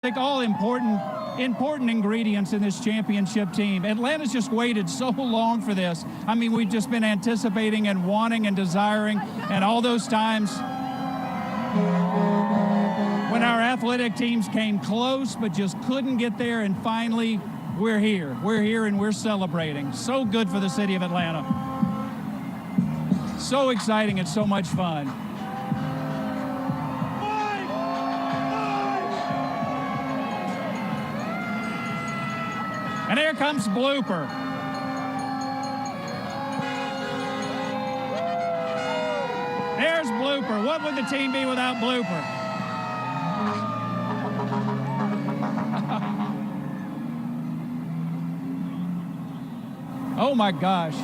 think all important ingredients in this championship team. Atlanta's just waited so long for this. I mean, we've just been anticipating and wanting and desiring, and all those times when our athletic teams came close but just couldn't get there, and finally we're here. We're here and we're celebrating. So good for the city of Atlanta. So exciting and so much fun. And here comes Blooper. There's Blooper. What would the team be without Blooper? Oh my gosh.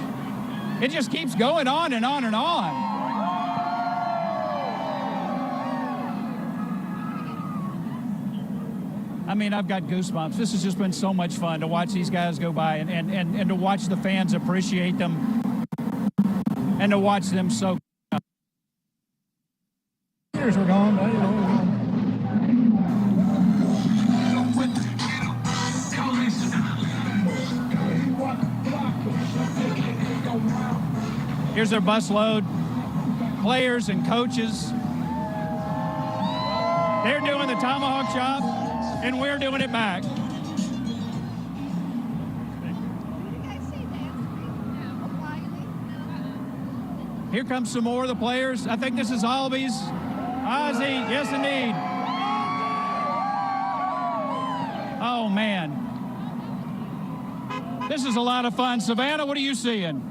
It just keeps going on and on and on. I mean, I've got goosebumps. This has just been so much fun to watch these guys go by and to watch the fans appreciate them and to watch them so. Years were gone, but here's their busload, players and coaches. They're doing the tomahawk chop, and we're doing it back. Here comes some more of the players. I think this is Albies. Ozzie, yes indeed. Oh man. This is a lot of fun. Savannah, what are you seeing?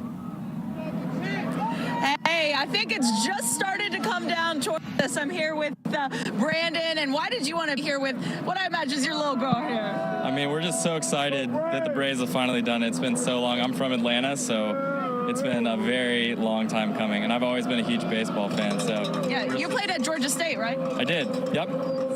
Hey, I think it's just started to come down toward us. I'm here with Brandon, and why did you want to be here with what I imagine is your little girl here? I mean, we're just so excited that the Braves have finally done it. It's been so long. I'm from Atlanta, so it's been a very long time coming, and I've always been a huge baseball fan. So yeah, you played at Georgia State, right? I did. Yep.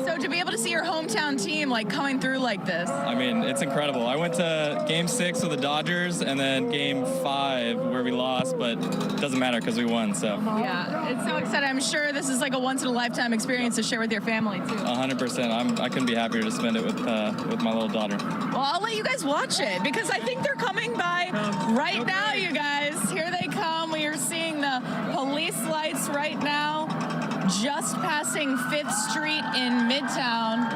So to be able to see your hometown team like coming through like this, I mean, it's incredible. I went to Game 6 with the Dodgers, and then Game 5 where we lost, but it doesn't matter because we won. So yeah, it's so exciting. I'm sure this is like a once-in-a-lifetime experience to share with your family too. 100%. I couldn't be happier to spend it with my little daughter. Well, I'll let you guys watch it because I think they're coming by right now, you guys. Here they come. We are seeing the police lights right now, just passing 5th Street in Midtown.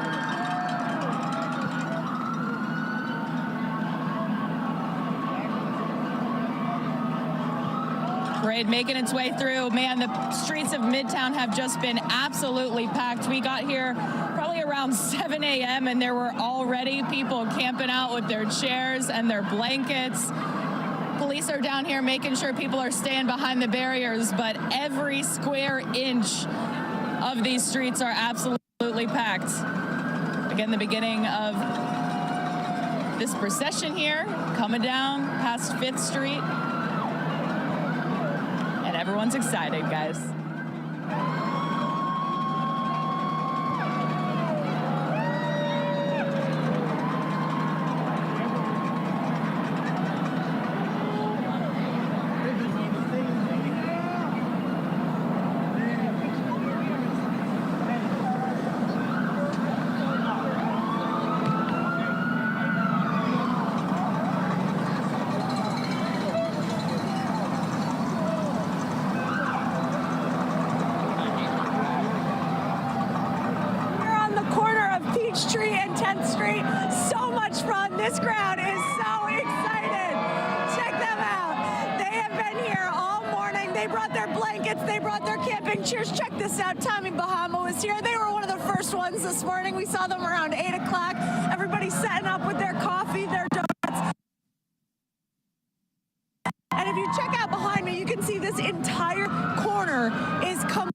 Parade making its way through. Man, the streets of Midtown have just been absolutely packed. We got here probably around 7 a.m. and there were already people camping out with their chairs and their blankets. Police are down here making sure people are staying behind the barriers, but every square inch of these streets are absolutely packed. Again, the beginning of this procession here, coming down past 5th Street. And everyone's excited, guys. Street and 10th Street. So much fun. This crowd is so excited. Check them out. They have been here all morning. They brought their blankets. They brought their camping chairs. Check this out. Tommy Bahama was here. They were one of the first ones this morning. We saw them around 8 o'clock. Everybody setting up with their coffee, their donuts. And if you check out behind me, you can see this entire corner is 20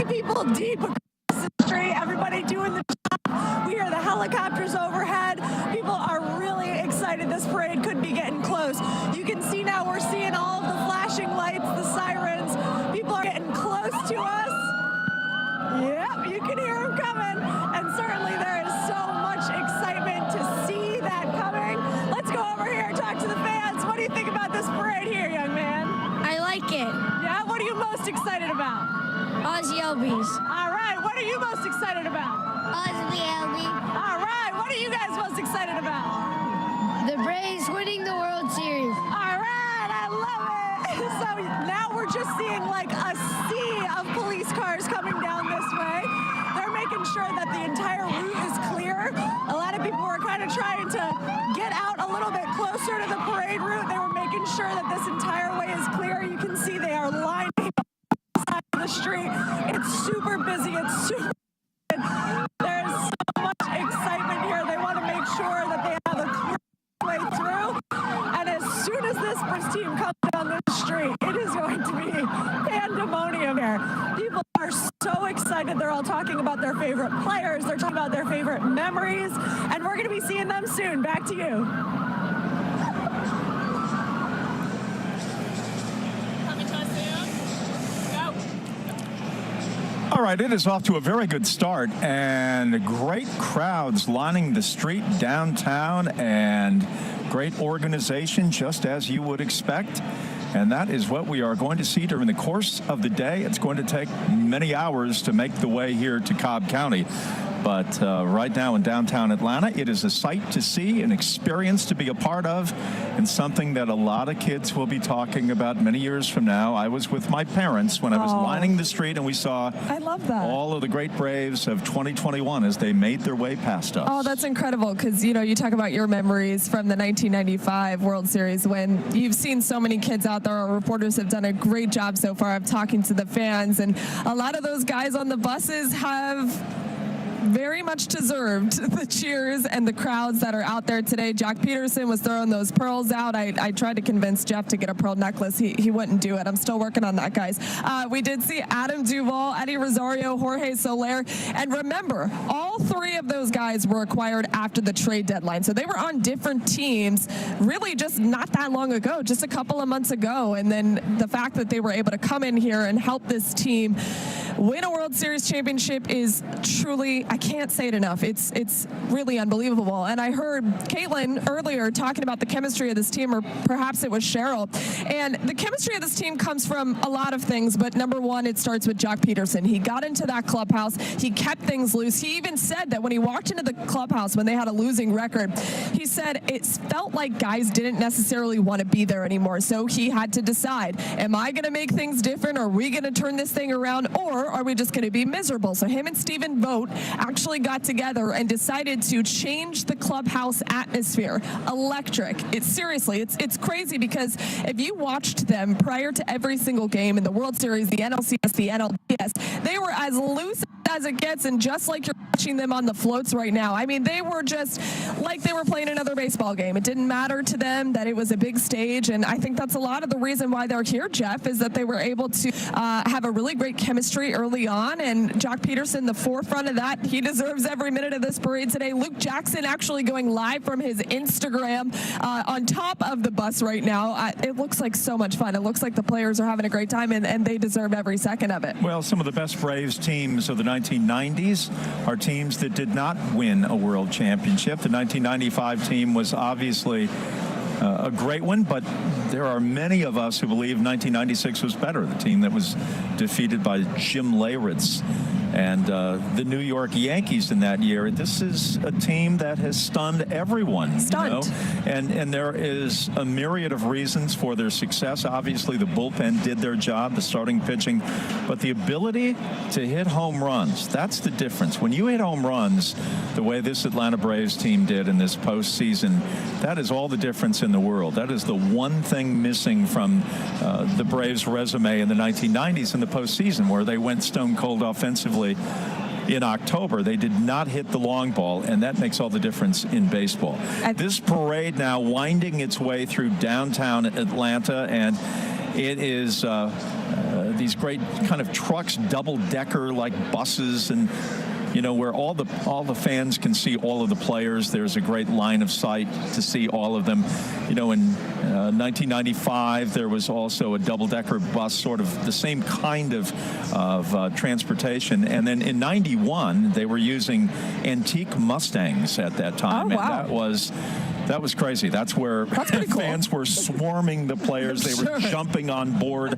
people deep. Everybody doing the job. We hear the helicopters overhead. People are really excited. This parade could be getting close. You can see now we're seeing all of the flashing lights, the sirens. People are getting close to us. Yep, you can hear them coming. And certainly there is so much excitement to see that coming. Let's go over here and talk to the fans. What do you think about this parade here, young man? I like it. Yeah, what are you most excited about? Aussie Elbies. All right, what are you most excited about? Aussie Elbies. All right, what are you guys most excited about? The Braves winning the World Series. All right, I love it. So now we're just seeing like a sea of police cars coming down this way. They're making sure that the entire route is clear. A lot of people were kind of trying to get out a little bit closer to the parade route. They were making sure that this entire way is clear. You can see they are lining up the side of the street. It's super busy. It's super There's so much excitement here. They want to make sure that they have a clear way through. And as soon as this first team comes down this street, it is going to be pandemonium here. People are so excited. They're all talking about their favorite players. They're talking about their favorite memories. And we're going to be seeing them soon. Back to you. All right, it is off to a very good start, and great crowds lining the street downtown, and great organization, just as you would expect. And that is what we are going to see during the course of the day. It's going to take many hours to make the way here to Cobb County. But right now in downtown Atlanta, it is a sight to see, an experience to be a part of, and something that a lot of kids will be talking about many years from now. I was with my parents when I was lining the street, and we saw I love that. all of the great Braves of 2021 as they made their way past us. Oh, that's incredible, because, you know, you talk about your memories from the 1995 World Series when you've seen so many kids out there. Our reporters have done a great job so far of talking to the fans, and a lot of those guys on the buses have very much deserved the cheers and the crowds that are out there today. Jock Peterson was throwing those pearls out. I tried to convince Jeff to get a pearl necklace. He wouldn't do it. I'm still working on that, guys. We did see Adam Duvall, Eddie Rosario, Jorge Soler. And remember, all three of those guys were acquired after the trade deadline. So they were on different teams really just not that long ago, just a couple of months ago. And then the fact that they were able to come in here and help this team win a World Series championship is truly, I can't say it enough. It's really unbelievable. And I heard Caitlin earlier talking about the chemistry of this team, or perhaps it was Cheryl. And the chemistry of this team comes from a lot of things, but number one, it starts with Jock Peterson. He got into that clubhouse. He kept things loose. He even said that when he walked into the clubhouse when they had a losing record, he said it felt like guys didn't necessarily want to be there anymore. So he had to decide, am I going to make things different? Are we going to turn this thing around? Or are we just going to be miserable? So him and Stephen Vogt actually got together and decided to change the clubhouse atmosphere. Electric. It's crazy, because if you watched them prior to every single game in the World Series, the NLCS, the NLDS, they were as loose as it gets, and just like you're watching them on the floats right now. I mean, they were just like they were playing another baseball game. It didn't matter to them that it was a big stage, and I think that's a lot of the reason why they're here, Jeff, is that they were able to have a really great chemistry early on, and Jock Peterson, the forefront of that. He deserves every minute of this parade today. Luke Jackson actually going live from his Instagram on top of the bus right now. It looks like so much fun. It looks like the players are having a great time, and they deserve every second of it. Well, some of the best Braves teams of the 1990s are teams that did not win a world championship. The 1995 team was obviously a great one, but there are many of us who believe 1996 was better, the team that was defeated by Jim Leyritz and the New York Yankees in that year. This is a team that has stunned everyone. Stunned. You know? And there is a myriad of reasons for their success. Obviously, the bullpen did their job, the starting pitching, but the ability to hit home runs, that's the difference. When you hit home runs the way this Atlanta Braves team did in this postseason, that is all the difference in the world. That is the one thing missing from the Braves' resume in the 1990s in the postseason, where they went stone cold offensively in October. They did not hit the long ball, and that makes all the difference in baseball. This parade now winding its way through downtown Atlanta, and it is these great kind of trucks, double-decker like buses, and you know, where all the fans can see all of the players. There's a great line of sight to see all of them. You know, in 1995, there was also a double-decker bus, sort of the same kind of transportation. And then in 91, they were using antique Mustangs at that time. Oh, wow. And that was That was crazy. That's where fans were swarming the players. They were jumping on board,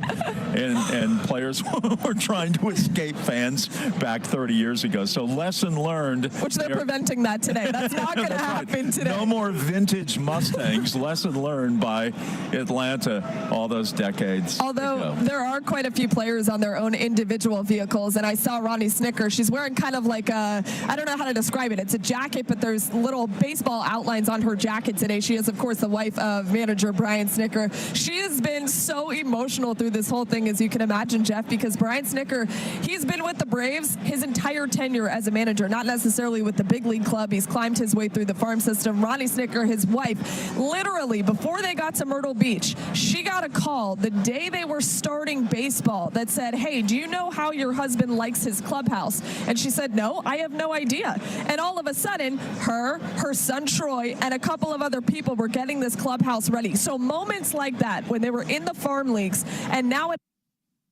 and players were trying to escape fans back 30 years ago. So lesson learned. Which they're preventing that today. That's not going to happen today. No more vintage Mustangs. Lesson learned by Atlanta all those decades ago. There are quite a few players on their own individual vehicles, and I saw Ronnie Snicker. She's wearing kind of like I don't know how to describe it. It's a jacket, but there's little baseball outlines on her jacket today. She is, of course, the wife of manager Brian Snicker. She has been so emotional through this whole thing, as you can imagine, Jeff, because Brian Snicker, he's been with the Braves his entire tenure as a manager, not necessarily with the big league club. He's climbed his way through the farm system. Ronnie Snicker, his wife, literally, before they got to Myrtle Beach, she got a call the day they were starting baseball that said, hey, do you know how your husband likes his clubhouse? And she said, no, I have no idea. And all of a sudden, her son Troy, and a couple of other people were getting this clubhouse ready. So moments like that, when they were in the farm leagues, and now it's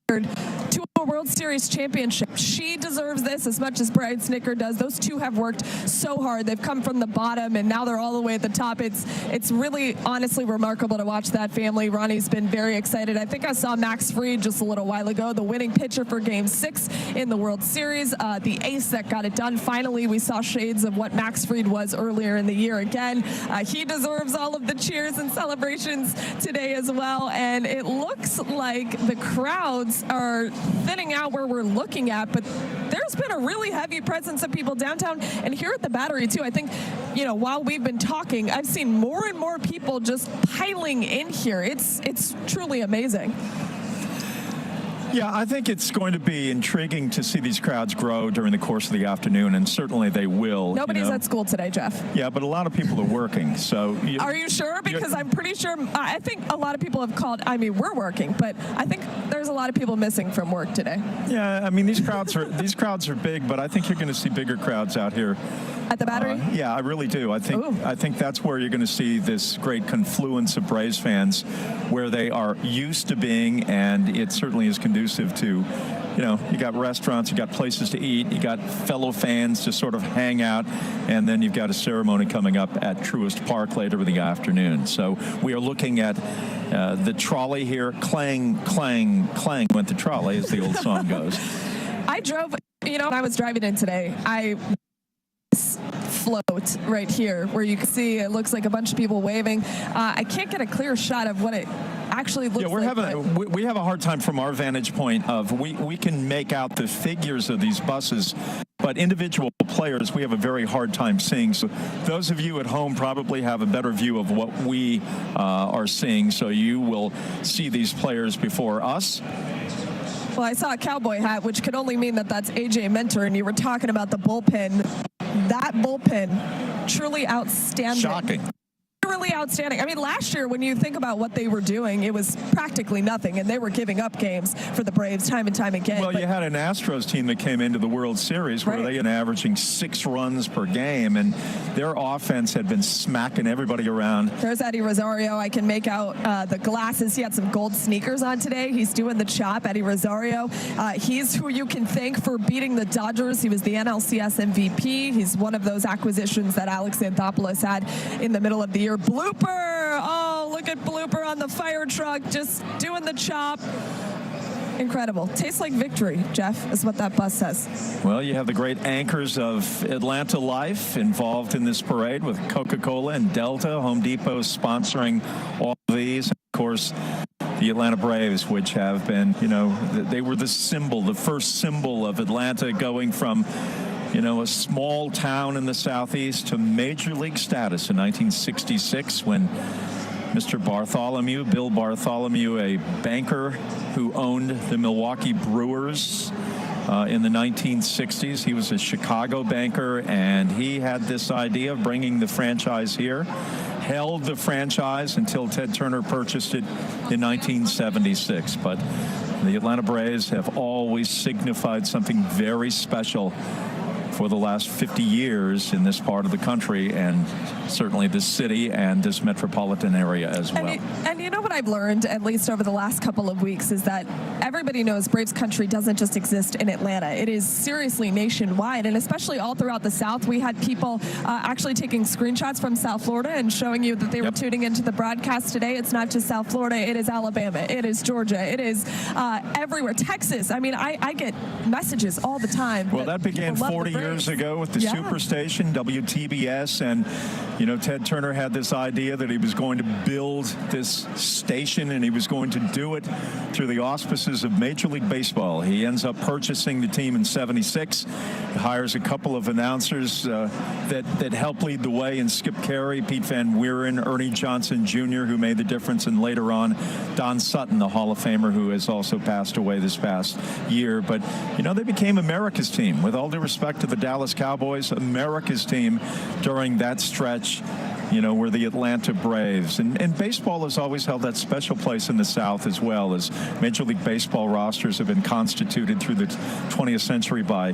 to a World Series championship. She deserves this as much as Brian Snicker does. Those two have worked so hard. They've come from the bottom, and now they're all the way at the top. It's really, honestly, remarkable to watch that family. Ronnie's been very excited. I think I saw Max Fried just a little while ago, the winning pitcher for Game 6 in the World Series, the ace that got it done. Finally, we saw shades of what Max Fried was earlier in the year again. He deserves all of the cheers and celebrations today as well, and it looks like the crowds are thinning out where we're looking at, but there's been a really heavy presence of people downtown and here at the Battery too. I think, while we've been talking, I've seen more and more people just piling in here. It's truly amazing. Yeah, I think it's going to be intriguing to see these crowds grow during the course of the afternoon, and certainly they will. Nobody's at school today, Jeff. Yeah, but a lot of people are working. So are you sure? Because I'm pretty sure, I think a lot of people have called, we're working, but I think there's a lot of people missing from work today. Yeah, these crowds are big, but I think you're going to see bigger crowds out here. At the Battery? Yeah, I really do. I think that's where you're going to see this great confluence of Braves fans, where they are used to being, and it certainly is conducive to, you got restaurants, you got places to eat, you got fellow fans to sort of hang out, and then you've got a ceremony coming up at Truist Park later in the afternoon. So we are looking at the trolley here. Clang, clang, clang went the trolley, as the old song goes. I drove, when I was driving in today, float right here where you can see it looks like a bunch of people waving. I can't get a clear shot of what it actually looks like. We have a hard time from our vantage point of we can make out the figures of these buses, but individual players we have a very hard time seeing. So those of you at home probably have a better view of what we are seeing, so you will see these players before us. Well, I saw a cowboy hat, which could only mean that that's AJ Minter, and you were talking about the bullpen. That bullpen, truly outstanding. Shocking. Really outstanding. Last year, when you think about what they were doing, it was practically nothing, and they were giving up games for the Braves time and time again. Well, you had an Astros team that came into the World Series where they had averaging 6 runs per game, and their offense had been smacking everybody around. There's Eddie Rosario. I can make out the glasses. He had some gold sneakers on today. He's doing the chop, Eddie Rosario. He's who you can thank for beating the Dodgers. He was the NLCS MVP. He's one of those acquisitions that Alex Anthopoulos had in the middle of the year. Blooper! Oh, look at Blooper on the fire truck, just doing the chop. Incredible. Tastes like victory, Jeff, is what that bus says. Well, you have the great anchors of Atlanta life involved in this parade with Coca-Cola and Delta. Home Depot sponsoring all of these. Of course, the Atlanta Braves, which have been, they were the first symbol of Atlanta, going from a small town in the Southeast to major league status in 1966 when Mr. Bartholomew, Bill Bartholomew, a banker who owned the Milwaukee Brewers in the 1960s. He was a Chicago banker, and he had this idea of bringing the franchise here. Held the franchise until Ted Turner purchased it in 1976. But the Atlanta Braves have always signified something very special for the last 50 years in this part of the country, and certainly this city and this metropolitan area as well. And you know what I've learned, at least over the last couple of weeks, is that everybody knows Braves country doesn't just exist in Atlanta. It is seriously nationwide, and especially all throughout the South. We had people actually taking screenshots from South Florida and showing you that they were tuning into the broadcast today. It's not just South Florida. It is Alabama. It is Georgia. It is everywhere. Texas. I mean, I get messages all the time. Well, that began 40 years ago with the Superstation, WTBS, and, you know, Ted Turner had this idea that he was going to build this station, and he was going to do it through the auspices of Major League Baseball. He ends up purchasing the team in '76. He hires a couple of announcers that help lead the way in Skip Carey, Pete Van Wieren, Ernie Johnson Jr., who made the difference, and later on Don Sutton, the Hall of Famer, who has also passed away this past year. But, you know, they became America's team. With all due respect to the Dallas Cowboys, America's team during that stretch, you know, were the Atlanta Braves. And baseball has always held that special place in the South as well, as Major League Baseball rosters have been constituted through the 20th century by,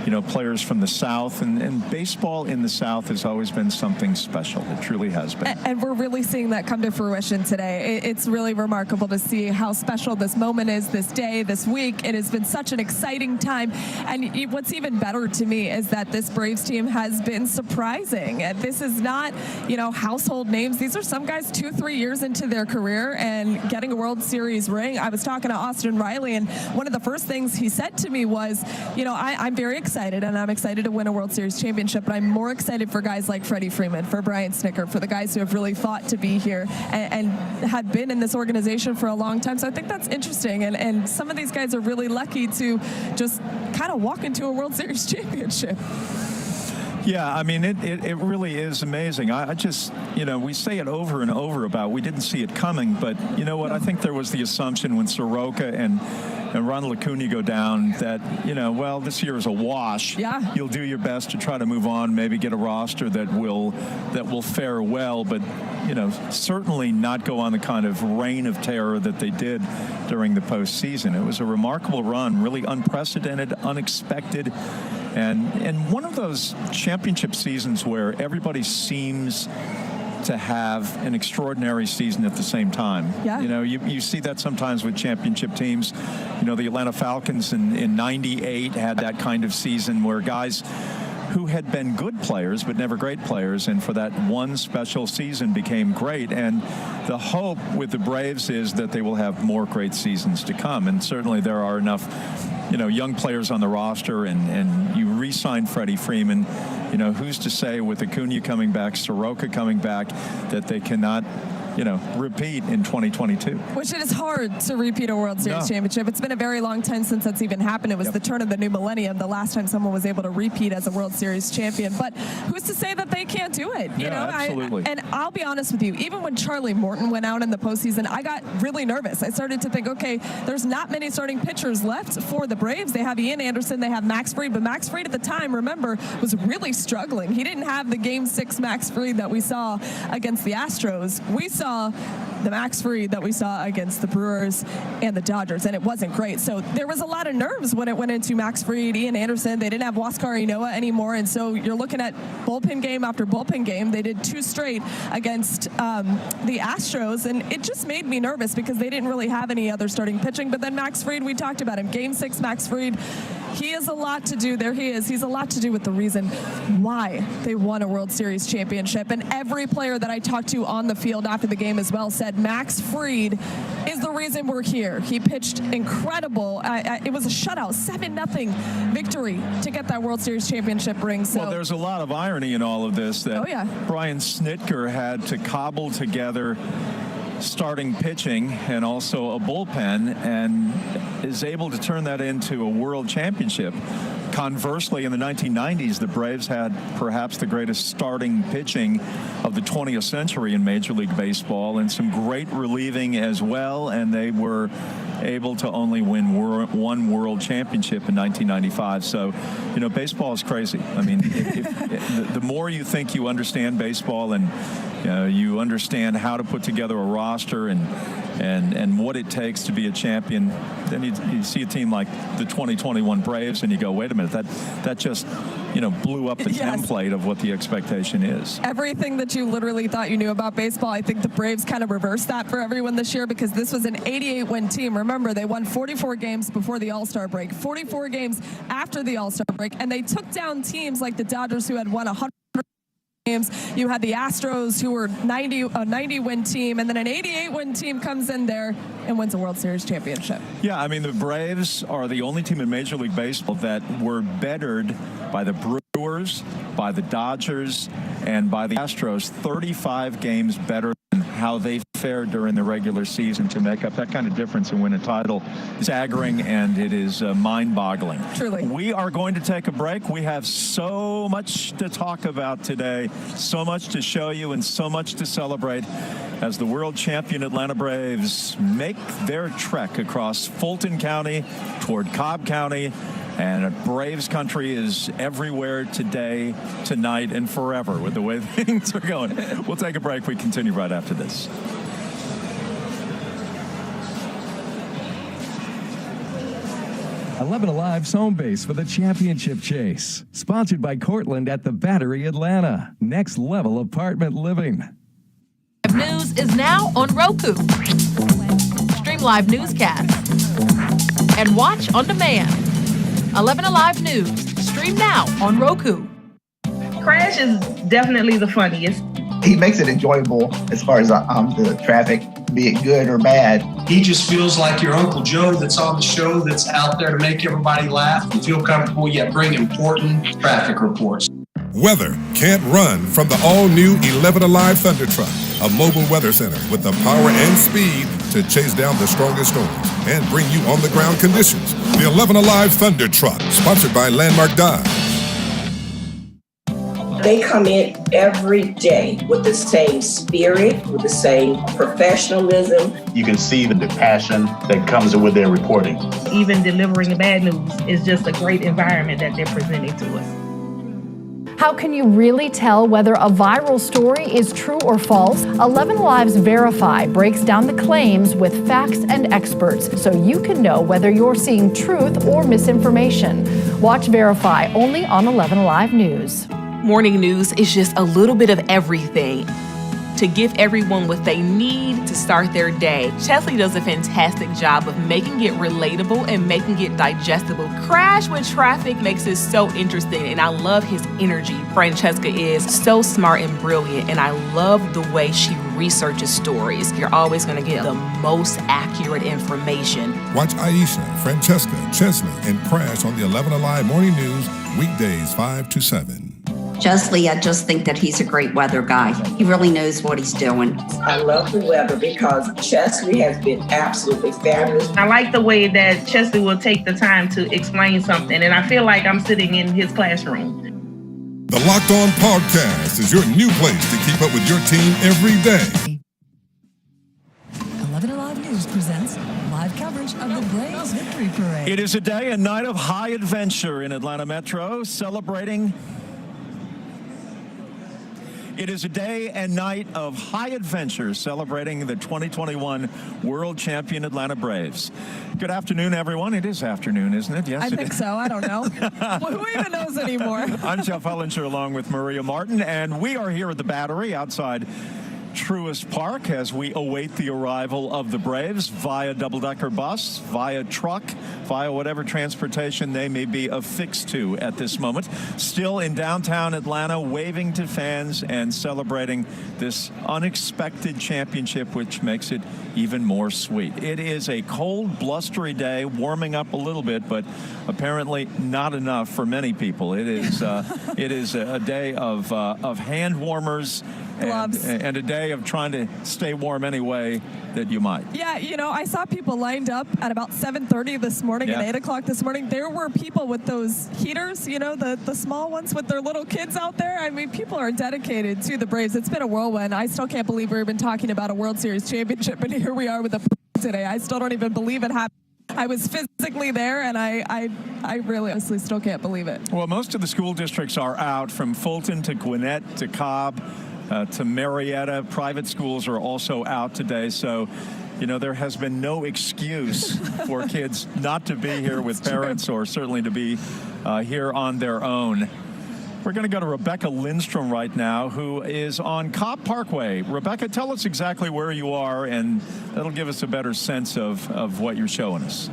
you know, players from the South. And baseball in the South has always been something special. It truly has been. And we're really seeing that come to fruition today. It's really remarkable to see how special this moment is, this day, this week. It has been such an exciting time. And what's even better to me is that this Braves team has been surprising. And this is not, you know, household names. These are some guys 2-3 years into their career and getting a World Series ring. I was talking to Austin Riley, and one of the first things he said to me was, you know, I'm very excited, and I'm excited to win a World Series championship, but I'm more excited for guys like Freddie Freeman, for Brian Snitker, for the guys who have really fought to be here and have been in this organization for a long time. So I think that's interesting, and some of these guys are really lucky to just kind of walk into a World Series championship. Yeah, I mean, it really is amazing. I just, you know, we say it over and over about we didn't see it coming, but you know what? I think there was the assumption when Soroka and Ronald Acuna go down that, you know, well, this year is a wash. Yeah. You'll do your best to try to move on, maybe get a roster that will fare well, but, you know, certainly not go on the kind of reign of terror that they did during the postseason. It was a remarkable run, really unprecedented, unexpected. And one of those championship seasons where everybody seems to have an extraordinary season at the same time. Yeah. You know, you see that sometimes with championship teams. You know, the Atlanta Falcons in '98 had that kind of season where guys who had been good players but never great players, and for that one special season became great. And the hope with the Braves is that they will have more great seasons to come. And certainly there are enough, you know, young players on the roster, and you re-sign Freddie Freeman. You know, who's to say with Acuna coming back, Soroka coming back, that they cannot, you know, repeat in 2022. Which it is hard to repeat a World Series championship. It's been a very long time since that's even happened. It was the turn of the new millennium, the last time someone was able to repeat as a World Series champion. But who's to say that they can't do it? You know, absolutely. And I'll be honest with you, even when Charlie Morton went out in the postseason, I got really nervous. I started to think, okay, there's not many starting pitchers left for the Braves. They have Ian Anderson, they have Max Fried, but Max Fried at the time, remember, was really struggling. He didn't have the Game 6 Max Fried that we saw against the Astros. We saw the Max Fried that we saw against the Brewers and the Dodgers, and it wasn't great. So there was a lot of nerves when it went into Max Fried, Ian Anderson. They didn't have Huascar Ynoa anymore, and so you're looking at bullpen game after bullpen game. They did 2 straight against the Astros, and it just made me nervous because they didn't really have any other starting pitching. But then Max Fried, we talked about him. Game 6 Max Fried, he has a lot to do. There he is. He's a lot to do with the reason why they won a World Series championship. And every player that I talked to on the field after the game as well said Max Fried is the reason we're here. He pitched incredible. It was a shutout, 7-0 victory to get that World Series championship ring. So, well, there's a lot of irony in all of this that Brian Snitker had to cobble together starting pitching and also a bullpen, and is able to turn that into a world championship. Conversely, in the 1990s, the Braves had perhaps the greatest starting pitching of the 20th century in Major League Baseball, and some great relieving as well, and they were able to only win one world championship in 1995. So, you know, baseball is crazy. I mean, the more you think you understand baseball and you understand how to put together a roster and and what it takes to be a champion, then you see a team like the 2021 Braves and you go, wait a minute, that just, blew up the template of what the expectation is. Everything that you literally thought you knew about baseball, I think the Braves kind of reversed that for everyone this year, because this was an 88-win team. Remember, they won 44 games before the All-Star break, 44 games after the All-Star break, and they took down teams like the Dodgers, who had won 100 games. You had the Astros, who were a 90-win team, and then an 88-win team comes in there and wins a World Series championship. Yeah, I mean, the Braves are the only team in Major League Baseball that were bettered by the Brewers, by the Dodgers, and by the Astros 35 games better than how they fared during the regular season. To make up that kind of difference and win a title is staggering, and it is mind-boggling. Truly. We are going to take a break. We have so much to talk about today, so much to show you, and so much to celebrate as the world champion Atlanta Braves make their trek across Fulton County toward Cobb County. And Braves country is everywhere today, tonight, and forever with the way things are going. We'll take a break. We continue right after this. Eleven Alive's home base for the championship chase. Sponsored by Cortland at the Battery Atlanta. Next level apartment living. News is now on Roku. Stream live newscasts and watch on demand. 11 Alive News. Stream now on Roku. Crash is definitely the funniest. He makes it enjoyable as far as the traffic, be it good or bad. He just feels like your Uncle Joe that's on the show, that's out there to make everybody laugh and feel comfortable, yet bring important traffic reports. Weather can't run from the all-new 11 Alive Thunder Truck, a mobile weather center with the power and speed to chase down the strongest storms and bring you on-the-ground conditions. The 11 Alive Thunder Truck, sponsored by Landmark Dodge. They come in every day with the same spirit, with the same professionalism. You can see the passion that comes with their reporting. Even delivering the bad news is just a great environment that they're presenting to us. How can you really tell whether a viral story is true or false? 11 Alive's Verify breaks down the claims with facts and experts so you can know whether you're seeing truth or misinformation. Watch Verify only on 11 Alive News. Morning news is just a little bit of everything to give everyone what they need to start their day. Chesley does a fantastic job of making it relatable and making it digestible. Crash with Traffic makes it so interesting, and I love his energy. Francesca is so smart and brilliant, and I love the way she researches stories. You're always going to get the most accurate information. Watch Aisha, Francesca, Chesley, and Crash on the 11 Alive Morning News, weekdays 5 to 7. Chesley, I just think that he's a great weather guy. He really knows what he's doing. I love the weather because Chesley has been absolutely fabulous. I like the way that Chesley will take the time to explain something, and I feel like I'm sitting in his classroom. The Locked On Podcast is your new place to keep up with your team every day. 11 Alive News presents live coverage of the Braves Victory Parade. It is a day and night of high adventure in Atlanta Metro, celebrating. It is a day and night of high adventure celebrating the 2021 World Champion Atlanta Braves. Good afternoon, everyone. It is afternoon, isn't it? Yes, I think so. I don't know. Who even knows anymore? I'm Jeff Hellinger along with Maria Martin, and we are here at the Battery outside Truist Park as we await the arrival of the Braves via double-decker bus, via truck, via whatever transportation they may be affixed to at this moment. Still in downtown Atlanta, waving to fans and celebrating this unexpected championship, which makes it even more sweet. It is a cold, blustery day, warming up a little bit, but apparently not enough for many people. It is a day of hand warmers and a day of trying to stay warm any way that you might. Yeah, I saw people lined up at about 7:30 this morning and 8 o'clock this morning. There were people with those heaters, the small ones with their little kids out there. I mean, people are dedicated to the Braves. It's been a whirlwind. I still can't believe we've been talking about a World Series championship, and here we are with the today. I still don't even believe it happened. I was physically there, and I really honestly still can't believe it. Well, most of the school districts are out, from Fulton to Gwinnett to Cobb to Marietta. Private schools are also out today, so You know, there has been no excuse for kids not to be here with parents or certainly to be here on their own. We're going to go to Rebecca Lindstrom right now, who is on Cobb Parkway. Rebecca, tell us exactly where you are, and that'll give us a better sense of what you're showing us.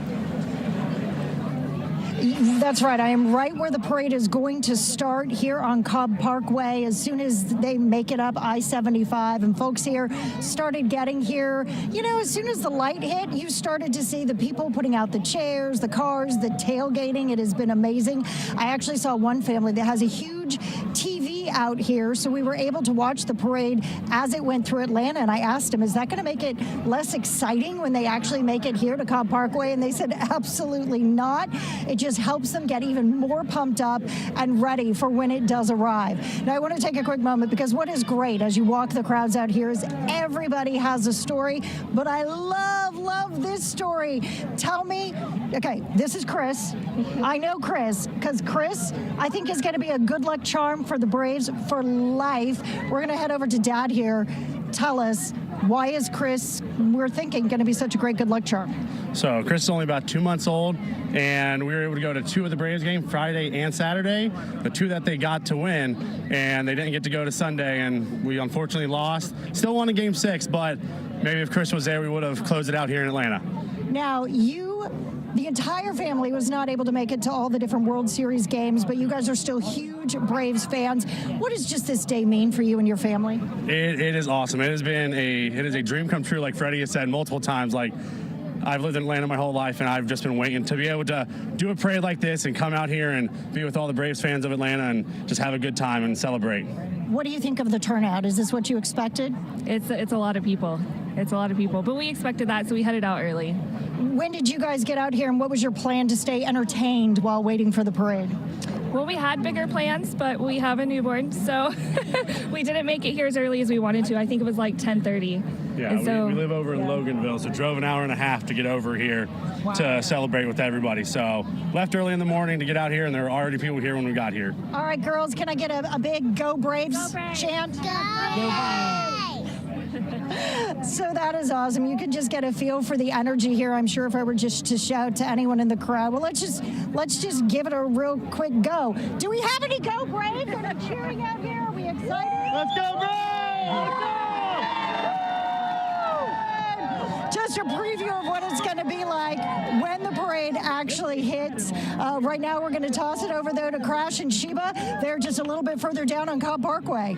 That's right. I am right where the parade is going to start here on Cobb Parkway as soon as they make it up I-75. And folks here started getting here. You know, as soon as the light hit, you started to see the people putting out the chairs, the cars, the tailgating. It has been amazing. I actually saw one family that has a huge TV out here, so we were able to watch the parade as it went through Atlanta. And I asked them, is that going to make it less exciting when they actually make it here to Cobb Parkway? And they said, absolutely not. It just helps them get even more pumped up and ready for when it does arrive. Now, I want to take a quick moment because what is great as you walk the crowds out here is everybody has a story, but I love this story. Tell me, okay, this is Chris. I know Chris because Chris, I think, is going to be a good luck charm for the Braves for life. We're going to head over to Dad here. Tell us, why is Chris, we're thinking, going to be such a great good luck charm? So Chris is only about 2 months old, and we were able to go to 2 of the Braves games, Friday and Saturday, the 2 that they got to win, and they didn't get to go to Sunday, and we unfortunately lost. Still won in Game 6, but maybe if Chris was there, we would have closed it out here in Atlanta. Now, the entire family was not able to make it to all the different World Series games, but you guys are still huge Braves fans. What does just this day mean for you and your family? It is awesome. It is a dream come true, like Freddie has said multiple times. Like, I've lived in Atlanta my whole life, and I've just been waiting to be able to do a parade like this and come out here and be with all the Braves fans of Atlanta and just have a good time and celebrate. What do you think of the turnout? Is this what you expected? It's a lot of people. It's a lot of people, but we expected that, so we headed out early. When did you guys get out here, and what was your plan to stay entertained while waiting for the parade? Well, we had bigger plans, but we have a newborn, so we didn't make it here as early as we wanted to. I think it was like 10:30. Yeah, so, we live over in Loganville, so drove an hour and a half to get over here to celebrate with everybody. So left early in the morning to get out here, and there were already people here when we got here. All right, girls, can I get a big Go Braves chant? Go Braves! So that is awesome. You can just get a feel for the energy here. I'm sure if I were just to shout to anyone in the crowd, well, let's just give it a real quick go. Do we have any Go Braves that are cheering out here? Are we excited? Let's go Braves! Let's go! Just a preview of what it's going to be like when the parade actually hits. Right now, we're going to toss it over there to Crash and Sheba. They're just a little bit further down on Cobb Parkway.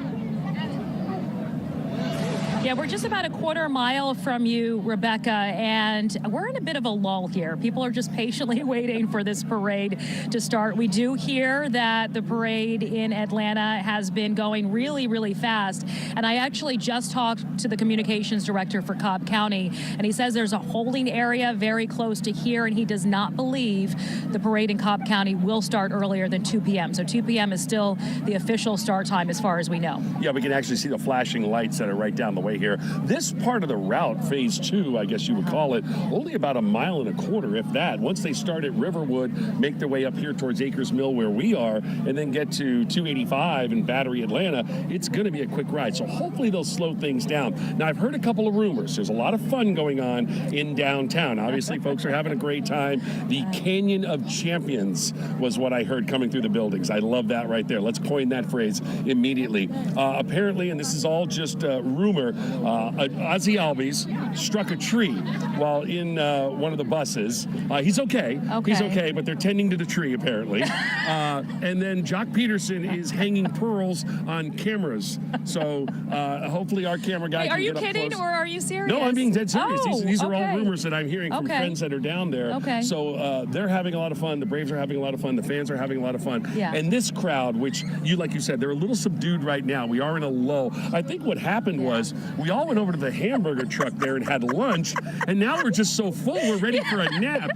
Yeah, we're just about a quarter mile from you, Rebecca, and we're in a bit of a lull here. People are just patiently waiting for this parade to start. We do hear that the parade in Atlanta has been going really, really fast. And I actually just talked to the communications director for Cobb County, and he says there's a holding area very close to here, and he does not believe the parade in Cobb County will start earlier than 2 p.m. So 2 p.m. is still the official start time as far as we know. Yeah, we can actually see the flashing lights that are right down the way here. This part of the route, phase 2, I guess you would call it, only about 1.25 miles, if that. Once they start at Riverwood, make their way up here towards Acres Mill where we are, and then get to 285 in Battery, Atlanta, it's going to be a quick ride. So hopefully they'll slow things down. Now, I've heard a couple of rumors. There's a lot of fun going on in downtown. Obviously, folks are having a great time. The Canyon of Champions was what I heard coming through the buildings. I love that right there. Let's coin that phrase immediately. Apparently, and this is all just rumor, Ozzy Albies struck a tree while in one of the buses. He's okay. He's okay, but they're tending to the tree, apparently. And then Jock Peterson is hanging pearls on cameras. So hopefully our camera guy can get up close. Are you kidding or are you serious? No, I'm being dead serious. These are all okay. rumors that I'm hearing from friends that are down there. Okay. So they're having a lot of fun. The Braves are having a lot of fun. The fans are having a lot of fun. Yeah. And this crowd, which like you said, they're a little subdued right now. We are in a lull. I think what happened was we all went over to the hamburger truck there and had lunch, and now we're just so full we're ready for a nap.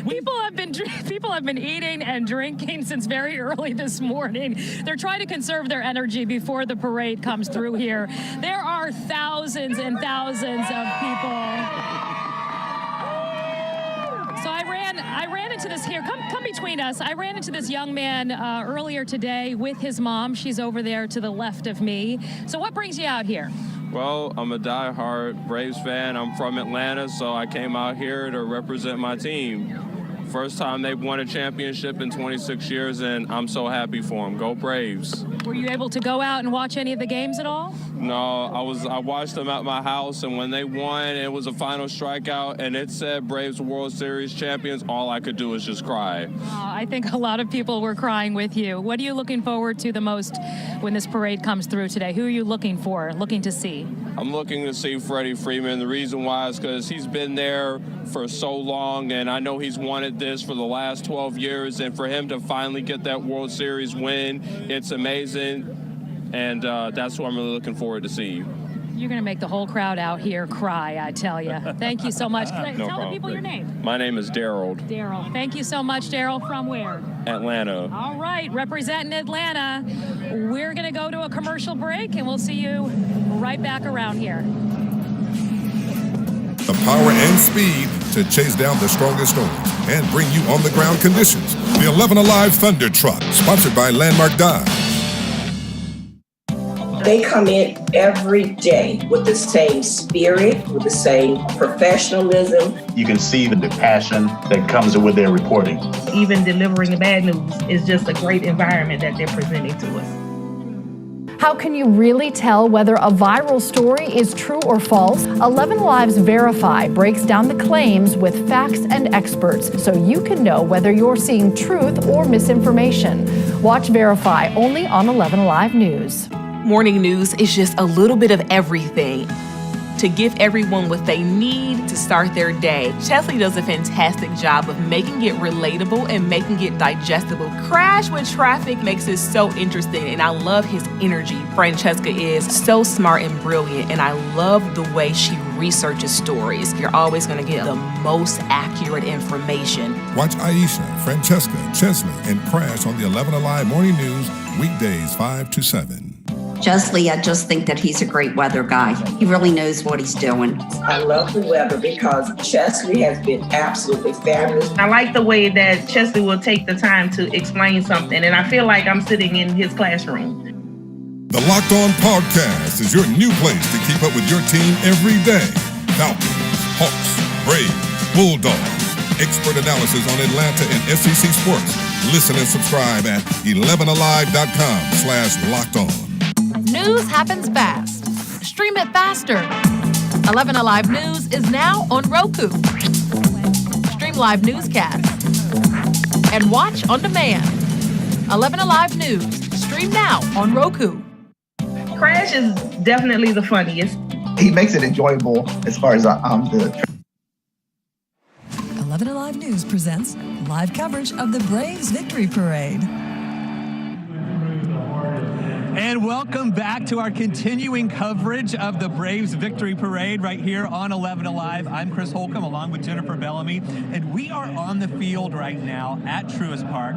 People have been eating and drinking since very early this morning. They're trying to conserve their energy before the parade comes through here. There are thousands and thousands of people. So I ran into this here. Come between us. I ran into this young man earlier today with his mom. She's over there to the left of me. So what brings you out here? Well, I'm a diehard Braves fan. I'm from Atlanta, so I came out here to represent my team. First time they've won a championship in 26 years, and I'm so happy for them. Go Braves. Were you able to go out and watch any of the games at all? No, I watched them at my house, and when they won, it was a final strikeout, and it said Braves World Series champions. All I could do was just cry. I think a lot of people were crying with you. What are you looking forward to the most when this parade comes through today? Who are you looking to see? I'm looking to see Freddie Freeman. The reason why is because he's been there for so long, and I know he's wanted this for the last 12 years, and for him to finally get that World Series win, it's amazing, and that's what I'm really looking forward to see. You're going to make the whole crowd out here cry, I tell you. Thank you so much. Tell the people your name. My name is Daryl. Daryl. Thank you so much, Daryl. From where? Atlanta. All right, representing Atlanta. We're going to go to a commercial break, and we'll see you right back around here. The power and speed to chase down the strongest storms and bring you on-the-ground conditions. The 11 Alive Thunder Truck, sponsored by Landmark Dodge. They come in every day with the same spirit, with the same professionalism. You can see the passion that comes with their reporting. Even delivering the bad news is just a great environment that they're presenting to us. How can you really tell whether a viral story is true or false? 11 Lives Verify breaks down the claims with facts and experts so you can know whether you're seeing truth or misinformation. Watch Verify only on 11 Alive News. Morning news is just a little bit of everything to give everyone what they need to start their day. Chesley does a fantastic job of making it relatable and making it digestible. Crash with Traffic makes it so interesting, and I love his energy. Francesca is so smart and brilliant, and I love the way she researches stories. You're always going to get the most accurate information. Watch Aisha, Francesca, Chesley, and Crash on the 11 Alive Morning News, weekdays 5 to 7. Chesley, I just think that he's a great weather guy. He really knows what he's doing. I love the weather because Chesley has been absolutely fabulous. I like the way that Chesley will take the time to explain something, and I feel like I'm sitting in his classroom. The Locked On Podcast is your new place to keep up with your team every day. Falcons, Hawks, Braves, Bulldogs. Expert analysis on Atlanta and SEC sports. Listen and subscribe at 11alive.com/lockedon. News happens fast. Stream it faster. 11 Alive News is now on Roku. Stream live newscasts and watch on demand. 11 Alive News. Stream now on Roku. Crash is definitely the funniest. He makes it enjoyable as far as the 11 Alive News presents live coverage of the Braves Victory Parade. And welcome back to our continuing coverage of the Braves Victory Parade right here on 11 Alive. I'm Chris Holcomb along with Jennifer Bellamy, and we are on the field right now at Truist Park.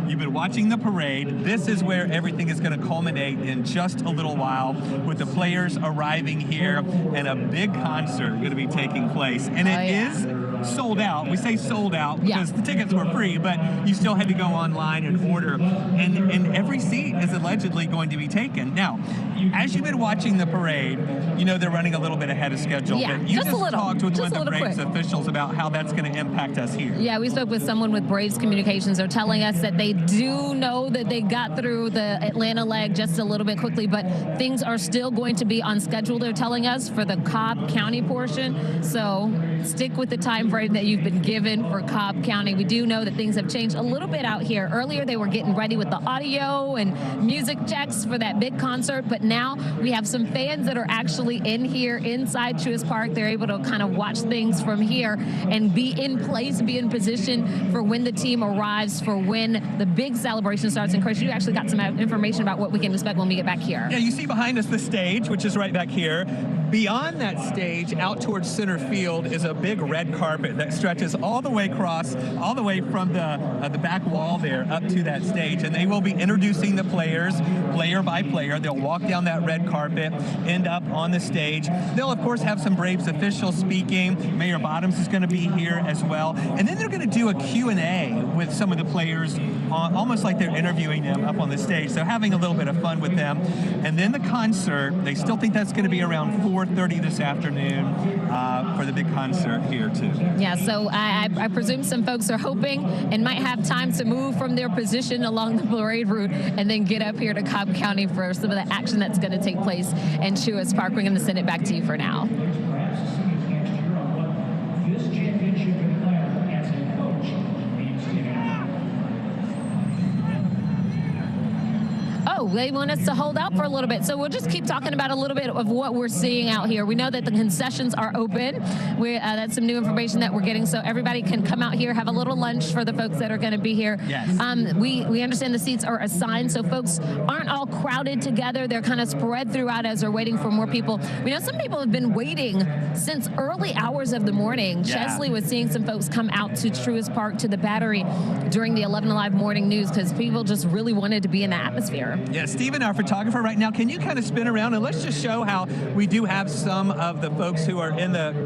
You've been watching the parade. This is where everything is going to culminate in just a little while with the players arriving here and a big concert going to be taking place. And it is sold out. We say sold out because the tickets were free, but you still had to go online and order. And every seat is allegedly going to be taken. Now, as you've been watching the parade, you know they're running a little bit ahead of schedule. Yeah, but you just a little. talked with Just one of the a little Braves quick. officials about how that's going to impact us here. Yeah, we spoke with someone with Braves Communications. They're telling us that they do know that they got through the Atlanta leg just a little bit quickly, but things are still going to be on schedule, they're telling us, for the Cobb County portion. So stick with the time frame that you've been given for Cobb County. We do know that things have changed a little bit out here. Earlier, they were getting ready with the audio and music checks for that big concert, but now we have some fans that are actually in here inside Truist Park. They're able to kind of watch things from here and be in place, be in position for when the team arrives, for when the big celebration starts. And Chris, you actually got some information about what we can expect when we get back here. Yeah, you see behind us the stage, which is right back here. Beyond that stage, out towards center field, is a big red carpet that stretches all the way across, all the way from the back wall there up to that stage. And they will be introducing the players, player by player. They'll walk down that red carpet, end up on the stage. They'll, of course, have some Braves officials speaking. Mayor Bottoms is going to be here as well. And then they're going to do a Q&A with some of the players, almost like they're interviewing them up on the stage. So having a little bit of fun with them. And then the concert, they still think that's going to be around 4:30 this afternoon for the big concert here, too. Yeah, so I presume some folks are hoping and might have time to move from their position along the parade route and then get up here to Cobb County for some of the action that's going to take place in Truist Park. We're going to send it back to you for now. They want us to hold out for a little bit. So we'll just keep talking about a little bit of what we're seeing out here. We know that the concessions are open. That's some new information that we're getting. So everybody can come out here, have a little lunch for the folks that are going to be here. Yes. We understand the seats are assigned, so folks aren't all crowded together. They're kind of spread throughout as they're waiting for more people. We know some people have been waiting since early hours of the morning. Yeah. Chesley was seeing some folks come out to Truist Park, to the Battery during the 11 Alive morning news because people just really wanted to be in the atmosphere. Yeah, Steven, our photographer right now, can you kind of spin around and let's just show how we do have some of the folks who are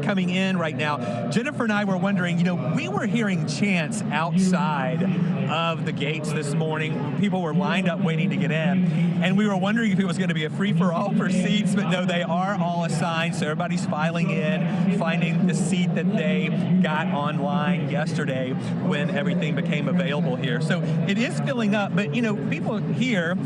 coming in right now. Jennifer and I were wondering, we were hearing chants outside of the gates this morning. People were lined up waiting to get in, and we were wondering if it was going to be a free-for-all for seats, but no, they are all assigned, so everybody's filing in, finding the seat that they got online yesterday when everything became available here. So it is filling up, but people here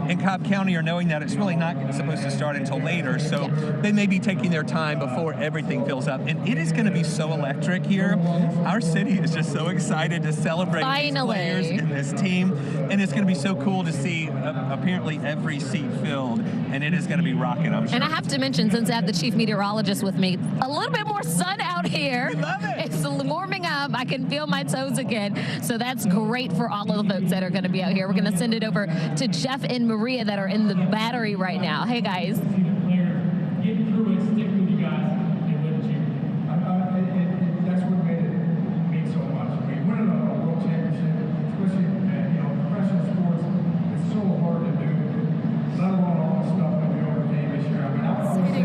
in Cobb County are knowing that it's really not supposed to start until later, so they may be taking their time before everything fills up. And it is going to be so electric here. Our city is just so excited to celebrate these players and this team, and it's going to be so cool to see apparently every seat filled, and it is going to be rocking, I'm sure. And I have to mention, since I have the chief meteorologist with me, a little bit more sun out here. We love it. It's warming up. I can feel my toes again. So that's great for all of the folks that are going to be out here. We're going to send it over to Jeff and Maria that are in the Battery right now. Hey, guys.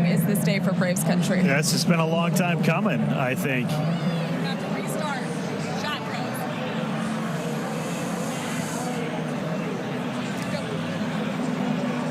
Is this day for Braves country? Yes, it's been a long time coming, I think.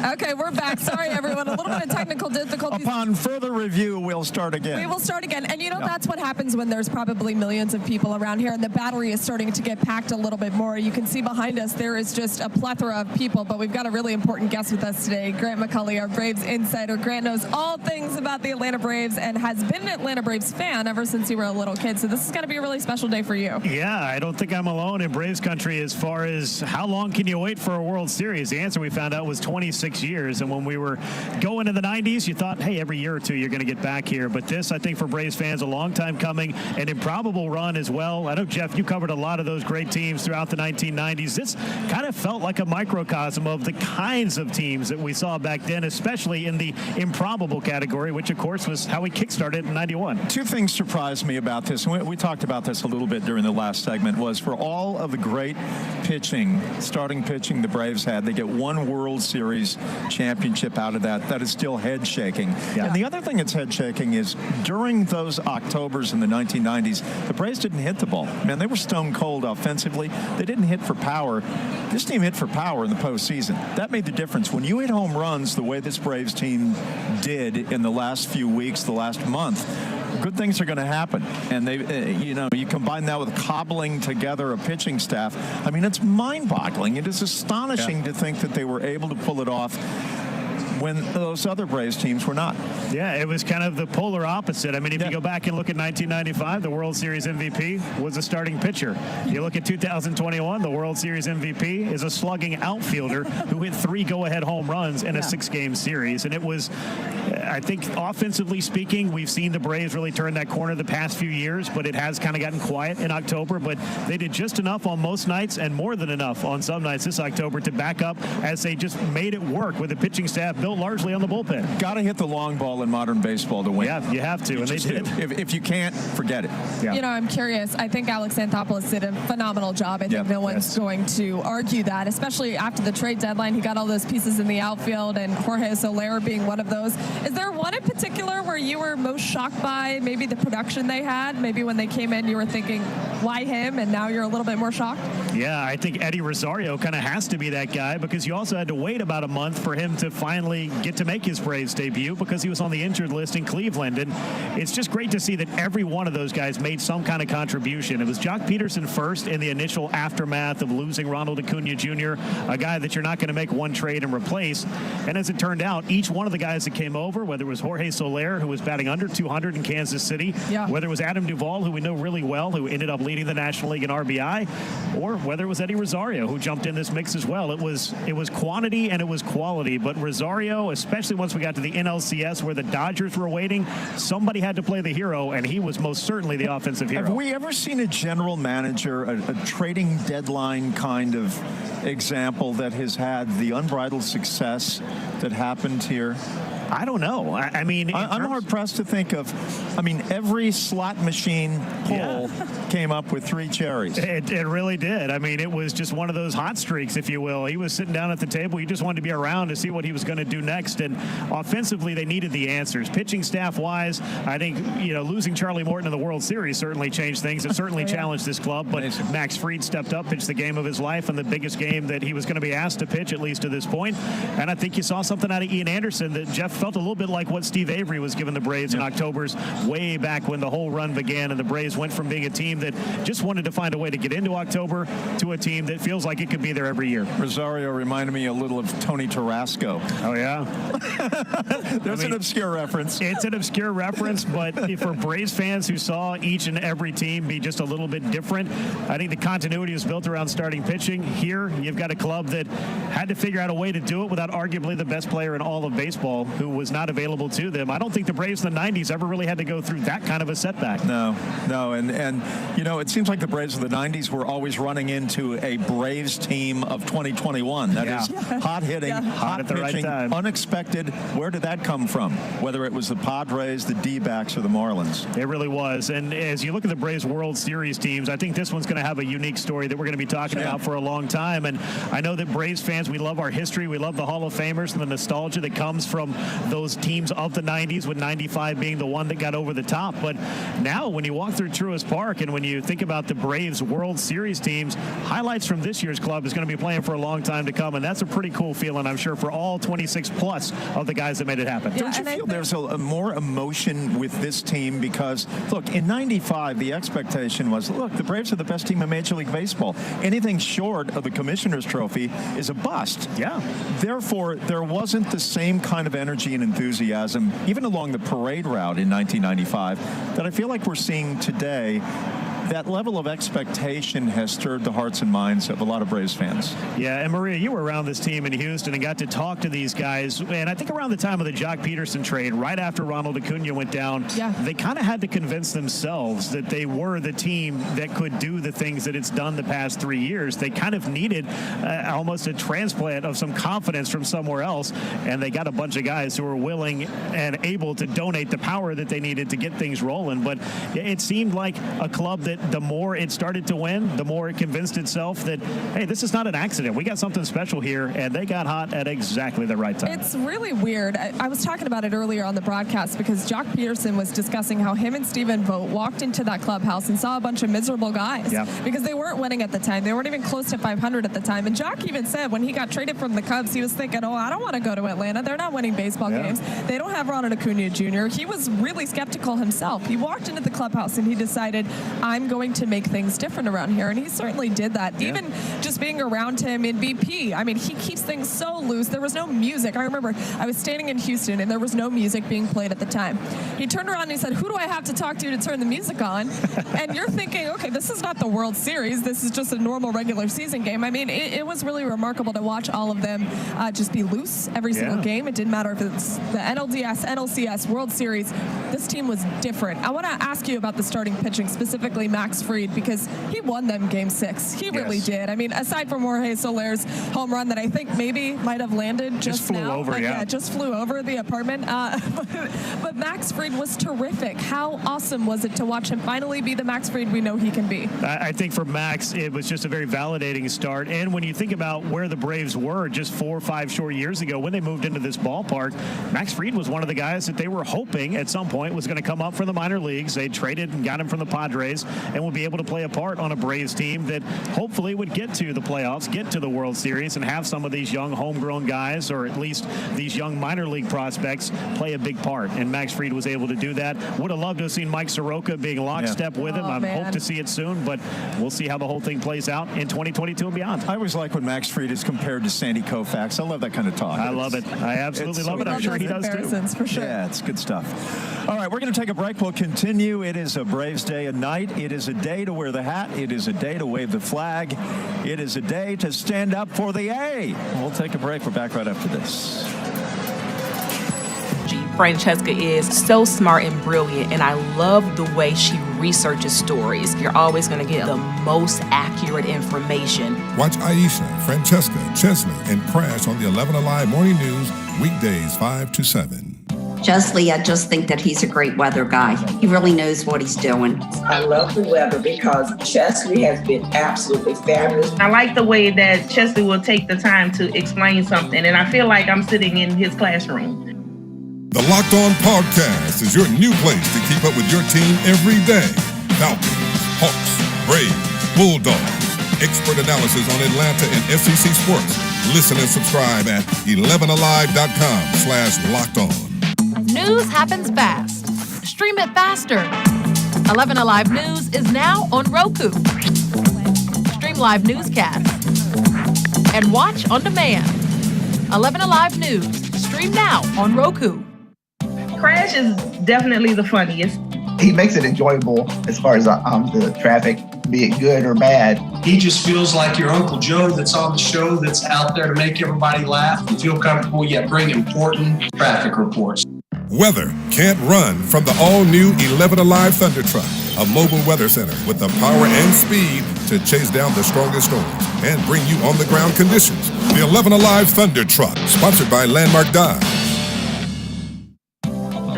Okay, we're back. Sorry, everyone. A little bit of technical difficulties. Upon further review, we'll start again. We will start again. And that's what happens when there's probably millions of people around here, and the Battery is starting to get packed a little bit more. You can see behind us there is just a plethora of people, but we've got a really important guest with us today, Grant McCulley, our Braves insider. Grant knows all things about the Atlanta Braves and has been an Atlanta Braves fan ever since you were a little kid, so this is going to be a really special day for you. Yeah, I don't think I'm alone in Braves country as far as how long can you wait for a World Series. The answer we found out was 26 years, and when we were going in the 90s, you thought, hey, every year or two you're going to get back here. But this, I think, for Braves fans, a long time coming, an improbable run as well. I know, Jeff, you covered a lot of those great teams throughout the 1990s. This kind of felt like a microcosm of the kinds of teams that we saw back then, especially in the improbable category, which, of course, was how we kickstarted in 91. Two things surprised me about this, and we talked about this a little bit during the last segment, was for all of the great starting pitching the Braves had, they get one World Series championship out of that. That is still head shaking. Yeah. And the other thing that's head shaking is during those Octobers in the 1990s, the Braves didn't hit the ball. Man, they were stone cold offensively. They didn't hit for power. This team hit for power in the postseason. That made the difference. When you hit home runs the way this Braves team did in the last few weeks, the last month, good things are going to happen. And they, you combine that with cobbling together a pitching staff. I mean, it's mind-boggling. It is astonishing to think that they were able to pull it off when those other Braves teams were not. Yeah, it was kind of the polar opposite. I mean, if you go back and look at 1995, the World Series MVP was a starting pitcher. You look at 2021, the World Series MVP is a slugging outfielder who hit 3 go-ahead home runs in a 6-game series. And it was, I think offensively speaking, we've seen the Braves really turn that corner the past few years, but it has kind of gotten quiet in October. But they did just enough on most nights and more than enough on some nights this October to back up as they just made it work with a pitching staff built largely on the bullpen. Got to hit the long ball in modern baseball to win. Yeah, you have to, and they did. If you can't, forget it. Yeah. You know, I'm curious. I think Alex Anthopoulos did a phenomenal job. I think no one's going to argue that, especially after the trade deadline. He got all those pieces in the outfield, and Jorge Soler being one of those. Is there one in particular where you were most shocked by maybe the production they had? Maybe when they came in, you were thinking, why him? And now you're a little bit more shocked? Yeah, I think Eddie Rosario kind of has to be that guy because you also had to wait about a month for him to finally get to make his Braves debut because he was on the injured list in Cleveland. And it's just great to see that every one of those guys made some kind of contribution. It was Jock Peterson first in the initial aftermath of losing Ronald Acuna Jr., a guy that you're not going to make one trade and replace. And as it turned out, each one of the guys that came over, whether it was Jorge Soler, who was batting under 200 in Kansas City, whether it was Adam Duvall, who we know really well, who ended up leading the National League in RBI, or whether it was Eddie Rosario, who jumped in this mix as well. It was quantity and it was quality. But Rosario, especially once we got to the NLCS where the Dodgers were waiting, somebody had to play the hero, and he was most certainly the offensive hero. Have we ever seen a general manager, a trading deadline kind of example that has had the unbridled success that happened here? I don't know. I mean, I'm hard-pressed to think of. I mean, every slot machine poll came up with 3 cherries. It really did. I mean, it was just one of those hot streaks, if you will. He was sitting down at the table. He just wanted to be around to see what he was going to do next. And offensively, they needed the answers. Pitching staff-wise, I think, losing Charlie Morton in the World Series certainly changed things. It certainly challenged this club. But Max Fried stepped up, pitched the game of his life, and the biggest game that he was going to be asked to pitch, at least to this point. And I think you saw something out of Ian Anderson that Jeff felt a little bit like what Steve Avery was giving the Braves in October's way back when the whole run began, and the Braves went from being a team that just wanted to find a way to get into October to a team that feels like it could be there every year. Rosario reminded me a little of Tony Tarasco. Oh, yeah? There's an obscure reference. It's an obscure reference, but for Braves fans who saw each and every team be just a little bit different, I think the continuity is built around starting pitching. Here, you've got a club that had to figure out a way to do it without arguably the best player in all of baseball, who was not available to them. I don't think the Braves in the 90s ever really had to go through that kind of a setback. No. And it seems like the Braves of the 90s were always running into a Braves team of 2021. That is hot hitting, hot at the pitching, right time. unexpected. Where did that come from? Whether it was the Padres, the D-backs, or the Marlins. It really was. And as you look at the Braves World Series teams, I think this one's going to have a unique story that we're going to be talking about for a long time. And I know that Braves fans, we love our history. We love the Hall of Famers and the nostalgia that comes from those teams of the 90s, with 95 being the one that got over the top. But now when you walk through Truist Park and when you think about the Braves World Series teams, highlights from this year's club is going to be playing for a long time to come, and that's a pretty cool feeling, I'm sure, for all 26 plus of the guys that made it happen. Don't you feel there's a more emotion with this team? Because, look, in 95, the expectation was, look, the Braves are the best team in Major League Baseball. Anything short of the Commissioner's Trophy is a bust. Yeah. Therefore, there wasn't the same kind of energy and enthusiasm, even along the parade route in 1995, that I feel like we're seeing today. That level of expectation has stirred the hearts and minds of a lot of Braves fans. Yeah, and Maria, you were around this team in Houston and got to talk to these guys. And I think around the time of the Jock Peterson trade, right after Ronald Acuna went down, they kind of had to convince themselves that they were the team that could do the things that it's done the past 3 years. They kind of needed almost a transplant of some confidence from somewhere else, and they got a bunch of guys who were willing and able to donate the power that they needed to get things rolling. But it seemed like a club that the more it started to win, the more it convinced itself that, hey, this is not an accident. We got something special here, and they got hot at exactly the right time. It's really weird. I was talking about it earlier on the broadcast because Jock Peterson was discussing how him and Stephen Vogt walked into that clubhouse and saw a bunch of miserable guys because they weren't winning at the time. They weren't even close to 500 at the time. And Jock even said when he got traded from the Cubs, he was thinking, I don't want to go to Atlanta. They're not winning baseball games. They don't have Ronald Acuna Jr. He was really skeptical himself. He walked into the clubhouse and he decided, I'm I'm going to make things different around here. And he certainly did that. Yeah. Even just being around him in BP. I mean, he keeps things so loose. There was no music. I remember I was standing in Houston and there was no music being played at the time. He turned around and he said, who do I have to talk to turn the music on? And you're thinking, okay, this is not the World Series. This is just a normal regular season game. I mean, it was really remarkable to watch all of them just be loose every single game. It didn't matter if it's the NLDS, NLCS, World Series. This team was different. I want to ask you about the starting pitching, specifically Max Fried, because he won them Game 6. He really did. I mean, aside from Jorge Soler's home run that I think maybe might have landed just flew now. over, Just flew over the apartment. But Max Fried was terrific. How awesome was it to watch him finally be the Max Fried we know he can be? I think for Max, it was just a very validating start. And when you think about where the Braves were just 4 or 5 short years ago when they moved into this ballpark, Max Fried was one of the guys that they were hoping at some point was going to come up from the minor leagues. They traded and got him from the Padres and would be able to play a part on a Braves team that hopefully would get to the playoffs, get to the World Series, and have some of these young homegrown guys, or at least these young minor league prospects, play a big part. And Max Fried was able to do that. Would have loved to have seen Mike Soroka being lockstep with him. I hope to see it soon, but we'll see how the whole thing plays out in 2022 and beyond. I always like when Max Fried is compared to Sandy Koufax. I love that kind of talk. I love it. I absolutely love it. I'm sure he does too. For sure. Yeah, it's good stuff. All right, we're going to take a break. We'll continue. It is a Braves day and night. It is a day to wear the hat. It is a day to wave the flag. It is a day to stand up for the A. We'll take a break. We're back right after this. Francesca is so smart and brilliant, and I love the way she researches stories. You're always going to get the most accurate information. Watch Aisha, Francesca, Chesley, and Crash on the 11 Alive Morning News, weekdays 5 to 7. Chesley, I just think that he's a great weather guy. He really knows what he's doing. I love the weather because Chesley has been absolutely fabulous. I like the way that Chesley will take the time to explain something, and I feel like I'm sitting in his classroom. The Locked On Podcast is your new place to keep up with your team every day. Falcons, Hawks, Braves, Bulldogs. Expert analysis on Atlanta and SEC sports. Listen and subscribe at 11alive.com/lockedon. News happens fast. Stream it faster. 11 Alive News is now on Roku. Stream live newscasts and watch on demand. 11 Alive News. Stream now on Roku. Crash is definitely the funniest. He makes it enjoyable as far as the traffic, be it good or bad. He just feels like your Uncle Joe that's on the show, that's out there to make everybody laugh. You feel comfortable, yet bring important traffic reports. Weather can't run from the all-new 11 Alive Thunder Truck, a mobile weather center with the power and speed to chase down the strongest storms and bring you on-the-ground conditions. The 11 Alive Thunder Truck, sponsored by Landmark Dodge.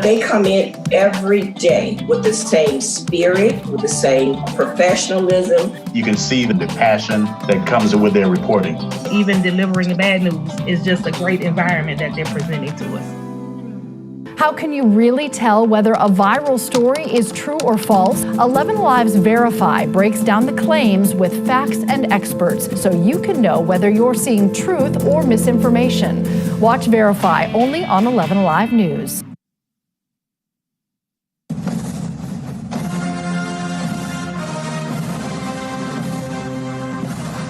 They come in every day with the same spirit, with the same professionalism. You can see the passion that comes with their reporting. Even delivering bad news is just a great environment that they're presenting to us. How can you really tell whether a viral story is true or false? 11 Lives Verify breaks down the claims with facts and experts so you can know whether you're seeing truth or misinformation. Watch Verify only on 11 Alive News.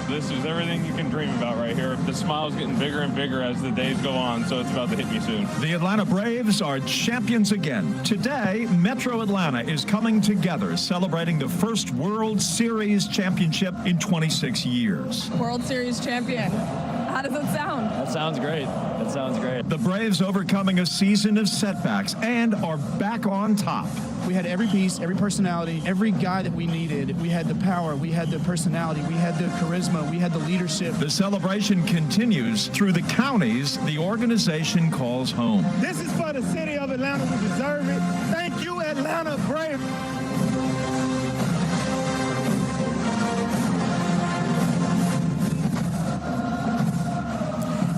This is everything you can dream about right here. The smile's getting bigger and bigger as the days go on, so it's about to hit me soon. The Atlanta Braves are champions again. Today, Metro Atlanta is coming together, celebrating the first World Series championship in 26 years. World Series champion. How does it sound? That sounds great. That sounds great. The Braves overcoming a season of setbacks and are back on top. We had every piece, every personality, every guy that we needed. We had the power, we had the personality, we had the charisma, we had the leadership. The celebration continues through the counties the organization calls home. This is for the city of Atlanta. We deserve it. Thank you, Atlanta Braves.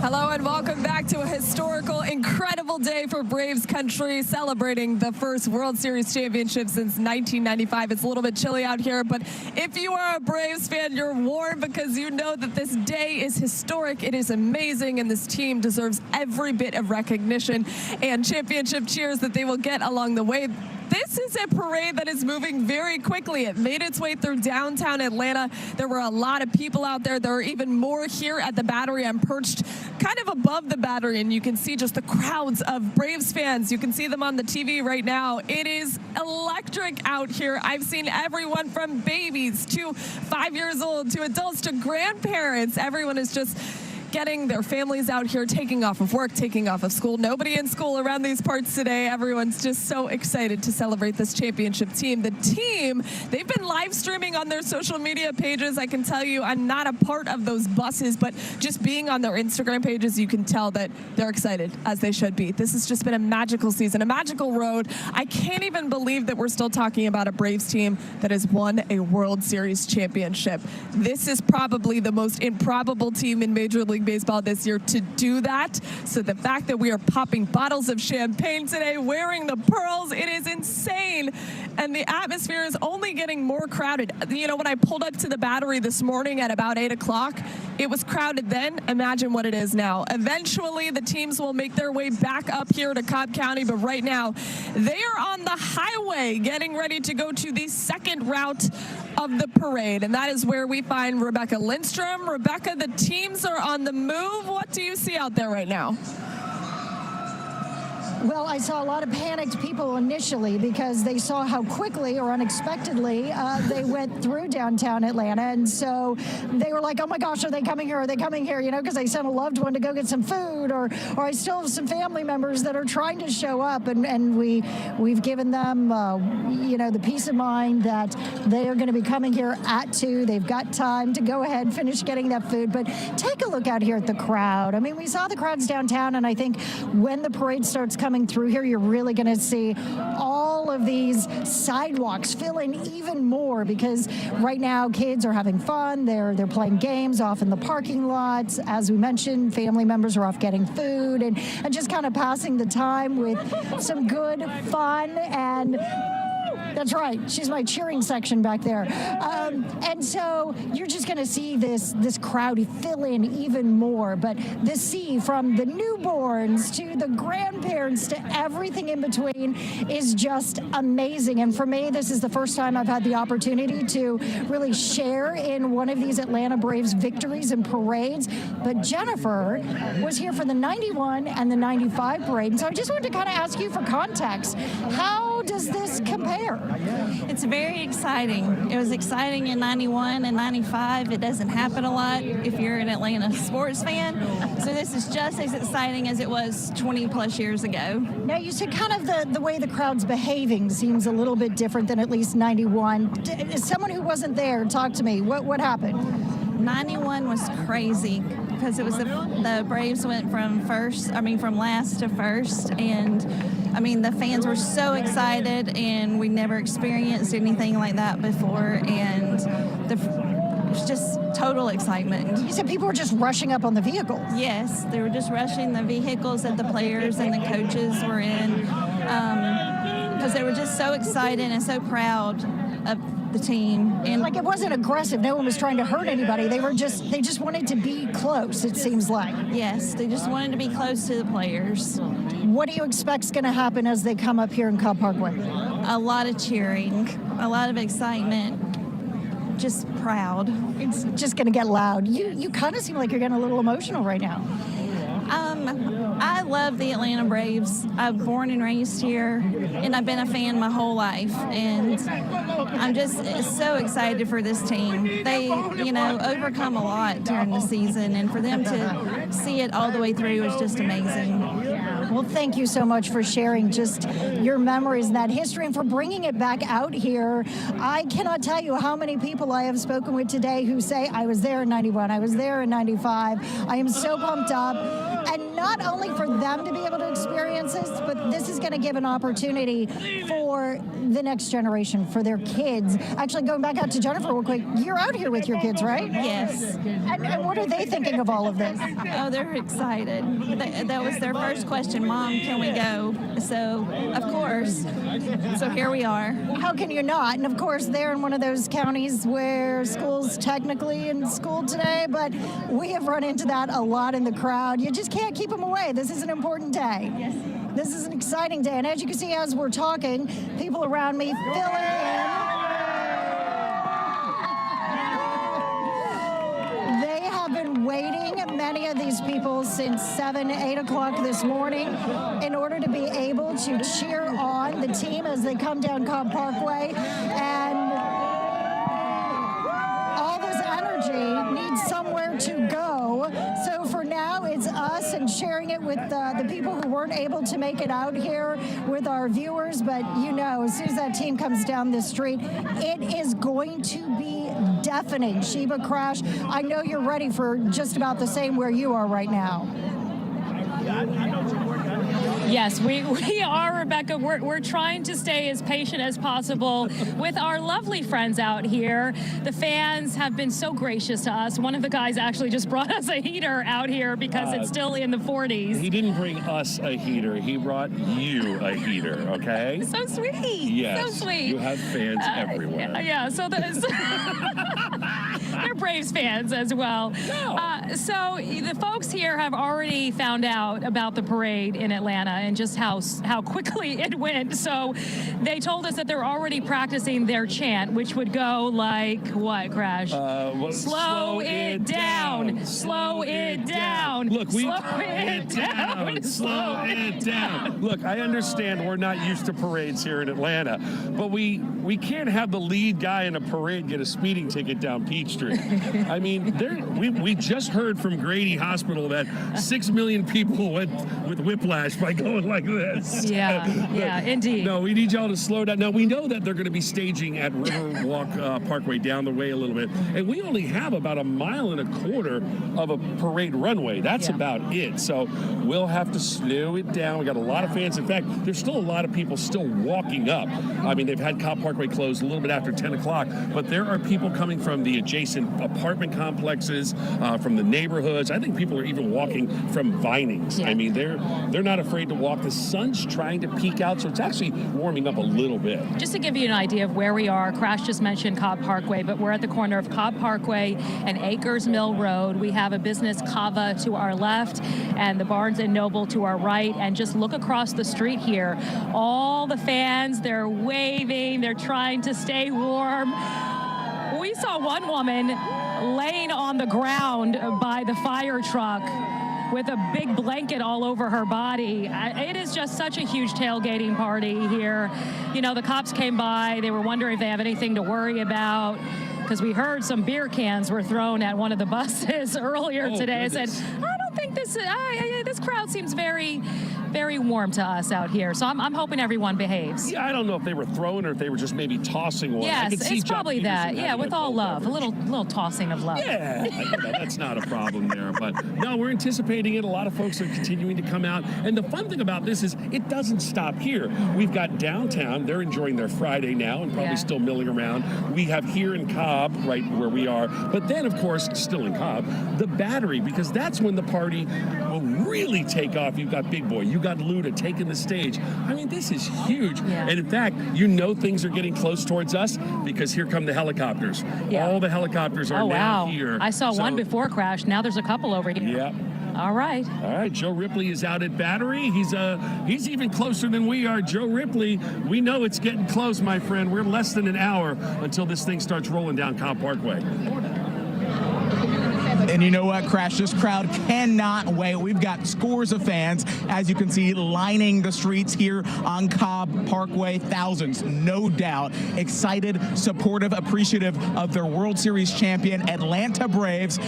Hello and welcome back to a historical, incredible day for Braves country, celebrating the first World Series championship since 1995. It's a little bit chilly out here, but if you are a Braves fan, you're warm because you know that this day is historic. It is amazing, and this team deserves every bit of recognition and championship cheers that they will get along the way. this is a parade that is moving very quickly. It made its way through downtown Atlanta. There were a lot of people out there. There are even more here at the Battery. I'm perched kind of above the Battery, and you can see just the crowds of Braves fans. You can see them on the TV right now. It is electric out here. I've seen everyone from babies to 5 years old to adults to grandparents. Everyone is just getting their families out here, taking off of work, taking off of school. Nobody in school around these parts today. Everyone's just so excited to celebrate this championship team. The team, they've been live streaming on their social media pages. I can tell you I'm not a part of those buses, but just being on their Instagram pages, you can tell that they're excited, as they should be. This has just been a magical season, a magical road. I can't even believe that we're still talking about a Braves team that has won a World Series championship. This is probably the most improbable team in Major League Baseball this year to do that. So the fact that we are popping bottles of champagne today, wearing the pearls, it is insane. And the atmosphere is only getting more crowded. You know, when I pulled up to the Battery this morning at about 8 o'clock, it was crowded then. Imagine what it is now. Eventually, the teams will make their way back up here to Cobb County, but right now, they are on the highway getting ready to go to the second route of the parade, and that is where we find Rebecca Lindstrom. Rebecca, the teams are on the move. What do you see out there right now? Well, I saw a lot of panicked people initially because they saw how quickly or unexpectedly they went through downtown Atlanta. And so they were like, oh my gosh, are they coming here? Are they coming here? You know, because I sent a loved one to go get some food, or I still have some family members that are trying to show up. And we've given them, you know, the peace of mind that they are going to be coming here at 2. They've got time to go ahead, finish getting that food. But take a look out here at the crowd. I mean, we saw the crowds downtown, and I think when the parade starts coming through here, you're really going to see all of these sidewalks fill in even more, because right now kids are having fun. They're playing games off in the parking lots. As we mentioned, family members are off getting food and just kind of passing the time with some good fun. And that's right. She's my cheering section back there. And so you're just going to see this crowd fill in even more. But the sea, from the newborns to the grandparents to everything in between, is just amazing. And for me, this is the first time I've had the opportunity to really share in one of these Atlanta Braves victories and parades. But Jennifer was here for the 91 and the 95 parade. And so I just wanted to kind of ask you for context. How does this compare? It's very exciting. It was exciting in 91 and 95. It doesn't happen a lot if you're an Atlanta sports fan. So this is just as exciting as it was 20 plus years ago. Now, you said kind of the way the crowd's behaving seems a little bit different than at least 91. As someone who wasn't there, talk to me. What happened? 91 was crazy because it was the Braves went from last to first, and I mean, the fans were so excited, and we never experienced anything like that before, and it was just total excitement. You said people were just rushing up on the vehicles. Yes, they were just rushing the vehicles that the players and the coaches were in, because they were just so excited and so proud of the team. And like, it wasn't aggressive. No one was trying to hurt anybody. They just wanted to be close, it seems like. Yes, they just wanted to be close to the players. What do you expect is going to happen as they come up here in Cobb Parkway? A lot of cheering, a lot of excitement, just proud. It's just going to get loud. You kind of seem like you're getting a little emotional right now. I love the Atlanta Braves. I'm born and raised here, and I've been a fan my whole life. And I'm just so excited for this team. They, overcome a lot during the season, and for them to see it all the way through is just amazing. Well, thank you so much for sharing just your memories and that history, and for bringing it back out here. I cannot tell you how many people I have spoken with today who say, I was there in 91, I was there in 95. I am so pumped up. And not only for them to be able to experience this, but this is going to give an opportunity for the next generation, for their kids. Actually, going back out to Jennifer real quick, you're out here with your kids, right? Yes. And what are they thinking of all of this? Oh, they're excited. That was their first question, Mom, can we go? So, of course. So here we are. How can you not? And of course, they're in one of those counties where school's technically in school today, but we have run into that a lot in the crowd. You just can't keep them away. This is an important day. Yes. This is an exciting day. And as you can see, as we're talking, people around me filling in. They have been waiting, many of these people, since 7, 8 o'clock this morning in order to be able to cheer on the team as they come down Cobb Parkway. And all this energy needs somewhere to go. So for now, it's us and sharing it with the people who weren't able to make it out here with our viewers. But you know, as soon as that team comes down this street, it is going to be deafening. Sheba, Crash, I know you're ready for just about the same where you are right now. Yes, we are, Rebecca. We're trying to stay as patient as possible with our lovely friends out here. The fans have been so gracious to us. One of the guys actually just brought us a heater out here because it's still in the 40s. He didn't bring us a heater. He brought you a heater, okay? So sweet. Yes. So sweet. You have fans everywhere. Yeah, so they're Braves fans as well. So the folks here have already found out about the parade in Atlanta and just how quickly it went. So they told us that they're already practicing their chant, which would go like what, Crash? Slow it down. Slow it down. Look, slow it down. Slow it down. Look, I understand we're not used to parades here in Atlanta, but we can't have the lead guy in a parade get a speeding ticket down Peachtree. I mean, we just heard from Grady Hospital that 6 million people went with whiplash by going like this. Yeah, indeed. No, we need y'all to slow down. Now, we know that they're going to be staging at Riverwalk Parkway down the way a little bit, and we only have about 1.25 miles of a parade runway. That's about it. So we'll have to slow it down. We got a lot of fans. In fact, there's still a lot of people still walking up. I mean, they've had Cobb Parkway closed a little bit after 10 o'clock, but there are people coming from the adjacent apartment complexes, from the neighborhoods. I think people are even walking from Vinings. I mean, they're not afraid to walk. The sun's trying to peek out, so it's actually warming up a little bit. Just to give you an idea of where we are, Crash just mentioned Cobb Parkway, but we're at the corner of Cobb Parkway and Acres Mill Road. We have a business, Cava, to our left and the Barnes & Noble to our right. And just look across the street here. All the fans, they're waving, they're trying to stay warm. We saw one woman laying on the ground by the fire truck with a big blanket all over her body. It is just such a huge tailgating party here. You know, the cops came by. They were wondering if they have anything to worry about, because we heard some beer cans were thrown at one of the buses earlier today. I said, I don't think this crowd seems very, very warm to us out here. So I'm hoping everyone behaves. Yeah, I don't know if they were throwing or if they were just maybe tossing one. Yes, it's probably that. Yeah, with all love. A little tossing of love. Yeah, that's not a problem there. But no, we're anticipating it. A lot of folks are continuing to come out. And the fun thing about this is it doesn't stop here. We've got downtown. They're enjoying their Friday now and probably still milling around. We have here in Cobb, right where we are. But then, of course, still in Cobb, the Battery, because that's when the party will really take off. You've got Big Boy. You got Luda taking the stage. I mean, this is huge. And in fact, you know things are getting close towards us because here come the helicopters. All the helicopters are now here. I saw one before Crash. Now there's a couple over here. Yeah. All right. Joe Ripley is out at Battery. He's even closer than we are. Joe Ripley, we know it's getting close, my friend. We're less than an hour until this thing starts rolling down Cobb Parkway. And you know what, Crash? This crowd cannot wait. We've got scores of fans, as you can see, lining the streets here on Cobb Parkway. Thousands, no doubt. Excited, supportive, appreciative of their World Series champion, Atlanta Braves.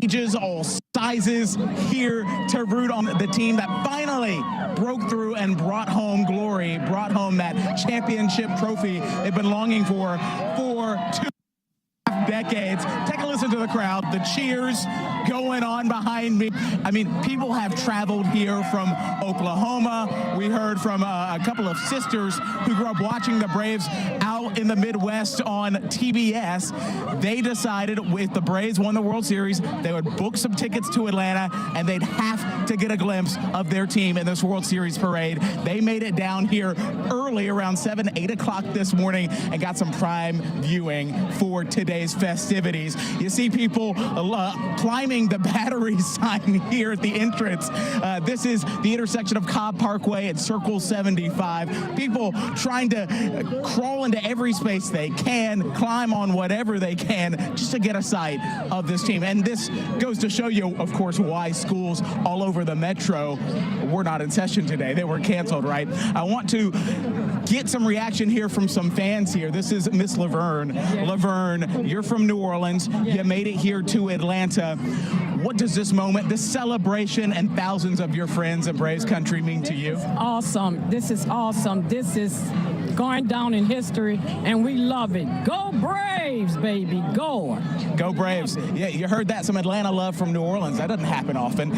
Ages, all sizes, here to root on the team that finally broke through and brought home glory, brought home that championship trophy they've been longing for 2 decades. Take a listen to the crowd, the cheers going on behind me. I mean, people have traveled here from Oklahoma. We heard from a couple of sisters who grew up watching the Braves out in the Midwest on TBS. They decided if the Braves won the World Series, they would book some tickets to Atlanta and they'd have to get a glimpse of their team in this World Series parade. They made it down here early, around 7, 8 o'clock this morning, and got some prime viewing for today's festivities. You see people climbing the battery sign here at the entrance. This is the intersection of Cobb Parkway and Circle 75. People trying to crawl into every space they can, climb on whatever they can, just to get a sight of this team. And this goes to show you, of course, why schools all over the metro were not in session today. They were canceled, right? I want to get some reaction here from some fans here. This is Miss Laverne. Laverne, you're from New Orleans. You made it here to Atlanta. What does this moment, this celebration, and thousands of your friends in Braves country mean to you? Awesome. This is awesome. This is going down in history, and we love it. Go Braves, baby. Go. Go Braves. Yeah, you heard that. Some Atlanta love from New Orleans. That doesn't happen often.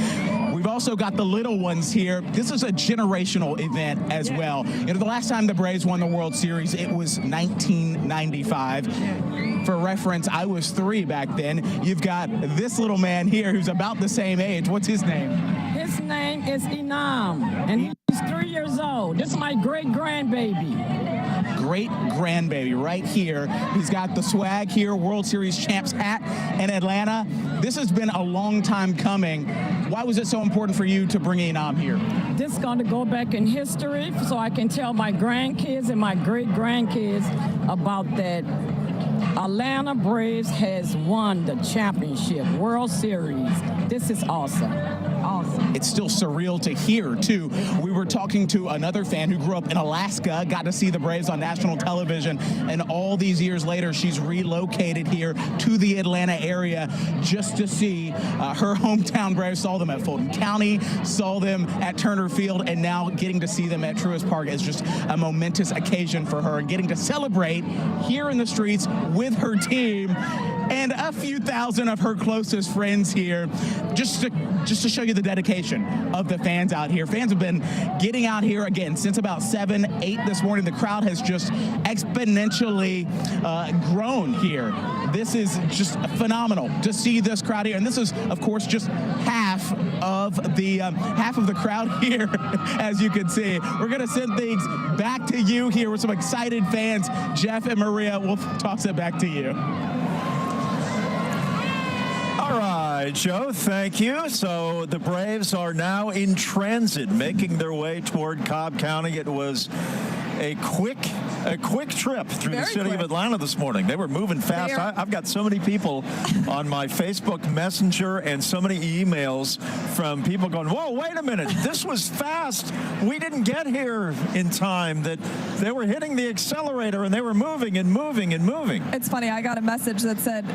We've also got the little ones here. This is a generational event as well. You know, the last time the Braves won the World Series, it was 1995. For reference, I was 3 back then. You've got this little man here who's about the same age. What's his name? His name is Inam, and he's 3 years old. This is my great-grandbaby. Great-grandbaby right here. He's got the swag here, World Series champs hat in Atlanta. This has been a long time coming. Why was it so important for you to bring Inam here? This is going to go back in history so I can tell my grandkids and my great-grandkids about that. Atlanta Braves has won the championship, World Series. This is awesome. Awesome. It's still surreal to hear, too. We were talking to another fan who grew up in Alaska, got to see the Braves on national television, and all these years later, she's relocated here to the Atlanta area just to see her hometown Braves. Saw them at Fulton County, saw them at Turner Field, and now getting to see them at Truist Park is just a momentous occasion for her, and getting to celebrate here in the streets with her team and a few thousand of her closest friends here, just to show you the dedication of the fans out here. Fans have been getting out here again since about 7, 8 this morning. The crowd has just exponentially grown here. This is just phenomenal to see this crowd here, and this is, of course, just half of the crowd here, as you can see. We're going to send things back to you here with some excited fans. Jeff and Maria, we'll toss it back to you. All right, Joe, thank you. So the Braves are now in transit, making their way toward Cobb County. It was a quick trip through the city of Atlanta this morning. They were moving fast. I've got so many people on my Facebook Messenger and so many emails from people going, whoa, wait a minute, this was fast. We didn't get here in time. That they were hitting the accelerator and they were moving and moving and moving. It's funny, I got a message that said,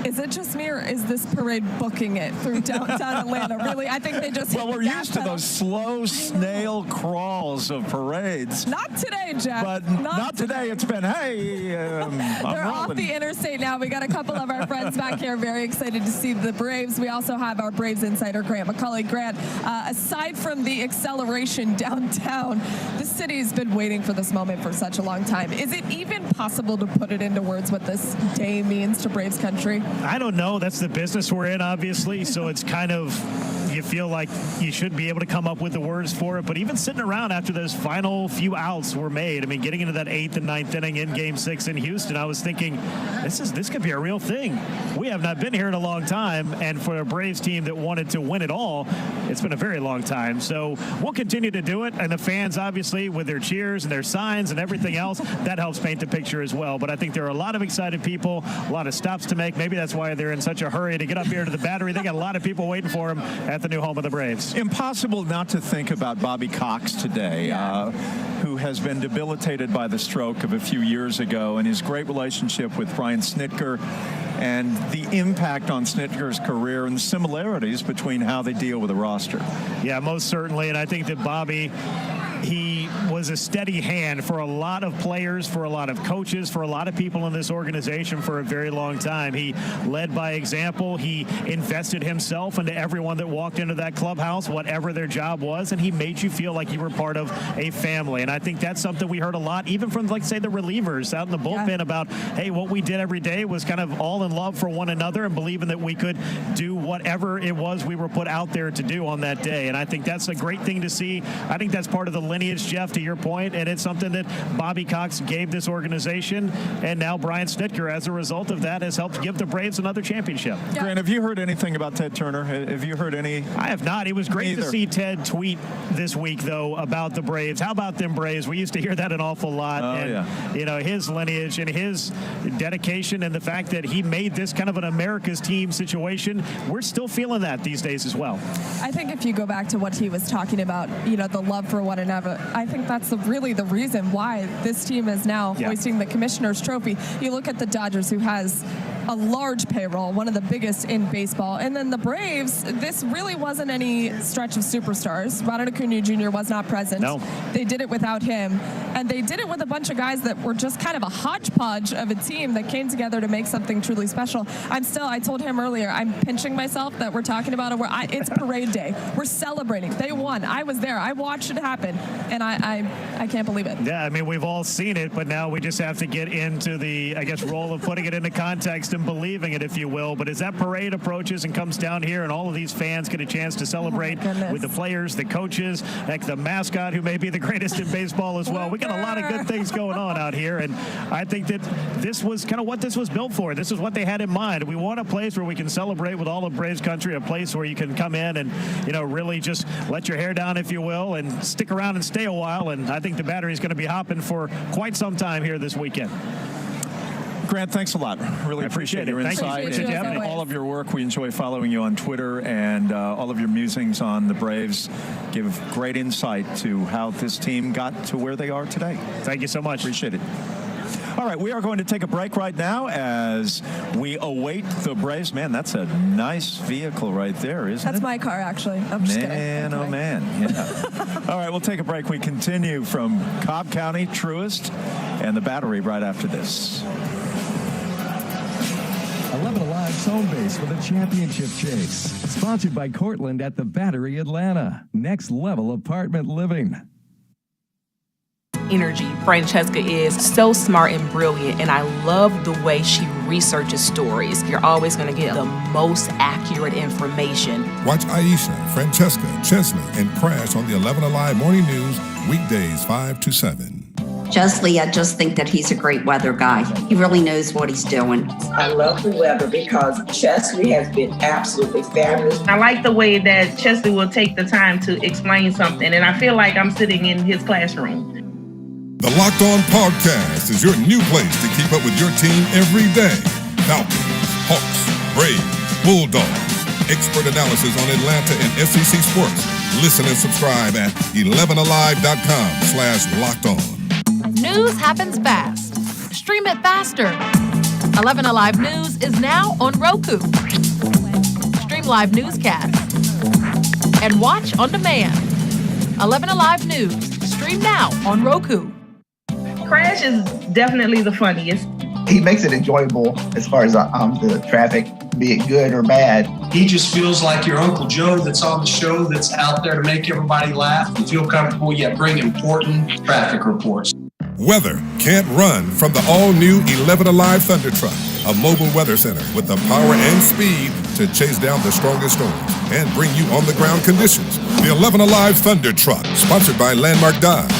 is it just me, or is this parade booking it through downtown Atlanta? Really, I think they just well, we're used to those slow snail crawls of parades. Not today, Jeff. But not today. It's been, hey, they're off the interstate now. We got a couple of our friends back here very excited to see the Braves. We also have our Braves insider, Grant McCauley. Grant, aside from the acceleration downtown, the city's been waiting for this moment for such a long time. Is it even possible to put it into words what this day means to Braves country? I don't know. That's the business we're in, obviously. So it's kind of, you feel like you should be able to come up with the words for it. But even sitting around after those final few outs were made, I mean, getting into that 8th and 9th inning in Game 6 in Houston, I was thinking, this could be a real thing. We have not been here in a long time. And for a Braves team that wanted to win it all, it's been a very long time. So we'll continue to do it. And the fans, obviously, with their cheers and their signs and everything else, that helps paint the picture as well. But I think there are a lot of excited people, a lot of stops to make. Maybe that's why they're in such a hurry to get up here to the Battery. They got a lot of people waiting for them at the new home of the Braves. Impossible not to think about Bobby Cox today, who has been debilitated by the stroke of a few years ago, and his great relationship with Brian Snitker and the impact on Snitker's career and the similarities between how they deal with the roster. Yeah, most certainly. And I think that Bobby, he was a steady hand for a lot of players, for a lot of coaches, for a lot of people in this organization for a very long time. He led by example. He invested himself into everyone that walked into that clubhouse, whatever their job was, and he made you feel like you were part of a family. And I think that's something we heard a lot, even from, like, say, the relievers out in the bullpen about, hey, what we did every day was kind of all in love for one another and believing that we could do whatever it was we were put out there to do on that day. And I think that's a great thing to see. I think that's part of the lineage, Jeff, to your point, and it's something that Bobby Cox gave this organization, and now Brian Snitker, as a result of that, has helped give the Braves another championship. Yeah. Grant, have you heard anything about Ted Turner? Have you heard any? I have not. It was great to see Ted tweet this week, though, about the Braves. How about them Braves? We used to hear that an awful lot. You know, his lineage and his dedication and the fact that he made this kind of an America's team situation, we're still feeling that these days as well. I think if you go back to what he was talking about, you know, the love for one another, I think that's really the reason why this team is now hoisting the Commissioner's Trophy. You look at the Dodgers, who has a large payroll, one of the biggest in baseball. And then the Braves, this really wasn't any stretch of superstars. Ronald Acuna Jr. was not present. No. They did it without him. And they did it with a bunch of guys that were just kind of a hodgepodge of a team that came together to make something truly special. I told him earlier, I'm pinching myself that we're talking about it. It's parade day. We're celebrating. They won. I was there. I watched it happen. And I can't believe it. Yeah, I mean, we've all seen it, but now we just have to get into the, I guess, role of putting it into context and believing it, if you will. But as that parade approaches and comes down here and all of these fans get a chance to celebrate with the players, the coaches, like the mascot, who may be the greatest in baseball as well. We got a lot of good things going on out here, and I think that this was kind of what this was built for. This is what they had in mind. We want a place where we can celebrate with all of Braves country, a place where you can come in and, you know, really just let your hair down, if you will, and stick around and stay a while. And I think the battery is going to be hopping for quite some time here this weekend. Grant, thanks a lot. Really appreciate your insight and all of your work. We enjoy following you on Twitter, and all of your musings on the Braves give great insight to how this team got to where they are today. Thank you so much. Appreciate it. All right, we are going to take a break right now as we await the Braves. Man, that's a nice vehicle right there, isn't it? That's my car, actually. I'm just kidding. Man, oh man. Yeah. All right, we'll take a break. We continue from Cobb County, Truist, and the Battery right after this. 11 Alive's home base for the championship chase. Sponsored by Cortland at the Battery Atlanta. Next level apartment living. Energy. Francesca is so smart and brilliant, and I love the way she researches stories. You're always going to get the most accurate information. Watch Aisha, Francesca, Chesley, and Crash on the 11 Alive Morning News, weekdays 5 to 7. Chesley, I just think that he's a great weather guy. He really knows what he's doing. I love the weather because Chesley has been absolutely fabulous. I like the way that Chesley will take the time to explain something, and I feel like I'm sitting in his classroom. The Locked On Podcast is your new place to keep up with your team every day. Falcons, Hawks, Braves, Bulldogs. Expert analysis on Atlanta and SEC sports. Listen and subscribe at 11alive.com/lockedon. News happens fast. Stream it faster. 11 Alive News is now on Roku. Stream live newscasts and watch on demand. 11 Alive News. Stream now on Roku. Crash is definitely the funniest. He makes it enjoyable as far as the traffic, be it good or bad. He just feels like your Uncle Joe that's on the show, that's out there to make everybody laugh and feel comfortable, yet bring important traffic reports. Weather can't run from the all-new 11 Alive Thunder Truck, a mobile weather center with the power and speed to chase down the strongest storms and bring you on-the-ground conditions. The 11 Alive Thunder Truck, sponsored by Landmark Dodge.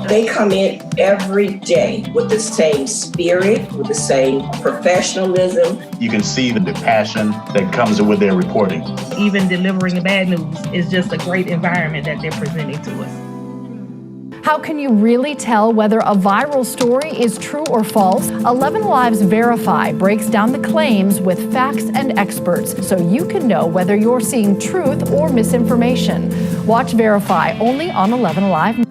They come in every day with the same spirit, with the same professionalism. You can see the passion that comes with their reporting. Even delivering bad news is just a great environment that they're presenting to us. How can you really tell whether a viral story is true or false? 11 Lives Verify breaks down the claims with facts and experts so you can know whether you're seeing truth or misinformation. Watch Verify only on 11 Alive.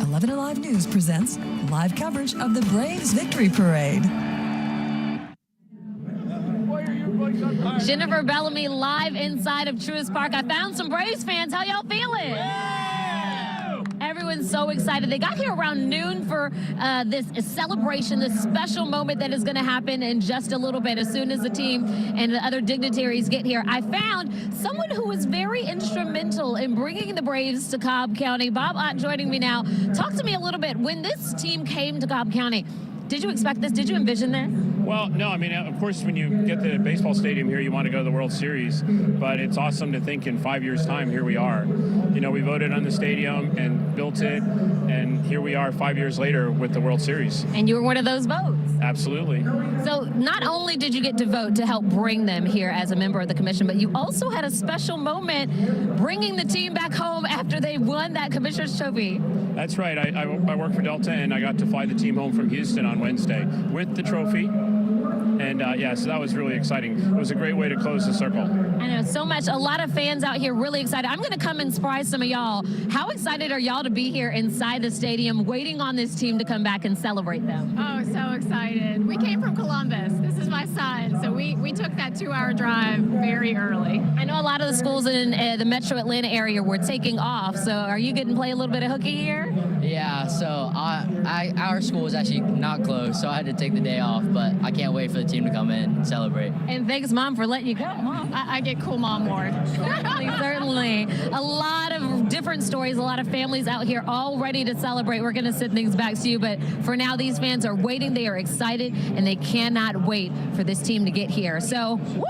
11 Alive News presents live coverage of the Braves Victory Parade. Jennifer Bellamy live inside of Truist Park. I found some Braves fans. How y'all feeling? Everyone's so excited. They got here around noon for this celebration, this special moment that is going to happen in just a little bit as soon as the team and the other dignitaries get here. I found someone who was very instrumental in bringing the Braves to Cobb County. Bob Ott joining me now. Talk to me a little bit. When this team came to Cobb County, did you expect this? Did you envision this? Well, no, I mean, of course, when you get the baseball stadium here, you want to go to the World Series, but it's awesome to think in 5 years' time, here we are. You know, we voted on the stadium and built it, and here we are 5 years later with the World Series. And you were one of those votes. Absolutely. So not only did you get to vote to help bring them here as a member of the commission, but you also had a special moment bringing the team back home after they won that Commissioner's Trophy. That's right. I work for Delta, and I got to fly the team home from Houston on Wednesday with the trophy. And so that was really exciting. It was a great way to close the circle. I know, so much. A lot of fans out here really excited. I'm going to come and surprise some of y'all. How excited are y'all to be here inside the stadium waiting on this team to come back and celebrate them? Oh, so excited. We came from Columbus. This is my son. So we took that 2-hour drive very early. I know a lot of the schools in the metro Atlanta area were taking off. So are you getting to play a little bit of hooky here? Yeah, so our school was actually not closed, so I had to take the day off, but I can't wait for the team to come in and celebrate. And thanks, Mom, for letting you go. Mom. I get cool mom award. Certainly. A lot of different stories, a lot of families out here all ready to celebrate. We're going to send things back to you, but for now, these fans are waiting. They are excited, and they cannot wait for this team to get here. So, woo!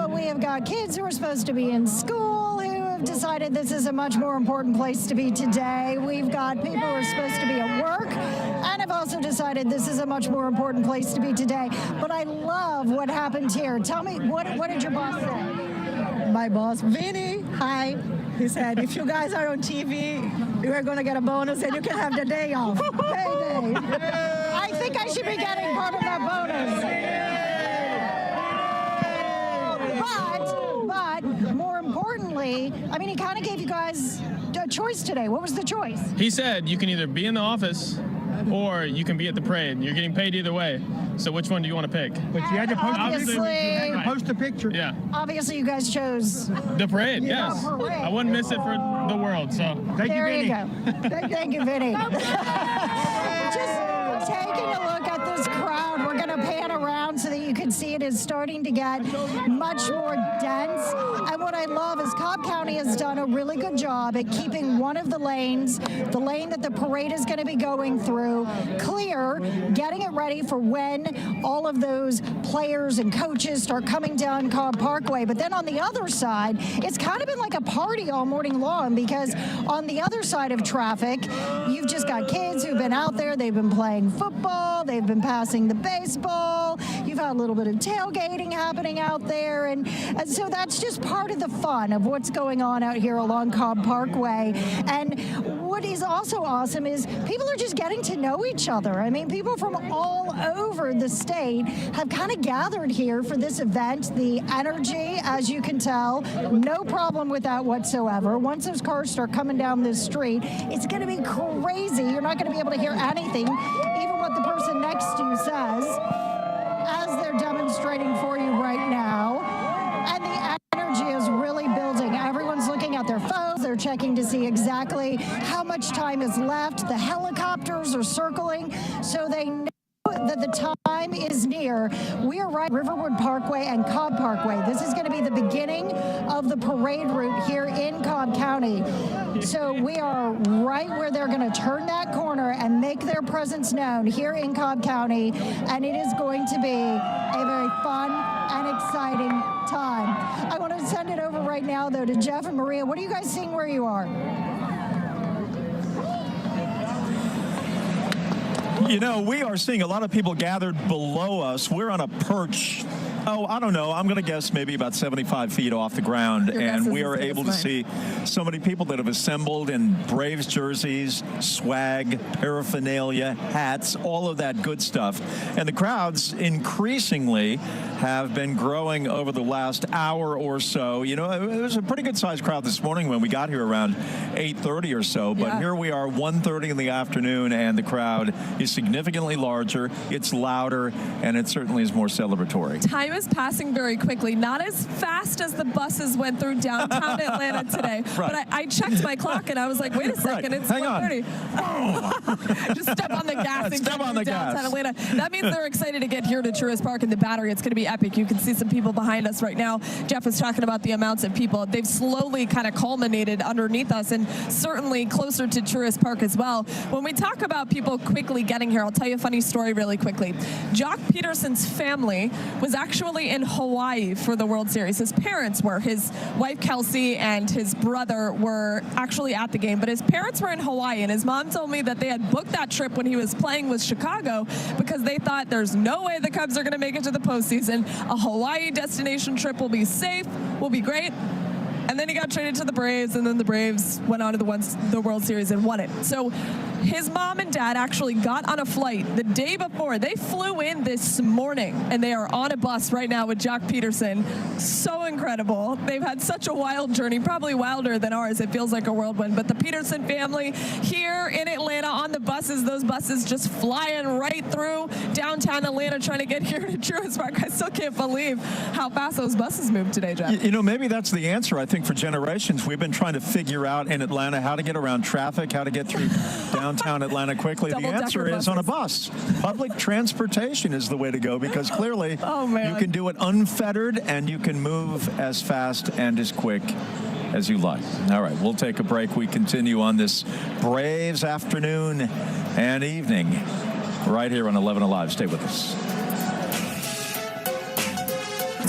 We have got kids who are supposed to be in school who have decided this is a much more important place to be today. We've got people who are supposed to be at work and have also decided this is a much more important place to be today. But I love what happened here. Tell me, what did your boss say? My boss, Vinny, hi. He said, if you guys are on TV, you are going to get a bonus and you can have the day off. Payday. I think I should be getting part of that bonus. But more importantly, I mean, he kind of gave you guys a choice today. What was the choice? He said you can either be in the office or you can be at the parade. You're getting paid either way. So which one do you want to pick? But you had to post a picture. Yeah. Obviously, you guys chose the parade. Yeah, Yes. parade. I wouldn't miss it for the world. So There you go. Thank you, Vinny. Just taking a look at this crowd. We're going to pan around so that you can see it is starting to get much more dense. And what I love is Cobb County has done a really good job at keeping one of the lanes, the lane that the parade is going to be going through, clear, getting it ready for when all of those players and coaches start coming down Cobb Parkway. But then on the other side, it's kind of been like a party all morning long, because on the other side of traffic, you've just got kids who've been out there. They've been playing football. They've been passing the baseball. You've had a little bit of tailgating happening out there. And so that's just part of the fun of what's going on out here along Cobb Parkway. And what is also awesome is people are just getting to know each other. I mean, people from all over the state have kind of gathered here for this event. The energy, as you can tell, no problem with that whatsoever. Once those cars start coming down this street, it's going to be crazy. You're not going to be able to hear anything, even what the person next to you says, as they're demonstrating for you right now. And the energy is really building. Everyone's looking at their phones. They're checking to see exactly how much time is left. The helicopters are circling, so they know that the time is near. We are right Riverwood Parkway and Cobb Parkway. This is going to be the beginning of the parade route here in Cobb County. So we are right where they're going to turn that corner and make their presence known here in Cobb County. And it is going to be a very fun and exciting time. I want to send it over right now, though, to Jeff and Maria. What are you guys seeing where you are? You know, we are seeing a lot of people gathered below us. We're on a perch. Oh, I don't know. I'm going to guess maybe about 75 feet off the ground. And we are able to see so many people that have assembled in Braves jerseys, swag, paraphernalia, hats, all of that good stuff. And the crowds increasingly have been growing over the last hour or so. You know, it was a pretty good sized crowd this morning when we got here around 8:30 or so. But here we are 1:30 in the afternoon, and the crowd is significantly larger. It's louder, and it certainly is more celebratory. Time was passing very quickly, not as fast as the buses went through downtown Atlanta today. Right. But I checked my clock and I was like, wait a second, it's Hang on. 1:30. Just step on the gas and Step get on through the downtown gas. Atlanta. That means they're excited to get here to Truist Park and the Battery. It's going to be epic. You can see some people behind us right now. Jeff was talking about the amounts of people. They've slowly kind of culminated underneath us and certainly closer to Truist Park as well. When we talk about people quickly getting here, I'll tell you a funny story really quickly. Jock Peterson's family was actually in Hawaii for the World Series. His parents were. His wife, Kelsey, and his brother were actually at the game, but his parents were in Hawaii, and his mom told me that they had booked that trip when he was playing with Chicago because they thought there's no way the Cubs are going to make it to the postseason. A Hawaii destination trip will be safe, will be great. And then he got traded to the Braves, and then the Braves went on to the World Series and won it. So his mom and dad actually got on a flight the day before. They flew in this morning, and they are on a bus right now with Jock Peterson. So incredible. They've had such a wild journey, probably wilder than ours. It feels like a whirlwind. But the Peterson family here in Atlanta on the buses, those buses just flying right through downtown Atlanta trying to get here to Truist Park. I still can't believe how fast those buses moved today, Jeff. You know, maybe that's the answer. I think for generations, we've been trying to figure out in Atlanta how to get around traffic, how to get through downtown Atlanta quickly. The answer is on a bus. Public transportation is the way to go because clearly you can do it unfettered and you can move as fast and as quick as you like. All right, we'll take a break. We continue on this Braves afternoon and evening right here on 11 Alive. Stay with us.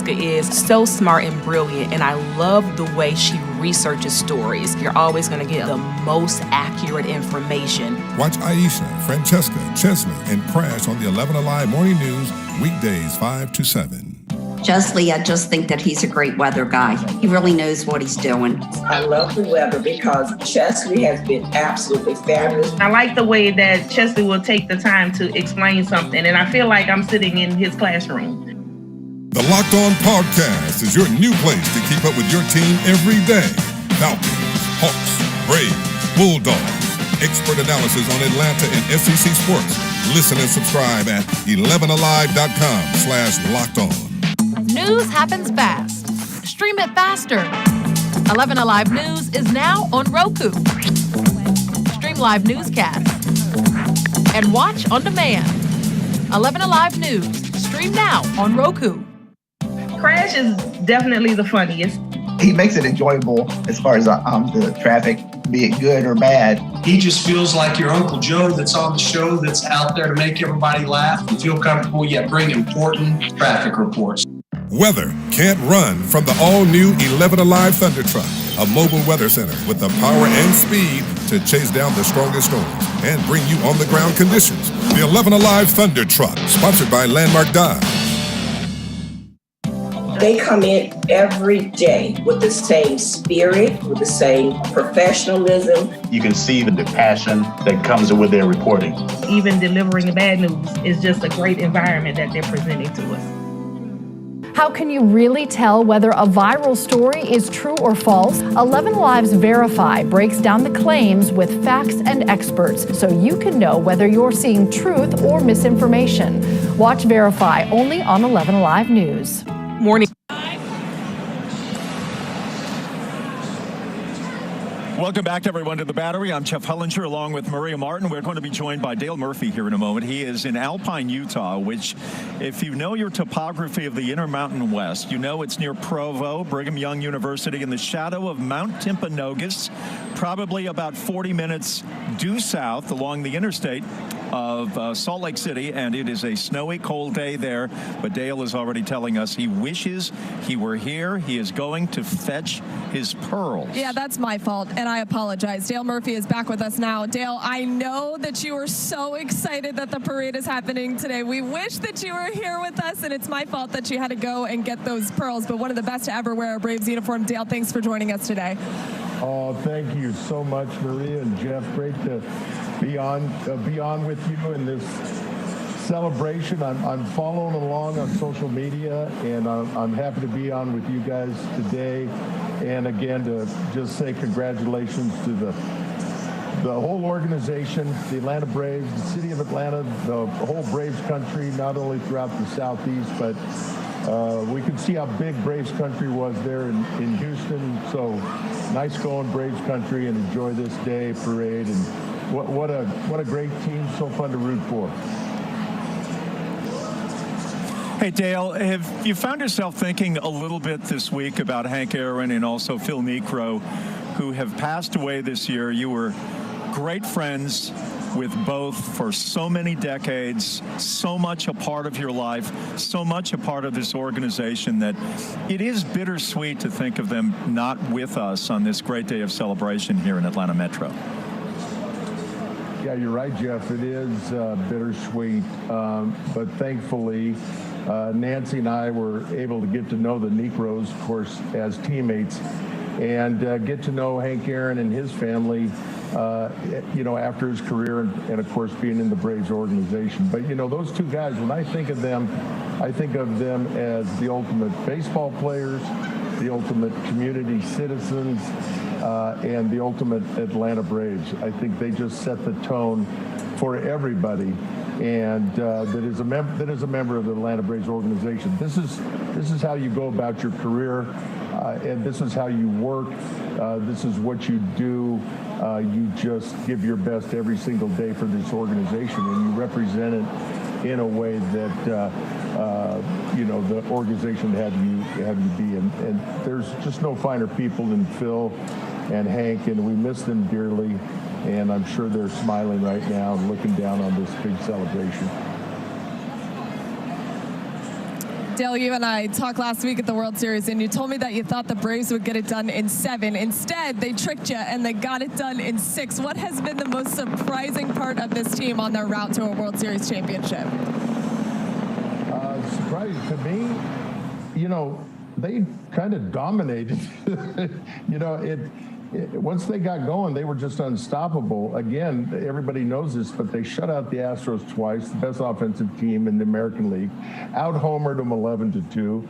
Is so smart and brilliant, and I love the way she researches stories. You're always going to get the most accurate information. Watch Aisha, Francesca, Chesley, and Crash on the 11 Alive Morning News weekdays 5 to 7. Chesley, I just think that he's a great weather guy. He really knows what he's doing. I love the weather because Chesley has been absolutely fabulous. I like the way that Chesley will take the time to explain something, and I feel like I'm sitting in his classroom. The Locked On Podcast is your new place to keep up with your team every day. Falcons, Hawks, Braves, Bulldogs. Expert analysis on Atlanta and SEC sports. Listen and subscribe at 11alive.com/lockedon. News happens fast. Stream it faster. 11 Alive News is now on Roku. Stream live newscasts and watch on demand. 11 Alive News. Stream now on Roku. Crash is definitely the funniest. He makes it enjoyable as far as the traffic, be it good or bad. He just feels like your Uncle Joe that's on the show that's out there to make everybody laugh and feel comfortable yet bring important traffic reports. Weather can't run from the all-new 11 Alive Thunder Truck, a mobile weather center with the power and speed to chase down the strongest storms and bring you on-the-ground conditions. The 11 Alive Thunder Truck, sponsored by Landmark Dodge. They come in every day with the same spirit, with the same professionalism. You can see the passion that comes with their reporting. Even delivering the bad news is just a great environment that they're presenting to us. How can you really tell whether a viral story is true or false? 11 Lives Verify breaks down the claims with facts and experts so you can know whether you're seeing truth or misinformation. Watch Verify only on 11 Alive News. Morning. Welcome back, everyone, to the Battery. I'm Jeff Hullinger along with Maria Martin. We're going to be joined by Dale Murphy here in a moment. He is in Alpine, Utah, which, if you know your topography of the Intermountain West, you know it's near Provo, Brigham Young University, in the shadow of Mount Timpanogos, probably about 40 minutes due south along the interstate of Salt Lake City, and it is a snowy, cold day there. But Dale is already telling us he wishes he were here. He is going to fetch his pearls. Yeah, that's my fault, and I apologize. Dale Murphy is back with us now. Dale, I know that you were so excited that the parade is happening today. We wish that you were here with us, and it's my fault that you had to go and get those pearls, but one of the best to ever wear a Braves uniform. Dale, thanks for joining us today. Oh, thank you so much, Maria and Jeff. Great to be on with you in this celebration. I'm following along on social media, and I'm happy to be on with you guys today. And again, to just say congratulations to the whole organization, the Atlanta Braves, the city of Atlanta, the whole Braves country, not only throughout the Southeast, but We could see how big Braves country was there in Houston. So nice going Braves country and enjoy this day parade. And what a great team. So fun to root for. Hey, Dale, have you found yourself thinking a little bit this week about Hank Aaron and also Phil Niekro, who have passed away this year? You were great friends with both for so many decades, so much a part of your life, so much a part of this organization that it is bittersweet to think of them not with us on this great day of celebration here in Atlanta Metro. Yeah, you're right, Jeff. It is bittersweet, but thankfully, Nancy and I were able to get to know the Niekros, of course, as teammates, and get to know Hank Aaron and his family, after his career and, of course, being in the Braves organization. But, those two guys, when I think of them as the ultimate baseball players, the ultimate community citizens, and the ultimate Atlanta Braves. I think they just set the tone for everybody. And that is a member of the Atlanta Braves organization. This is how you go about your career, and this is how you work. This is what you do. You just give your best every single day for this organization, and you represent it in a way that the organization had you be. And there's just no finer people than Phil and Hank, and we miss them dearly. And I'm sure they're smiling right now and looking down on this big celebration. Dale, you and I talked last week at the World Series, and you told me that you thought the Braves would get it done in 7. Instead, they tricked you, and they got it done in 6. What has been the most surprising part of this team on their route to a World Series championship? Surprising to me, they kind of dominated. Once they got going, they were just unstoppable. Again, everybody knows this, but they shut out the Astros twice, the best offensive team in the American League, out-homered them 11-2.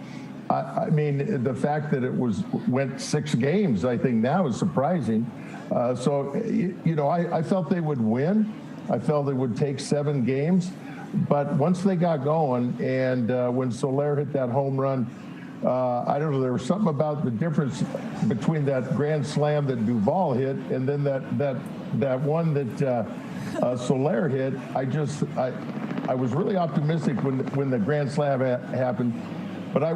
I mean, the fact that it went 6 games, I think now is surprising. I felt they would win. I felt they would take 7 games. But once they got going, and when Soler hit that home run, I don't know, there was something about the difference between that grand slam that Duvall hit and then that one that Soler hit. I was really optimistic when the grand slam happened, but I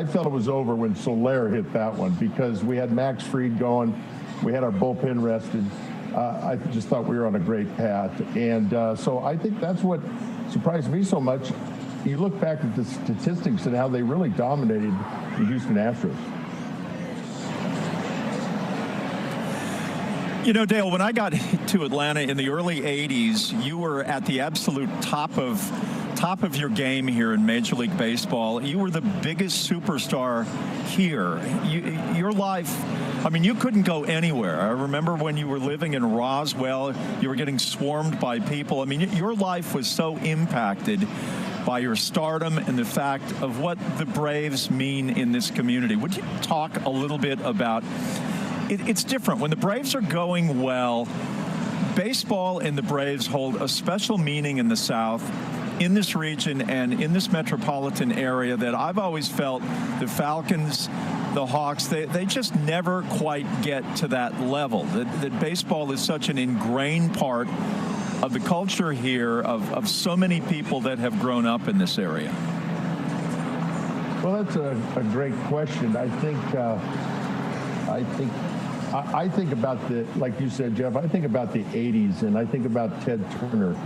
felt it was over when Soler hit that one because we had Max Fried going, we had our bullpen rested. I just thought we were on a great path, and so I think that's what surprised me so much. You look back at the statistics and how they really dominated the Houston Astros. Dale, when I got to Atlanta in the early 80s, you were at the absolute top of your game here in Major League Baseball. You were the biggest superstar here. Your life, I mean, you couldn't go anywhere. I remember when you were living in Roswell, you were getting swarmed by people. I mean, your life was so impacted by your stardom and the fact of what the Braves mean in this community. Would you talk a little bit about it's different. When the Braves are going well, baseball and the Braves hold a special meaning in the South, in this region, and in this metropolitan area that I've always felt the Falcons, the Hawks, they just never quite get to that level. That baseball is such an ingrained part of the culture here, of so many people that have grown up in this area? Well, that's a great question. I think about like you said, Jeff, I think about the 80s, and I think about Ted Turner.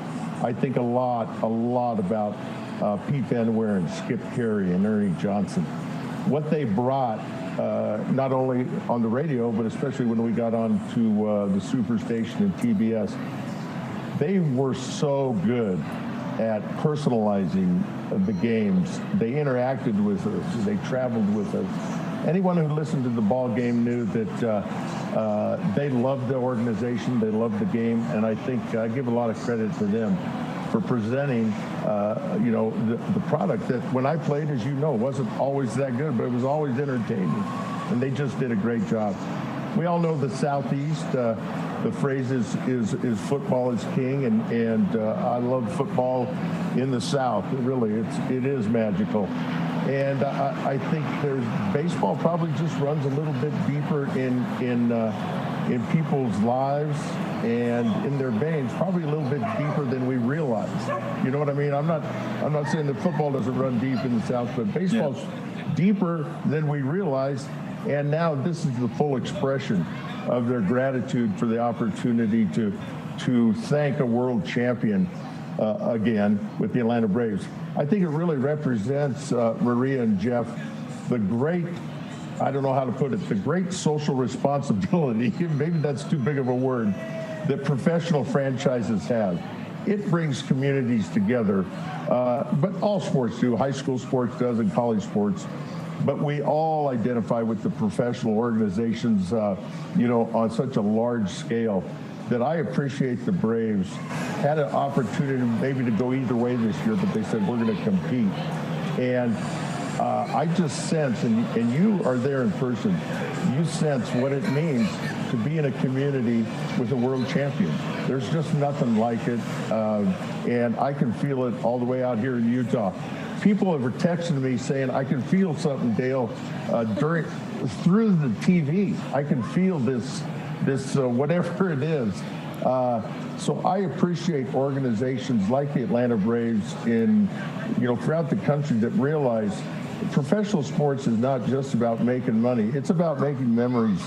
I think a lot about Pete Van Weer and Skip Carey and Ernie Johnson. What they brought, not only on the radio, but especially when we got on to the Superstation and TBS, they were so good at personalizing the games. They interacted with us. They traveled with us. Anyone who listened to the ball game knew that they loved the organization, they loved the game, and I think I give a lot of credit to them for presenting, the product that when I played, as you know, wasn't always that good, but it was always entertaining, and they just did a great job. We all know the Southeast. the phrase is football is king, and I love football in the South. It is magical. And I think baseball probably just runs a little bit deeper in people's lives and in their veins, probably a little bit deeper than we realize. You know what I mean? I'm not saying that football doesn't run deep in the South, but baseball's deeper than we realize. And now this is the full expression of their gratitude for the opportunity to thank a world champion again with the Atlanta Braves. I think it really represents, Maria and Jeff, the great, I don't know how to put it, the great social responsibility, maybe that's too big of a word, that professional franchises have. It brings communities together, but all sports do. High school sports does and college sports. But we all identify with the professional organizations, on such a large scale that I appreciate the Braves had an opportunity maybe to go either way this year, but they said, we're going to compete. And I just sense, and you are there in person, you sense what it means to be in a community with a world champion. There's just nothing like it. And I can feel it all the way out here in Utah. People have texted me saying, I can feel something, Dale, through the TV. I can feel this whatever it is. So I appreciate organizations like the Atlanta Braves throughout the country that realize professional sports is not just about making money. It's about making memories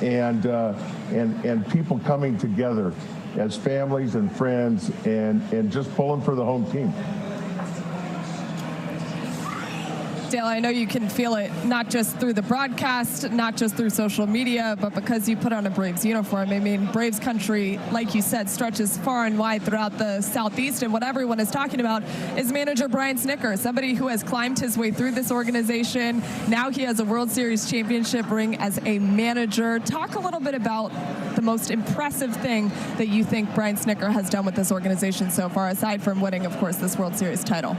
and people coming together as families and friends and just pulling for the home team. Dale, I know you can feel it not just through the broadcast, not just through social media, but because you put on a Braves uniform. I mean, Braves country, like you said, stretches far and wide throughout the Southeast, and what everyone is talking about is manager Brian Snitker, somebody who has climbed his way through this organization. Now he has a World Series championship ring as a manager. Talk a little bit about the most impressive thing that you think Brian Snitker has done with this organization so far, aside from winning, of course, this World Series title.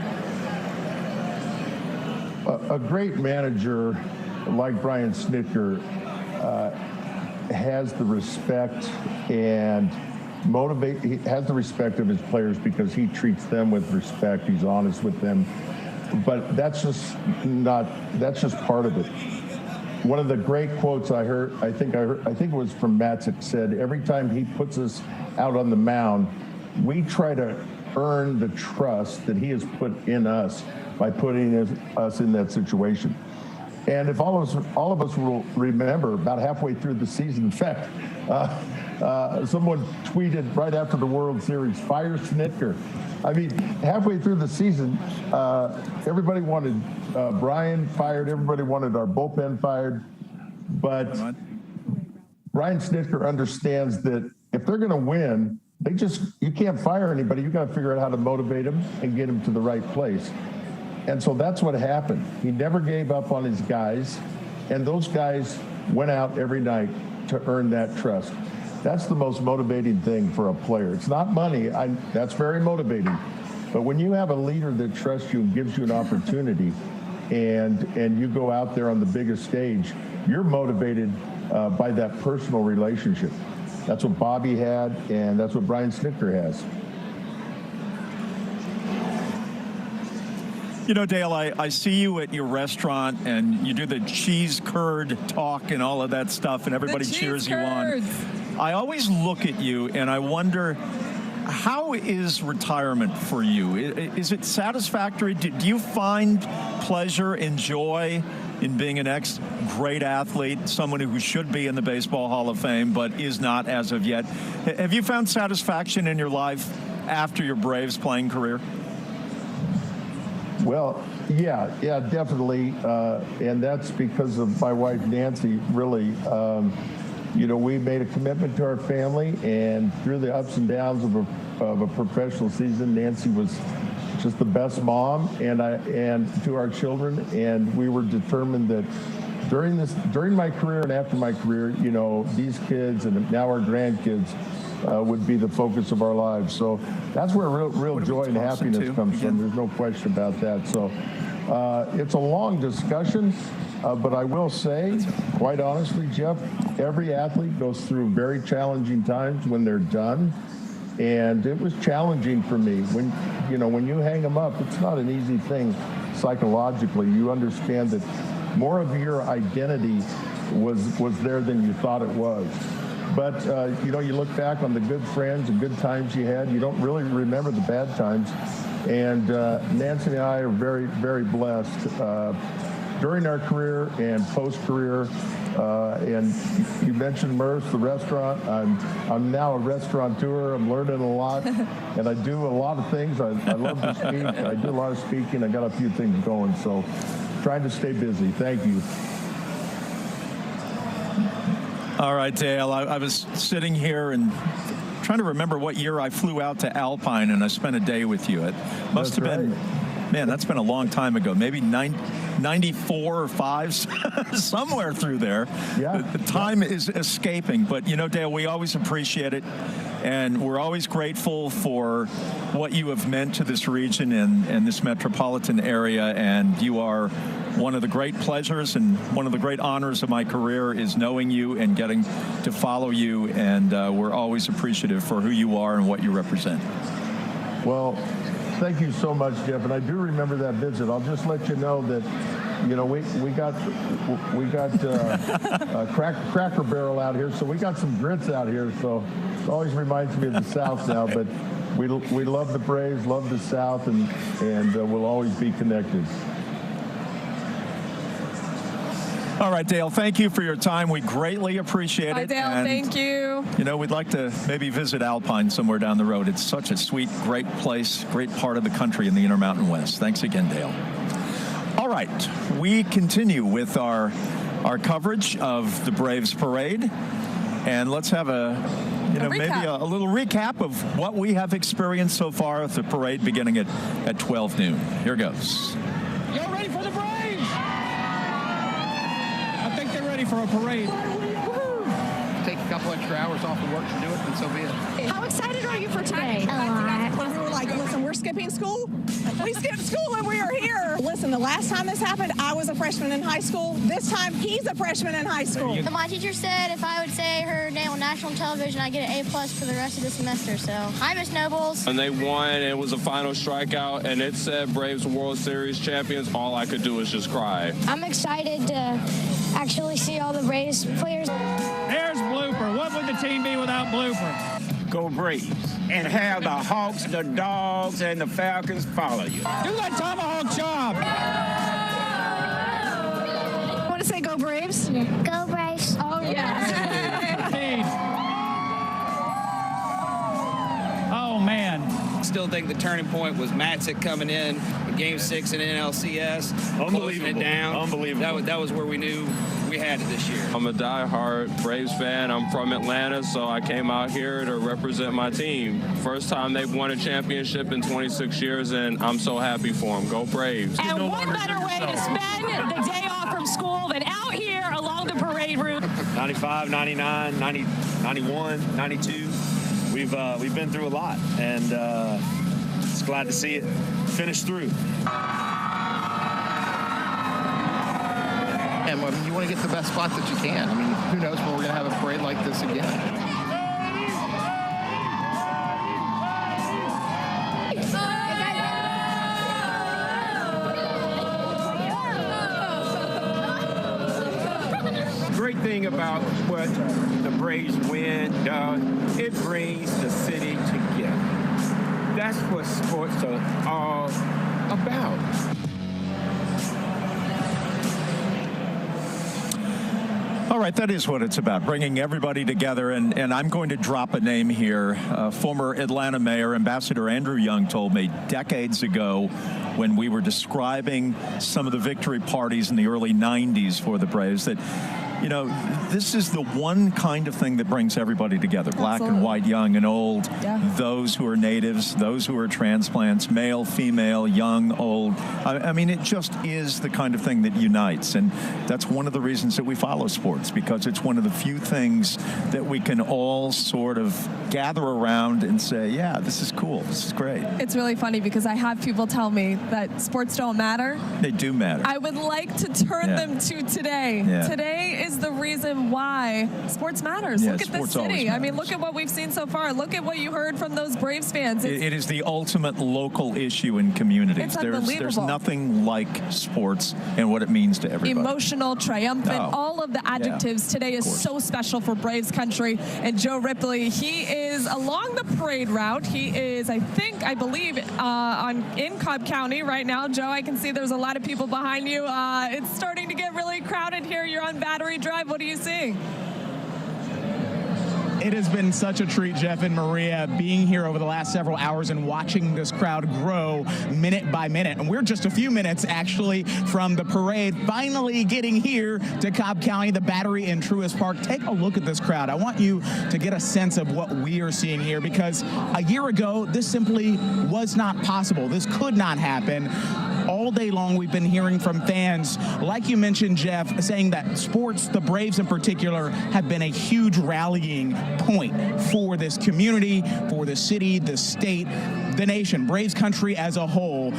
A great manager like Brian Snitker has the respect and he has the respect of his players because he treats them with respect. He's honest with them. But that's just part of it. One of the great quotes I heard, I think it was from Matzek, said, every time he puts us out on the mound, we try to earn the trust that he has put in us by putting us in that situation. And if all of us will remember, about halfway through the season, in fact, someone tweeted right after the World Series, fire Snitker. I mean, halfway through the season, everybody wanted Brian fired, everybody wanted our bullpen fired, but Brian Snitker understands that if they're gonna win, you can't fire anybody, you gotta figure out how to motivate them and get them to the right place. And so that's what happened. He never gave up on his guys, and those guys went out every night to earn that trust. That's the most motivating thing for a player. It's not money. That's very motivating. But when you have a leader that trusts you and gives you an opportunity and you go out there on the biggest stage, you're motivated by that personal relationship. That's what Bobby had, and that's what Brian Snitker has. You know, Dale, I see you at your restaurant and you do the cheese curd talk and all of that stuff, and everybody cheers you on. I always look at you and I wonder, how is retirement for you? Is it satisfactory? Do you find pleasure and joy in being an ex-great athlete, someone who should be in the Baseball Hall of Fame but is not as of yet? Have you found satisfaction in your life after your Braves playing career? Well, yeah, definitely, and that's because of my wife, Nancy, really. We made a commitment to our family, and through the ups and downs of a professional season, Nancy was just the best mom and to our children, and we were determined that during my career and after my career, these kids and now our grandkids would be the focus of our lives. So that's where real joy and happiness comes from. There's no question about that. So it's a long discussion, but I will say, quite honestly, Jeff, every athlete goes through very challenging times when they're done. And it was challenging for me. When you hang them up, it's not an easy thing psychologically. You understand that more of your identity was there than you thought it was. But, you look back on the good friends and good times you had. You don't really remember the bad times. And Nancy and I are very, very blessed during our career and post-career. And you mentioned Merce, the restaurant. I'm now a restaurateur. I'm learning a lot, and I do a lot of things. I love to speak. I do a lot of speaking. I got a few things going, so trying to stay busy. Thank you. All right, Dale. I was sitting here and trying to remember what year I flew out to Alpine, and I spent a day with you. It must have been. Man, that's been a long time ago. Maybe 94 or 5, somewhere through there. Yeah. The time is escaping. But, Dale, we always appreciate it. And we're always grateful for what you have meant to this region and this metropolitan area. And you are one of the great pleasures and one of the great honors of my career is knowing you and getting to follow you. And we're always appreciative for who you are and what you represent. Well, thank you so much, Jeff. And I do remember that visit. I'll just let you know that, we got Cracker Barrel out here, so we got some grits out here. So it always reminds me of the South now. But we love the Braves, love the South, and we'll always be connected. All right, Dale, thank you for your time. We greatly appreciate it. Bye, Dale. And, thank you. We'd like to maybe visit Alpine somewhere down the road. It's such a sweet, great place, great part of the country in the Intermountain West. Thanks again, Dale. All right, we continue with our coverage of the Braves parade. And let's have maybe a little recap of what we have experienced so far with the parade beginning at 12 noon. Here goes. Y'all ready for the Braves? I think they're ready for a parade. Take a couple extra hours off of work to do it, and so be it. How excited are you for today? When we were like, listen, we're skipping school. We skipped school and we are here. Listen, the last time this happened, I was a freshman in high school. This time, he's a freshman in high school. So my teacher said if I would say her name on national television, I get an A+ for the rest of the semester. So hi, Miss Nobles. And they won. It was a final strikeout, and it said Braves World Series champions. All I could do was just cry. I'm excited to actually see all the Braves players. There's Blooper. What would the team be without Blooper? Go Braves, and have the Hawks, the Dogs, and the Falcons follow you. Do that tomahawk job. I want to say go Braves. Go Braves. Oh, yeah. Oh, man. Still think the turning point was Matzik coming in Game 6 in NLCS. Unbelievable. Closing it down. Unbelievable. That was where we knew we had it this year. I'm a diehard Braves fan. I'm from Atlanta, so I came out here to represent my team. First time they've won a championship in 26 years, and I'm so happy for them. Go Braves. And what better way to spend the day off from school than out here along the parade route? 95, 99, 90, 91, 92. We've been through a lot, and just glad to see it finish through. And you want to get the best spot that you can. I mean, who knows when we're going to have a parade like this again. Great thing about what the Braves win does, it brings the city together. That's what sports are all about. All right, that is what it's about, bringing everybody together. And I'm going to drop a name here. Former Atlanta Mayor Ambassador Andrew Young told me decades ago when we were describing some of the victory parties in the early 90s for the Braves that, this is the one kind of thing that brings everybody together, black and white, young and old, those who are natives, those who are transplants, male, female, young, old. I mean, it just is the kind of thing that unites. And that's one of the reasons that we follow sports, because it's one of the few things that we can all sort of gather around and say, yeah, this is cool. This is great. It's really funny because I have people tell me that sports don't matter. They do matter. I would like to turn them to today. Yeah. Today is the reason why sports matters. Yeah, look at the sports always city. I mean, matters. look at what we've seen so far. Look at what you heard from those Braves fans. It is the ultimate local issue in communities. It's There's unbelievable. nothing like sports and what it means to everybody. Emotional, triumphant, Oh. all of the adjectives today is so special for Braves country. And Joe Ripley, he is along the parade route. He is, I believe, in Cobb County right now. Joe, I can see there's a lot of people behind you. It's starting to get really crowded here. You're on Battery Drive. What are you seeing? It has been such a treat, Jeff and Maria, being here over the last several hours and watching this crowd grow minute by minute. And we're just a few minutes, actually, from the parade finally getting here to Cobb County, the Battery in Truist Park. Take a look at this crowd. I want you to get a sense of what we are seeing here, because a year ago, this simply was not possible. This could not happen. All day long, we've been hearing from fans, like you mentioned, Jeff, saying that sports, the Braves in particular, have been a huge rallying point for this community, for the city, the state, the nation, Braves country as a whole.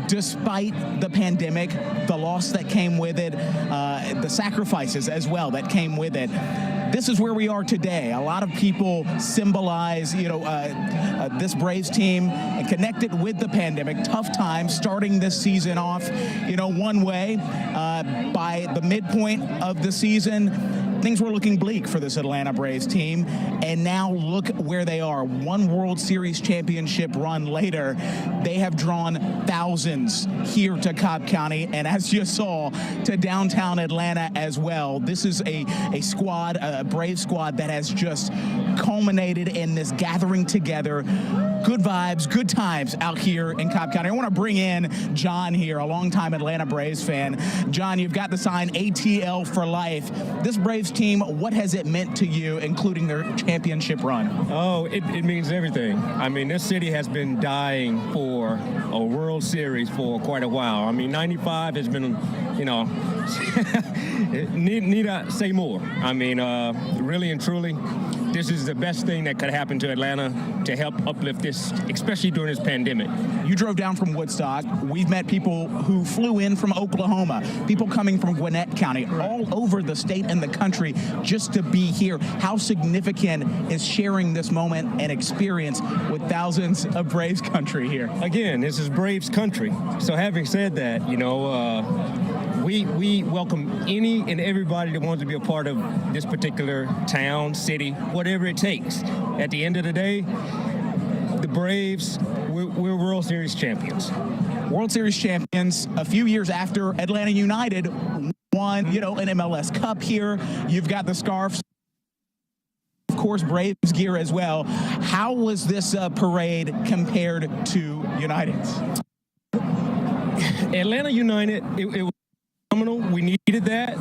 Despite the pandemic, the loss that came with it, the sacrifices as well that came with it, this is where we are today. A lot of people symbolize, this Braves team and connect it with the pandemic. Tough times starting this season off, one way. By the midpoint of the season, things were looking bleak for this Atlanta Braves team. And now look where they are. One World Series championship run later, they have drawn thousands here to Cobb County. And as you saw, to downtown Atlanta as well. This is a squad, a Braves squad that has just culminated in this gathering together. Good vibes, good times out here in Cobb County. I want to bring in John here, a longtime Atlanta Braves fan. John, you've got the sign ATL for life. This Braves team, what has it meant to you, including their championship run? Oh, it means everything. I mean, this city has been dying for a World Series for quite a while. I mean, 95 has been, need I say more? I mean, really and truly, this is the best thing that could happen to Atlanta to help uplift this, especially during this pandemic. You drove down from Woodstock. We've met people who flew in from Oklahoma, people coming from Gwinnett County, all over the state and the country just to be here. How significant is sharing this moment and experience with thousands of Braves country here? Again, this is Braves country. So having said that, we welcome any and everybody that wants to be a part of this particular town, city, whatever it takes. At the end of the day, the Braves, we're World Series champions. World Series champions a few years after Atlanta United won, an MLS Cup here. You've got the scarves. Of course, Braves gear as well. How was this parade compared to United's? Atlanta United, it was phenomenal. We needed that.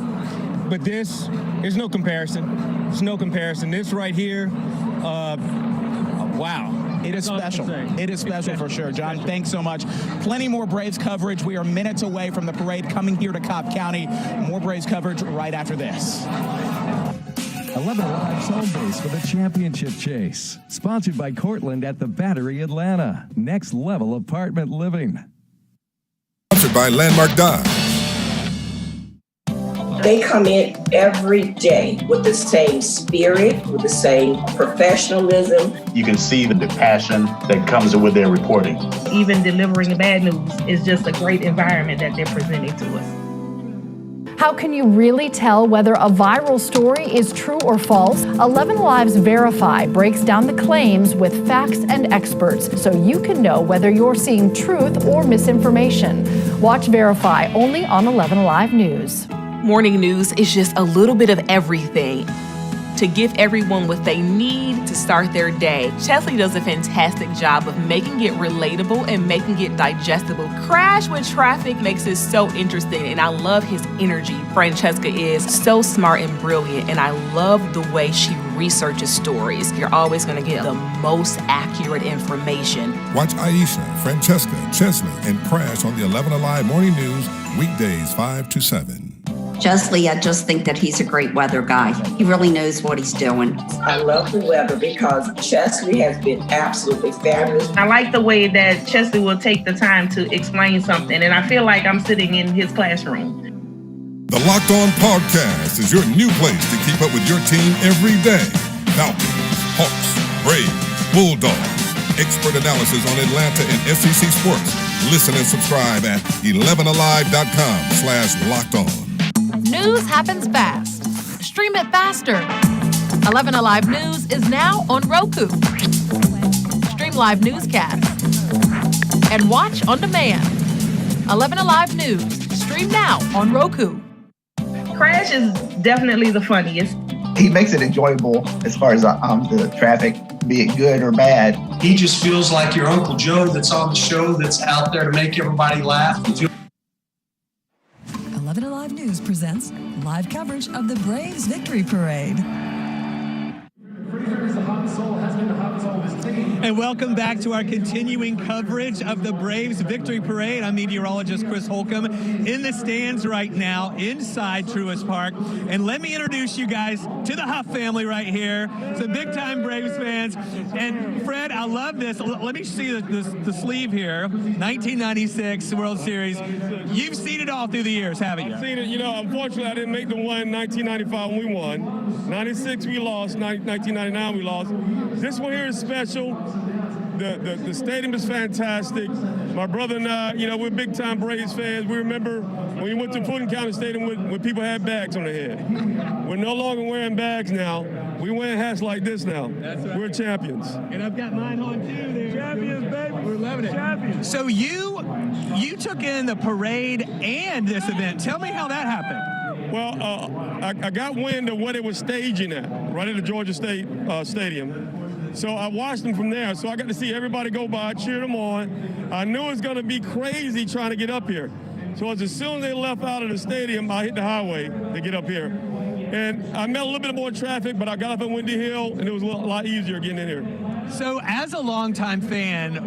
But there's no comparison. There's no comparison. This right here, wow. It is special. It is special for sure. John, thanks so much. Plenty more Braves coverage. We are minutes away from the parade coming here to Cobb County. More Braves coverage right after this. 11 Alive's home base for the championship chase. Sponsored by Cortland at the Battery Atlanta. Next level apartment living. Sponsored by Landmark Dodge. They come in every day with the same spirit, with the same professionalism. You can see the passion that comes with their reporting. Even delivering the bad news is just a great environment that they're presenting to us. How can you really tell whether a viral story is true or false? 11 Lives Verify breaks down the claims with facts and experts so you can know whether you're seeing truth or misinformation. Watch Verify only on 11 Alive News. Morning news is just a little bit of everything to give everyone what they need to start their day. Chesley does a fantastic job of making it relatable and making it digestible. Crash with Traffic makes it so interesting, and I love his energy. Francesca is so smart and brilliant, and I love the way she researches stories. You're always going to get the most accurate information. Watch Aisha, Francesca, Chesley, and Crash on the 11 Alive Morning News, weekdays 5 to 7. Chesley, I just think that he's a great weather guy. He really knows what he's doing. I love the weather because Chesley has been absolutely fabulous. I like the way that Chesley will take the time to explain something, and I feel like I'm sitting in his classroom. The Locked On Podcast is your new place to keep up with your team every day. Falcons, Hawks, Braves, Bulldogs. Expert analysis on Atlanta and SEC sports. Listen and subscribe at 11alive.com/lockedon. News happens fast. Stream it faster. 11 Alive News is now on Roku. Stream live newscasts and watch on demand. 11 Alive News. Stream now on Roku. Crash is definitely the funniest. He makes it enjoyable as far as the traffic, be it good or bad. He just feels like your Uncle Joe that's on the show, that's out there to make everybody laugh. 11 Alive News presents live coverage of the Braves Victory Parade. And welcome back to our continuing coverage of the Braves Victory Parade. I'm meteorologist Chris Holcomb in the stands right now inside Truist Park. And let me introduce you guys to the Huff family right here. Some big-time Braves fans. And Fred, I love this. Let me see the sleeve here. 1996 World Series. You've seen it all through the years, haven't you? I've seen it. You know, unfortunately, I didn't make the one in 1995 when we won. 96 we lost. 1999 we lost. This one here is special. The stadium is fantastic. My brother and I, you know, we're big-time Braves fans. We remember when we went to Fulton County Stadium when people had bags on their head. We're no longer wearing bags now. We wearing hats like this now. Right. We're champions. And I've got mine on too there. Champions, baby. We're loving it. Champions. So you took in the parade and this event. Tell me how that happened. Well, I got wind of what it was staging at, right at the Georgia State Stadium. So I watched them from there. So I got to see everybody go by, cheer them on. I knew it was going to be crazy trying to get up here. So as soon as they left out of the stadium, I hit the highway to get up here. And I met a little bit more traffic, but I got up at Windy Hill, and it was a lot easier getting in here. So as a longtime fan,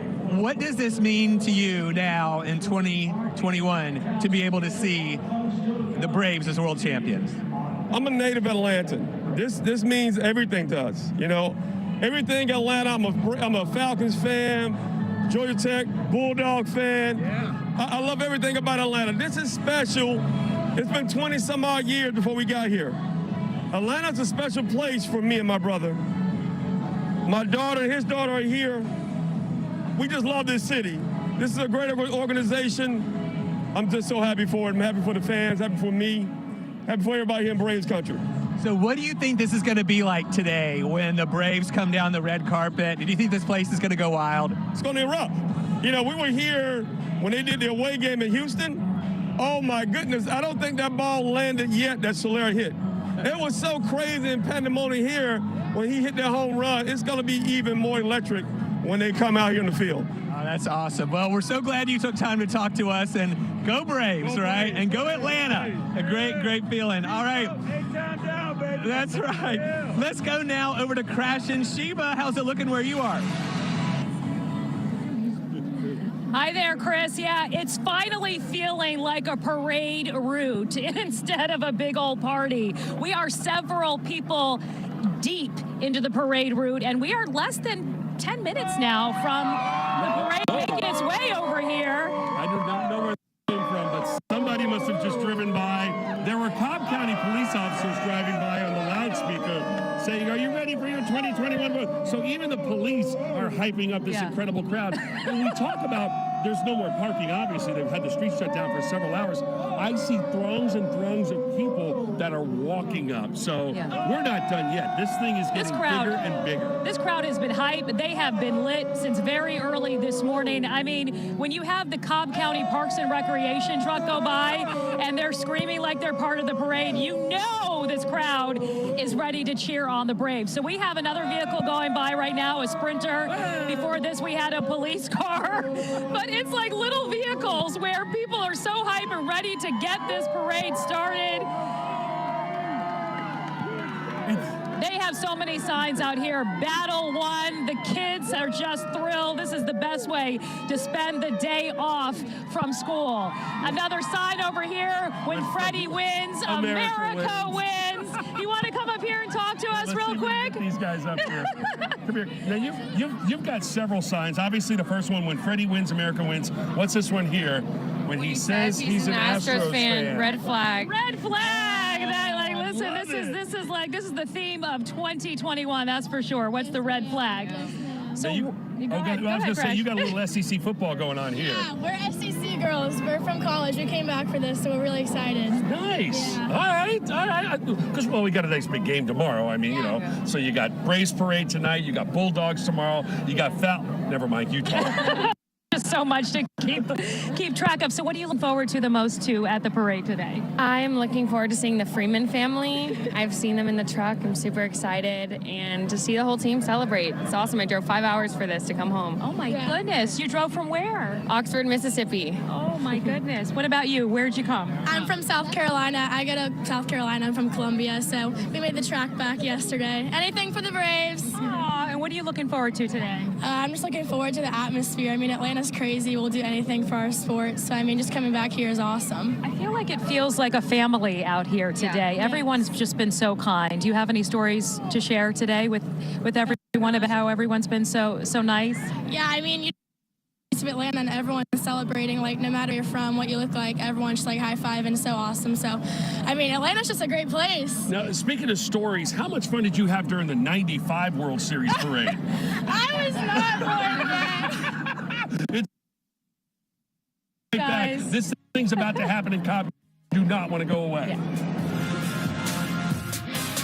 what does this mean to you now in 2021 to be able to see the Braves as world champions? I'm a native Atlantan. This means everything to us, you know. Everything Atlanta, I'm a Falcons fan, Georgia Tech, Bulldog fan. Yeah. I love everything about Atlanta. This is special. It's been 20-some odd years before we got here. Atlanta's a special place for me and my brother. My daughter and his daughter are here. We just love this city. This is a great organization. I'm just so happy for it. I'm happy for the fans, happy for me, happy for everybody here in Braves country. So what do you think this is going to be like today when the Braves come down the red carpet? Do you think this place is going to go wild? It's going to erupt. You know, we were here when they did the away game in Houston. Oh, my goodness. I don't think that ball landed yet that Soler hit. It was so crazy and pandemonium here when he hit that home run. It's going to be even more electric when they come out here in the field. Oh, that's awesome. Well, we're so glad you took time to talk to us, and go Braves, right? And go Atlanta. A great feeling. All right. That's right. Let's go now over to Crash and Sheba. How's it looking where you are? Hi there, Chris. Yeah, it's finally feeling like a parade route instead of a big old party. We are several people deep into the parade route, and we are less than 10 minutes now from the parade making its way over here. I do not know where it came from, but somebody must have just driven by. There were Cobb County police officers driving by on the loudspeaker saying, "Are you ready for your 2021 vote?" So even the police are hyping up this incredible crowd. When we talk about there's no more parking, obviously they've had the streets shut down for several hours. I see throngs and throngs of people that are walking up. So we're not done yet. This thing is getting bigger and bigger. This crowd has been hyped. They have been lit since very early this morning. I mean, when you have the Cobb County Parks and Recreation truck go by and they're screaming like they're part of the parade, you know this crowd is ready to cheer on the Braves. So we have another vehicle going by right now, a Sprinter. Before this, we had a police car. But it's like little vehicles where people are so hyped and ready to get this parade started. They have so many signs out here. Battle won. The kids are just thrilled. This is the best way to spend the day off from school. Another sign over here. When Freddie wins, America wins. You want to come up here and talk to us real quick? These guys up here. Come here. Now you've got several signs. Obviously, the first one, when Freddie wins, America wins. What's this one here? when he says he's an Astros fan. Red flag. Red flag. This is the theme of 2021. That's for sure. What's the red flag? So I was going to say, you got a little SEC football going on here. Yeah, we're SEC girls. We're from college. We came back for this, so we're really excited. Nice. Yeah. All right. Because, well, we got a nice big game tomorrow. I mean, so you got Braves Parade tonight. You got Bulldogs tomorrow. You got Never mind, you talk. Just so much to keep track of. So what do you look forward to the most at the parade today? I'm looking forward to seeing the Freeman family. I've seen them in the truck. I'm super excited. And to see the whole team celebrate. It's awesome. I drove 5 hours for this to come home. Oh, my goodness. You drove from where? Oxford, Mississippi. Oh, my goodness. What about you? Where'd you come? I'm from South Carolina. I go to South Carolina. I'm from Columbia, so we made the track back yesterday. Anything for the Braves. Aw, and what are you looking forward to today? I'm just looking forward to the atmosphere. I mean, Atlanta's crazy. We'll do anything for our sport. So, I mean, just coming back here is awesome. I feel like it feels like a family out here today. Yeah. Everyone's just been so kind. Do you have any stories to share today with everyone about how everyone's been so nice? Yeah, I mean, of Atlanta and everyone's celebrating, like no matter where you're from, what you look like, everyone's just like high-fiving, so awesome. So, I mean, Atlanta's just a great place. Now, speaking of stories, how much fun did you have during the 95 World Series parade? I was not born then. Guys. This thing's about to happen in Cobb. Do not want to go away. Yeah.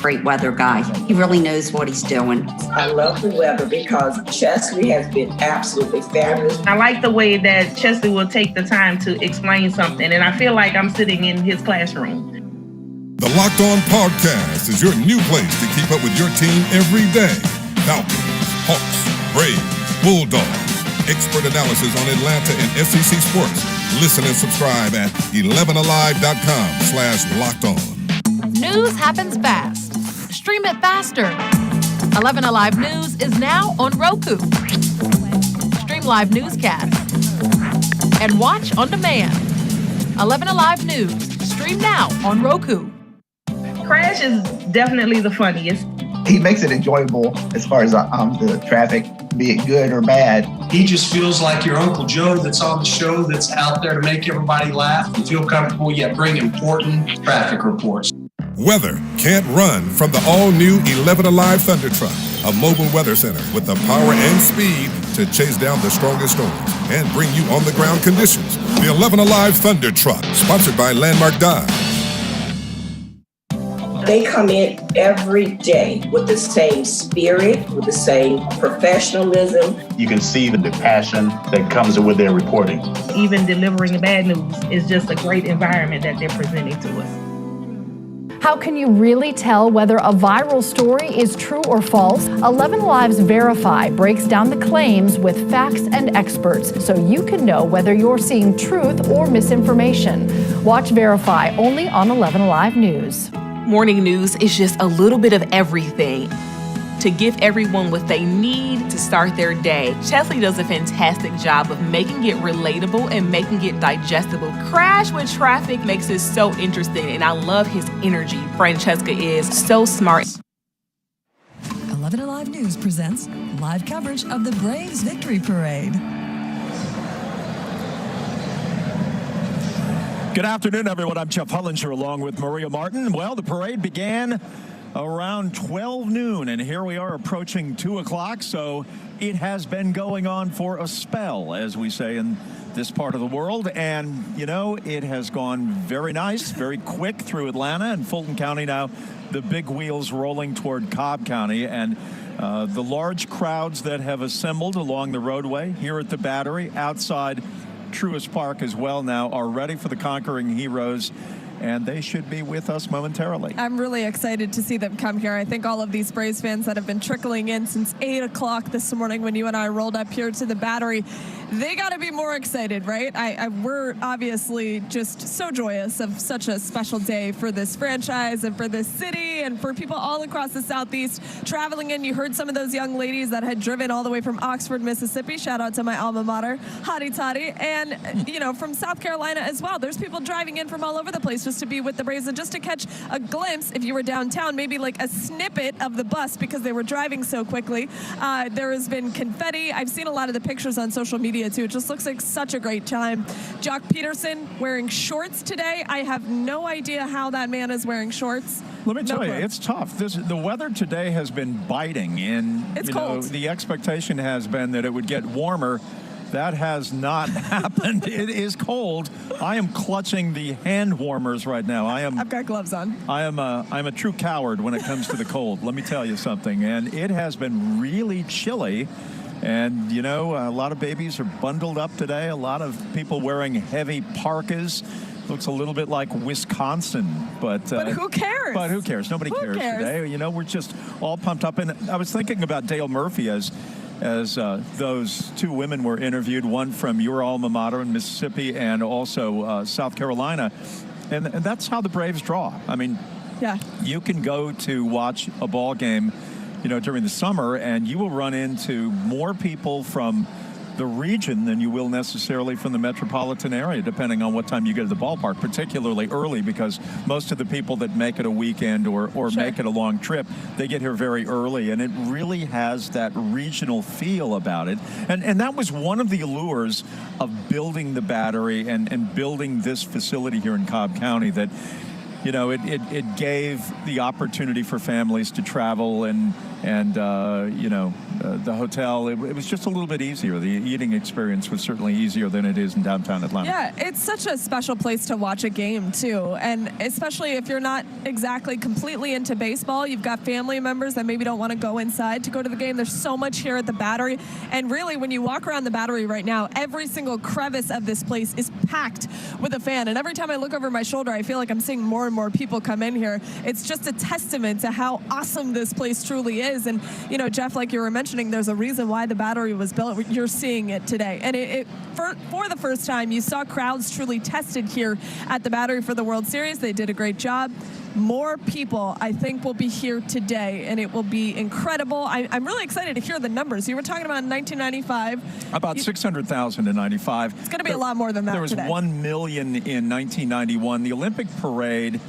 Great weather guy. He really knows what he's doing. I love the weather because Chesley has been absolutely fabulous. I like the way that Chesley will take the time to explain something, and I feel like I'm sitting in his classroom. The Locked On Podcast is your new place to keep up with your team every day. Falcons, Hawks, Braves, Bulldogs. Expert analysis on Atlanta and SEC sports. Listen and subscribe at 11alive.com/lockedon. News happens fast. Stream it faster. 11 Alive News is now on Roku. Stream live newscasts and watch on demand. 11 Alive News. Stream now on Roku. Crash is definitely the funniest. He makes it enjoyable as far as the traffic, be it good or bad. He just feels like your Uncle Joe that's on the show, that's out there to make everybody laugh. You feel comfortable, yet bring important traffic reports. Weather can't run from the all-new 11 Alive Thunder Truck, a mobile weather center with the power and speed to chase down the strongest storms and bring you on-the-ground conditions. The 11 Alive Thunder Truck, sponsored by Landmark Dodge. They come in every day with the same spirit, with the same professionalism. You can see the passion that comes with their reporting. Even delivering bad news is just a great environment that they're presenting to us. How can you really tell whether a viral story is true or false? 11 Lives Verify breaks down the claims with facts and experts so you can know whether you're seeing truth or misinformation. Watch Verify only on 11 Alive News. Morning news is just a little bit of everything to give everyone what they need to start their day. Chesley does a fantastic job of making it relatable and making it digestible. Crash with Traffic makes it so interesting, and I love his energy. Francesca is so smart. 11 Alive News presents live coverage of the Braves Victory Parade. Good afternoon, everyone. I'm Jeff Hullinger along with Maria Martin. Well, the parade began around 12 noon, and here we are approaching 2 o'clock, so it has been going on for a spell, as we say in this part of the world. And, you know, it has gone very nice, very quick through Atlanta and Fulton County. Now, the big wheels rolling toward Cobb County, and the large crowds that have assembled along the roadway here at the Battery, outside Truist Park as well now, are ready for the Conquering Heroes, and they should be with us momentarily. I'm really excited to see them come here. I think all of these Braves fans that have been trickling in since 8 o'clock this morning when you and I rolled up here to the Battery, they got to be more excited, right? We're obviously just so joyous of such a special day for this franchise and for this city City and for people all across the Southeast traveling in. You heard some of those young ladies that had driven all the way from Oxford, Mississippi. Shout out to my alma mater, Hottie Toddy. And, you know, from South Carolina as well. There's people driving in from all over the place just to be with the Braves and just to catch a glimpse, if you were downtown, maybe like a snippet of the bus because they were driving so quickly. There has been confetti. I've seen a lot of the pictures on social media too. It just looks like such a great time. Jock Peterson wearing shorts today. I have no idea how that man is wearing shorts. Let me tell you, it's tough. The weather today has been biting, and it's cold. The expectation has been that it would get warmer. That has not happened. It is cold. I am clutching the hand warmers right now. I've got gloves on. I'm a true coward when it comes to the cold. Let me tell you something. And it has been really chilly. And, you know, a lot of babies are bundled up today. A lot of people wearing heavy parkas. Looks a little bit like Wisconsin, but who cares? But who cares? Nobody cares today. You know, we're just all pumped up. And I was thinking about Dale Murphy as those two women were interviewed, one from your alma mater in Mississippi and also South Carolina. And that's how the Braves draw. I mean, yeah, you can go to watch a ball game, you know, during the summer, and you will run into more people from the region than you will necessarily from the metropolitan area, depending on what time you get to the ballpark, particularly early, because most of the people that make it a weekend or make it a long trip, they get here very early, and it really has that regional feel about it. And that was one of the allures of building the Battery and building this facility here in Cobb County, that, you know, it gave the opportunity for families to travel and you know, the hotel, it was just a little bit easier. The eating experience was certainly easier than it is in downtown Atlanta. Yeah, it's such a special place to watch a game, too. And especially if you're not exactly completely into baseball, you've got family members that maybe don't want to go inside to go to the game. There's so much here at the Battery. And really, when you walk around the Battery right now, every single crevice of this place is packed with a fan. And every time I look over my shoulder, I feel like I'm seeing more and more people come in here. It's just a testament to how awesome this place truly is. And, you know, Jeff, like you were mentioning, there's a reason why the Battery was built. You're seeing it today. And for the first time, you saw crowds truly tested here at the Battery for the World Series. They did a great job. More people, I think, will be here today, and it will be incredible. I'm really excited to hear the numbers. You were talking about in 1995. About 600,000 in 95. It's going to be a lot more than that There was today. 1 million in 1991. The Olympic Parade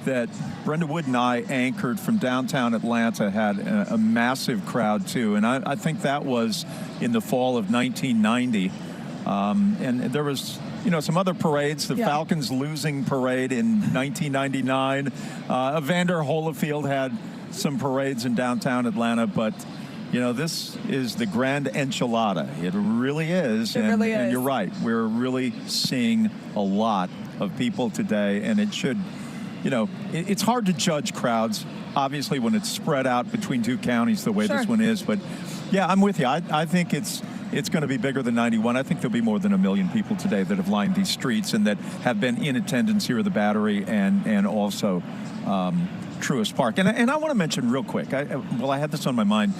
that Brenda Wood and I anchored from downtown Atlanta had a massive crowd, too. And I think that was in the fall of 1990. And there was, you know, some other parades, the Falcons losing parade in 1999. Evander Holyfield had some parades in downtown Atlanta, but, you know, this is the grand enchilada. It really is. And you're right. We're really seeing a lot of people today, and it should, you know, it's hard to judge crowds, obviously, when it's spread out between two counties the way this one is. But, yeah, I'm with you. I think it's going to be bigger than 91. I think there'll be more than 1 million people today that have lined these streets and that have been in attendance here at the Battery and also Truist Park. And I want to mention real quick, I had this on my mind.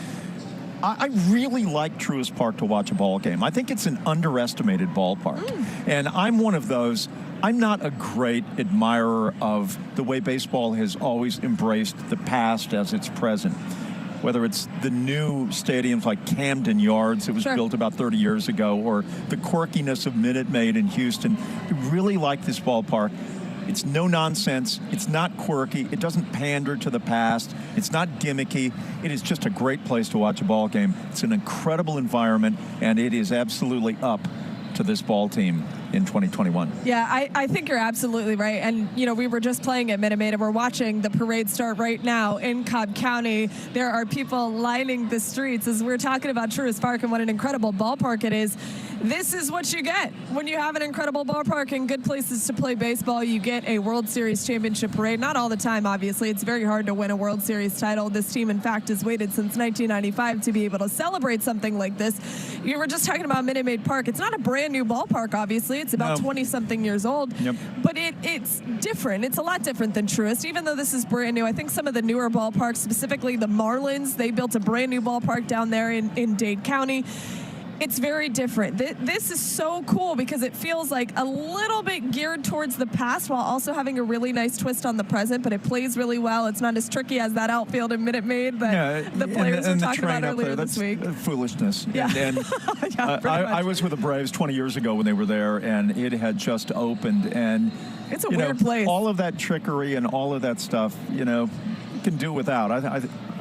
I really like Truist Park to watch a ball game. I think it's an underestimated ballpark. And I'm one of those. I'm not a great admirer of the way baseball has always embraced the past as its present. Whether it's the new stadiums like Camden Yards, it was built about 30 years ago, or the quirkiness of Minute Maid in Houston. I really like this ballpark. It's no nonsense. It's not quirky. It doesn't pander to the past. It's not gimmicky. It is just a great place to watch a ball game. It's an incredible environment, and it is absolutely up to this ball team in 2021. Yeah, I think you're absolutely right. And, you know, we were just playing at Minute Maid, and we're watching the parade start right now in Cobb County. There are people lining the streets as we're talking about Truist Park and what an incredible ballpark it is. This is what you get when you have an incredible ballpark and good places to play baseball. You get a World Series championship parade. Not all the time, obviously. It's very hard to win a World Series title. This team, in fact, has waited since 1995 to be able to celebrate something like this. You were just talking about Minute Maid Park. It's not a brand new ballpark, obviously. It's about 20-something years old. But it's different. It's a lot different than Truist, even though this is brand new. I think some of the newer ballparks, specifically the Marlins, they built a brand new ballpark down there in Dade County. It's very different. This is so cool because it feels like a little bit geared towards the past while also having a really nice twist on the present, but it plays really well. It's not as tricky as that outfield in Minute Maid that the players were talking about earlier this week. Foolishness. Yeah. And I was with the Braves 20 years ago when they were there, and it had just opened. And it's a weird place. All of that trickery and all of that stuff, you can do without.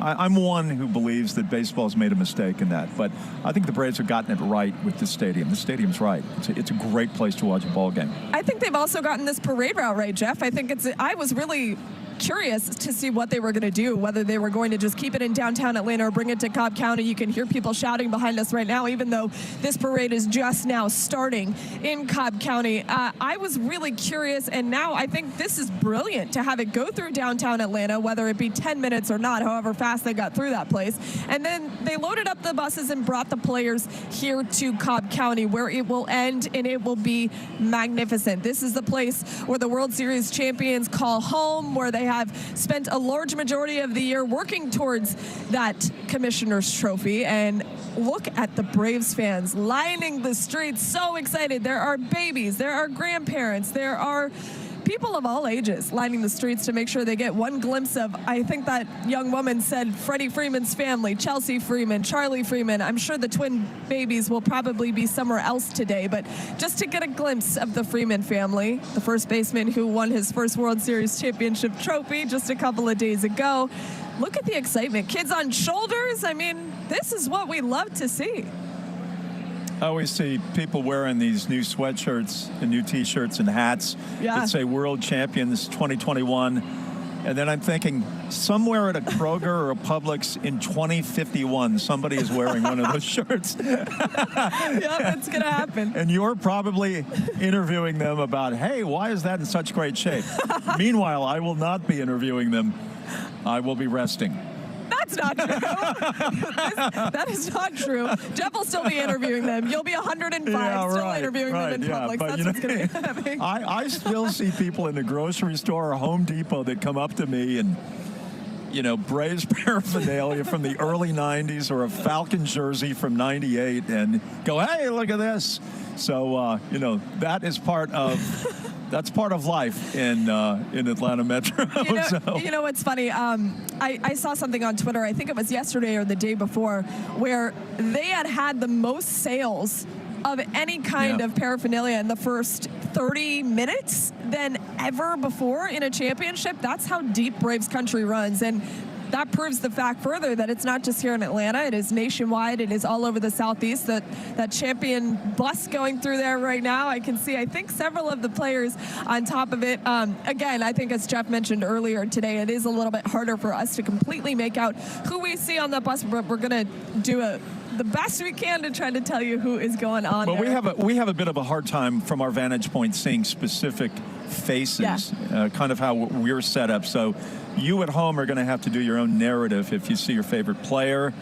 I'm one who believes that baseball's made a mistake in that, but I think the Braves have gotten it right with this stadium. The stadium's right. It's a great place to watch a ball game. I think they've also gotten this parade route right, Jeff. I was really curious to see what they were going to do, whether they were going to just keep it in downtown Atlanta or bring it to Cobb County. You can hear people shouting behind us right now, even though this parade is just now starting in Cobb County. I was really curious, and now I think this is brilliant to have it go through downtown Atlanta, whether it be 10 minutes or not, however fast they got through that place. And then they loaded up the buses and brought the players here to Cobb County, where it will end, and it will be magnificent. This is the place where the World Series champions call home, where they have spent a large majority of the year working towards that Commissioner's Trophy. And look at the Braves fans lining the streets, so excited. There are babies, there are grandparents, there are people of all ages lining the streets to make sure they get one glimpse of, I think that young woman said, Freddie Freeman's family, Chelsea Freeman, Charlie Freeman. I'm sure the twin babies will probably be somewhere else today, but just to get a glimpse of the Freeman family, the first baseman who won his first World Series championship trophy just a couple of days ago. Look at the excitement. Kids on shoulders. I mean, this is what we love to see. I always see people wearing these new sweatshirts and new T-shirts and hats that say World Champions 2021. And then I'm thinking, somewhere at a Kroger or a Publix in 2051, somebody is wearing one of those shirts. Yep, it's going to happen. And you're probably interviewing them about, hey, why is that in such great shape? Meanwhile, I will not be interviewing them. I will be resting. That's not true. That is not true. Jeff will still be interviewing them. You'll be 105 still interviewing them in Publix. That's what's going to be happening. I still see people in the grocery store or Home Depot that come up to me and, Braves paraphernalia from the early 90s or a Falcon jersey from 98 and go, hey, look at this. So, that is part of... That's part of life in Atlanta Metro. You know what's funny? I saw something on Twitter, I think it was yesterday or the day before, where they had the most sales of any kind of paraphernalia in the first 30 minutes than ever before in a championship. That's how deep Braves country runs. And that proves the fact further that it's not just here in Atlanta. It is nationwide. It is all over the Southeast. That champion bus going through there right now, I can see, I think, several of the players on top of it. Again, I think as Jeff mentioned earlier today, it is a little bit harder for us to completely make out who we see on the bus, but we're going to do the best we can to try to tell you who is going on there. We have a bit of a hard time from our vantage point seeing specific faces, kind of how we're set up. So you at home are going to have to do your own narrative if you see your favorite player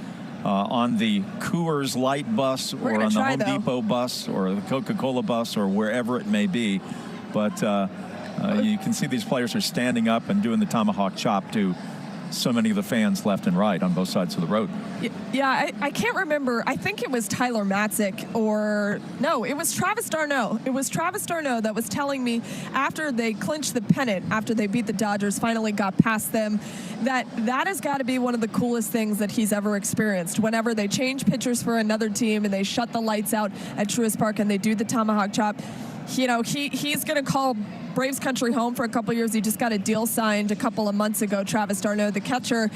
on the Coors Light bus or on the Home Depot bus or the Coca-Cola bus or wherever it may be. But you can see these players are standing up and doing the tomahawk chop to so many of the fans left and right on both sides of the road. Yeah, I can't remember. I think it was Tyler Matzik no, it was Travis d'Arnaud. It was Travis d'Arnaud that was telling me after they clinched the pennant, after they beat the Dodgers, finally got past them, that has got to be one of the coolest things that he's ever experienced. Whenever they change pitchers for another team and they shut the lights out at Truist Park and they do the tomahawk chop, he's going to call Braves country home for a couple years. He just got a deal signed a couple of months ago, Travis d'Arnaud, the catcher.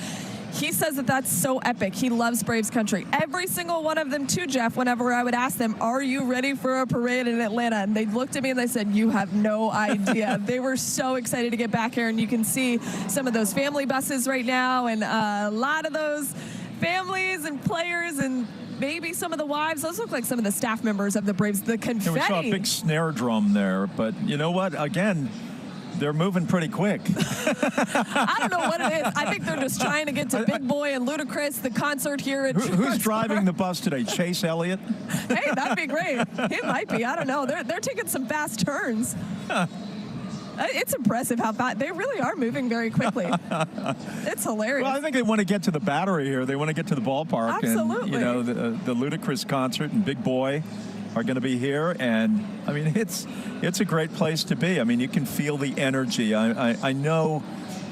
He says that that's so epic. He loves Braves country. Every single one of them too, Jeff, whenever I would ask them, are you ready for a parade in Atlanta? And they looked at me and they said, you have no idea. They were so excited to get back here. And you can see some of those family buses right now and a lot of those families and players and maybe some of the wives. Those look like some of the staff members of the Braves. The confetti. And we saw a big snare drum there, but you know what? Again, they're moving pretty quick. I don't know what it is. I think they're just trying to get to Big Boy and Ludacris, the concert here at Who's driving the bus today? Chase Elliott? Hey, that'd be great. It might be. I don't know. They're taking some fast turns. It's impressive how fast they really are moving very quickly. It's hilarious. Well, I think they want to get to the Battery here. They want to get to the ballpark. Absolutely. And, you know, the Ludacris concert and Big Boy are going to be here. And, I mean, it's a great place to be. I mean, you can feel the energy. I know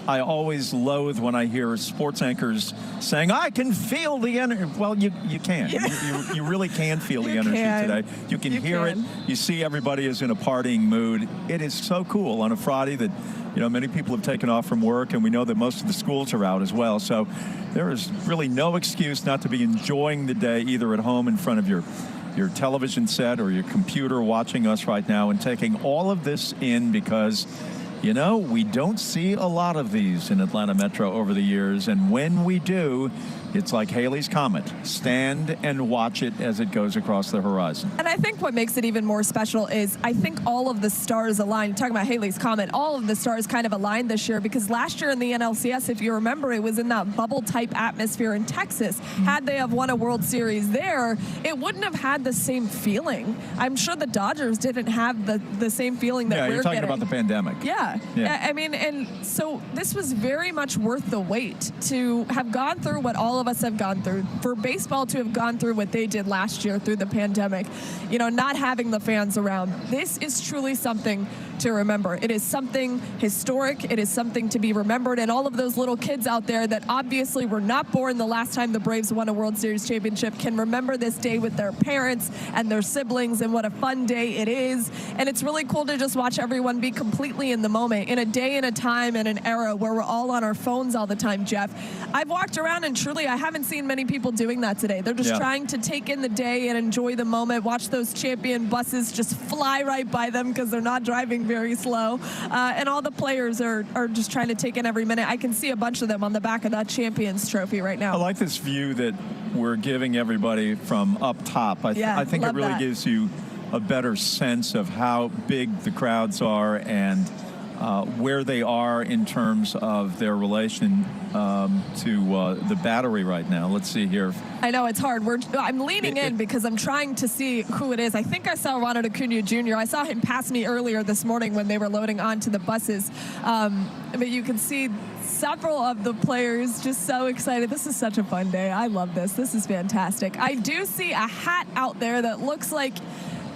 I always loathe when I hear sports anchors saying, I can feel the energy. Well, you can. Yeah. You really can feel the energy today. You can hear it. You see everybody is in a partying mood. It is so cool on a Friday that, you know, many people have taken off from work, and we know that most of the schools are out as well. So there is really no excuse not to be enjoying the day either at home in front of your television set or your computer watching us right now and taking all of this in, because you know, we don't see a lot of these in Atlanta Metro over the years, and when we do, it's like Halley's Comet. Stand and watch it as it goes across the horizon. And I think what makes it even more special is I think all of the stars aligned. Talking about Halley's Comet, all of the stars kind of aligned this year, because last year in the NLCS, if you remember, it was in that bubble-type atmosphere in Texas. Had they have won a World Series there, it wouldn't have had the same feeling. I'm sure the Dodgers didn't have the same feeling that we're getting. Yeah, you're talking about the pandemic. Yeah. I mean, and so this was very much worth the wait to have gone through what all of us have gone through, for baseball to have gone through what they did last year through the pandemic, you know, not having the fans around. This is truly something to remember. It is something historic. It is something to be remembered. And all of those little kids out there that obviously were not born the last time the Braves won a World Series championship can remember this day with their parents and their siblings, and what a fun day it is. And it's really cool to just watch everyone be completely in the moment, in a day and a time and an era where we're all on our phones all the time, Jeff. I've walked around and truly I haven't seen many people doing that today. They're just trying to take in the day and enjoy the moment, watch those champion buses just fly right by them because they're not driving very slow. And all the players are just trying to take in every minute. I can see a bunch of them on the back of that Champions Trophy right now. I like this view that we're giving everybody from up top. I think it really gives you a better sense of how big the crowds are and where they are in terms of their relation to the Battery right now. Let's see here. I know it's hard. I'm leaning in because I'm trying to see who it is. I think I saw Ronald Acuna Jr. I saw him pass me earlier this morning when they were loading onto the buses. But you can see several of the players just so excited. This is such a fun day. I love this. This is fantastic. I do see a hat out there that looks like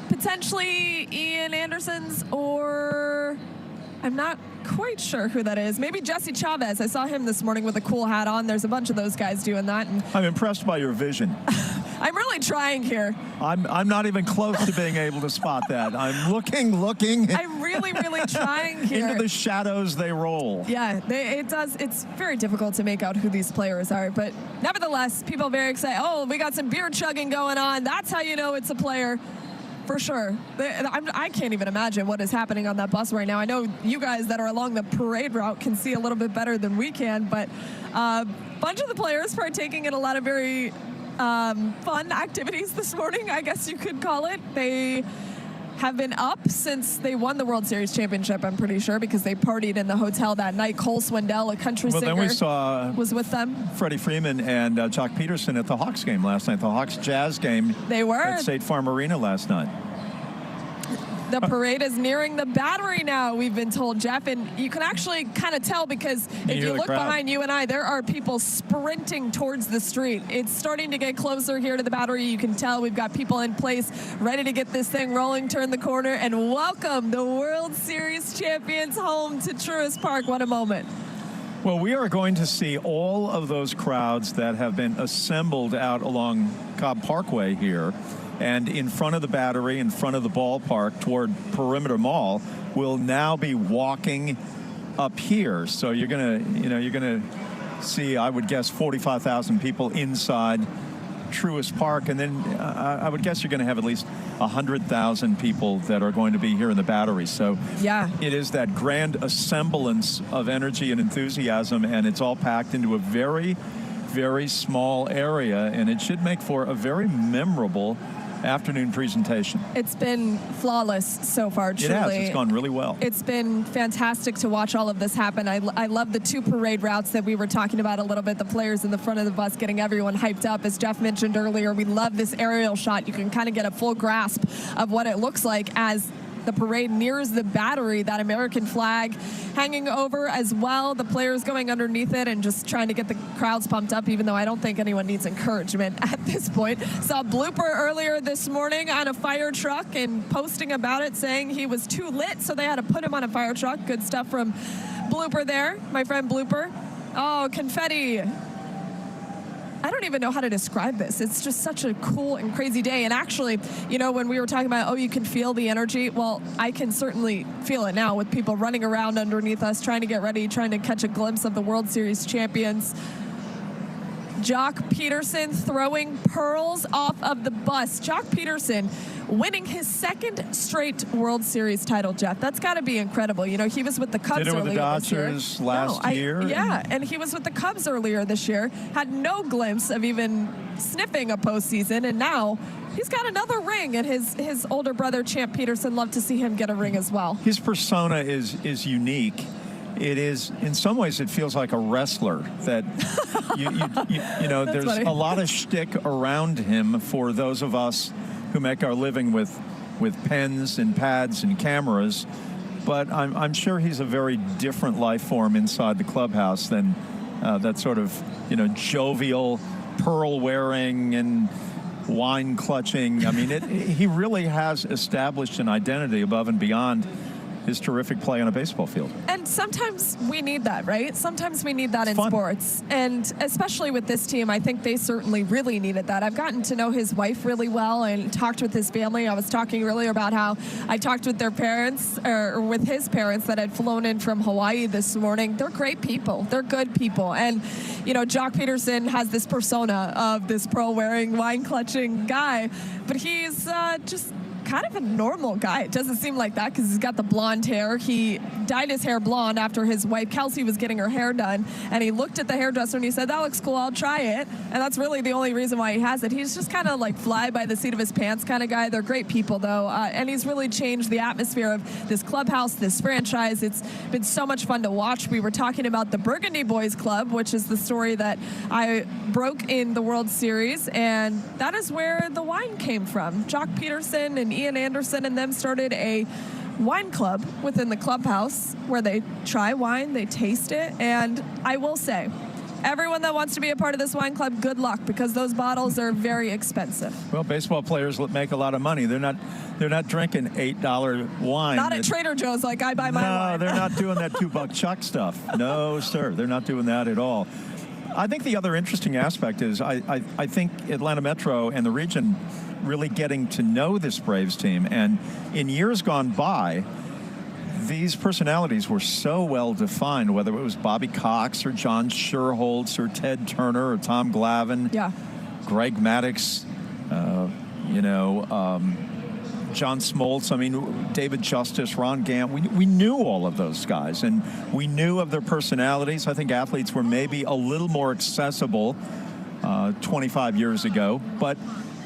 potentially Ian Anderson's, or I'm not quite sure who that is. Maybe Jesse Chavez. I saw him this morning with a cool hat on. There's a bunch of those guys doing that. And I'm impressed by your vision. I'm really trying here. I'm not even close to being able to spot that. I'm looking. I'm really trying here. Into the shadows they roll. Yeah, it does. It's very difficult to make out who these players are, but nevertheless, people very excited. Oh, we got some beer chugging going on. That's how you know it's a player. For sure. I can't even imagine what is happening on that bus right now. I know you guys that are along the parade route can see a little bit better than we can, but a bunch of the players partaking in a lot of very fun activities this morning, I guess you could call it. They have been up since they won the World Series championship, I'm pretty sure, because they partied in the hotel that night. Cole Swindell, a country singer, then we saw was with them. Freddie Freeman and Jock Peterson at the Hawks game last night, the Hawks Jazz game. They were at State Farm Arena last night. The parade is nearing the Battery now, we've been told, Jeff, and you can actually kind of tell because if you look behind you and I, there are people sprinting towards the street. It's starting to get closer here to the Battery. You can tell we've got people in place ready to get this thing rolling, turn the corner, and welcome the World Series champions home to Truist Park. What a moment. Well, we are going to see all of those crowds that have been assembled out along Cobb Parkway here. And in front of the Battery, in front of the ballpark toward Perimeter Mall, will now be walking up here. So you're gonna see, I would guess, 45,000 people inside Truist Park, and then I would guess you're going to have at least 100,000 people that are going to be here in the Battery. So yeah, it is that grand assemblance of energy and enthusiasm, and it's all packed into a very, very small area, and it should make for a very memorable afternoon presentation. It's been flawless so far, truly. It has. It's gone really well. It's been fantastic to watch all of this happen. I love the two parade routes that we were talking about a little bit, the players in the front of the bus getting everyone hyped up. As Jeff mentioned earlier, we love this aerial shot. You can kind of get a full grasp of what it looks like as the parade nears the Battery, that American flag hanging over as well. The players going underneath it and just trying to get the crowds pumped up, even though I don't think anyone needs encouragement at this point. Saw Blooper earlier this morning on a fire truck and posting about it, saying he was too lit, so they had to put him on a fire truck. Good stuff from Blooper there, my friend Blooper. Oh, confetti. I don't even know how to describe this. It's just such a cool and crazy day. And actually, you know, when we were talking about, oh, you can feel the energy, well, I can certainly feel it now with people running around underneath us, trying to get ready, trying to catch a glimpse of the World Series champions. Jock Peterson throwing pearls off of the bus. Jock Peterson winning his second straight World Series title, Jeff. That's got to be incredible. You know, he was with the Cubs earlier with the Dodgers last year. Yeah, and he was with the Cubs earlier this year. Had no glimpse of even sniffing a postseason, and now he's got another ring, and his older brother, Champ Peterson, loved to see him get a ring as well. His persona is unique. It is, in some ways, it feels like a wrestler that, you know, there's funny. a lot of shtick around him for those of us who make our living with pens and pads and cameras. But I'm sure he's a very different life form inside the clubhouse than that sort of, you know, jovial, pearl wearing and wine clutching. I mean, he really has established an identity above and beyond his terrific play on a baseball field. And sometimes we need that, right? Sometimes we need that in sports. And especially with this team, I think they certainly really needed that. I've gotten to know his wife really well and talked with his family. I was talking earlier about how I talked with their parents, or with his parents that had flown in from Hawaii this morning. They're great people. They're good people. And, you know, Jock Peterson has this persona of this pearl-wearing, wine-clutching guy, but he's just kind of a normal guy. It doesn't seem like that because he's got the blonde hair. He dyed his hair blonde after his wife Kelsey was getting her hair done, and he looked at the hairdresser and he said, that looks cool, I'll try it. And that's really the only reason why he has it. He's just kind of like fly by the seat of his pants kind of guy. They're great people though, and he's really changed the atmosphere of this clubhouse, this franchise. It's been so much fun to watch. We were talking about the Burgundy Boys Club, which is the story that I broke in the World Series, and that is where the wine came from. Jock Peterson and Ian Anderson and them started a wine club within the clubhouse where they try wine, they taste it, and I will say, everyone that wants to be a part of this wine club, good luck, because those bottles are very expensive. Well, baseball players make a lot of money. They're not drinking $8 wine. Not at Trader Joe's like I buy my wine. No, they're not doing that $2 Chuck stuff. No, sir, they're not doing that at all. I think the other interesting aspect is I think Atlanta Metro and the region really getting to know this Braves team. And in years gone by, these personalities were so well defined, whether it was Bobby Cox or John Schuerholz or Ted Turner or Tom Glavine, Greg Maddux, John Smoltz, I mean, David Justice, Ron Gant. We knew all of those guys, and we knew of their personalities. I think athletes were maybe a little more accessible 25 years ago, but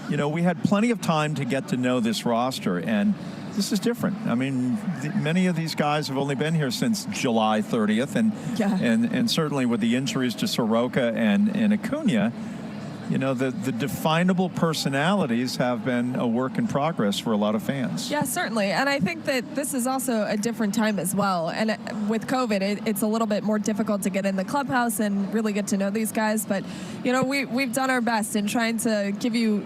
you know, we had plenty of time to get to know this roster, and this is different. I mean, many of these guys have only been here since July 30th, and certainly with the injuries to Soroka and Acuna, you know, the definable personalities have been a work in progress for a lot of fans. Yeah, certainly. And I think that this is also a different time as well. And with COVID, it's a little bit more difficult to get in the clubhouse and really get to know these guys. But, you know, we've done our best in trying to give you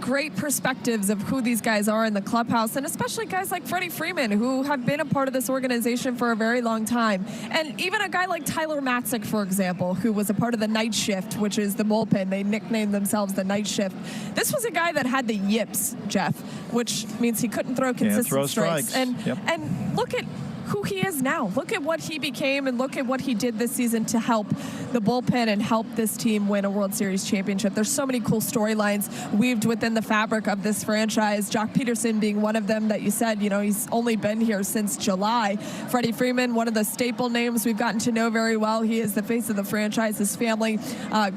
great perspectives of who these guys are in the clubhouse, and especially guys like Freddie Freeman, who have been a part of this organization for a very long time. And even a guy like Tyler Matzik, for example, who was a part of the night shift, which is the bullpen. They nicknamed themselves the night shift. This was a guy that had the yips, Jeff, which means he couldn't throw consistent strikes. And look at who he is now. Look at what he became, and look at what he did this season to help the bullpen and help this team win a World Series championship. There's so many cool storylines weaved within the fabric of this franchise. Jock Peterson being one of them that you said, you know, he's only been here since July. Freddie Freeman, one of the staple names we've gotten to know very well. He is the face of the franchise, his family,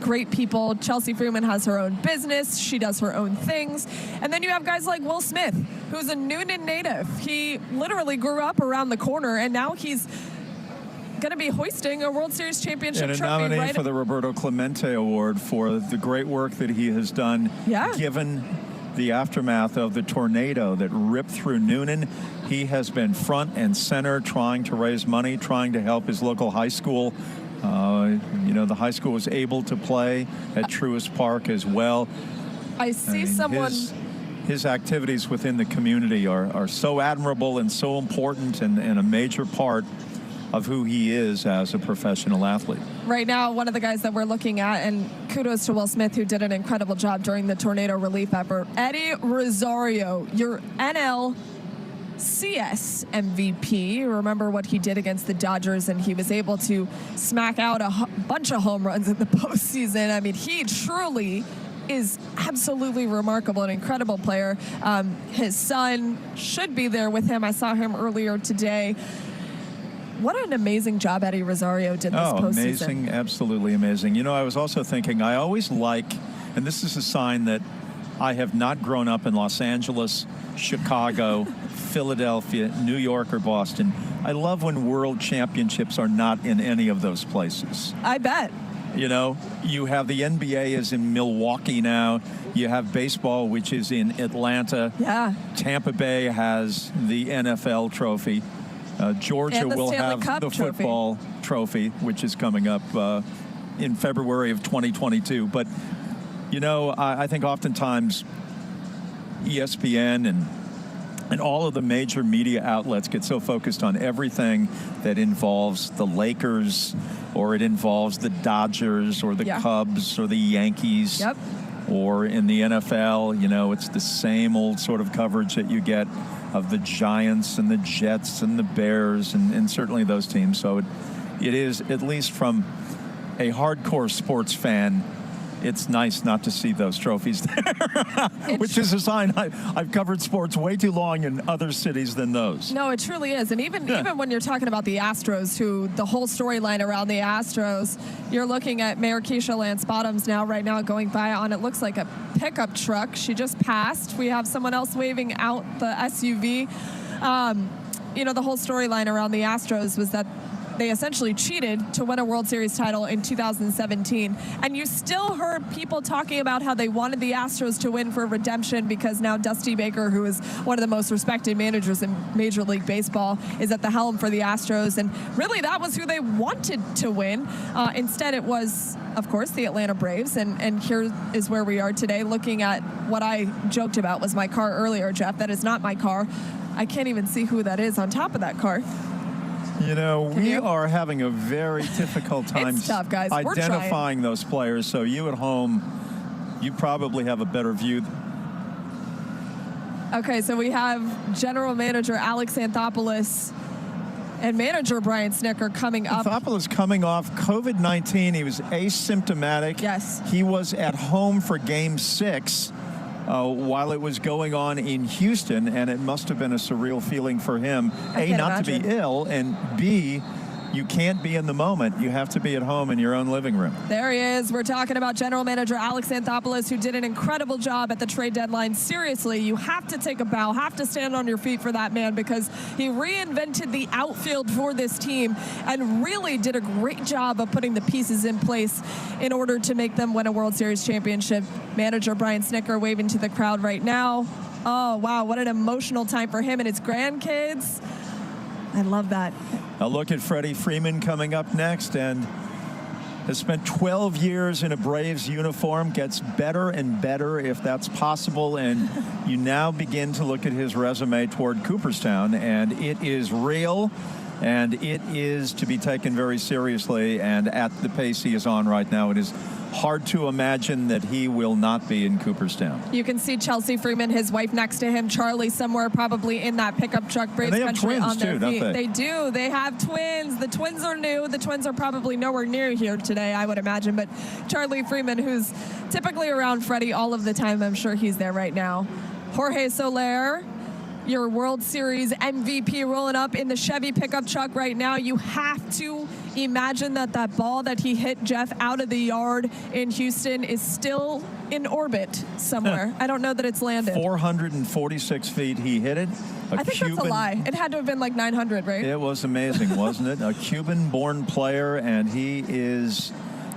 great people. Chelsea Freeman has her own business. She does her own things. And then you have guys like Will Smith, who's a Noonan native. He literally grew up around the corner, and now he's going to be hoisting a World Series championship and a trophy. nominee for the Roberto Clemente Award for the great work that he has done, given the aftermath of the tornado that ripped through Noonan. He has been front and center trying to raise money, trying to help his local high school. The high school was able to play at Truist Park as well. I see someone... His activities within the community are so admirable and so important and a major part of who he is as a professional athlete. Right now, one of the guys that we're looking at, and kudos to Will Smith, who did an incredible job during the tornado relief effort, Eddie Rosario, your NLCS MVP. Remember what he did against the Dodgers, and he was able to smack out a bunch of home runs in the postseason. I mean, he truly is absolutely remarkable, an incredible player. His son should be there with him. I saw him earlier today. What an amazing job Eddie Rosario did this postseason. Amazing, absolutely amazing. I was also thinking, I always like, and this is a sign that I have not grown up in Los Angeles, Chicago, Philadelphia, New York, or Boston. I love when world championships are not in any of those places. I bet. You have the NBA is in Milwaukee now. You have baseball, which is in Atlanta. Yeah. Tampa Bay has the NFL trophy. Georgia will have the football trophy, which is coming up in February of 2022. But, I think oftentimes ESPN and all of the major media outlets get so focused on everything that involves the Lakers, or it involves the Dodgers or the Cubs or the Yankees. Yep. Or in the NFL, it's the same old sort of coverage that you get of the Giants and the Jets and the Bears and certainly those teams. So it is, at least from a hardcore sports fan, it's nice not to see those trophies there, which is a sign I've covered sports way too long in other cities than those. No, it truly is. And even when you're talking about the Astros, who the whole storyline around the Astros, you're looking at Mayor Keisha Lance Bottoms right now going by on, it looks like a pickup truck. She just passed. We have someone else waving out the SUV. The whole storyline around the Astros was that they essentially cheated to win a World Series title in 2017. And you still heard people talking about how they wanted the Astros to win for redemption because now Dusty Baker, who is one of the most respected managers in Major League Baseball, is at the helm for the Astros. And really, that was who they wanted to win. Instead, it was, of course, the Atlanta Braves. And here is where we are today, looking at what I joked about was my car earlier, Jeff. That is not my car. I can't even see who that is on top of that car. We are having a very difficult time it's tough, guys. identifying those players. So you at home, you probably have a better view. Okay, so we have General Manager Alex Anthopoulos and Manager Brian Snitker coming up. Anthopoulos coming off COVID-19. He was asymptomatic. Yes. He was at home for Game 6. While it was going on in Houston, and it must have been a surreal feeling for him, A, not to be ill, and B, you can't be in the moment. You have to be at home in your own living room. There he is. We're talking about General Manager Alex Anthopoulos, who did an incredible job at the trade deadline. Seriously, you have to take a bow, have to stand on your feet for that man, because he reinvented the outfield for this team and really did a great job of putting the pieces in place in order to make them win a World Series championship. Manager Brian Snitker waving to the crowd right now. Oh, wow, what an emotional time for him and his grandkids. I love that. A look at Freddie Freeman coming up next, and has spent 12 years in a Braves uniform, gets better and better if that's possible, and you now begin to look at his resume toward Cooperstown, and it is real, and it is to be taken very seriously, and at the pace he is on right now, it is hard to imagine that he will not be in Cooperstown. You can see Chelsea Freeman, his wife next to him, Charlie somewhere probably in that pickup truck. Braves and they have country twins on their too, feet. don't they? They do. They have twins. The twins are new. The twins are probably nowhere near here today, I would imagine. But Charlie Freeman, who's typically around Freddie all of the time, I'm sure he's there right now. Jorge Soler, your World Series MVP, rolling up in the Chevy pickup truck right now. You have to imagine that ball that he hit, Jeff, out of the yard in Houston is still in orbit somewhere. I don't know that it's landed. 446 feet he hit it. I think that's a lie. It had to have been like 900, right? It was amazing, wasn't it? A Cuban-born player, and he is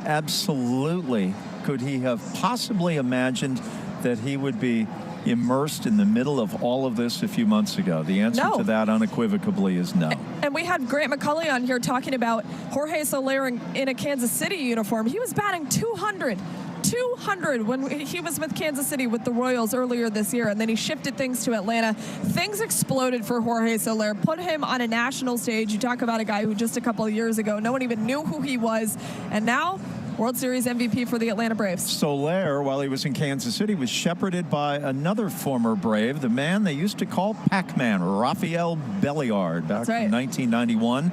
absolutely, could he have possibly imagined that he would be immersed in the middle of all of this a few months ago? The answer to that unequivocally is no. And we had Grant McCulley on here talking about Jorge Soler in a Kansas City uniform. He was batting 200 when he was with Kansas City with the Royals earlier this year, and then he shifted things to Atlanta. Things exploded for Jorge Soler, put him on a national stage. You talk about a guy who just a couple of years ago, no one even knew who he was, and now World Series MVP for the Atlanta Braves. Soler, while he was in Kansas City, was shepherded by another former Brave, the man they used to call Pac-Man, Rafael Belliard, back in 1991.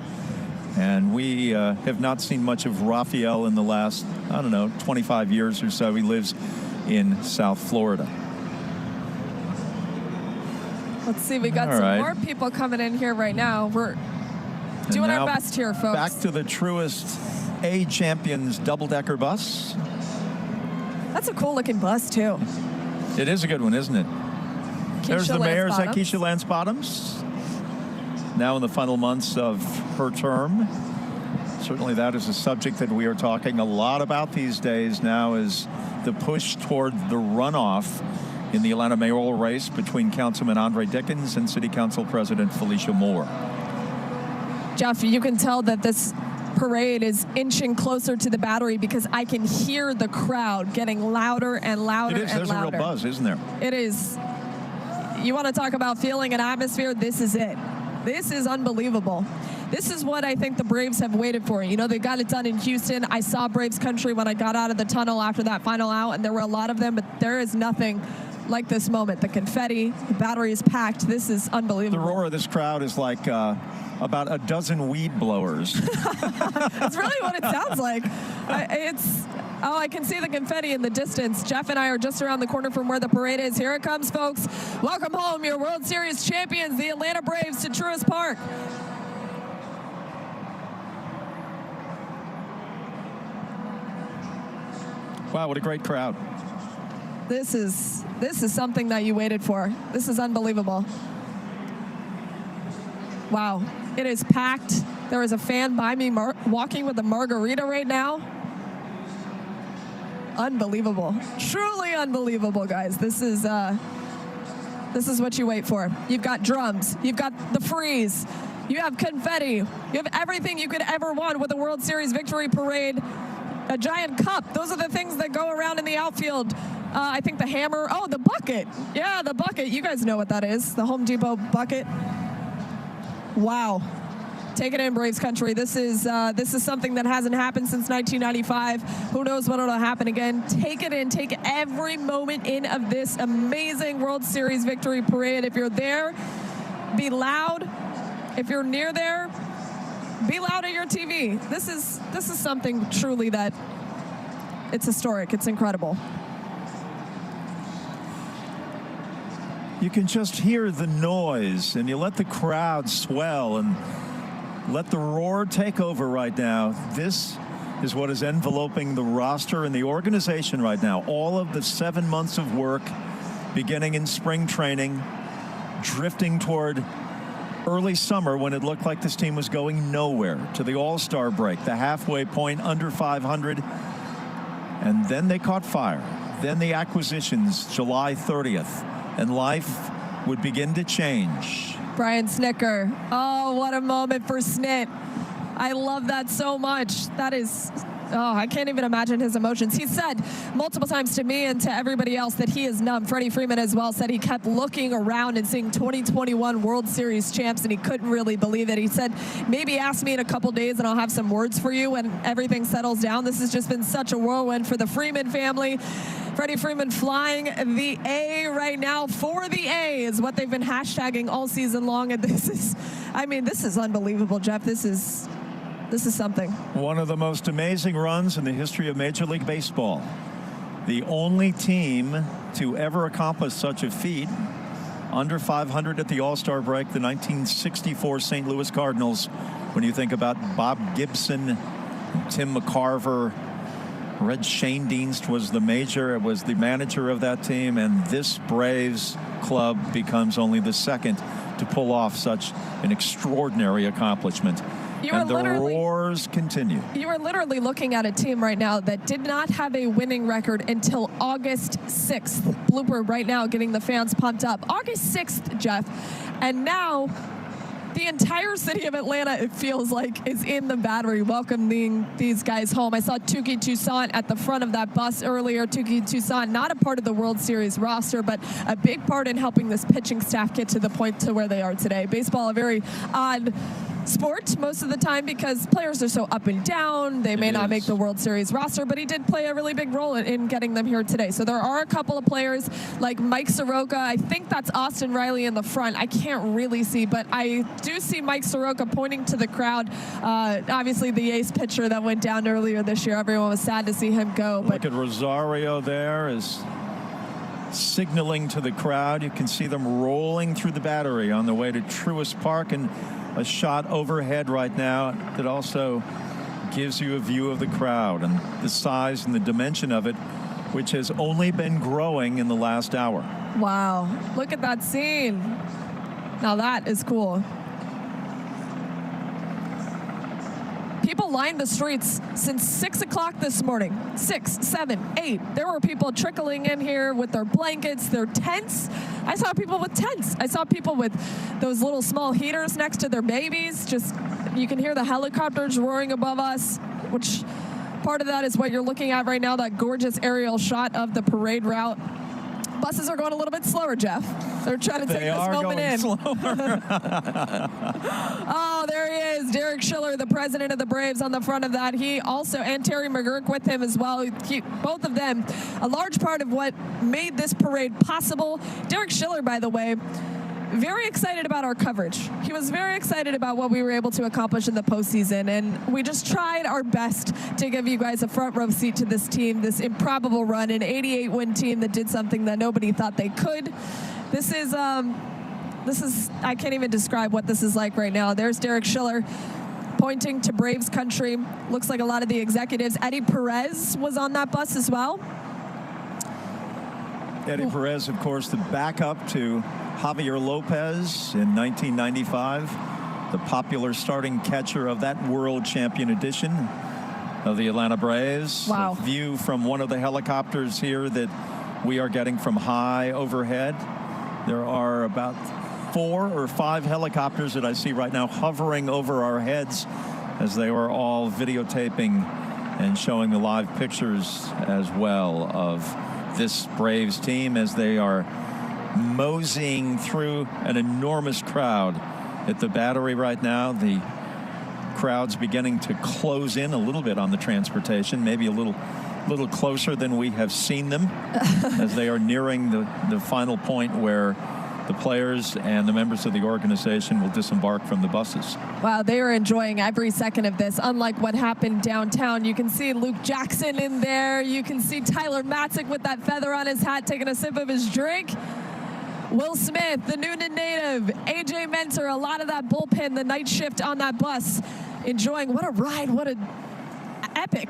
And we have not seen much of Rafael in the last, 25 years or so. He lives in South Florida. Let's see, we got some more people coming in here right now. We're doing our best here, folks. Back to the Truist A Champions double-decker bus. That's a cool-looking bus, too. It is a good one, isn't it? There's the mayor. Is that Keisha Lance Bottoms? Now in the final months of her term. Certainly that is a subject that we are talking a lot about these days now, is the push toward the runoff in the Atlanta mayoral race between Councilman Andre Dickens and City Council President Felicia Moore. Jeff, you can tell that this parade is inching closer to the Battery because I can hear the crowd getting louder and louder and louder. There's a real buzz, isn't there? It is. You want to talk about feeling an atmosphere? This is it. This is unbelievable. This is what I think the Braves have waited for. You know, they got it done in Houston. I saw Braves country when I got out of the tunnel after that final out, and there were a lot of them, but there is nothing like this moment. The confetti, the Battery is packed. This is unbelievable. The roar of this crowd is like about a dozen weed blowers. That's really what it sounds like. I can see the confetti in the distance. Jeff and I are just around the corner from where the parade is. Here it comes, folks. Welcome home, your World Series champions, the Atlanta Braves, to Truist Park. Wow, what a great crowd. This is something that you waited for. This is unbelievable. Wow, it is packed. There is a fan by me walking with a margarita right now. Unbelievable. Truly unbelievable, guys. This is what you wait for. You've got drums. You've got the freeze. You have confetti. You have everything you could ever want with a World Series victory parade. A giant cup. Those are the things that go around in the outfield. I think the hammer. Oh, the bucket. Yeah, the bucket. You guys know what that is. The Home Depot bucket. Wow. Take it in, Braves country. This is something that hasn't happened since 1995. Who knows when it'll happen again. Take it in. Take every moment in of this amazing World Series victory parade. If you're there, be loud. If you're near there, be loud at your TV. This is something truly that it's historic. It's incredible. You can just hear the noise, and you let the crowd swell and let the roar take over right now. This is what is enveloping the roster and the organization right now. All of the 7 months of work, beginning in spring training, drifting toward early summer when it looked like this team was going nowhere, to the All-Star break, the halfway point, under 500. And then they caught fire. Then the acquisitions, July 30th. And life would begin to change. Brian Snitker. Oh, what a moment for Snit. I love that so much. That is, I can't even imagine his emotions. He said multiple times to me and to everybody else that he is numb. Freddie Freeman as well said he kept looking around and seeing 2021 World Series champs, and he couldn't really believe it. He said, maybe ask me in a couple days and I'll have some words for you when everything settles down. This has just been such a whirlwind for the Freeman family. Freddie Freeman flying the A right now for the A is what they've been hashtagging all season long. And this is unbelievable, Jeff. This is something. One of the most amazing runs in the history of Major League Baseball. The only team to ever accomplish such a feat. Under 500 at the All-Star break, the 1964 St. Louis Cardinals. When you think about Bob Gibson, Tim McCarver, Red Schoendienst was the manager of that team, and this Braves club becomes only the second to pull off such an extraordinary accomplishment. And the roars continue. You are literally looking at a team right now that did not have a winning record until August 6th. Blooper right now getting the fans pumped up. August 6th, Jeff. And now the entire city of Atlanta, it feels like, is in the Battery welcoming these guys home. I saw Touki Toussaint at the front of that bus earlier. Touki Toussaint, not a part of the World Series roster, but a big part in helping this pitching staff get to the point to where they are today. Baseball, a very odd sport most of the time because players are so up and down. They may not make the World Series roster, but he did play a really big role in getting them here today. So there are a couple of players like Mike Soroka. I think that's Austin Riley in the front. I can't really see, but I do see Mike Soroka pointing to the crowd. Obviously the ace pitcher that went down earlier this year. Everyone was sad to see him go. Look at Rosario there is signaling to the crowd. You can see them rolling through the Battery on the way to Truist Park, and a shot overhead right now that also gives you a view of the crowd and the size and the dimension of it, which has only been growing in the last hour. Wow, look at that scene. Now that is cool. People lined the streets since 6 o'clock this morning. 6, 7, 8. There were people trickling in here with their blankets, their tents. I saw people with tents. I saw people with those little small heaters next to their babies. Just, you can hear the helicopters roaring above us, which part of that is what you're looking at right now, that gorgeous aerial shot of the parade route. Buses are going a little bit slower, Jeff. They're trying to take this moment in. Oh, there he is, Derek Schiller, the president of the Braves, on the front of that. He also, and Terry McGurk with him as well. Both of them, a large part of what made this parade possible. Derek Schiller, by the way, very excited about our coverage. He was very excited about what we were able to accomplish in the postseason, and we just tried our best to give you guys a front row seat to this team, this improbable run, an 88-win team that did something that nobody thought they could. This is, I can't even describe what this is like right now. There's Derek Schiller pointing to Braves country. Looks like a lot of the executives. Eddie Perez was on that bus as well. Eddie Perez, of course, the backup to Javier Lopez in 1995, the popular starting catcher of that world champion edition of the Atlanta Braves. Wow. A view from one of the helicopters here that we are getting from high overhead. There are about 4 or 5 helicopters that I see right now hovering over our heads as they were all videotaping and showing the live pictures as well of this Braves team as they are moseying through an enormous crowd at the Battery right now. The crowd's beginning to close in a little bit on the transportation, maybe a little closer than we have seen them as they are nearing the final point where the players and the members of the organization will disembark from the buses. Wow, they are enjoying every second of this, unlike what happened downtown. You can see Luke Jackson in there. You can see Tyler Matzik with that feather on his hat taking a sip of his drink. Will Smith, the Noonan native, A.J. Mentor, a lot of that bullpen, the night shift on that bus, enjoying what a ride, what an epic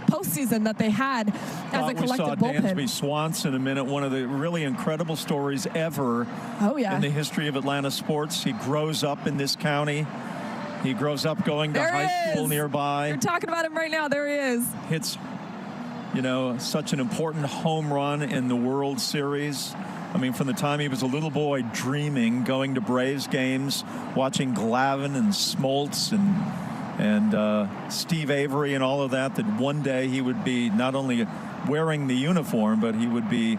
postseason that they had as a collective bullpen. Dansby Swanson in a minute, one of the really incredible stories ever in the history of Atlanta sports. He grows up in this county. He grows up going to high school nearby. You're talking about him right now. There he is. Hits, such an important home run in the World Series. I mean, from the time he was a little boy dreaming, going to Braves games, watching Glavine and Smoltz and Steve Avery and all of that one day he would be not only wearing the uniform, but he would be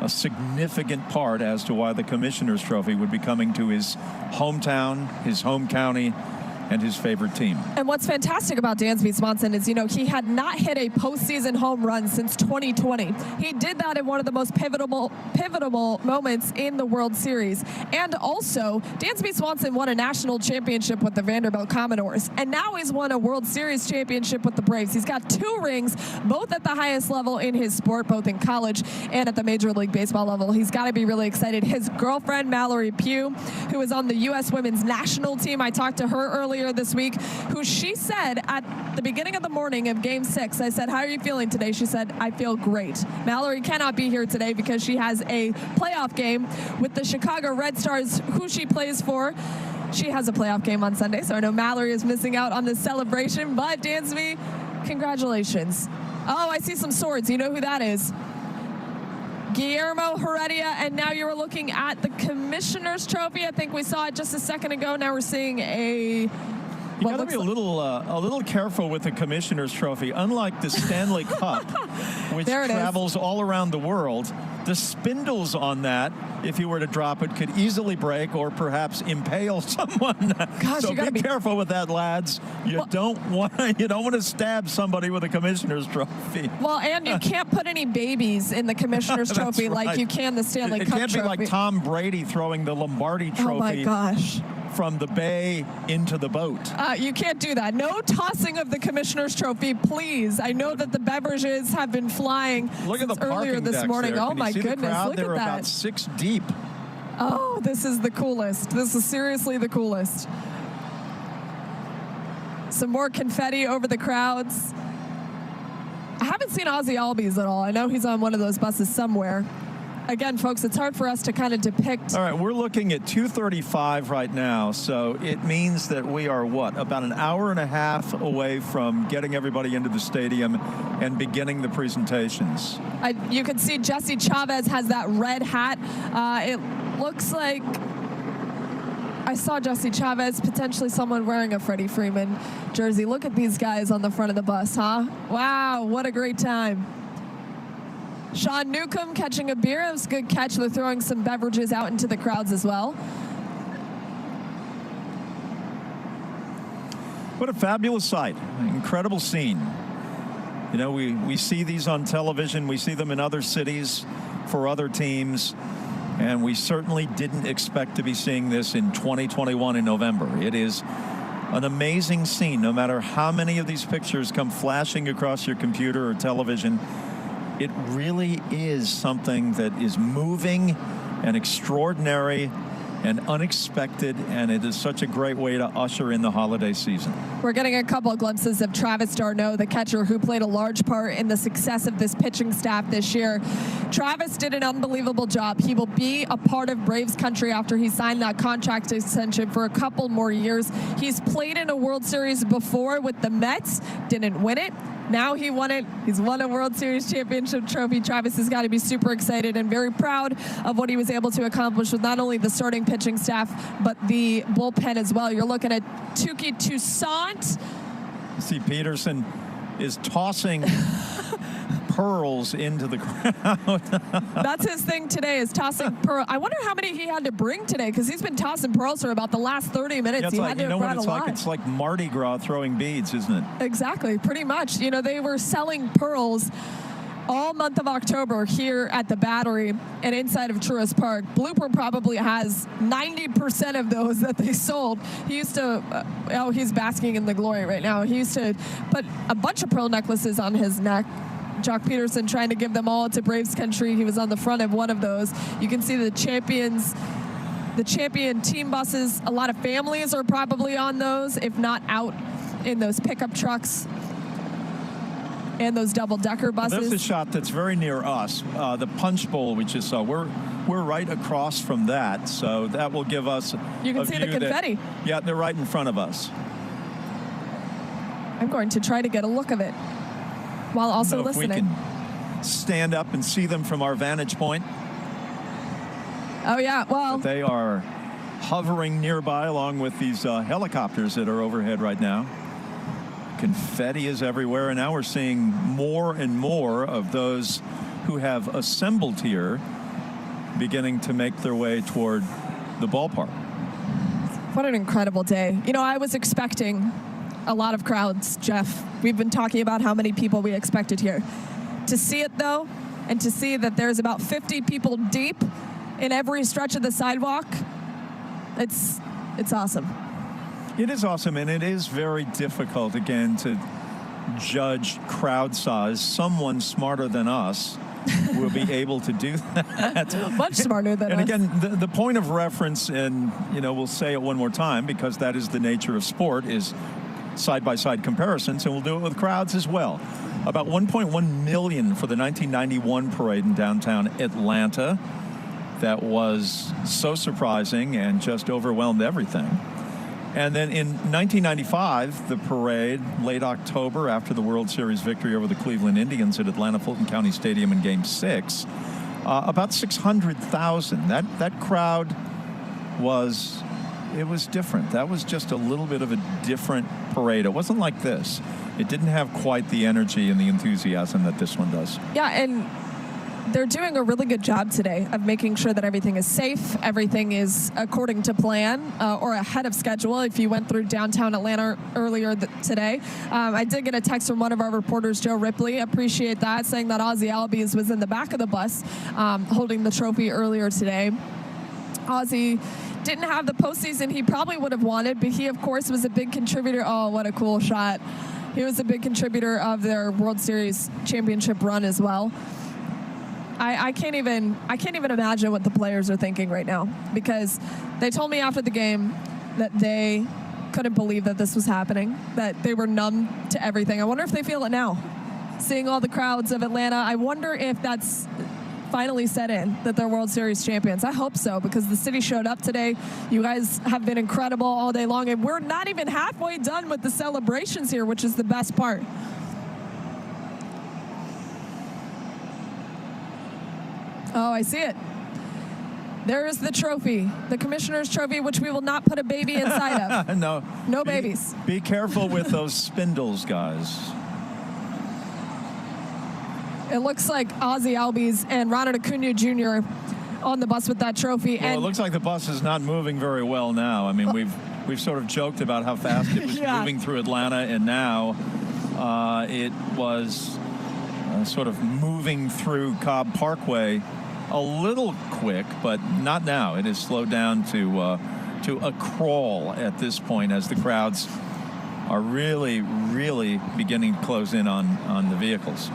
a significant part as to why the Commissioner's Trophy would be coming to his hometown, his home county, and his favorite team. And what's fantastic about Dansby Swanson is, he had not hit a postseason home run since 2020. He did that in one of the most pivotal moments in the World Series. And also, Dansby Swanson won a national championship with the Vanderbilt Commodores, and now he's won a World Series championship with the Braves. He's got 2 rings, both at the highest level in his sport, both in college and at the Major League Baseball level. He's got to be really excited. His girlfriend, Mallory Pugh, who is on the U.S. women's national team, I talked to her earlier earlier this week, who she said at the beginning of the morning of Game 6, I said, how are you feeling today? She said, I feel great. Mallory cannot be here today because she has a playoff game with the Chicago Red Stars, who she plays for. She has a playoff game on Sunday, so I know Mallory is missing out on this celebration, but Dansby, congratulations. Oh, I see some swords. You know who that is? Guillermo Heredia, and now you're looking at the Commissioner's Trophy. I think we saw it just a second ago. Now we're seeing a... You got to be a little careful with the Commissioner's Trophy. Unlike the Stanley Cup, which travels all around the world, the spindles on that, if you were to drop it, could easily break or perhaps impale someone. Gosh, so be careful with that, lads. You don't want to stab somebody with a Commissioner's Trophy. Well, and you can't put any babies in the Commissioner's Trophy like you can the Stanley Cup It can't be like Tom Brady throwing the Lombardi Trophy. Oh my gosh. From the bay into the boat. You can't do that. No tossing of the Commissioner's Trophy, please. I know that the beverages have been flying earlier this morning. Oh my goodness, look at that. They're about 6 deep. Oh, this is the coolest. This is seriously the coolest. Some more confetti over the crowds. I haven't seen Ozzy Albies at all. I know he's on one of those buses somewhere. Again, folks, it's hard for us to kind of depict. All right, we're looking at 2:35 right now, so it means that we are, about an hour and a half away from getting everybody into the stadium and beginning the presentations. You can see Jesse Chavez has that red hat. It looks like I saw Jesse Chavez, potentially someone wearing a Freddie Freeman jersey. Look at these guys on the front of the bus, huh? Wow, what a great time. Sean Newcomb catching a beer. It was a good catch. They're throwing some beverages out into the crowds as well. What a fabulous sight. Incredible scene. You know, we see these on television. We see them in other cities for other teams. And we certainly didn't expect to be seeing this in 2021 in November. It is an amazing scene, no matter how many of these pictures come flashing across your computer or television. It really is something that is moving and extraordinary and unexpected, and it is such a great way to usher in the holiday season. We're getting a couple of glimpses of Travis d'Arnaud, the catcher who played a large part in the success of this pitching staff this year. Travis did an unbelievable job. He will be a part of Braves country after he signed that contract extension for a couple more years. He's played in a World Series before with the Mets, didn't win it. Now he won it. He's won a World Series championship trophy. Travis has got to be super excited and very proud of what he was able to accomplish with not only the starting pitching staff, but the bullpen as well. You're looking at Touki Toussaint. See, Peterson is tossing pearls into the crowd. That's his thing today, is tossing pearls. I wonder how many he had to bring today, because he's been tossing pearls for about the last 30 minutes. Yeah, he had to have brought a lot. It's like Mardi Gras throwing beads, isn't it? Exactly, pretty much. You know, they were selling pearls all month of October here at the Battery and inside of Truist Park. Blooper probably has 90% of those that they sold. He used to, he's basking in the glory right now. He used to put a bunch of pearl necklaces on his neck. Jock Peterson trying to give them all to Braves country. He was on the front of one of those. You can see the champion team buses. A lot of families are probably on those, if not out in those pickup trucks and those double-decker buses. There's a shot that's very near us. The Punch Bowl we just saw. We're right across from that, so that will give us You can see the confetti. Yeah, they're right in front of us. I'm going to try to get a look of it while also listening. If we can stand up and see them from our vantage point. Oh, yeah, well. But they are hovering nearby along with these helicopters that are overhead right now. Confetti is everywhere, and now we're seeing more and more of those who have assembled here beginning to make their way toward the ballpark. What an incredible day. You know, I was expecting a lot of crowds, Jeff. We've been talking about how many people we expected here. To see it, though, and to see that there's about 50 people deep in every stretch of the sidewalk, it's awesome. It is awesome, and it is very difficult, again, to judge crowd size. Someone smarter than us will be able to do that. Much smarter than and us. again, the point of reference, and we'll say it one more time because that is the nature of sport, is side-by-side comparisons, and we'll do it with crowds as well. About 1.1 million for the 1991 parade in downtown Atlanta. That was so surprising and just overwhelmed everything. And then in 1995, the parade, late October, after the World Series victory over the Cleveland Indians at Atlanta Fulton County Stadium in Game 6, about 600,000. That crowd was different. That was just a little bit of a different parade. It wasn't like this. It didn't have quite the energy and the enthusiasm that this one does. Yeah, and they're doing a really good job today of making sure that everything is safe, everything is according to plan or ahead of schedule. If you went through downtown Atlanta earlier today, I did get a text from one of our reporters, Joe Ripley, appreciate that, saying that Ozzie Albies was in the back of the bus holding the trophy earlier today. Ozzie didn't have the postseason he probably would have wanted, but he, of course, was a big contributor. Oh, what a cool shot. He was a big contributor of their World Series championship run as well. I can't even imagine what the players are thinking right now, because they told me after the game that they couldn't believe that this was happening, that they were numb to everything. I wonder if they feel it now, seeing all the crowds of Atlanta. I wonder if that's finally set in, that they're World Series champions. I hope so, because the city showed up today. You guys have been incredible all day long, and we're not even halfway done with the celebrations here, which is the best part. Oh, I see it. There is the trophy, the commissioner's trophy, which we will not put a baby inside of. No babies. Be careful with those spindles, guys. It looks like Ozzie Albies and Ronald Acuna Jr. on the bus with that trophy. Well, it looks like the bus is not moving very well now. I mean, we've sort of joked about how fast it was moving through Atlanta, and now it was sort of moving through Cobb Parkway a little quick, but not now. It has slowed down to a crawl at this point as the crowds are really, really beginning to close in on the vehicles.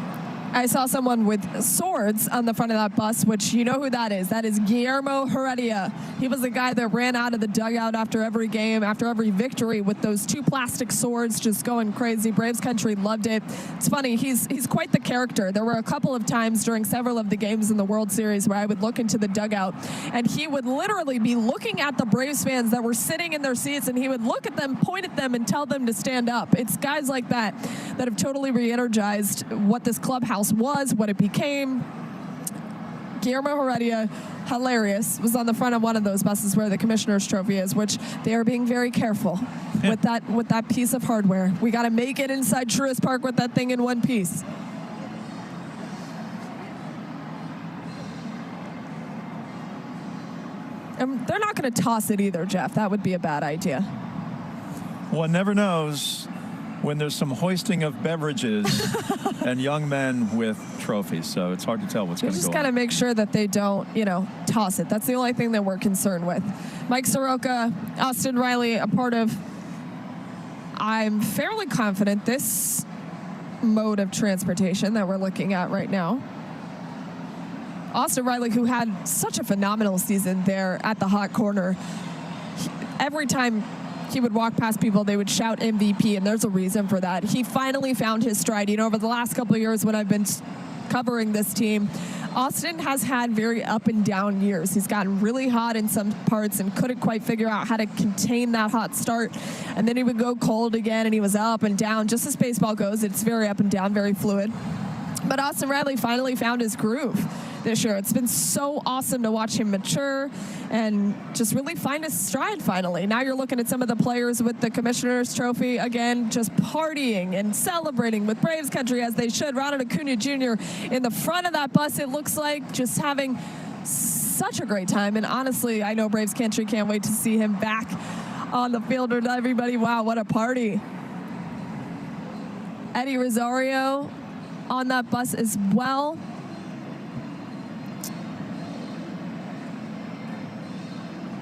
I saw someone with swords on the front of that bus, which you know who that is. That is Guillermo Heredia. He was the guy that ran out of the dugout after every game, after every victory, with those two plastic swords just going crazy. Braves country loved it. It's funny, he's quite the character. There were a couple of times during several of the games in the World Series where I would look into the dugout, and he would literally be looking at the Braves fans that were sitting in their seats, and he would look at them, point at them, and tell them to stand up. It's guys like that that have totally re-energized what this clubhouse was, what it became. Guillermo Heredia, hilarious, was on the front of one of those buses where the commissioner's trophy is, which they are being very careful with that piece of hardware. We got to make it inside Truist Park with that thing in one piece. And they're not going to toss it either, Jeff. That would be a bad idea. One never knows when there's some hoisting of beverages and young men with trophies, so it's hard to tell what's going to go on. You just got to make sure that they don't, toss it. That's the only thing that we're concerned with. Mike Soroka, Austin Riley, a part of, I'm fairly confident, this mode of transportation that we're looking at right now. Austin Riley, who had such a phenomenal season there at the hot corner, every time he would walk past people, they would shout MVP, and there's a reason for that. He finally found his stride. Over the last couple of years when I've been covering this team, Austin has had very up and down years. He's gotten really hot in some parts and couldn't quite figure out how to contain that hot start. And then he would go cold again, and he was up and down. Just as baseball goes, it's very up and down, very fluid. But Austin Riley finally found his groove this year. It's been so awesome to watch him mature and just really find his stride finally. Now you're looking at some of the players with the commissioner's trophy, again, just partying and celebrating with Braves country as they should. Ronald Acuna Jr. in the front of that bus, it looks like, just having such a great time. And honestly, I know Braves country can't wait to see him back on the field with everybody. Wow, what a party. Eddie Rosario on that bus as well.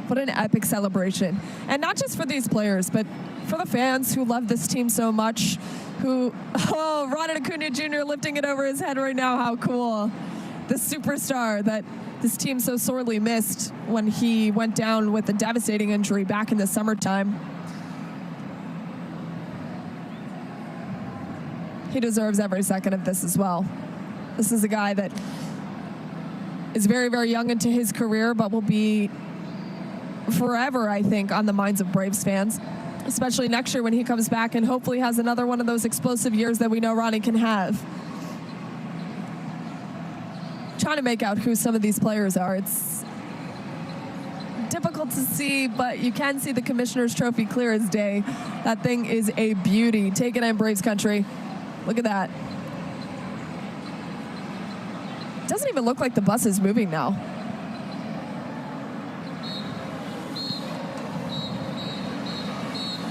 What an epic celebration. And not just for these players, but for the fans who love this team so much, Ronald Acuna Jr. lifting it over his head right now. How cool. the superstar that this team so sorely missed when he went down with a devastating injury back in the summertime. He deserves every second of this as well. This is a guy that is very, very young into his career, but will be forever, I think, on the minds of Braves fans, especially next year when he comes back and hopefully has another one of those explosive years that we know Ronnie can have. Trying to make out who some of these players are. It's difficult to see, but you can see the Commissioner's Trophy clear as day. That thing is a beauty. Take it in, Braves country. Look at that. Doesn't even look like the bus is moving now.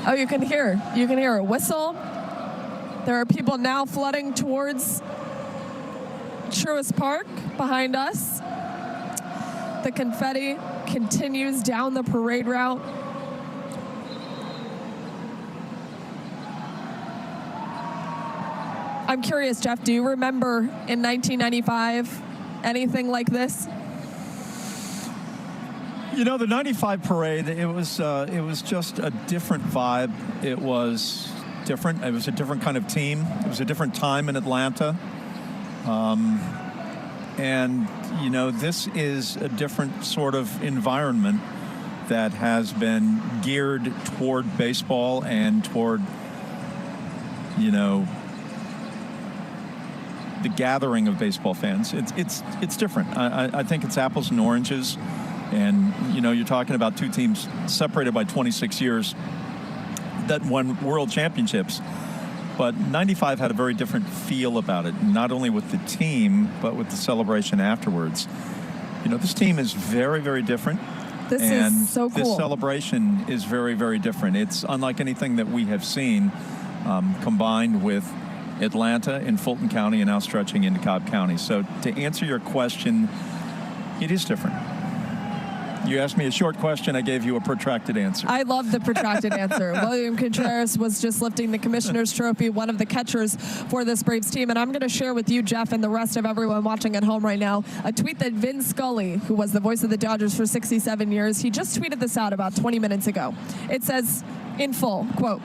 Oh, you can hear a whistle. There are people now flooding towards Truist Park behind us. The confetti continues down the parade route. I'm curious, Jeff, do you remember in 1995 anything like this? You know, the 95 parade, it was just a different vibe. It was different. It was a different kind of team. It was a different time in Atlanta. And, you know, this is a different sort of environment that has been geared toward baseball and toward, you know, the gathering of baseball fans. It's different. I think it's apples and oranges. And, you know, you're talking about two teams separated by 26 years that won world championships. But 95 had a very different feel about it, not only with the team, but with the celebration afterwards. You know, this team is very, very different. This is so cool. This celebration is very, very different. It's unlike anything that we have seen, combined with Atlanta and Fulton County and now stretching into Cobb County. So to answer your question, it is different. You asked me a short question, I gave you a protracted answer. I love the protracted answer. William Contreras was just lifting the Commissioner's Trophy, one of the catchers for this Braves team. And I'm going to share with you, Jeff, and the rest of everyone watching at home right now, a tweet that Vin Scully, who was the voice of the Dodgers for 67 years, he just tweeted this out about 20 minutes ago. It says, in full, quote,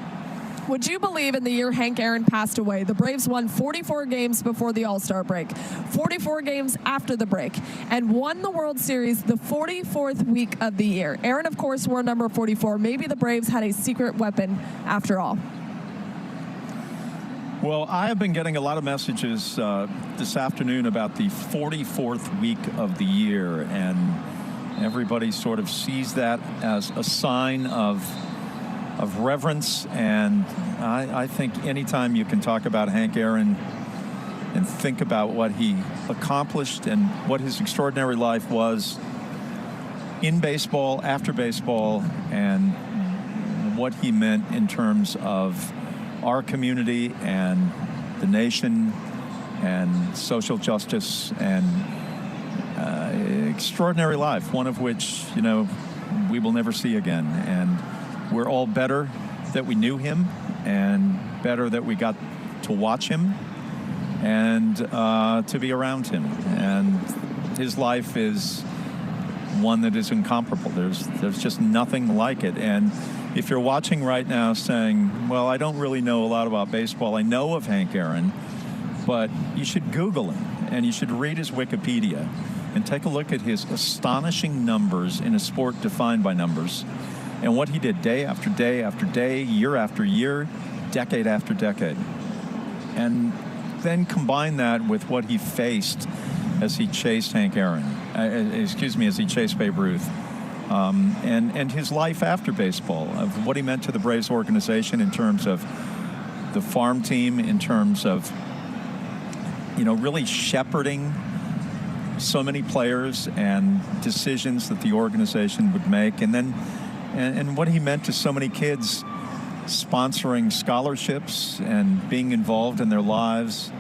"Would you believe in the year Hank Aaron passed away, the Braves won 44 games before the All-Star break, 44 games after the break, and won the World Series the 44th week of the year. Aaron, of course, wore number 44. Maybe the Braves had a secret weapon after all." Well, I have been getting a lot of messages this afternoon about the 44th week of the year, and everybody sort of sees that as a sign of reverence. And I think anytime you can talk about Hank Aaron and think about what he accomplished and what his extraordinary life was in baseball, after baseball, and what he meant in terms of our community and the nation and social justice and extraordinary life, one of which, you know, we will never see again. And we're all better that we knew him and better that we got to watch him and to be around him. And his life is one that is incomparable. There's just nothing like it. And if you're watching right now saying, well, I don't really know a lot about baseball, I know of Hank Aaron, but you should Google him and you should read his Wikipedia and take a look at his astonishing numbers in a sport defined by numbers, and what he did day after day after day, year after year, decade after decade. And then combine that with what he faced as he chased Hank Aaron, as he chased Babe Ruth, and his life after baseball, of what he meant to the Braves organization in terms of the farm team, in terms of, you know, really shepherding so many players and decisions that the organization would make, and then and what he meant to so many kids, sponsoring scholarships and being involved in their lives.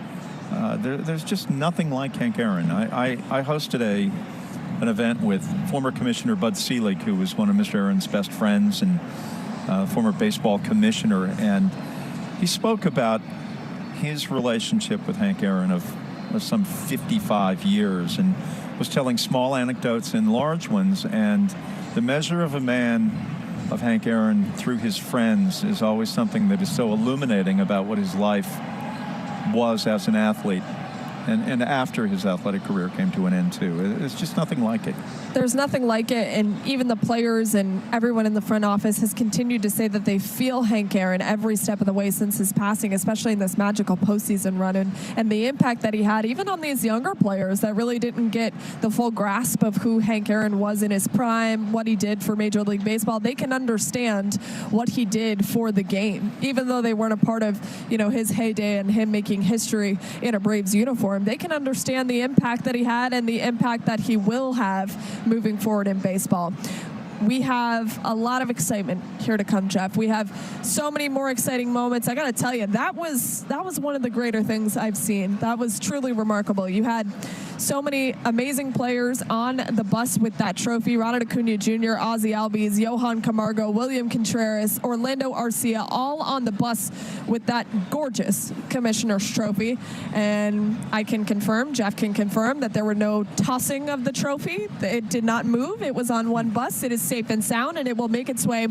There's just nothing like Hank Aaron. I hosted an event with former Commissioner Bud Selig, who was one of Mr. Aaron's best friends and former baseball commissioner, and he spoke about his relationship with Hank Aaron, of some 55 years and was telling small anecdotes and large ones. And the measure of a man of Hank Aaron through his friends is always something that is so illuminating about what his life was as an athlete. And after his athletic career came to an end, too. It's just nothing like it. There's nothing like it, and even the players and everyone in the front office has continued to say that they feel Hank Aaron every step of the way since his passing, especially in this magical postseason run, and the impact that he had even on these younger players that really didn't get the full grasp of who Hank Aaron was in his prime, what he did for Major League Baseball. They can understand what he did for the game, even though they weren't a part of, his heyday and him making history in a Braves uniform. They can understand the impact that he had and the impact that he will have moving forward in baseball. We have a lot of excitement here to come, Jeff. We have so many more exciting moments. I got to tell you, that was one of the greater things I've seen. That was truly remarkable. You had so many amazing players on the bus with that trophy. Ronald Acuna Jr., Ozzie Albies, Johan Camargo, William Contreras, Orlando Arcia, all on the bus with that gorgeous Commissioner's Trophy. And I can confirm, Jeff can confirm, that there were no tossing of the trophy. It did not move. It was on one bus. It is safe and sound, and it will make its way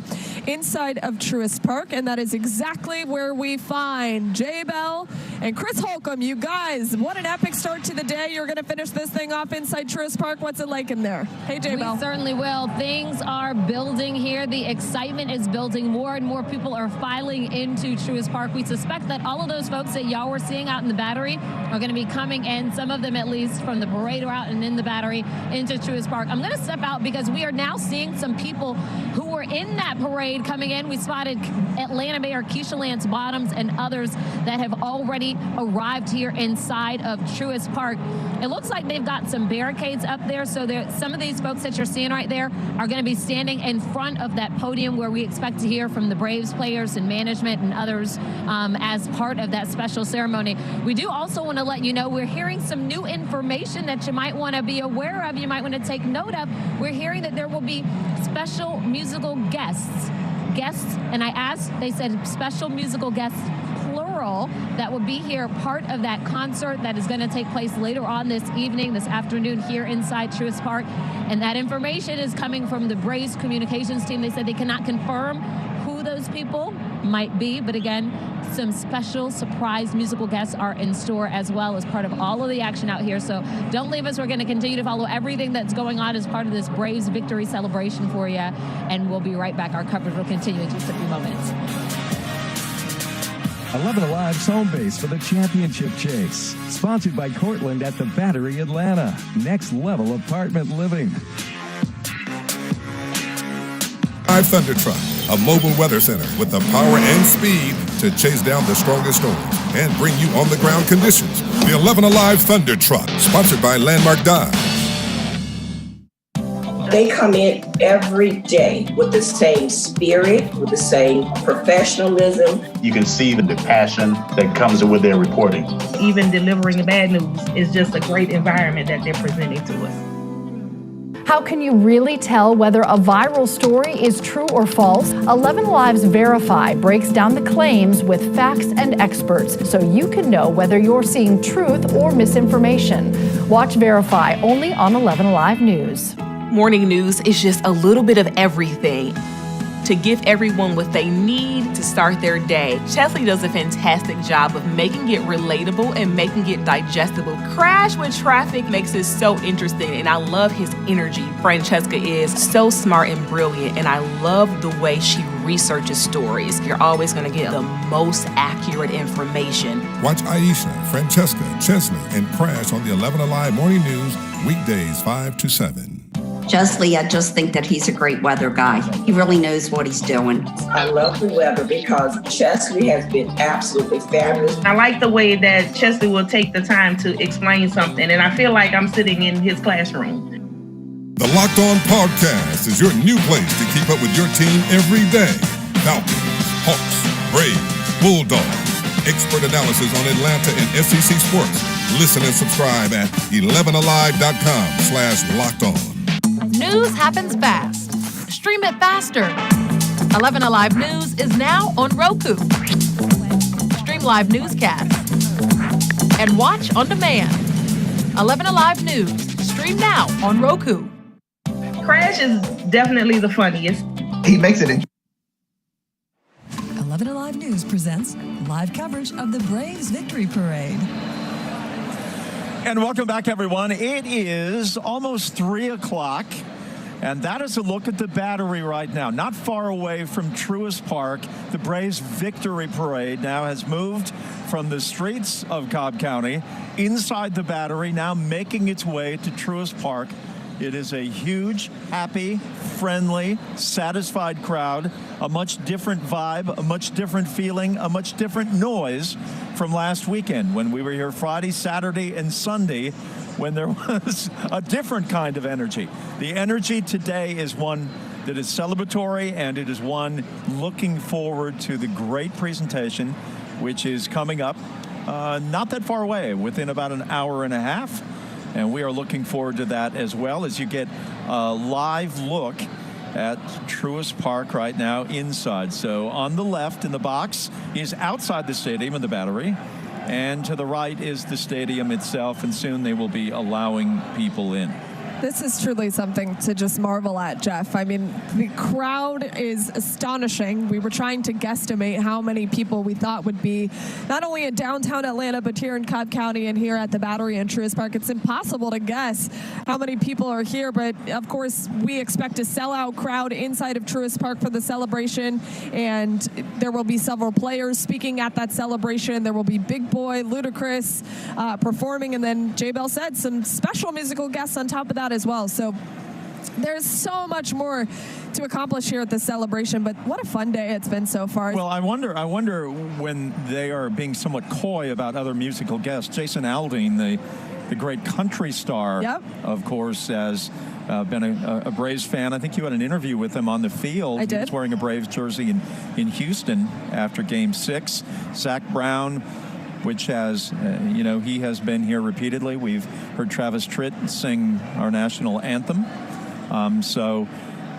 inside of Truist Park, and that is exactly where we find Jay Bell and Chris Holcomb. You guys, what an epic start to the day. You're going to finish this thing off inside Truist Park. What's it like in there? Hey, Jay Bell. We certainly will. Things are building here. The excitement is building. More and more people are filing into Truist Park. We suspect that all of those folks that y'all were seeing out in the Battery are going to be coming in, some of them at least, from the parade route and in the Battery into Truist Park. I'm going to step out because we are now seeing some people who were in that parade coming in. We spotted Atlanta Mayor Keisha Lance Bottoms and others that have already arrived here inside of Truist Park. It looks like they've got some barricades up there, so some of these folks that you're seeing right there are going to be standing in front of that podium where we expect to hear from the Braves players and management and others as part of that special ceremony. We do also want to let you know we're hearing some new information that you might want to be aware of, you might want to take note of. We're hearing that there will be special musical guests, and I asked, they said special musical guests, plural, that will be here, part of that concert that is going to take place later on this evening, this afternoon here inside Truist Park. And that information is coming from the Braves communications team. They said they cannot confirm who those people might be, but again, some special surprise musical guests are in store as well as part of all of the action out here. So don't leave us. We're going to continue to follow everything that's going on as part of this Braves victory celebration for you, and we'll be right back. Our coverage will continue in just a few moments. 11 Alive's home base for the championship chase. Sponsored by Cortland at the Battery Atlanta. Next level apartment living. Thunder Truck, a mobile weather center with the power and speed to chase down the strongest storms and bring you on-the-ground conditions. The 11 Alive Thunder Truck, sponsored by Landmark Dodge. They come in every day with the same spirit, with the same professionalism. You can see the passion that comes with their reporting. Even delivering the bad news is just a great environment that they're presenting to us. How can you really tell whether a viral story is true or false? 11 Lives Verify breaks down the claims with facts and experts so you can know whether you're seeing truth or misinformation. Watch Verify only on 11 Alive News. Morning news is just a little bit of everything to give everyone what they need to start their day. Chesley does a fantastic job of making it relatable and making it digestible. Crash with Traffic makes it so interesting, and I love his energy. Francesca is so smart and brilliant, and I love the way she researches stories. You're always going to get the most accurate information. Watch Aisha, Francesca, Chesley, and Crash on the 11 Alive Morning News, weekdays 5 to 7. Chesley, I just think that he's a great weather guy. He really knows what he's doing. I love the weather because Chesley has been absolutely fabulous. I like the way that Chesley will take the time to explain something, and I feel like I'm sitting in his classroom. The Locked On Podcast is your new place to keep up with your team every day. Falcons, Hawks, Braves, Bulldogs. Expert analysis on Atlanta and SEC sports. Listen and subscribe at 11alive.com/lockedon. News happens fast. Stream it faster. 11 Alive News is now on Roku. Stream live newscasts and watch on demand 11 Alive News. Stream now on Roku. Crash is definitely the funniest. He makes it 11 Alive News presents live coverage of the Braves Victory Parade. And welcome back, everyone. It is almost 3 o'clock, and that is a look at the Battery right now. Not far away from Truist Park, the Braves Victory Parade now has moved from the streets of Cobb County inside the Battery, now making its way to Truist Park. It is a huge, happy, friendly, satisfied crowd, a much different vibe, a much different feeling, a much different noise from last weekend when we were here Friday, Saturday, and Sunday, when there was a different kind of energy. The energy today is one that is celebratory, and it is one looking forward to the great presentation, which is coming up not that far away, within about an hour and a half. And we are looking forward to that as well, as you get a live look at Truist Park right now inside. So on the left in the box is outside the stadium in the Battery, and to the right is the stadium itself, and soon they will be allowing people in. This is truly something to just marvel at, Jeff. I mean, the crowd is astonishing. We were trying to guesstimate how many people we thought would be not only in downtown Atlanta, but here in Cobb County and here at the Battery and Truist Park. It's impossible to guess how many people are here, but of course, we expect a sellout crowd inside of Truist Park for the celebration, and there will be several players speaking at that celebration. There will be Big Boy, Ludacris performing, and then Jay Bell said some special musical guests on top of that as well. So there's so much more to accomplish here at this celebration, but what a fun day it's been so far. Well, I wonder when they are being somewhat coy about other musical guests. Jason Aldean, the great country star, of course, has been a Braves fan. I think you had an interview with him on the field. I did. He was wearing a Braves jersey in Houston after Game 6. Zach Brown, which has, he has been here repeatedly. We've heard Travis Tritt sing our national anthem. So,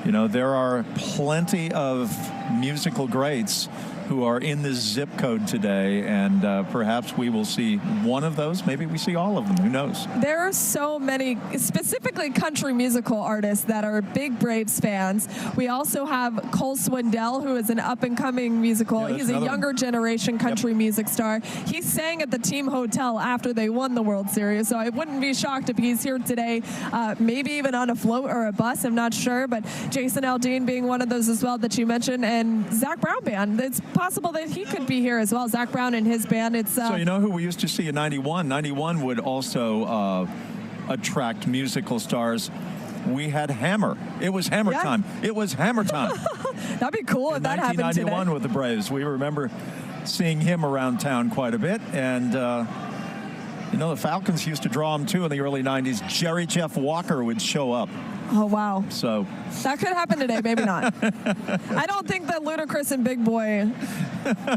there are plenty of musical greats who are in this zip code today, and perhaps we will see one of those. Maybe we see all of them. Who knows? There are so many, specifically country musical artists that are big Braves fans. We also have Cole Swindell, who is an up-and-coming musical. He's a younger generation country music star. He sang at the team hotel after they won the World Series, so I wouldn't be shocked if he's here today, maybe even on a float or a bus. I'm not sure, but Jason Aldean being one of those as well that you mentioned, and Zach Brown Band. It's possible that he could be here as well. Zach Brown and his band. It's so you know who we used to see in 91? 91 would also attract musical stars. We had Hammer. It was Hammer time. It was Hammer time. That'd be cool if that happened today. 1991 with the Braves. We remember seeing him around town quite a bit, and the Falcons used to draw him too in the early 90s. Jerry Jeff Walker would show up. Oh, wow. So that could happen today, maybe not. I don't think that Ludacris and Big Boy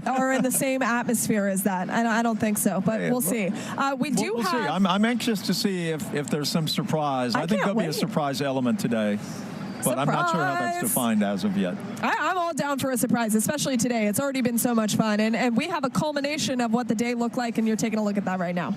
are in the same atmosphere as that. I don't think so, but we'll see. We'll see. I'm anxious to see if there's some surprise. I think there'll be a surprise element today, but I'm not sure how that's defined as of yet. I'm all down for a surprise, especially today. It's already been so much fun, and we have a culmination of what the day looked like, and you're taking a look at that right now.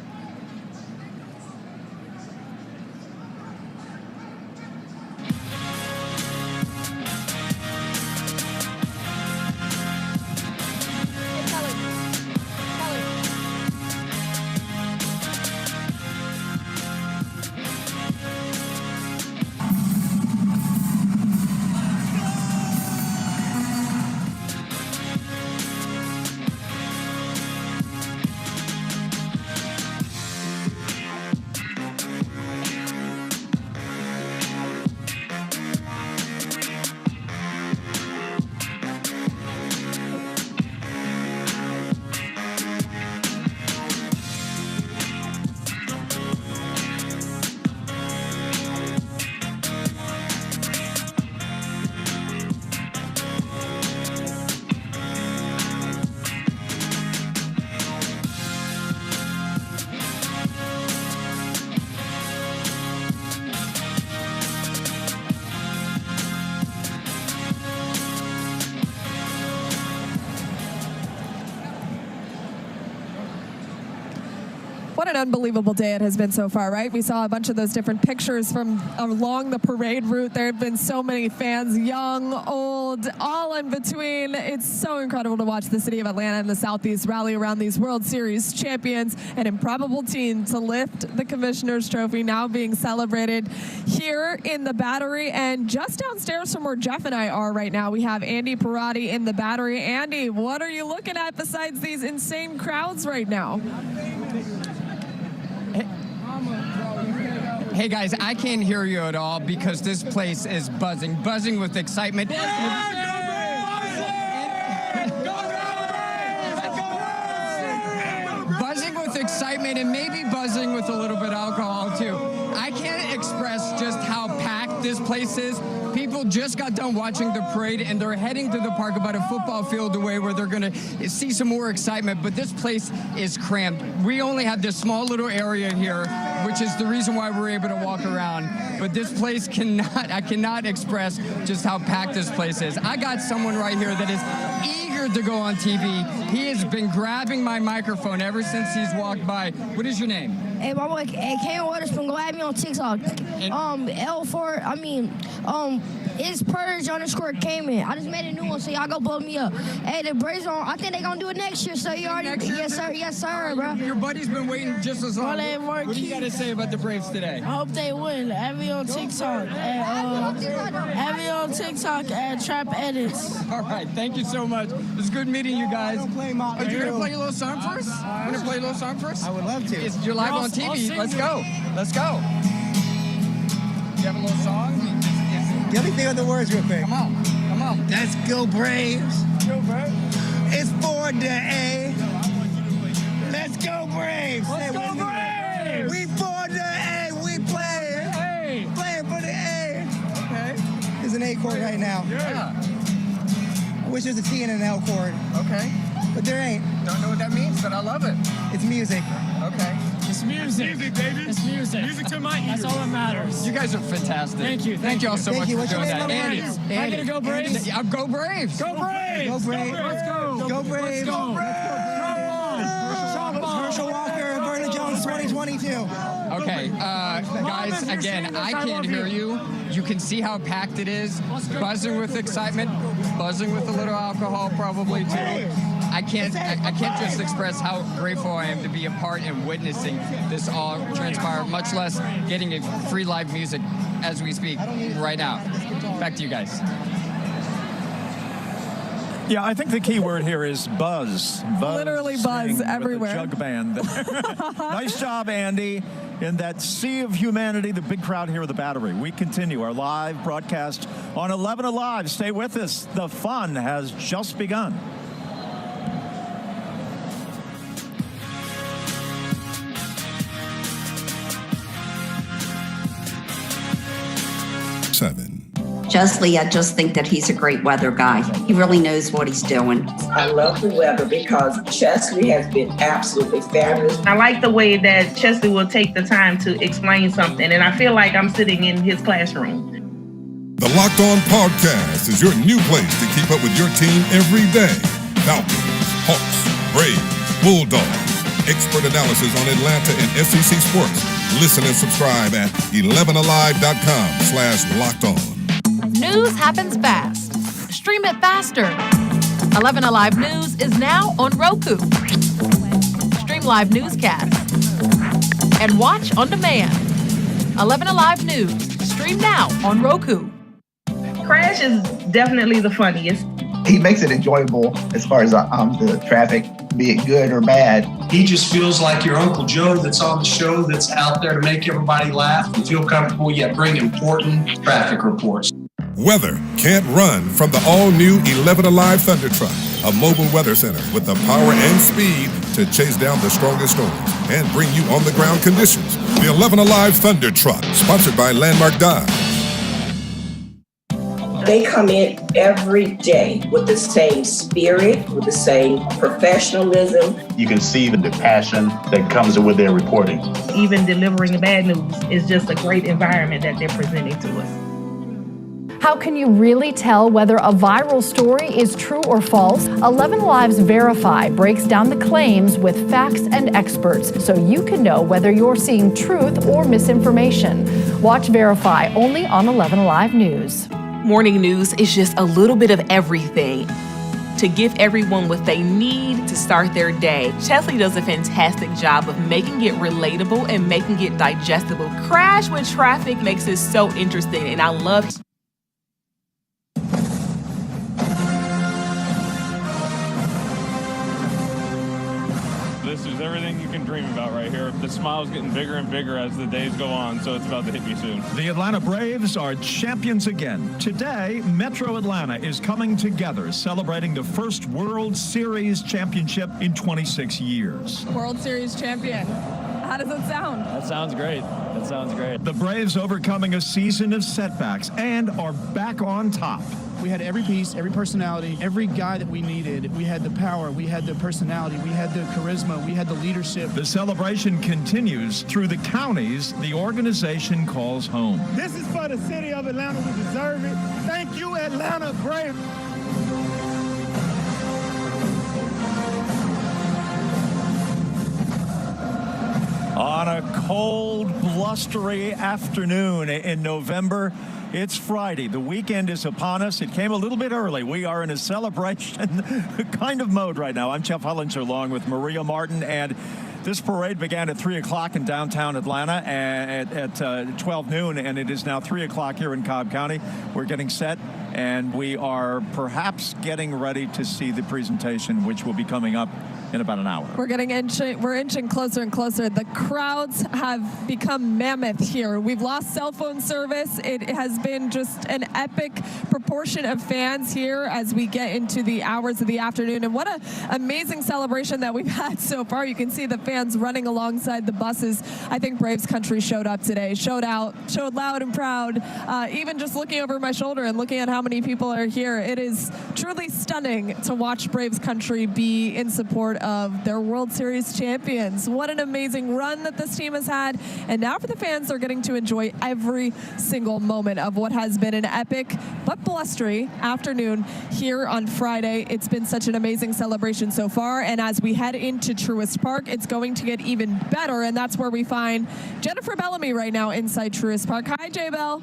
What an unbelievable day it has been so far, right? We saw a bunch of those different pictures from along the parade route. There have been so many fans, young, old, all in between. It's so incredible to watch the city of Atlanta and the Southeast rally around these World Series champions, an improbable team to lift the Commissioner's Trophy, now being celebrated here in the Battery. And just downstairs from where Jeff and I are right now, we have Andy Parati in the Battery. Andy, what are you looking at besides these insane crowds right now? Hey guys, I can't hear you at all because this place is buzzing with excitement. Buzzing with excitement and maybe buzzing with a little bit of alcohol too. I can't express just how packed this place is. People just got done watching the parade and they're heading to the park about a football field away where they're going to see some more excitement, but this place is cramped. We only have this small little area here, which is the reason why we're able to walk around. But this place I cannot express just how packed this place is. I got someone right here that is eager to go on TV. He has been grabbing my microphone ever since he's walked by. What is your name? Hey, my boy, Cam Waterspoon, go at me on TikTok. It's Purge_Cayman. I just made a new one, so y'all go blow me up. Hey, the Braves I think they gonna do it next year, so you already, yes sir, bro. Your buddy's been waiting just as long. What do you got to say about the Braves today? I hope they win. Add me on TikTok. Add me on TikTok at Trap Edits. All right, thank you so much. It's good meeting you guys. You're gonna play a little song for us? You gonna play a little song for us? I would love to. You're live on TV. Let's go. Let's go. You have a little song? Let me think of the words real quick. Come on. Let's go Braves. Go Braves. It's for the A. Let's go Braves. Let's go Braves. We for the A. We playing. Playing for the A. Okay. There's an A chord right now. Yeah. I wish there's a T and an L chord. Okay. But there ain't. Don't know what that means, but I love it. It's music. Okay. It's music. Music, baby. It's music. Music to my ears. That's all that matters. You guys are fantastic. Thank you. Thank you all so much for What's your doing name, that. Andy. Am I gonna go Braves? Yeah, go Braves. Go Braves. Go Braves. Let's go. Go Braves. Go Braves. Herschel Walker, Vernon Jones, 2022. Okay, guys, again, I can't hear you. You can see how packed it is. Buzzing with excitement, buzzing with a little alcohol probably too. I can't just express how grateful I am to be a part and witnessing this all transpire, much less getting a free live music as we speak right now. Back to you guys. Yeah, I think the key word here is buzz. Literally buzz everywhere. With the jug band. Nice job, Andy. In that sea of humanity, the big crowd here at the Battery. We continue our live broadcast on 11 Alive. Stay with us. The fun has just begun. Chesley, I just think that he's a great weather guy. He really knows what he's doing. I love the weather because Chesley has been absolutely fabulous. I like the way that Chesley will take the time to explain something, and I feel like I'm sitting in his classroom. The Locked On Podcast is your new place to keep up with your team every day. Falcons, Hawks, Braves, Bulldogs. Expert analysis on Atlanta and SEC sports. Listen and subscribe at 11alive.com/lockedon. News happens fast. Stream it faster. 11 Alive News is now on Roku. Stream live newscasts and watch on demand. 11 Alive News. Stream now on Roku. Crash is definitely the funniest. He makes it enjoyable as far as the traffic, be it good or bad. He just feels like your Uncle Joe that's on the show, that's out there to make everybody laugh and feel comfortable, yet bring important traffic reports. Weather can't run from the all-new 11 Alive Thunder Truck, a mobile weather center with the power and speed to chase down the strongest storms and bring you on-the-ground conditions. The 11 Alive Thunder Truck, sponsored by Landmark Dodge. They come in every day with the same spirit, with the same professionalism. You can see the passion that comes with their reporting. Even delivering the bad news is just a great environment that they're presenting to us. How can you really tell whether a viral story is true or false? 11 Lives Verify breaks down the claims with facts and experts so you can know whether you're seeing truth or misinformation. Watch Verify only on 11 Live News. Morning news is just a little bit of everything to give everyone what they need to start their day. Chesley does a fantastic job of making it relatable and making it digestible. Crash with Traffic makes it so interesting, and I love This is everything you can dream about right here. The smile's getting bigger and bigger as the days go on, so it's about to hit me soon. The Atlanta Braves are champions again. Today, Metro Atlanta is coming together, celebrating the first World Series championship in 26 years. World Series champion. How does it sound? That sounds great. That sounds great. The Braves overcoming a season of setbacks and are back on top. We had every piece, every personality, every guy that we needed. We had the power, we had the personality, we had the charisma, we had the leadership. The celebration continues through the counties the organization calls home. This is for the city of Atlanta. We deserve it. Thank you, Atlanta Braves. On a cold, blustery afternoon in November, it's Friday. The weekend is upon us. It came a little bit early. We are in a celebration kind of mode right now. I'm Jeff Hullinger along with Maria Martin, and this parade began at 3 o'clock in downtown Atlanta at 12 noon, and it is now 3 o'clock here in Cobb County. We're getting set, and we are perhaps getting ready to see the presentation, which will be coming up in about an hour. We're inching closer and closer. The crowds have become mammoth here. We've lost cell phone service. It has been just an epic proportion of fans here as we get into the hours of the afternoon. And what an amazing celebration that we've had so far. You can see the fans running alongside the buses. I think Braves country showed up today, showed out, showed loud and proud. Even just looking over my shoulder and looking at how many people are here, it is truly stunning to watch Braves country be in support of their World Series champions. What an amazing run that this team has had. And now for the fans, they're getting to enjoy every single moment of what has been an epic but blustery afternoon here on Friday. It's been such an amazing celebration so far. And as we head into Truist Park, it's going to get even better. And that's where we find Jennifer Bellamy right now inside Truist Park. Hi, J-Bell.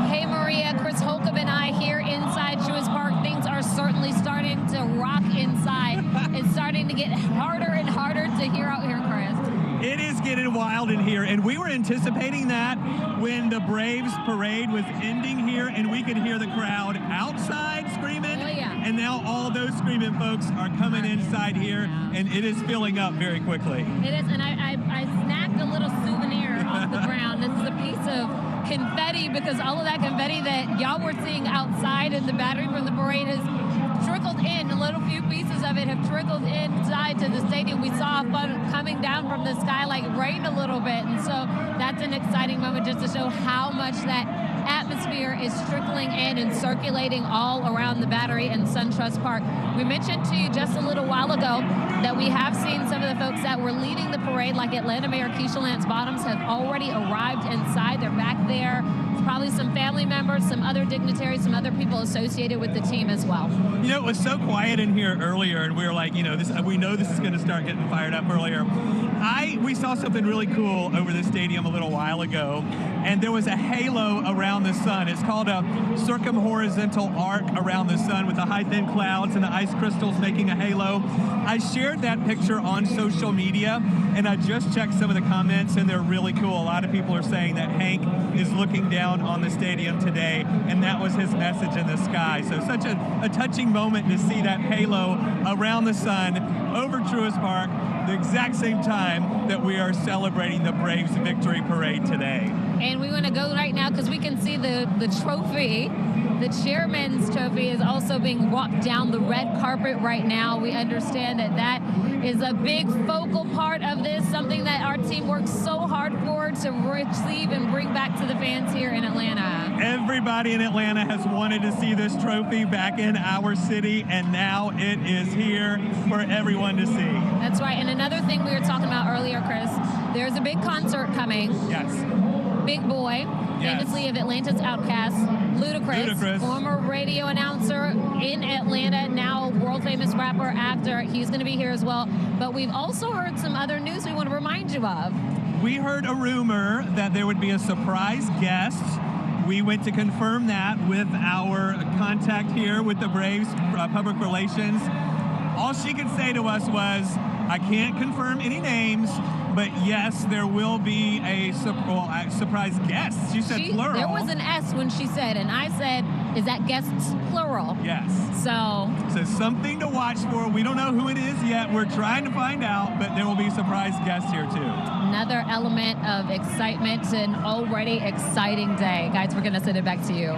Hey, Maria. Chris Holcomb and I here inside Truist Park. Things are certainly starting to rock inside. It's starting to get harder and harder to hear out here, Chris. It is getting wild in here, and we were anticipating that when the Braves parade was ending here, and we could hear the crowd outside screaming. Oh, yeah. And now all those screaming folks are coming inside here, and it is filling up very quickly. It is, and I snagged a little souvenir off the ground. This is a piece of confetti, because all of that confetti that y'all were seeing outside in the battery from the parade has trickled in. A little few pieces of it have trickled inside to the stadium. We saw fun coming down from the sky like rain a little bit, and so that's an exciting moment just to show how much that atmosphere is trickling in and circulating all around the battery and SunTrust Park. We mentioned to you just a little while ago that we have seen some of the folks that were leading the parade, like Atlanta Mayor Keisha Lance Bottoms, have already arrived inside. They're back there. Probably some family members, some other dignitaries, some other people associated with the team as well. You know, it was so quiet in here earlier, and we were like, you know, we know this is going to start getting fired up earlier. We saw something really cool over the stadium a little while ago, and there was a halo around the sun. It's called a circumhorizontal arc around the sun with the high thin clouds and the ice crystals making a halo. I shared that picture on social media, and I just checked some of the comments, and they're really cool. A lot of people are saying that Hank is looking down on the stadium today, and that was his message in the sky. So such a touching moment to see that halo around the sun over Truist Park, the exact same time that we are celebrating the Braves victory parade today. And we want to go right now because we can see the trophy. The chairman's trophy is also being walked down the red carpet right now. We understand that that is a big focal part of this, something that our team works so hard for to receive and bring back to the fans here in Atlanta. Everybody in Atlanta has wanted to see this trophy back in our city, and now it is here for everyone to see. That's right. And another thing we were talking about earlier, Chris, there's a big concert coming. Yes. Big Boy. famously of Atlanta's Outcasts, Ludacris, former radio announcer in Atlanta, now world-famous rapper, actor. He's going to be here as well. But we've also heard some other news we want to remind you of. We heard a rumor that there would be a surprise guest. We went to confirm that with our contact here with the Braves public relations. All she could say to us was, I can't confirm any names, but yes, there will be a surprise guest. She said plural. There was an S when she said, and I said, is that guests plural? Yes. So something to watch for. We don't know who it is yet. We're trying to find out, but there will be a surprise guest here too. Another element of excitement, an already exciting day. Guys, we're going to send it back to you.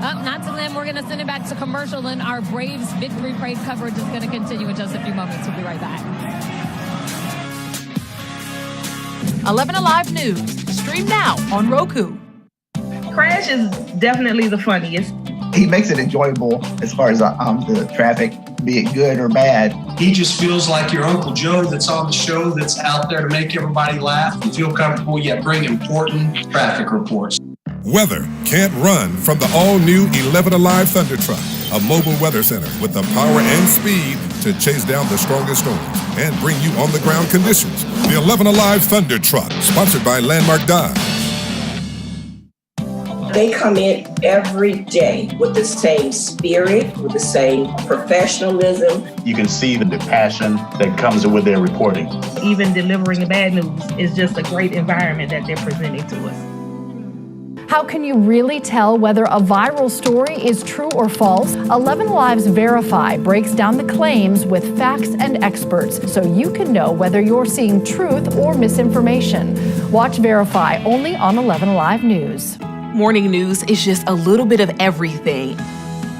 Not to them. We're going to send it back to commercial, and our Braves victory parade coverage is going to continue in just a few moments. We'll be right back. 11 Alive News. Stream now on Roku. Crash is definitely the funniest. He makes it enjoyable as far as the traffic, be it good or bad. He just feels like your Uncle Joe that's on the show, that's out there to make everybody laugh and feel comfortable, yet bring important traffic reports. Weather can't run from the all-new 11 Alive Thunder Truck, a mobile weather center with the power and speed to chase down the strongest storms and bring you on-the-ground conditions. The 11 Alive Thunder Truck, sponsored by Landmark Dodge. They come in every day with the same spirit, with the same professionalism. You can see the passion that comes with their reporting. Even delivering the bad news is just a great environment that they're presenting to us. How can you really tell whether a viral story is true or false? 11 Lives Verify breaks down the claims with facts and experts so you can know whether you're seeing truth or misinformation. Watch Verify only on 11 Alive News. Morning news is just a little bit of everything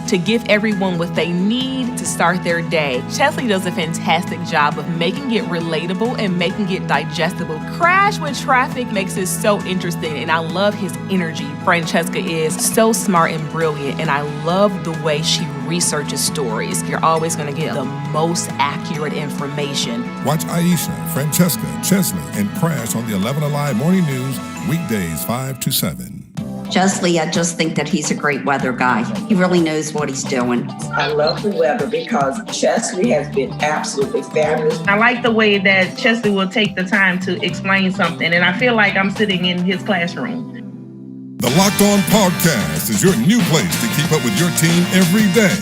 to give everyone what they need to start their day. Chesley does a fantastic job of making it relatable and making it digestible. Crash with Traffic makes it so interesting, and I love his energy. Francesca is so smart and brilliant, and I love the way she researches stories. You're always going to get the most accurate information. Watch Aisha, Francesca, Chesley, and Crash on the 11 Alive Morning News, weekdays 5 to 7. Chesley, I just think that he's a great weather guy. He really knows what he's doing. I love the weather because Chesley has been absolutely fabulous. I like the way that Chesley will take the time to explain something, and I feel like I'm sitting in his classroom. The Locked On Podcast is your new place to keep up with your team every day.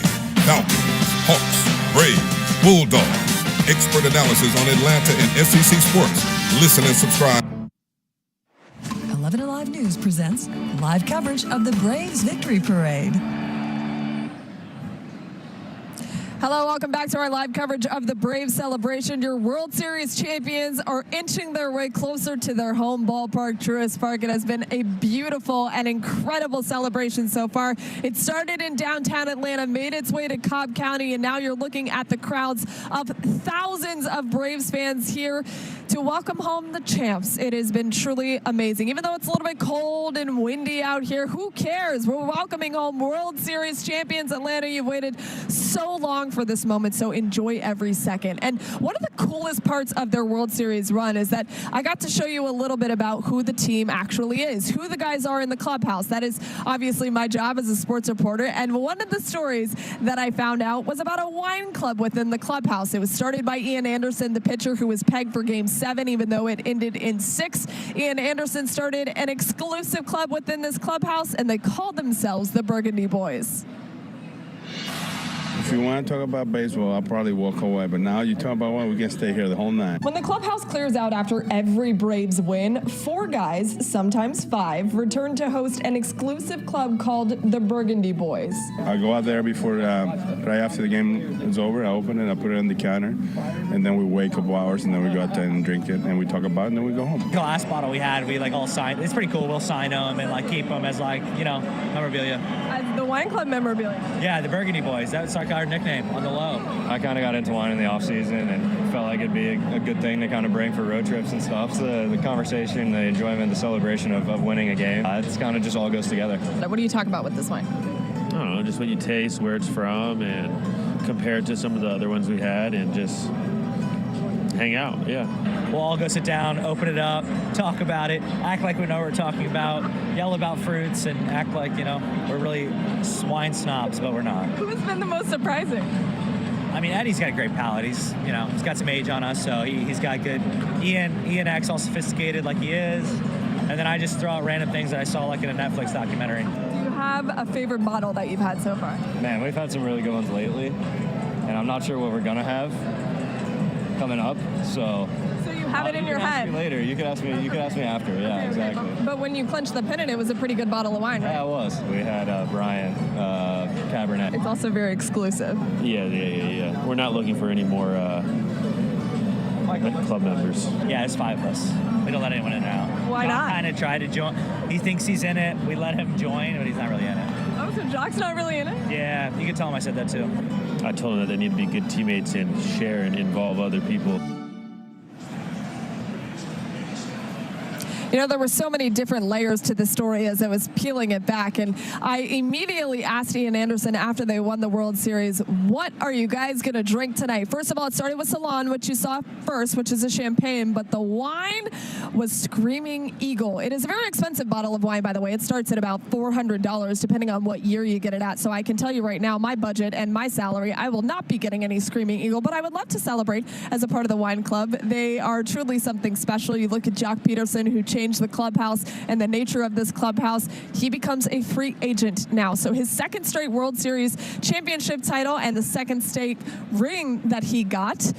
Falcons, Hawks, Braves, Bulldogs. Expert analysis on Atlanta and SEC sports. Listen and subscribe. 11 Alive News presents live coverage of the Braves Victory Parade. Hello, welcome back to our live coverage of the Braves celebration. Your World Series champions are inching their way closer to their home ballpark, Truist Park. It has been a beautiful and incredible celebration so far. It started in downtown Atlanta, made its way to Cobb County, and now you're looking at the crowds of thousands of Braves fans here to welcome home the champs. It has been truly amazing. Even though it's a little bit cold and windy out here, who cares? We're welcoming home World Series champions Atlanta. You've waited so long for this moment, so enjoy every second. And one of the coolest parts of their World Series run is that I got to show you a little bit about who the team actually is, who the guys are in the clubhouse. That is obviously my job as a sports reporter. And one of the stories that I found out was about a wine club within the clubhouse. It was started by Ian Anderson, the pitcher who was pegged for Game 7, even though it ended in 6. Ian Anderson started an exclusive club within this clubhouse, and they called themselves the Burgundy Boys. If you want to talk about baseball, I'll probably walk away. But now you talk about what, we can stay here the whole night. When the clubhouse clears out after every Braves win, 4 guys, sometimes 5, return to host an exclusive club called the Burgundy Boys. I go out there before, right after the game is over. I open it, I put it on the counter, and then we wait a couple hours, and then we go out there and drink it, and we talk about it, and then we go home. The last bottle we had, we all signed. It's pretty cool. We'll sign them and keep them as memorabilia. The wine club memorabilia. Yeah, the Burgundy Boys. That's our nickname on the low. I kind of got into wine in the off season and felt like it'd be a good thing to kind of bring for road trips and stuff. So the conversation, the enjoyment, the celebration of winning a game, it's kind of just all goes together. What do you talk about with this wine? I don't know, just what you taste, where it's from, and compare it to some of the other ones we had, and just hang out, yeah. We'll all go sit down, open it up, talk about it, act like we know what we're talking about, yell about fruits, and act like, we're really wine snobs, but we're not. Who has been the most surprising? I mean, Eddie's got a great palate. He's got some age on us, so he's got good. Ian acts all sophisticated like he is. And then I just throw out random things that I saw like in a Netflix documentary. Do you have a favorite bottle that you've had so far? Man, we've had some really good ones lately, and I'm not sure what we're going to have coming up, so... So you have it in your head? Later. You could ask me after. Yeah, Okay, exactly. But when you clenched the pennant, it was a pretty good bottle of wine, right? Yeah, it was. We had Brian Cabernet. It's also very exclusive. Yeah. We're not looking for any more club members. Yeah, it's 5 of us. We don't let anyone in now. Why not? Kind of tried to join. He thinks he's in it. We let him join, but he's not really in it. Oh, so Jock's not really in it? Yeah, you can tell him I said that too. I told them that they need to be good teammates and share and involve other people. There were so many different layers to the story as I was peeling it back, and I immediately asked Ian Anderson after they won the World Series, what are you guys going to drink tonight? First of all, it started with Salon, which you saw first, which is a champagne, but the wine was Screaming Eagle. It is a very expensive bottle of wine, by the way. It starts at about $400, depending on what year you get it at. So I can tell you right now, my budget and my salary, I will not be getting any Screaming Eagle, but I would love to celebrate as a part of the wine club. They are truly something special. You look at Jock Peterson, who changed the clubhouse and the nature of this clubhouse. He becomes a free agent now. So his second straight World Series championship title and the second straight ring that he got,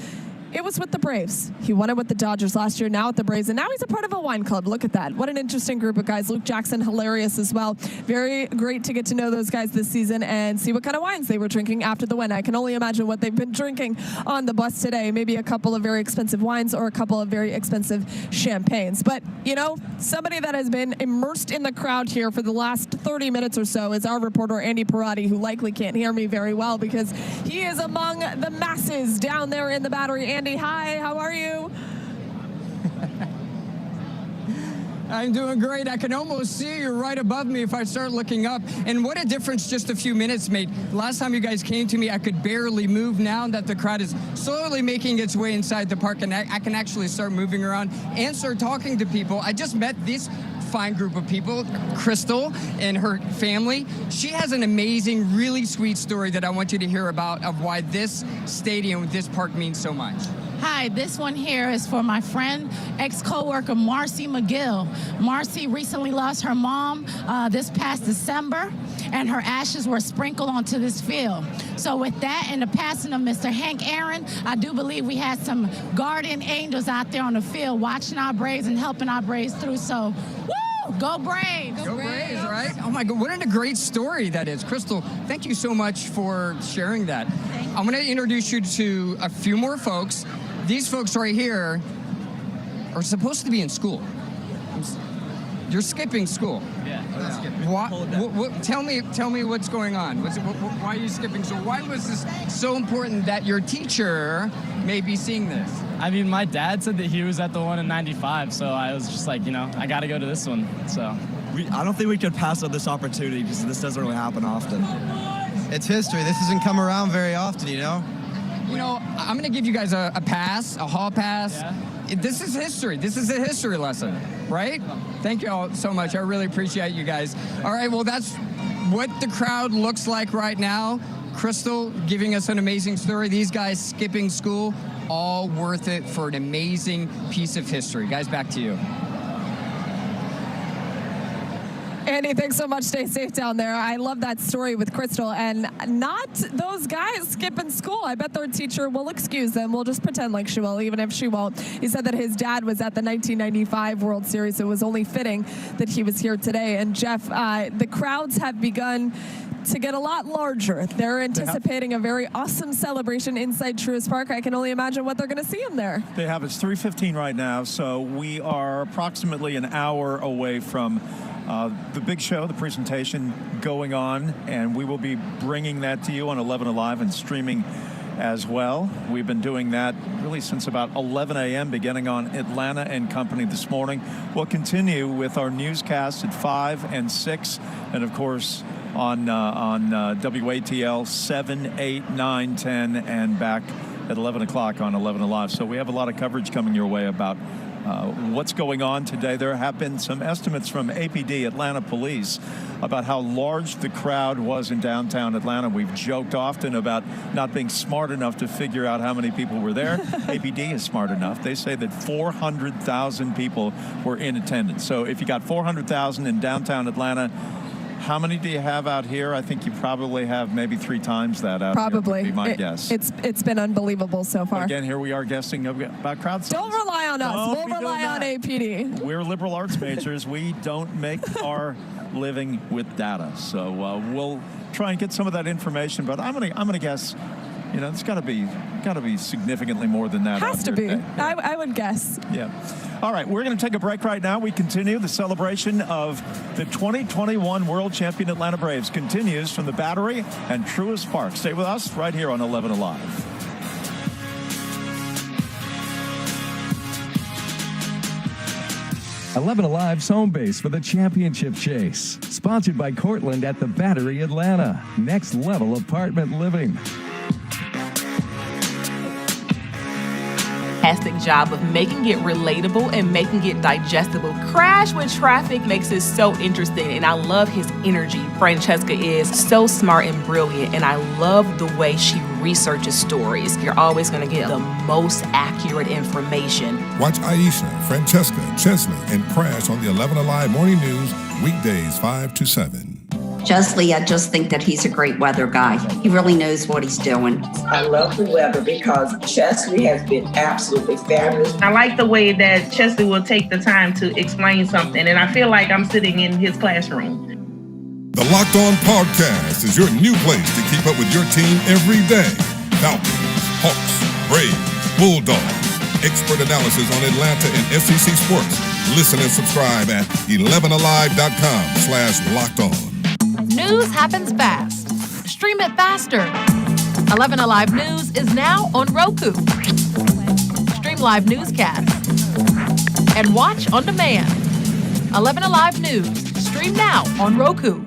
it was with the Braves. He won it with the Dodgers last year, now with the Braves, and now he's a part of a wine club. Look at that. What an interesting group of guys. Luke Jackson, hilarious as well. Very great to get to know those guys this season and see what kind of wines they were drinking after the win. I can only imagine what they've been drinking on the bus today. Maybe a couple of very expensive wines or a couple of very expensive champagnes. But, somebody that has been immersed in the crowd here for the last 30 minutes or so is our reporter, Andy Parati, who likely can't hear me very well because he is among the masses down there in the Battery. Andy, hi, how are you? I'm doing great. I can almost see you right above me if I start looking up. And what a difference just a few minutes made. Last time you guys came to me, I could barely move. Now that the crowd is slowly making its way inside the park, and I can actually start moving around and start talking to people. I just met this fine group of people, Crystal and her family. She has an amazing, really sweet story that I want you to hear about of why this stadium, this park means so much. Hi, this one here is for my friend, ex-coworker Marcy McGill. Marcy recently lost her mom this past December, and her ashes were sprinkled onto this field. So with that and the passing of Mr. Hank Aaron, I do believe we had some guardian angels out there on the field watching our Braves and helping our Braves through. So, woo! Go Braves! Go Braves, right? Oh my God, what a great story that is. Crystal, thank you so much for sharing that. I'm going to introduce you to a few more folks. These folks right here are supposed to be in school. You're skipping school. Yeah. Tell me what's going on. Why are you skipping school? Why was this so important that your teacher may be seeing this? I mean, my dad said that he was at the one in 95, so I was just like, I got to go to this one. So I don't think we could pass up this opportunity because this doesn't really happen often. It's history. This doesn't come around very often, I'm going to give you guys a pass, a hall pass. Yeah. This is history. This is a history lesson, right? Thank you all so much. I really appreciate you guys. All right, well, that's what the crowd looks like right now. Crystal giving us an amazing story. These guys skipping school, all worth it for an amazing piece of history. Guys, back to you. Andy, thanks so much. Stay safe down there. I love that story with Crystal, and not those guys skipping school. I bet their teacher will excuse them. We'll just pretend like she will, even if she won't. He said that his dad was at the 1995 World Series. It was only fitting that he was here today. And Jeff, the crowds have begun to get a lot larger. They're anticipating a very awesome celebration inside Truist Park. I can only imagine what they're going to see in there. They have it's 3:15 right now, so we are approximately an hour away from the big show, the presentation going on, and we will be bringing that to you on 11 Alive and streaming as well. We've been doing that really since about 11 a.m. beginning on Atlanta and Company this morning. We'll continue with our newscasts at 5 and 6, and of course on WATL 7, 8, 9, 10, and back at 11 o'clock on 11 Alive. So we have a lot of coverage coming your way about what's going on today. There have been some estimates from APD, Atlanta Police, about how large the crowd was in downtown Atlanta. We've joked often about not being smart enough to figure out how many people were there. APD is smart enough. They say that 400,000 people were in attendance. So if you got 400,000 in downtown Atlanta, how many do you have out here? I think you probably have maybe 3 times that out Probably. here, would be my guess. It's been unbelievable so far. Again, here we are guessing about crowd size. Don't rely on us. Don't We'll rely on APD. We're liberal arts majors. We don't make our living with data. So we'll try and get some of that information. But I'm gonna guess, it's got to be significantly more than that. Has to be. I would guess. Yeah. All right, we're going to take a break right now. We continue. The celebration of the 2021 World Champion Atlanta Braves continues from the Battery and Truist Park. Stay with us right here on 11 Alive. Eleven Alive's home base for the championship chase. Sponsored by Cortland at the Battery Atlanta. Next level apartment living. Fantastic job of making it relatable and making it digestible. Crash with Traffic makes it so interesting, and I love his energy. Francesca is so smart and brilliant, and I love the way she researches stories. You're always going to get the most accurate information. Watch Aisha, Francesca, Chesley, and Crash on the 11 Alive Morning News, weekdays 5 to 7. Chesley, I just think that he's a great weather guy. He really knows what he's doing. I love the weather because Chesley has been absolutely fabulous. I like the way that Chesley will take the time to explain something, and I feel like I'm sitting in his classroom. The Locked On Podcast is your new place to keep up with your team every day. Falcons, Hawks, Braves, Bulldogs. Expert analysis on Atlanta and SEC sports. Listen and subscribe at 11alive.com/lockedon. News happens fast. Stream it faster. 11 Alive News is now on Roku. Stream live newscasts and watch on demand. 11 Alive News. Stream now on Roku.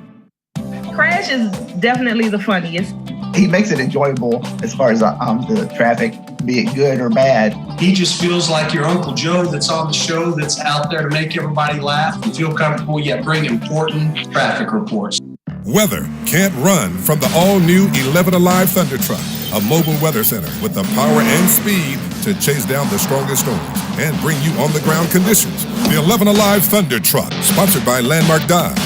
Crash is definitely the funniest. He makes it enjoyable as far as the traffic, be it good or bad. He just feels like your Uncle Joe that's on the show, that's out there to make everybody laugh and feel comfortable, yet bring important traffic reports. Weather can't run from the all-new 11 Alive Thunder Truck, a mobile weather center with the power and speed to chase down the strongest storms and bring you on-the-ground conditions. The 11 Alive Thunder Truck, sponsored by Landmark Dodge.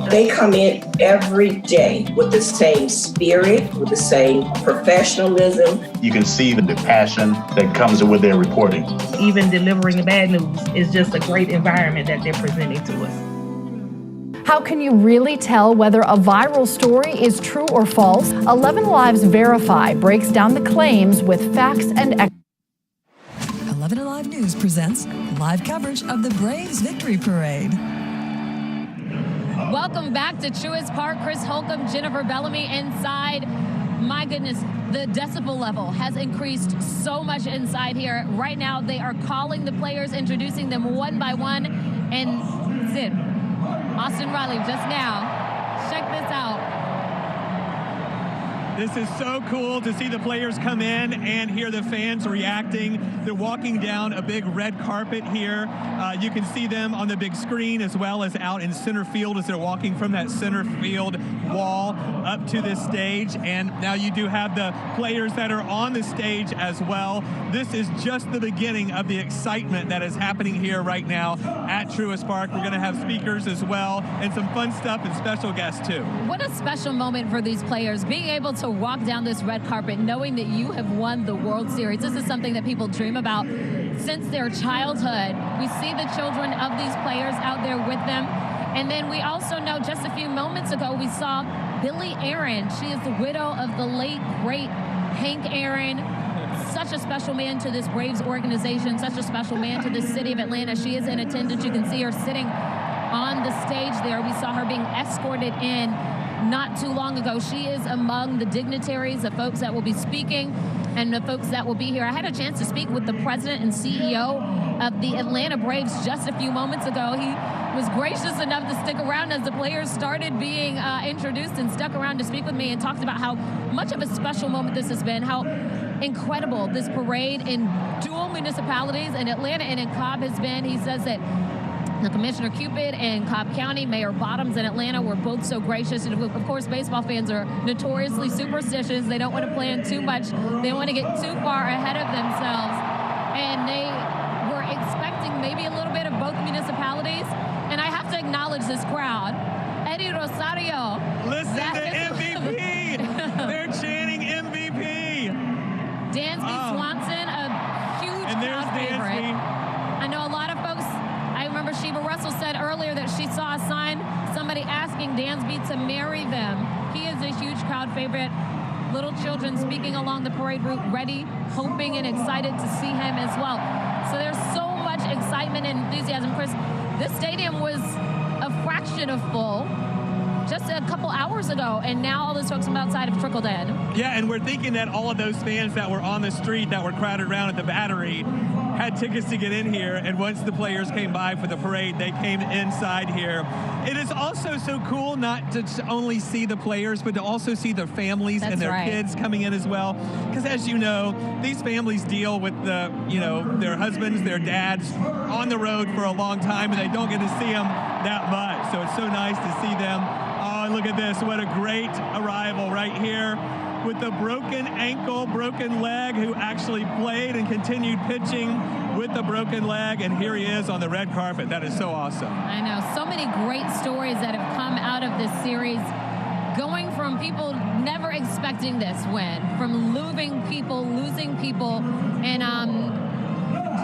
They come in every day with the same spirit, with the same professionalism. You can see the passion that comes with their reporting. Even delivering the bad news is just a great environment that they're presenting to us. How can you really tell whether a viral story is true or false? 11 Alive's Verify breaks down the claims with facts and 11 Alive News presents live coverage of the Braves Victory Parade. Welcome back to Truist Park. Chris Holcomb, Jennifer Bellamy inside. My goodness, the decibel level has increased so much inside here. Right now, they are calling the players, introducing them one by one. And Sid, Austin Riley just now. Check this out. This is so cool to see the players come in and hear the fans reacting. They're walking down a big red carpet here. You can see them on the big screen as well as out in center field as they're walking from that center field wall up to this stage. And now you do have the players that are on the stage as well. This is just the beginning of the excitement that is happening here right now at Truist Park. We're going to have speakers as well and some fun stuff and special guests too. What a special moment for these players, being able to walk down this red carpet knowing that you have won the World Series. This is something that people dream about since their childhood. We see the children of these players out there with them. And then we also know just a few moments ago we saw Billie Aaron. She is the widow of the late, great Hank Aaron. Such a special man to this Braves organization, such a special man to the city of Atlanta. She is in attendance. You can see her sitting on the stage there. We saw her being escorted in not too long ago. She is among the dignitaries, the folks that will be speaking and the folks that will be here. I had a chance to speak with the president and CEO of the Atlanta Braves just a few moments ago. He was gracious enough to stick around as the players started being introduced and stuck around to speak with me and talked about how much of a special moment this has been, how incredible this parade in dual municipalities in Atlanta and in Cobb has been. He says that the Commissioner Cupid and Cobb County, Mayor Bottoms in Atlanta were both so gracious. And of course, baseball fans are notoriously superstitious. They don't want to plan too much. They want to get too far ahead of themselves. And they were expecting maybe a little bit of both municipalities. And I have to acknowledge this crowd. Eddie Rosario. Listen to MVP. They're chanting MVP. Dansby Swanson, a huge crowd favorite. I know a lot of folks. I remember Sheba Russell said earlier that she saw a sign, somebody asking Dansby to marry them. He is a huge crowd favorite. Little children speaking along the parade route, ready, hoping and excited to see him as well. So there's so much excitement and enthusiasm. Chris, this stadium was a fraction of full just a couple hours ago, and now all those folks from outside have trickled in. Yeah, and we're thinking that all of those fans that were on the street that were crowded around at the Battery had tickets to get in here, and once the players came by for the parade, they came inside here. It is also so cool not to only see the players, but to also see their families and their kids coming in as well. Because as you know, these families deal with their husbands, their dads on the road for a long time, and they don't get to see them that much. So it's so nice to see them. Oh, look at this. What a great arrival right here with the broken ankle, broken leg, who actually played and continued pitching with the broken leg. And here he is on the red carpet. That is so awesome. I know. So many great stories that have come out of this series, going from people never expecting this win, from losing people. And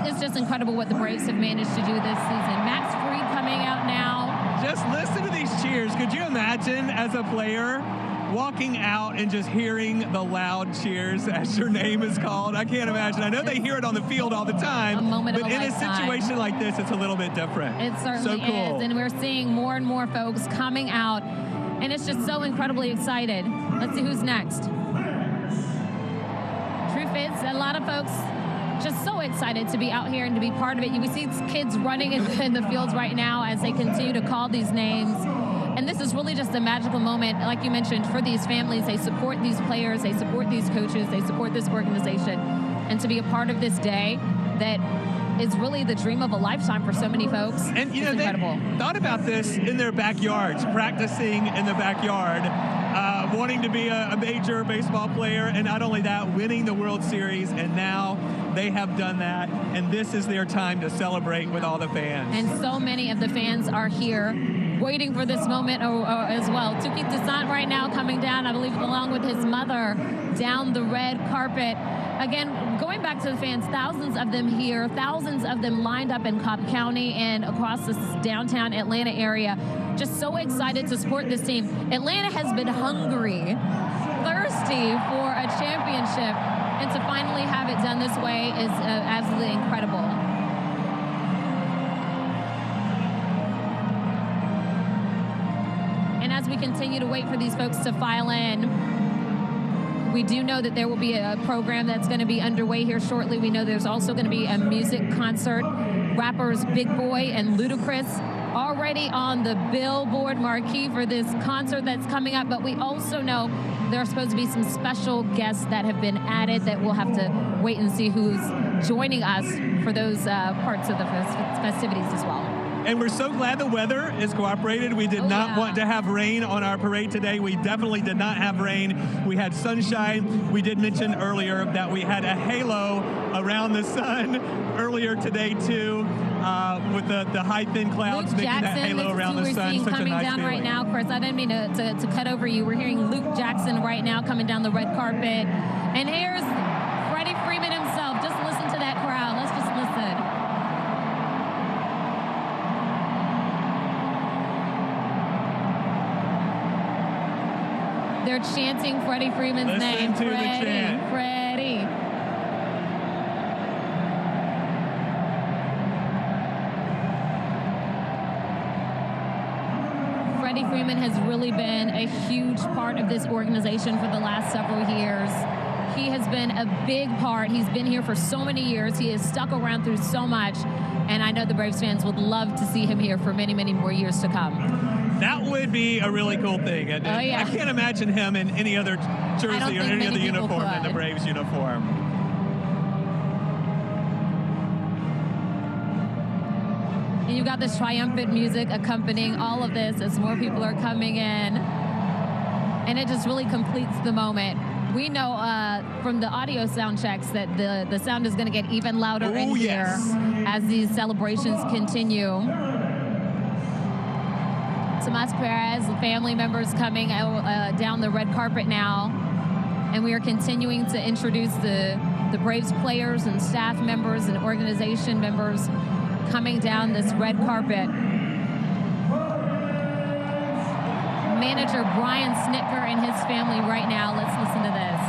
it's just incredible what the Braves have managed to do this season. Max Fried coming out now. Just listen to these cheers. Could you imagine as a player walking out and just hearing the loud cheers as your name is called? I can't imagine. I know they hear it on the field all the time, but in a situation like this, it's a little bit different. It certainly is, and we're seeing more and more folks coming out, and it's just so incredibly excited. Let's see who's next. Truth is, a lot of folks just so excited to be out here and to be part of it. We see kids running in the fields right now as they continue to call these names. And this is really just a magical moment, like you mentioned, for these families. They support these players, they support these coaches, they support this organization. And to be a part of this day that is really the dream of a lifetime for so many folks. And it's incredible. They thought about this in their backyards, practicing in the backyard, wanting to be a major baseball player, and not only that, winning the World Series, and now they have done that, and this is their time to celebrate with all the fans. And so many of the fans are here waiting for this moment as well. Touki Toussaint right now coming down, I believe, along with his mother, down the red carpet. Again, going back to the fans, thousands of them here, thousands of them lined up in Cobb County and across the downtown Atlanta area. Just so excited to support this team. Atlanta has been hungry, thirsty for a championship, and to finally have it done this way is absolutely incredible. And as we continue to wait for these folks to file in, we do know that there will be a program that's going to be underway here shortly. We know there's also going to be a music concert. Rappers Big Boy and Ludacris already on the Billboard marquee for this concert that's coming up. But we also know there are supposed to be some special guests that have been added that we'll have to wait and see who's joining us for those parts of the festivities as well. And we're so glad the weather is cooperated. We did not want to have rain on our parade today. We definitely did not have rain. We had sunshine. We did mention earlier that we had a halo around the sun earlier today too, with the high thin clouds making that halo around the sun. Such a coming nice down feeling. right now. Of course, I didn't mean to cut over you. We're hearing Luke Jackson right now coming down the red carpet. And here's Freddie Freeman himself. Just listen to that crowd. Let's just listen. They're chanting Freddie Freeman's name. Listen to the chant. Freddie. Freddie Freeman has really been a huge part of this organization for the last several years. He has been a big part. He's been here for so many years. He has stuck around through so much. And I know the Braves fans would love to see him here for many, many more years to come. That would be a really cool thing. Oh, yeah. I can't imagine him in any other jersey or any other uniform than the Braves uniform. And you've got this triumphant music accompanying all of this as more people are coming in. And it just really completes the moment. We know from the audio sound checks that the sound is going to get even louder in here as these celebrations continue. Tomas Perez, family members coming down the red carpet now. And we are continuing to introduce the Braves players and staff members and organization members coming down this red carpet. Manager Brian Snitker and his family right now. Let's listen to this.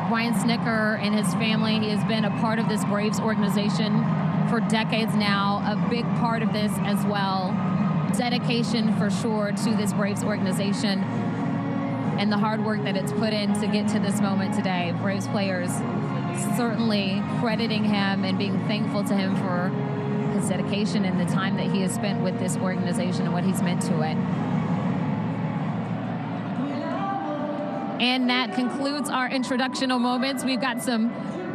Brian Snitker and his family, he has been a part of this Braves organization for decades now, a big part of this as well. Dedication for sure to this Braves organization and the hard work that it's put in to get to this moment today. Braves players certainly crediting him and being thankful to him for his dedication and the time that he has spent with this organization and what he's meant to it. And that concludes our introductional moments. We've got some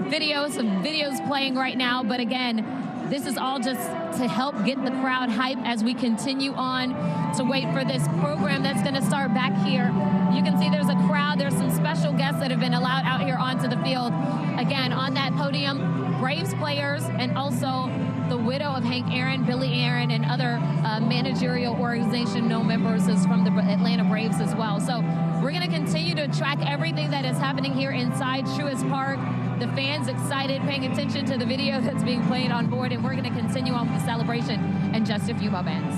videos playing right now, but again, this is all just to help get the crowd hype as we continue on to wait for this program that's going to start back here. You can see there's a crowd. There's some special guests that have been allowed out here onto the field. Again, on that podium, Braves players and also the widow of Hank Aaron, Billy Aaron, and other managerial organization members is from the Atlanta Braves as well. So we're going to continue to track everything that is happening here inside Truist Park. The fans excited, paying attention to the video that's being played on board, and we're going to continue on with the celebration in just a few moments.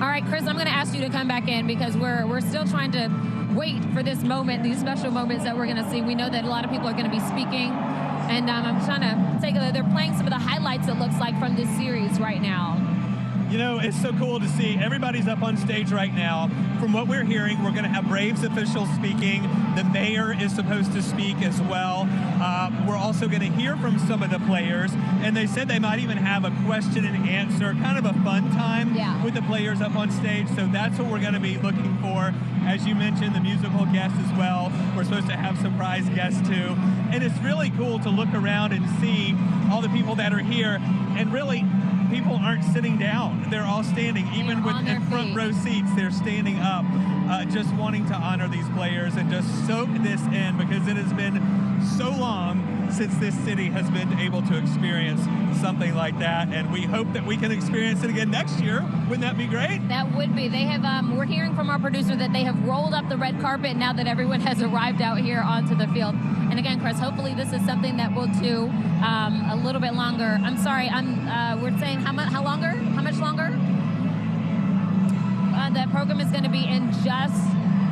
All right, Chris, I'm going to ask you to come back in because we're still trying to wait for this moment, these special moments that we're going to see. We know that a lot of people are going to be speaking, and I'm trying to take they're playing some of the highlights, it looks like, from this series right now. You know, it's so cool to see. Everybody's up on stage right now. From what we're hearing, we're going to have Braves officials speaking. The mayor is supposed to speak as well. We're also going to hear from some of the players. And they said they might even have a question and answer, kind of a fun time with the players up on stage. So that's what we're going to be looking for. As you mentioned, the musical guests as well. We're supposed to have surprise guests too. And it's really cool to look around and see all the people that are here. And really, people aren't sitting down. They're all standing, even with in front row seats. They're standing up, just wanting to honor these players and just soak this in because it has been so long since this city has been able to experience something like that. And we hope that we can experience it again next year. Wouldn't that be great? That would be. They have, we're hearing from our producer that they have rolled up the red carpet now that everyone has arrived out here onto the field. And again, Chris, hopefully this is something that we'll do a little bit longer. I'm sorry, we're saying how longer? How much longer? The program is going to be in just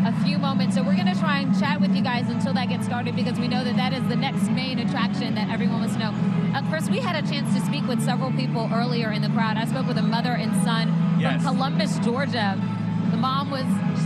a few moments. So we're going to try and chat with you guys until that gets started because we know that that is the next main attraction that everyone must know. Chris, we had a chance to speak with several people earlier in the crowd. I spoke with a mother and son from Columbus, Georgia. The mom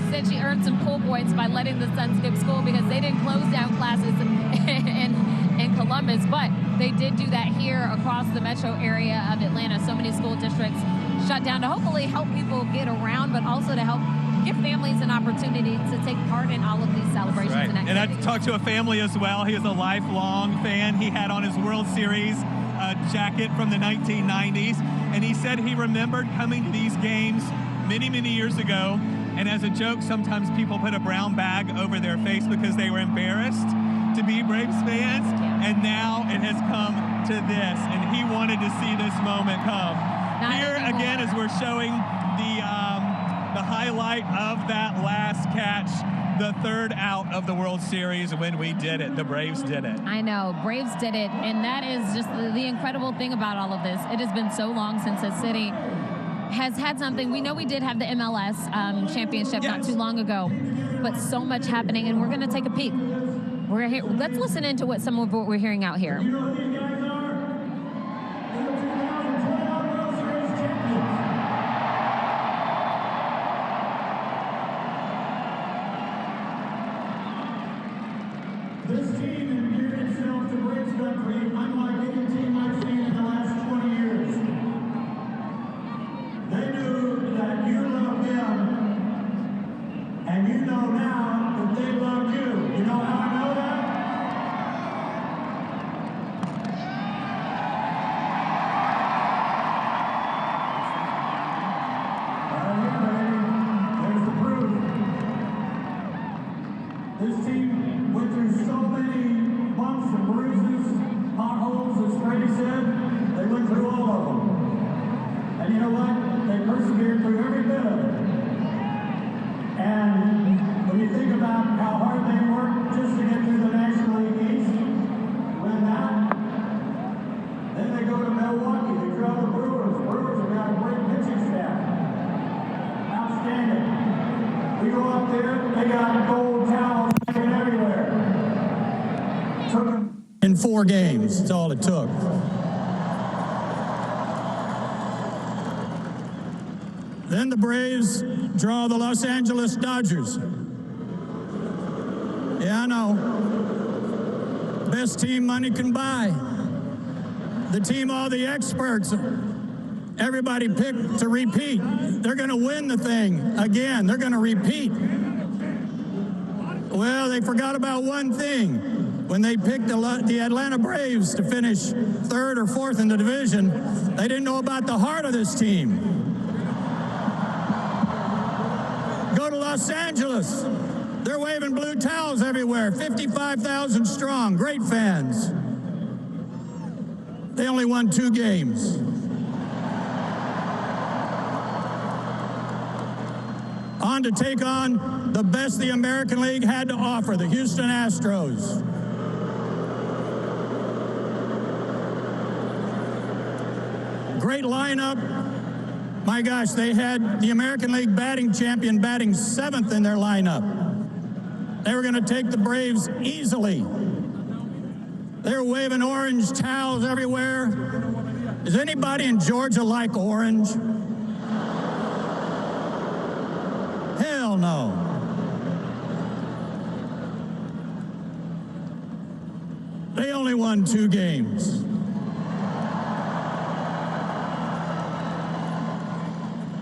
said she earned some cool points by letting the son skip school because they didn't close down classes in Columbus, but they did do that here across the metro area of Atlanta. So many school districts shut down to hopefully help people get around, but also to help give families an opportunity to take part in all of these celebrations and activities. And I talked to a family as well. He was a lifelong fan. He had on his World Series jacket from the 1990s, and he said he remembered coming to these games many, many years ago. And as a joke, sometimes people put a brown bag over their face because they were embarrassed to be Braves fans. And now it has come to this, and he wanted to see this moment come. Here again, as we're showing the highlight of that last catch, the third out of the World Series when we did it. The Braves did it. I know, Braves did it, and that is just the incredible thing about all of this. It has been so long since the city has had something. We know we did have the MLS championship not too long ago, but so much happening, and we're going to take a peek. Let's listen into what some of what we're hearing out here. This team endeared itself to Braves country unlike any team I've seen in the last 20 years. They knew that you loved them, and you know now that they love you. You know how I know that? There's the proof. This team went through so many bumps and bruises, potholes, as Freddie said. They went through all of them. And you know what? They persevered through every bit of it. And when you think about how hard they worked just to get through the National League East, win that, then they go to Milwaukee, they draw the Brewers. Brewers have got a great pitching staff. Outstanding. We go up there, they got gold towels everywhere. Took them in 4 games. That's all it took. Then the Braves draw the Los Angeles Dodgers. Yeah, I know. Best team money can buy. The team all the experts, everybody picked to repeat. They're going to win the thing again. They're going to repeat. Well, they forgot about one thing. When they picked the Atlanta Braves to finish 3rd or 4th in the division, they didn't know about the heart of this team. Go to Los Angeles. They're waving blue towels everywhere, 55,000 strong, great fans. They only won 2 games. On to take on the best the American League had to offer, the Houston Astros. Great lineup. My gosh, they had the American League batting champion batting 7th in their lineup. They were going to take the Braves easily. They were waving orange towels everywhere. Does anybody in Georgia like orange? Hell no. They only won 2 games.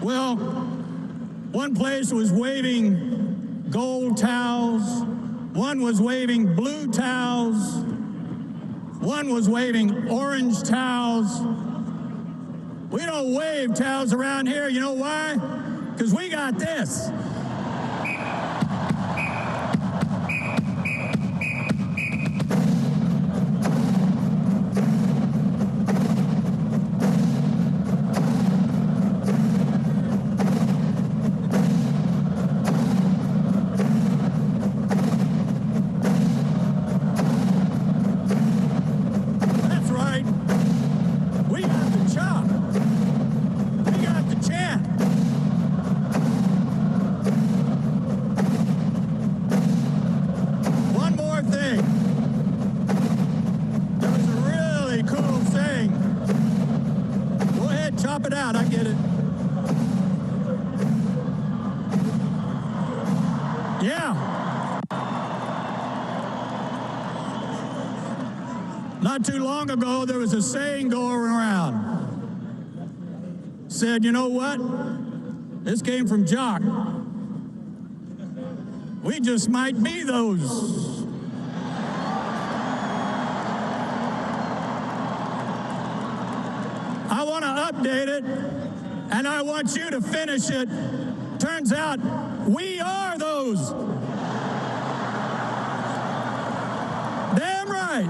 Well, one place was waving gold towels, one was waving blue towels, one was waving orange towels. We don't wave towels around here. You know why? Because we got this. Not too long ago, there was a saying going around. Said, you know what? This came from Jock. We just might be those. I want to update it, and I want you to finish it. Turns out we are those. Damn right.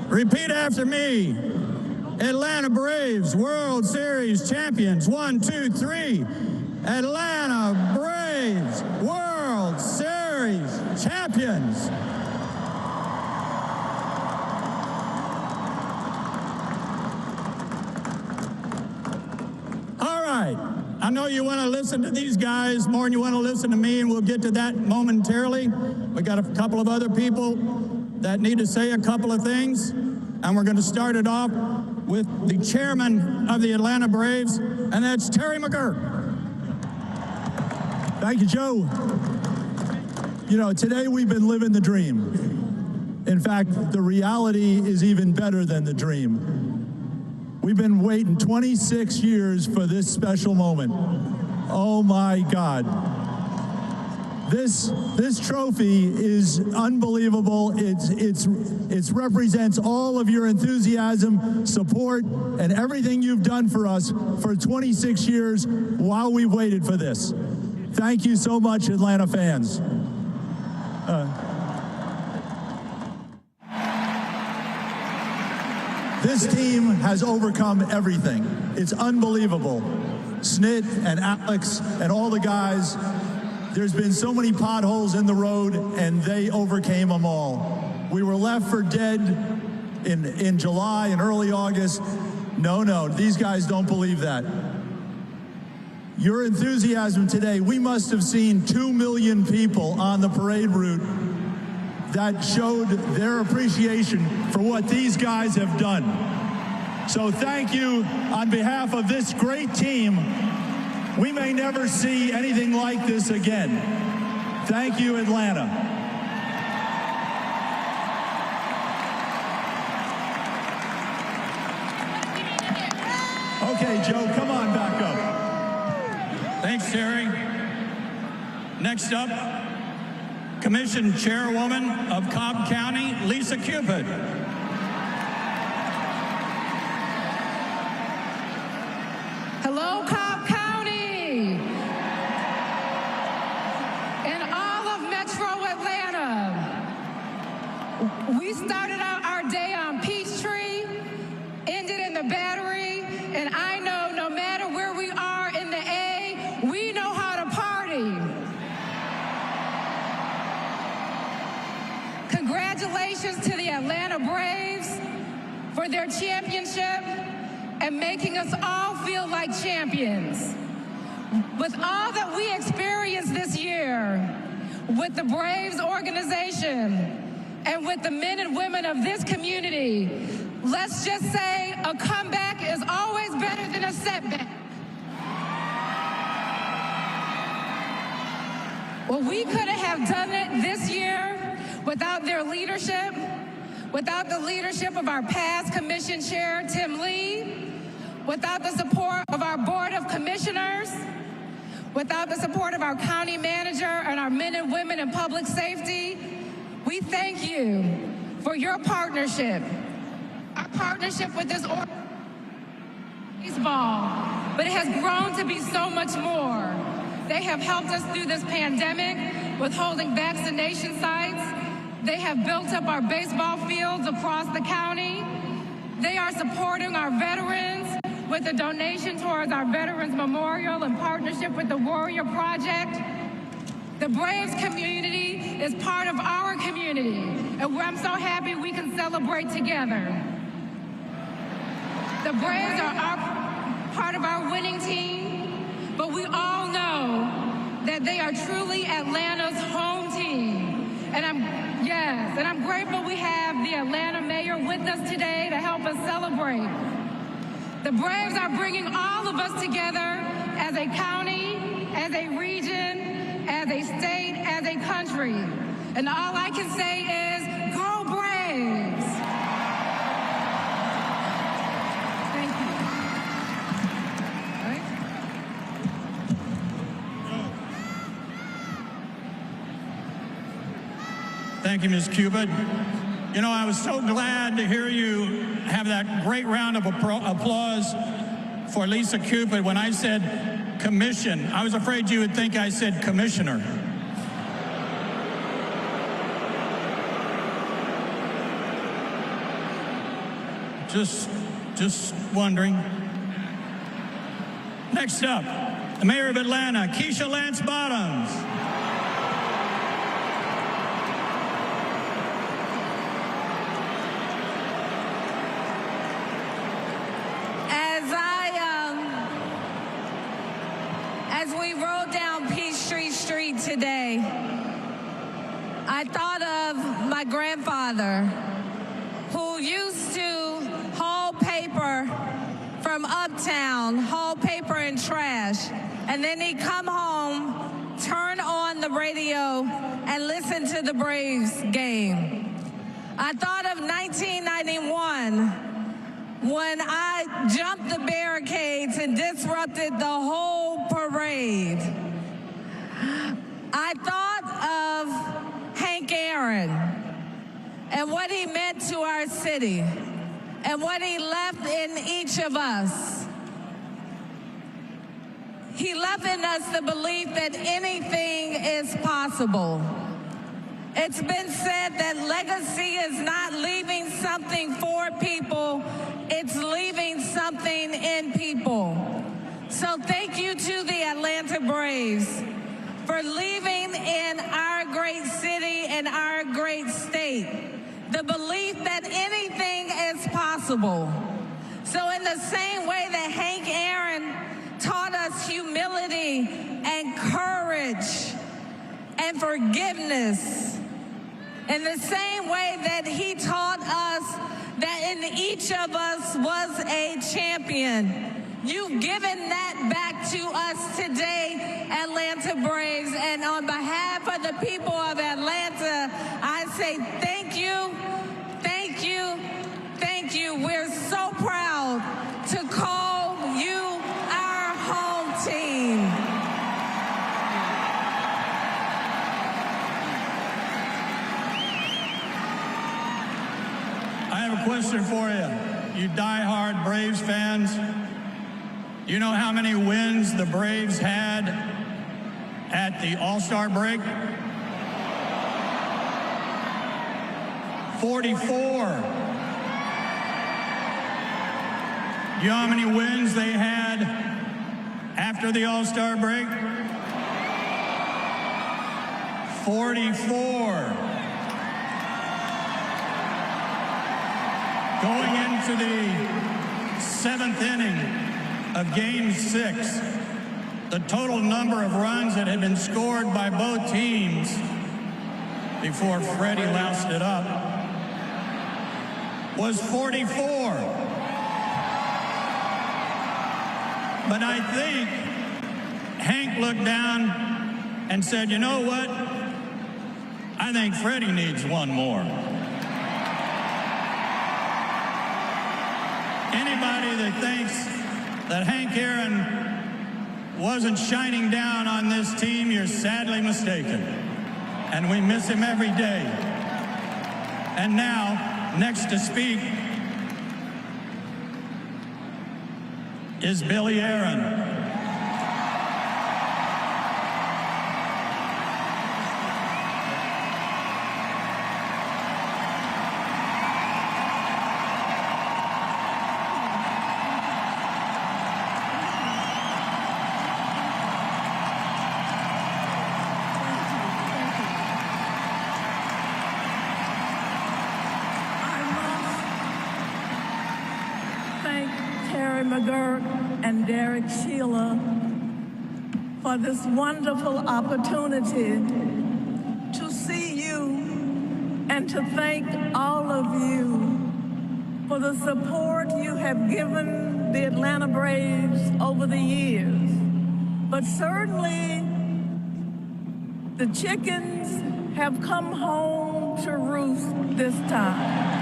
Repeat after me. Atlanta Braves, World Series champions. 1, 2, 3. Atlanta Braves, World Series champions. I know you want to listen to these guys more than you want to listen to me, and we'll get to that momentarily. We got a couple of other people that need to say a couple of things, and we're going to start it off with the chairman of the Atlanta Braves, and that's Terry McGuirk. Thank you, Joe. You know, today we've been living the dream. In fact, the reality is even better than the dream. We've been waiting 26 years for this special moment. Oh my God. This trophy is unbelievable. It represents all of your enthusiasm, support, and everything you've done for us for 26 years while we've waited for this. Thank you so much, Atlanta fans. This team has overcome everything. It's unbelievable. Snit and Alex and all the guys, there's been so many potholes in the road, and they overcame them all. We were left for dead in July and early August. No, these guys don't believe that. Your enthusiasm today, we must have seen 2 million people on the parade route that showed their appreciation for what these guys have done. So thank you on behalf of this great team. We may never see anything like this again. Thank you, Atlanta. Okay, Joe, come on back up. Thanks, Terry. Next up, Commission Chairwoman of Cobb County, Lisa Cupid. Hello, Cobb County and all of Metro Atlanta. We started out our day on Peachtree, ended in the Battery, and I know no matter where we are in the A, we know how to party. Congratulations to the Atlanta Braves for their championship and making us all feel like champions. With all that we experienced this year, with the Braves organization, and with the men and women of this community, let's just say a comeback is always better than a setback. Well, we couldn't have done it this year without their leadership, without the leadership of our past commission chair, Tim Lee, without the support of our Board of Commissioners, without the support of our county manager and our men and women in public safety. We thank you for your partnership. Our partnership with this baseball, but it has grown to be so much more. They have helped us through this pandemic with holding vaccination sites. They have built up our baseball fields across the county. They are supporting our veterans with a donation towards our Veterans Memorial in partnership with the Warrior Project. The Braves community is part of our community, and I'm so happy we can celebrate together. The Braves are part of our winning team, but we all know that they are truly Atlanta's home team. And I'm grateful we have the Atlanta mayor with us today to help us celebrate. The Braves are bringing all of us together as a county, as a region, as a state, as a country. And all I can say is, go Braves! Thank you. Thank you, Ms. Cupid. You know, I was so glad to hear you have that great round of applause for Lisa Cupid when I said commission. I was afraid you would think I said commissioner. Just wondering. Next up, the mayor of Atlanta, Keisha Lance Bottoms. as we rode down Peachtree Street today, I thought of my grandfather who used to haul paper from uptown, haul paper and trash, and then he'd come home, turn on the radio, and listen to the Braves game. I thought of 1991 when I jumped the barricades and disrupted the whole parade. I thought of Hank Aaron and what he meant to our city and what he left in each of us. He left in us the belief that anything is possible. It's been said that legacy is not leaving something for people, it's leaving something in people. So thank you to the Atlanta Braves for leaving in our great city and our great state the belief that anything is possible. So in the same way that Hank Aaron taught us humility and courage and forgiveness, in the same way that he taught us that in each of us was a champion, you've given that back to us today, Atlanta Braves. And on behalf of the people of Atlanta, I say thank you, thank you, thank you. We're so proud to call you our home team. I have a question for you, you diehard Braves fans. You know how many wins the Braves had at the All-Star break? 44. You know how many wins they had after the All-Star break? 44. Going into the 7th inning of Game 6, the total number of runs that had been scored by both teams before Freddie loused it up was 44. But I think Hank looked down and said, you know what? I think Freddie needs one more. Anybody that thinks that Hank Aaron wasn't shining down on this team, you're sadly mistaken. And we miss him every day. And now, next to speak is Billy Aaron. McGurk and Derek Sheila for this wonderful opportunity to see you and to thank all of you for the support you have given the Atlanta Braves over the years. But certainly the chickens have come home to roost this time.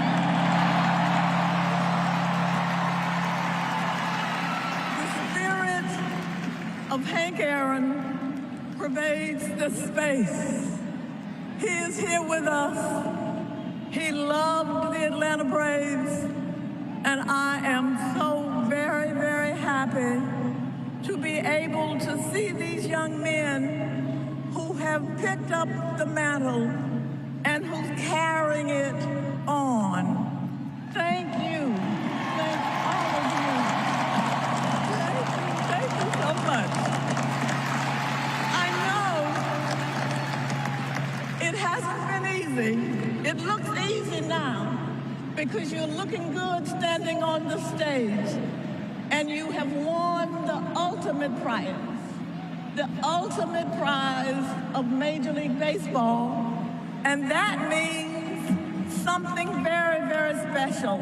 Of Hank Aaron pervades the space. He is here with us. He loved the Atlanta Braves, and I am so very, very happy to be able to see these young men who have picked up the mantle and who's carrying it on. Thank you. Thank all of you. Thank you so much. It hasn't been easy. It looks easy now because you're looking good standing on the stage and you have won the ultimate prize. the ultimate prize of Major League Baseball. And that means something very, very special.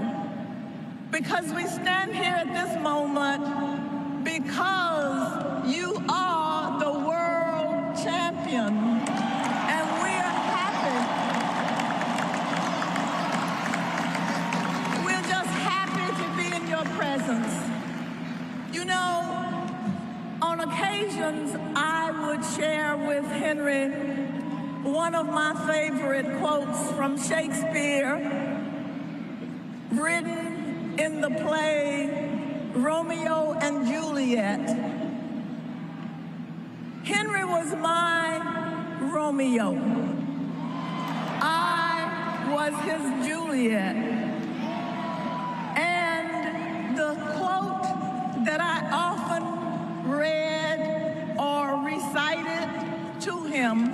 Because we stand here at this moment because you are the world champion. And we are happy. We're just happy to be in your presence. You know, on occasions, I would share with Henry one of my favorite quotes from Shakespeare, written in the play Romeo and Juliet. Henry was my Romeo. I was his Juliet. And the quote that I often read or recited to him,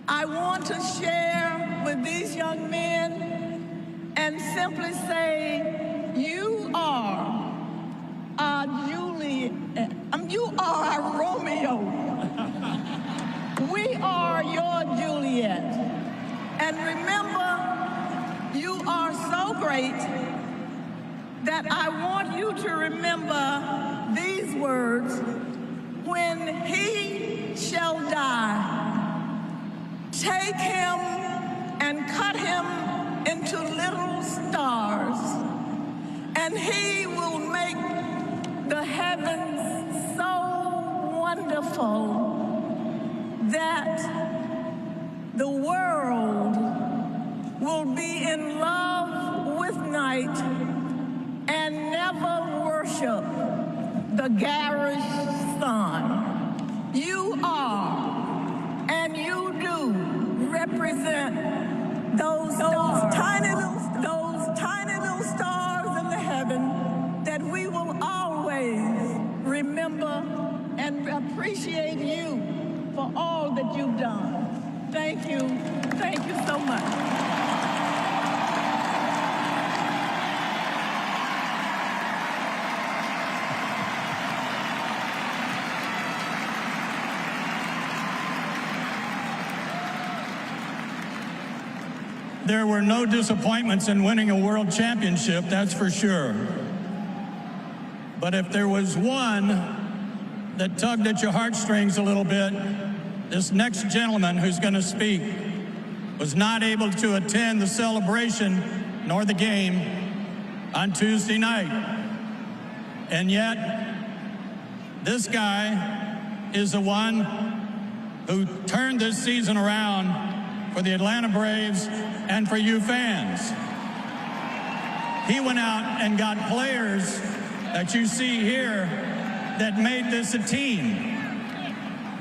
I want to share with these young men and simply say, you are a Juliet. You are a Romeo. We are your Juliet. And remember, you are so great that I want you to remember these words: when he shall die, take him and cut him into little stars, and he will make the heavens so wonderful that the world will be in love with night and never worship the garish sun. You are, and you do, represent those tiny little stars in the heaven that we will always remember and appreciate you for all that you've done. Thank you so much. There were no disappointments in winning a world championship, that's for sure. But if there was one that tugged at your heartstrings a little bit, this next gentleman who's going to speak was not able to attend the celebration nor the game on Tuesday night. And yet, this guy is the one who turned this season around for the Atlanta Braves and for you fans. He went out and got players that you see here that made this a team.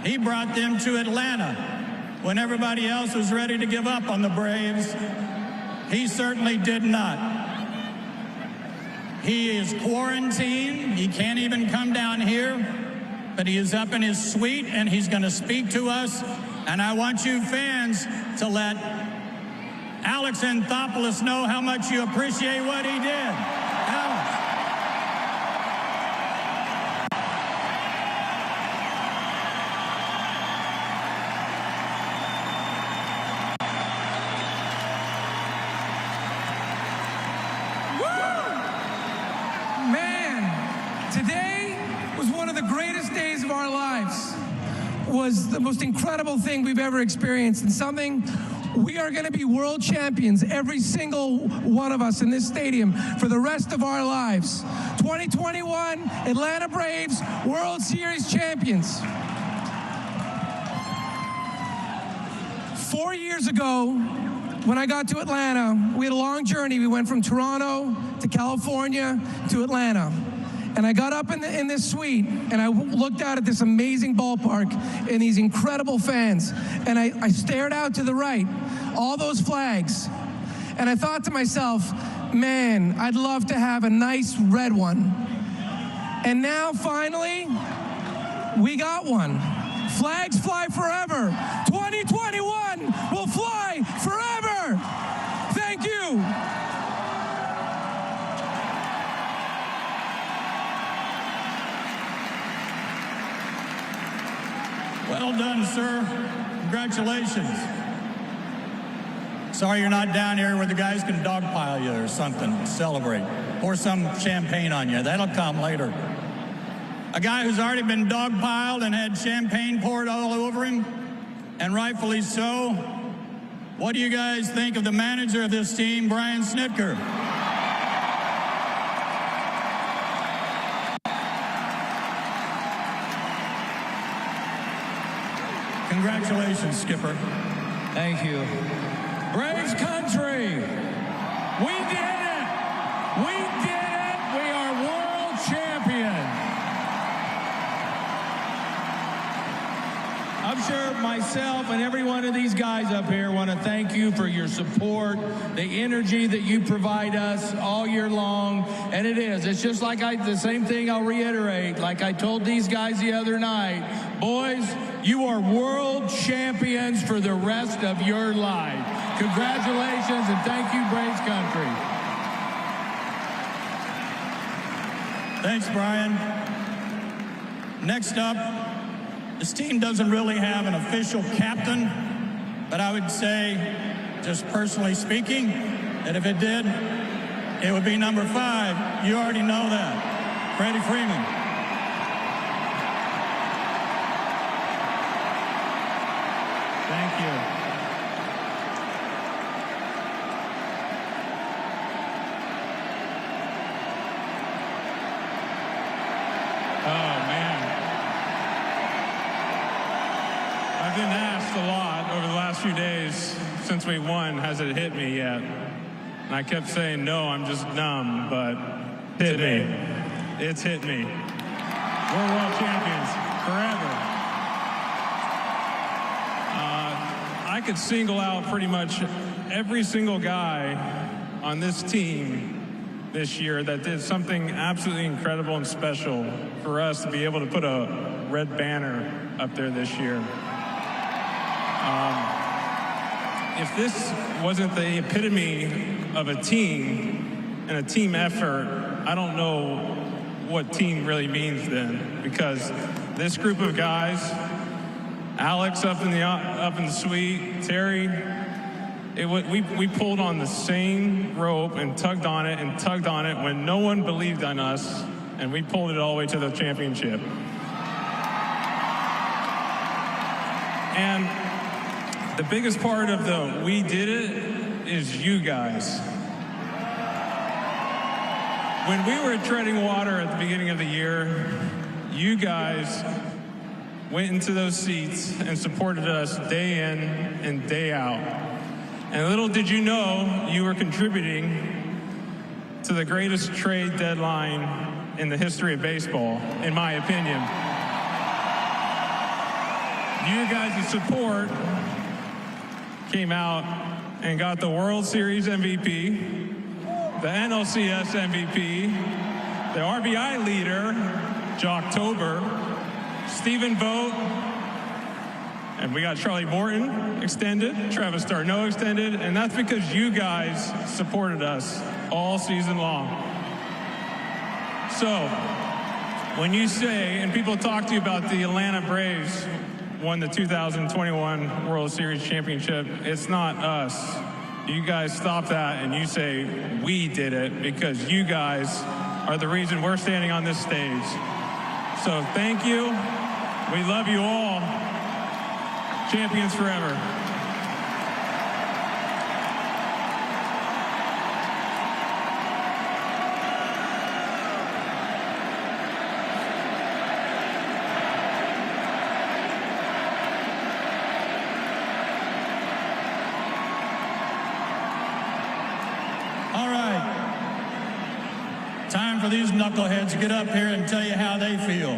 He brought them to Atlanta when everybody else was ready to give up on the Braves. He certainly did not. He is quarantined. He can't even come down here, but he is up in his suite and he's going to speak to us. And I want you fans to let Alex Anthopoulos know how much you appreciate what he did. Alex. Man, today was one of the greatest days of our lives. Was the most incredible thing we've ever experienced, and something we are going to be world champions, every single one of us in this stadium, for the rest of our lives. 2021 Atlanta Braves World Series champions. 4 years ago, when I got to Atlanta, we had a long journey. We went from Toronto to California to Atlanta. And I got up in this suite, and I looked out at this amazing ballpark and these incredible fans. And I stared out to the right, all those flags. And I thought to myself, man, I'd love to have a nice red one. And now, finally, we got one. Flags fly forever. 2021 will fly forever. Thank you. Well done, sir. Congratulations. Sorry you're not down here where the guys can dogpile you or something to celebrate. Pour some champagne on you. That'll come later. A guy who's already been dogpiled and had champagne poured all over him, and rightfully so. What do you guys think of the manager of this team, Brian Snitker? Congratulations, Skipper. Thank you. Braves country, we did it! We did it! We are world champions! I'm sure myself and every one of these guys up here want to thank you for your support, the energy that you provide us all year long. And it's just like the same thing I'll reiterate, like I told these guys the other night. Boys, you are world champions for the rest of your life. Congratulations and thank you, Braves country. Thanks, Brian. Next up, this team doesn't really have an official captain, but I would say, just personally speaking, that if it did, it would be number 5. You already know that. Freddie Freeman. Thank you. Oh, man. I've been asked a lot over the last few days since we won, has it hit me yet? And I kept saying, no, I'm just numb, but today, it's hit me. We're world champions forever. I could single out pretty much every single guy on this team this year that did something absolutely incredible and special for us to be able to put a red banner up there this year. If this wasn't the epitome of a team and a team effort, I don't know what team really means then, because this group of guys, Alex up in the suite, Terry, we pulled on the same rope and tugged on it when no one believed on us, and we pulled it all the way to the championship. And the biggest part of the we did it is you guys. When we were treading water at the beginning of the year, you guys went into those seats and supported us day in and day out. And little did you know, you were contributing to the greatest trade deadline in the history of baseball, in my opinion. You guys' support came out and got the World Series MVP, the NLCS MVP, the RBI leader, Jocktober, Stephen Vogt, and we got Charlie Morton extended, Travis d'Arnaud extended, and that's because you guys supported us all season long. So, when you say, and people talk to you about the Atlanta Braves won the 2021 World Series Championship, it's not us. You guys stop that and you say, we did it, because you guys are the reason we're standing on this stage. So thank you. We love you all. Champions forever. All right. Time for these knuckleheads to get up here and tell you how they feel.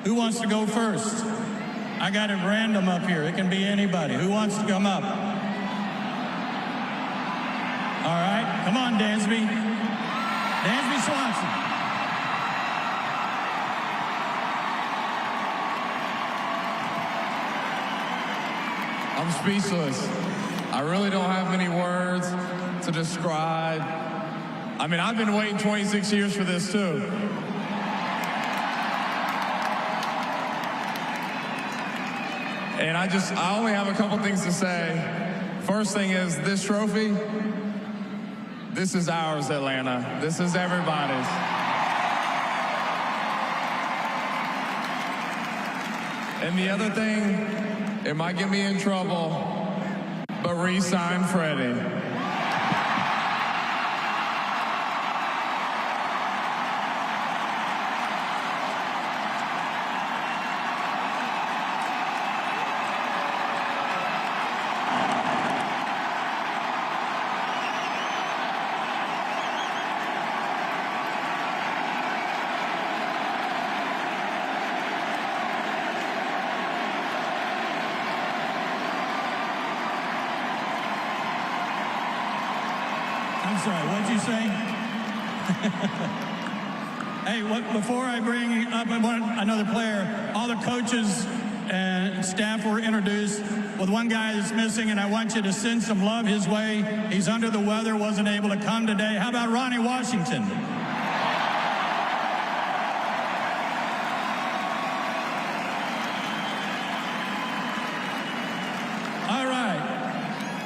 Who wants to go first? I got it random up here. It can be anybody. Who wants to come up? All right. Come on, Dansby. Dansby Swanson. I'm speechless. I really don't have many words to describe. I mean, I've been waiting 26 years for this too. And I only have a couple things to say. First thing is this trophy, this is ours, Atlanta. This is everybody's. And the other thing, it might get me in trouble, but re-sign Freddie. I'm sorry, what'd you say? Hey, before I bring up another player, all the coaches and staff were introduced with one guy that's missing, and I want you to send some love his way. He's under the weather, wasn't able to come today. How about Ronnie Washington? All right.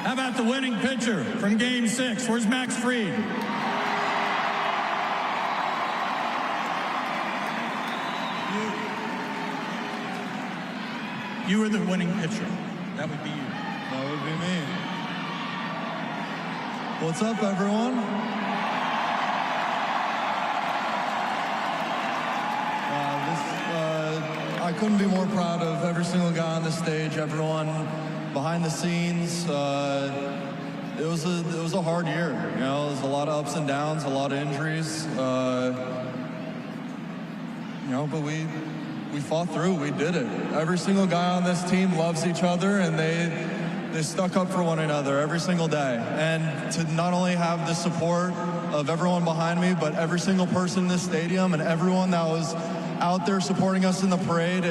How about the winning pitcher from Game 6? Where's Max Fried? You were the winning pitcher. That would be you. That would be me. What's up, everyone? I couldn't be more proud of every single guy on the stage, everyone behind the scenes. It was a hard year. You know, there's a lot of ups and downs, a lot of injuries. You know, but we fought through. We did it. Every single guy on this team loves each other, and they stuck up for one another every single day. And to not only have the support of everyone behind me, but every single person in this stadium and everyone that was out there supporting us in the parade,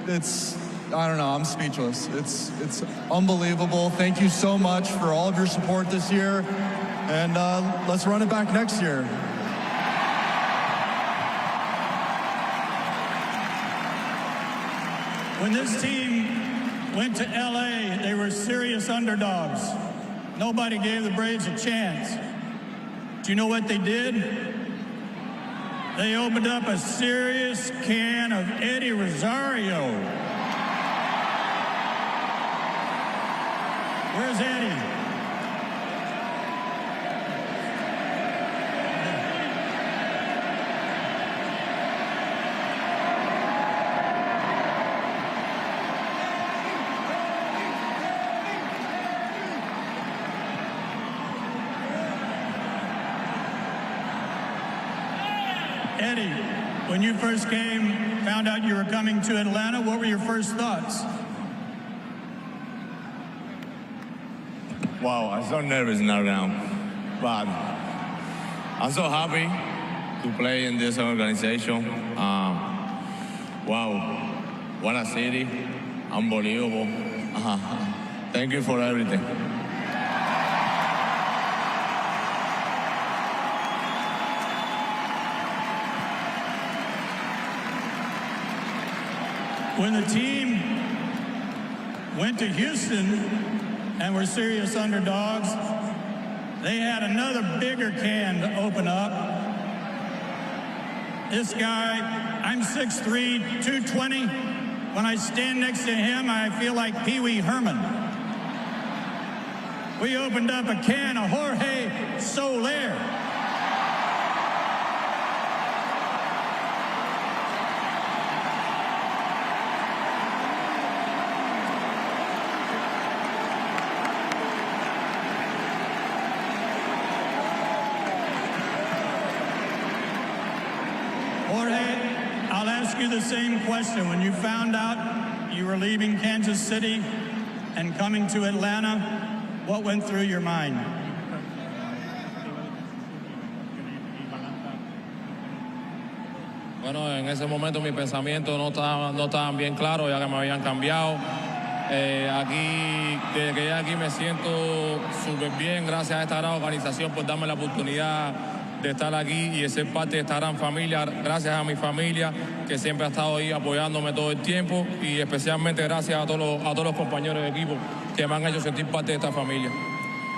it's I don't know, I'm speechless. It's unbelievable. Thank you so much for all of your support this year, and let's run it back next year. When this team went to LA, they were serious underdogs. Nobody gave the Braves a chance. Do you know what they did? They opened up a serious can of Eddie Rosario. Where's Eddie? Eddie, when you first came, found out you were coming to Atlanta, what were your first thoughts? Wow, I'm so nervous now, but I'm so happy to play in this organization. Wow, what a city, unbelievable. Thank you for everything. When the team went to Houston and were serious underdogs, they had another bigger can to open up. This guy, I'm 6'3", 220. When I stand next to him, I feel like Pee Wee Herman. We opened up a can of Jorge Soler. I'll ask you the same question. When you found out you were leaving Kansas City and coming to Atlanta, what went through your mind? Bueno, en ese momento mis pensamientos no estaban bien claros, ya que me habían cambiado. Aquí, desde que llegué aquí me siento súper bien, gracias a esta gran organización por darme la oportunidad de estar aquí y de ser parte de esta gran familia. Gracias a mi familia que siempre ha estado ahí apoyándome todo el tiempo y especialmente gracias a todos los compañeros de equipo que me han hecho sentir parte de esta familia.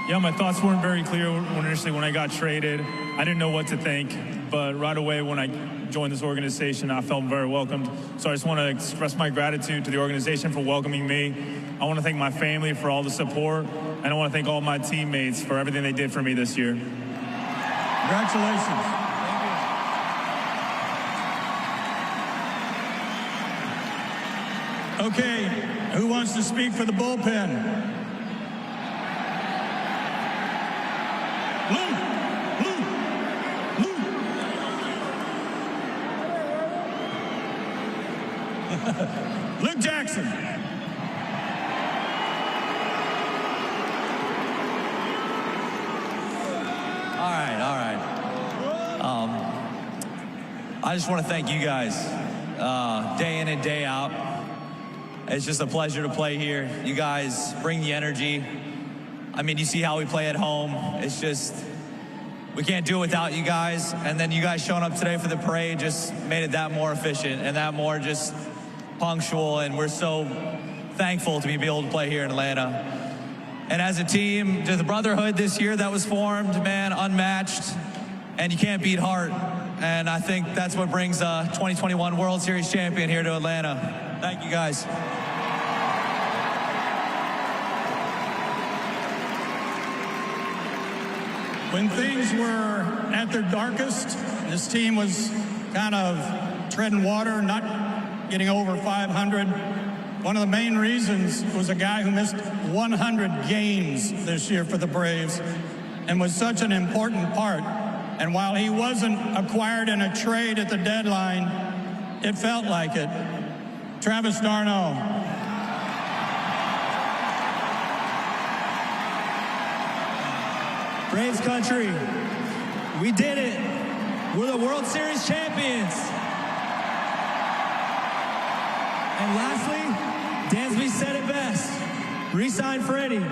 Yeah, my thoughts weren't very clear initially when I got traded. I didn't know what to think, but right away when I joined this organization, I felt very welcomed. So I just want to express my gratitude to the organization for welcoming me. I want to thank my family for all the support, and I want to thank all my teammates for everything they did for me this year. Congratulations. Okay, who wants to speak for the bullpen? Luke Jackson. All right. I just want to thank you guys day in and day out. It's just a pleasure to play here. You guys bring the energy. I mean, you see how we play at home. It's just, we can't do it without you guys. And then you guys showing up today for the parade just made it that more efficient and that more just punctual. And we're so thankful to be able to play here in Atlanta. And as a team, just the brotherhood this year that was formed, man, unmatched. And you can't beat heart. And I think that's what brings a 2021 World Series champion here to Atlanta. Thank you, guys. When things were at their darkest, this team was kind of treading water, not getting over 500. One of the main reasons was a guy who missed 100 games this year for the Braves and was such an important part. And while he wasn't acquired in a trade at the deadline, it felt like it. Travis d'Arnaud. Braves country, we did it. We're the World Series champions. And lastly, Dansby said it best. Re-sign Freddie.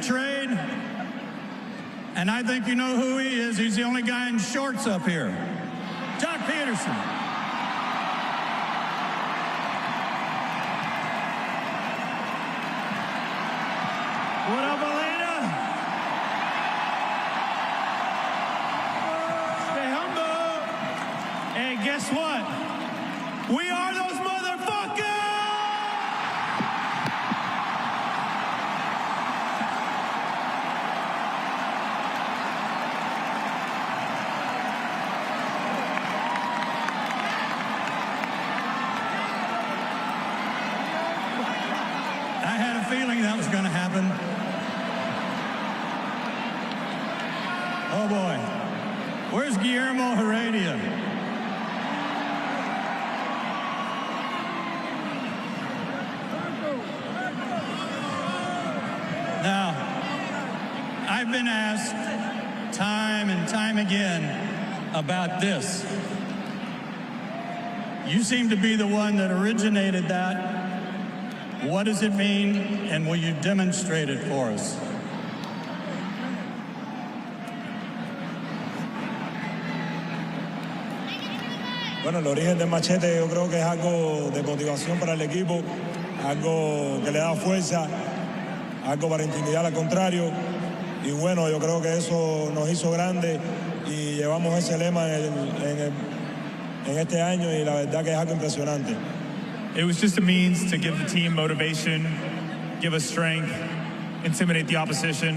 Trade, and I think you know who he is. He's the only guy in shorts up here. Jock Peterson. What up, Atlanta? Stay humble. Hey, guess what? We are those motherfuckers! Feeling that was going to happen. Oh boy. Where's Guillermo Heredia? Now, I've been asked time and time again about this. You seem to be the one that originated that. What does it mean, and will you demonstrate it for us? Bueno, el origen del machete yo creo que es algo de motivación para el equipo, algo que le da fuerza, algo para intimidar al contrario. Y bueno, yo creo que eso nos hizo grandes y llevamos ese lema en este año y la verdad que es algo impresionante. It was just a means to give the team motivation, give us strength, intimidate the opposition.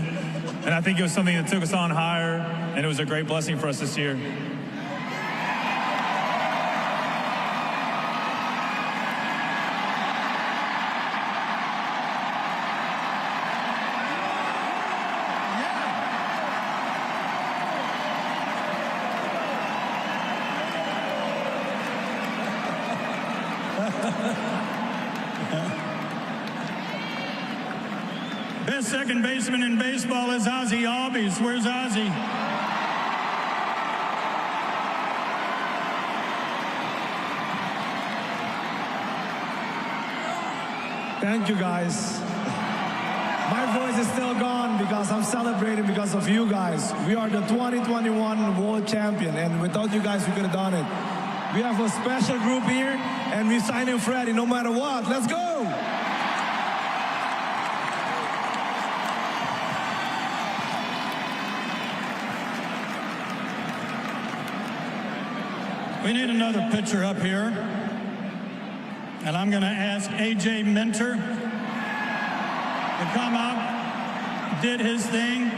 And I think it was something that took us on higher, and it was a great blessing for us this year. best second baseman in baseball is Ozzie Albies. Where's Ozzie? Thank you, guys. My voice is still gone because I'm celebrating because of you guys. We are the 2021 World Champion, and without you guys, we could have done it. We have a special group here, and we signing Freddie no matter what. Let's go! We need another pitcher up here. And I'm going to ask A.J. Minter to come up, did his thing.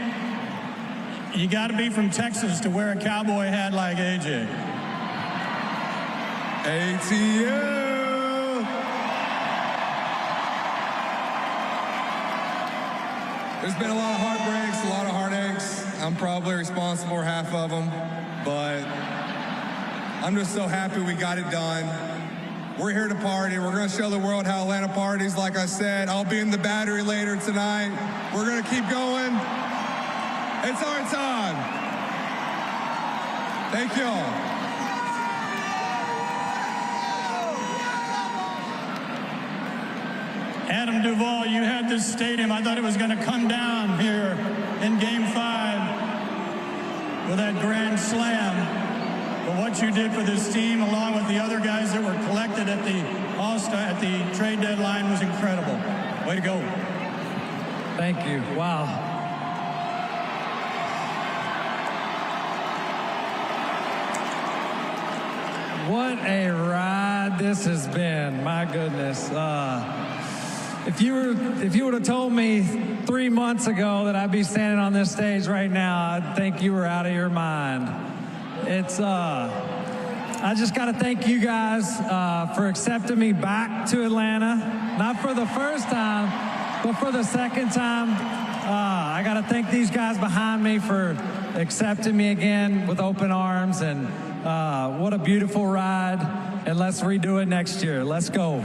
You got to be from Texas to wear a cowboy hat like A.J. ATL! There's been a lot of heartbreaks, a lot of heartaches. I'm probably responsible for half of them, but I'm just so happy we got it done. We're here to party. We're going to show the world how Atlanta parties. Like I said, I'll be in the Battery later tonight. We're going to keep going. It's our time. Thank y'all. Adam Duvall, you had this stadium. I thought it was going to come down here in Game 5 with that grand slam. But what you did for this team, along with the other guys that were collected at the All-Star, at the trade deadline, was incredible. Way to go. Thank you. Wow. What a ride this has been. My goodness. If you would have told me 3 months ago that I'd be standing on this stage right now, I'd think you were out of your mind. I just got to thank you guys for accepting me back to Atlanta. Not for the first time, but for the second time. I got to thank these guys behind me for accepting me again with open arms. And what a beautiful ride. And let's redo it next year. Let's go.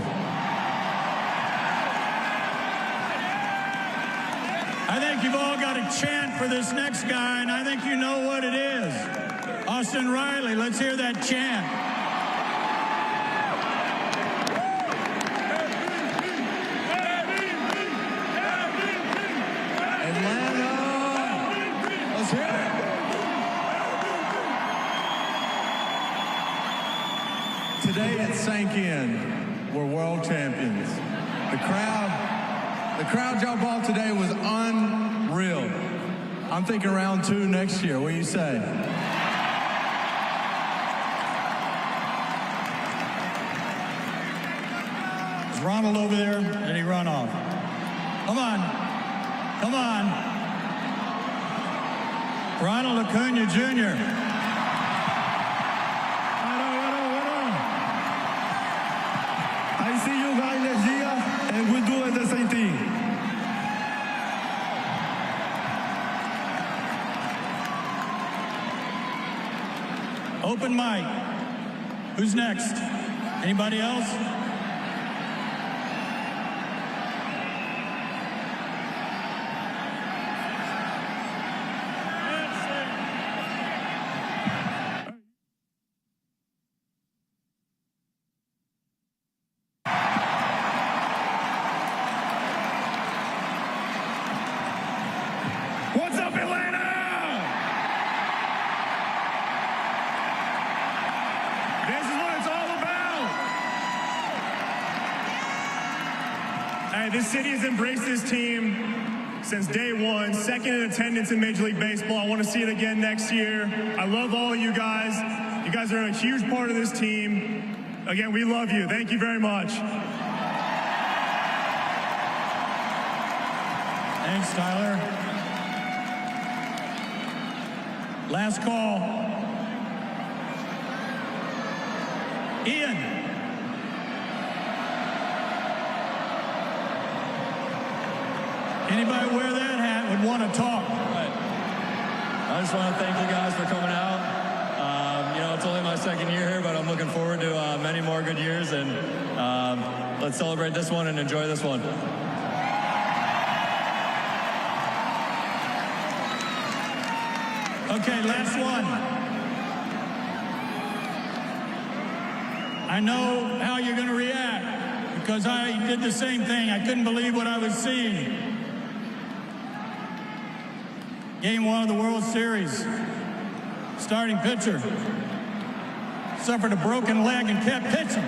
I think you've all got a chant for this next guy, and I think you know what it is. Austin Riley, let's hear that chant. Atlanta, let's hear it. Today it sank in. We're world champions. The crowd y'all brought today was unreal. I'm thinking round 2 next year. What do you say? Ronald over there, did he run off? Come on. Come on. Ronald Acuna Jr. I see you guys next year, and we'll do the same thing. Open mic. Who's next? Anybody else? What's up, Atlanta? This is what it's all about. Hey, this city has embraced this team since day one. Second in attendance in Major League Baseball. I want to see it again next year. I love all of you guys. You guys are a huge part of this team. Again, we love you. Thank you very much. Thanks, Tyler. Last call. Ian. Anybody wear that hat would want to talk. I just want to thank you guys for coming out. It's only my second year here, but I'm looking forward to many more good years, and let's celebrate this one and enjoy this one. Okay, last one. I know how you're going to react because I did the same thing. I couldn't believe what I was seeing. Game 1 of the World Series. Starting pitcher suffered a broken leg and kept pitching.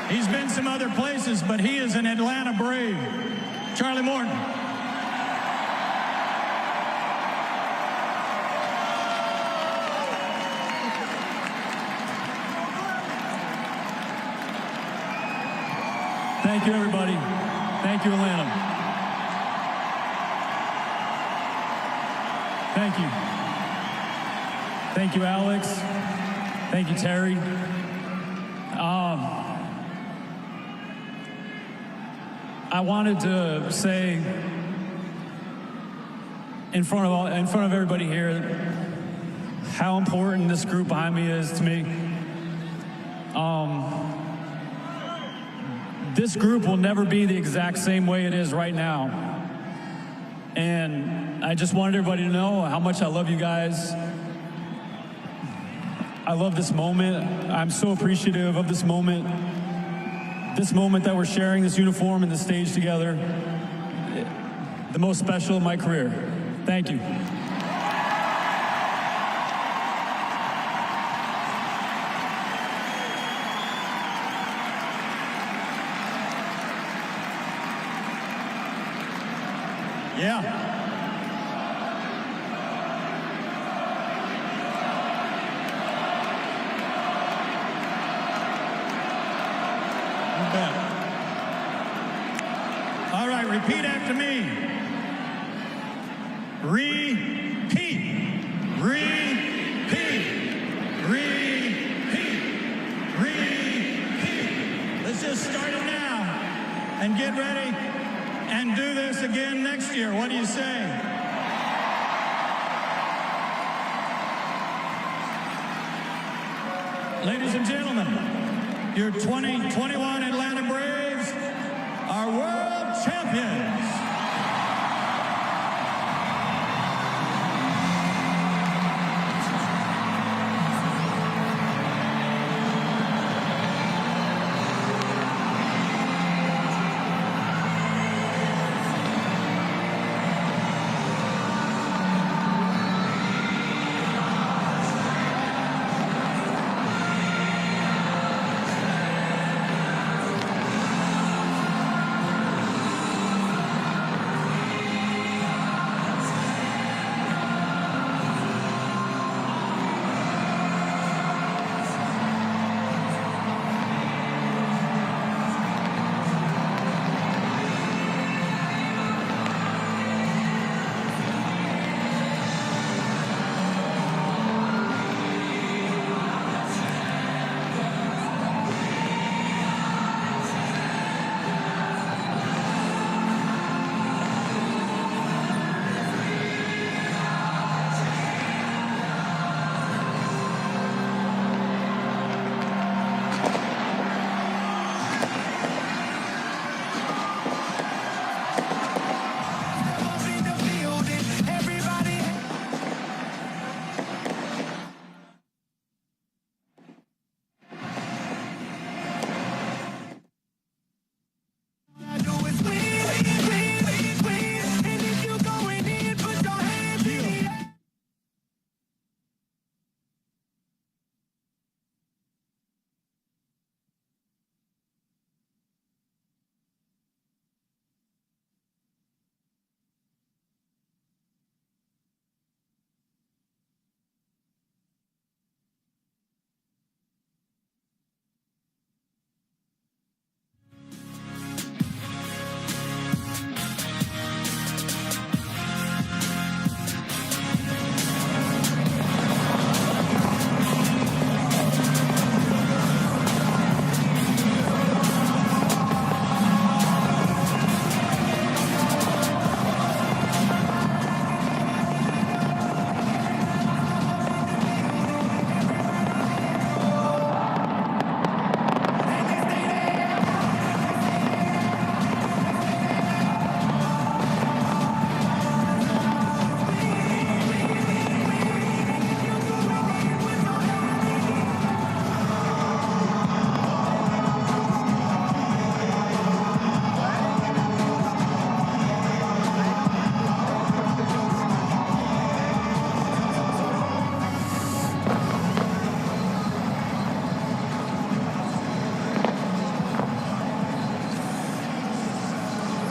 He's been some other places, but he is an Atlanta Brave. Charlie Morton. Thank you, everybody. Thank you, Atlanta. Thank you. Thank you, Alex. Thank you, Terry. I wanted to say in front of everybody here how important this group behind me is to me. This group will never be the exact same way it is right now. And I just wanted everybody to know how much I love you guys. I love this moment. I'm so appreciative of this moment. This moment that we're sharing this uniform and the stage together. The most special of my career. Thank you. Yeah. You bet. All right, repeat after me. Repeat. Repeat. Repeat. Repeat. Let's just start it now and get ready and do this again next year. What do you say? Ladies and gentlemen, your 2021 Atlanta Braves are world champions.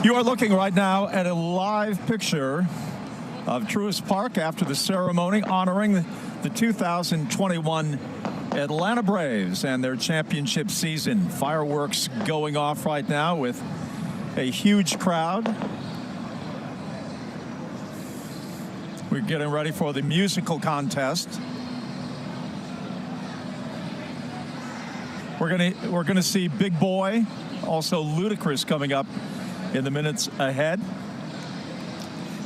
You are looking right now at a live picture of Truist Park after the ceremony honoring the 2021 Atlanta Braves and their championship season. Fireworks going off right now with a huge crowd. We're getting ready for the musical contest. We're gonna see Big Boy, also Ludacris coming up in the minutes ahead.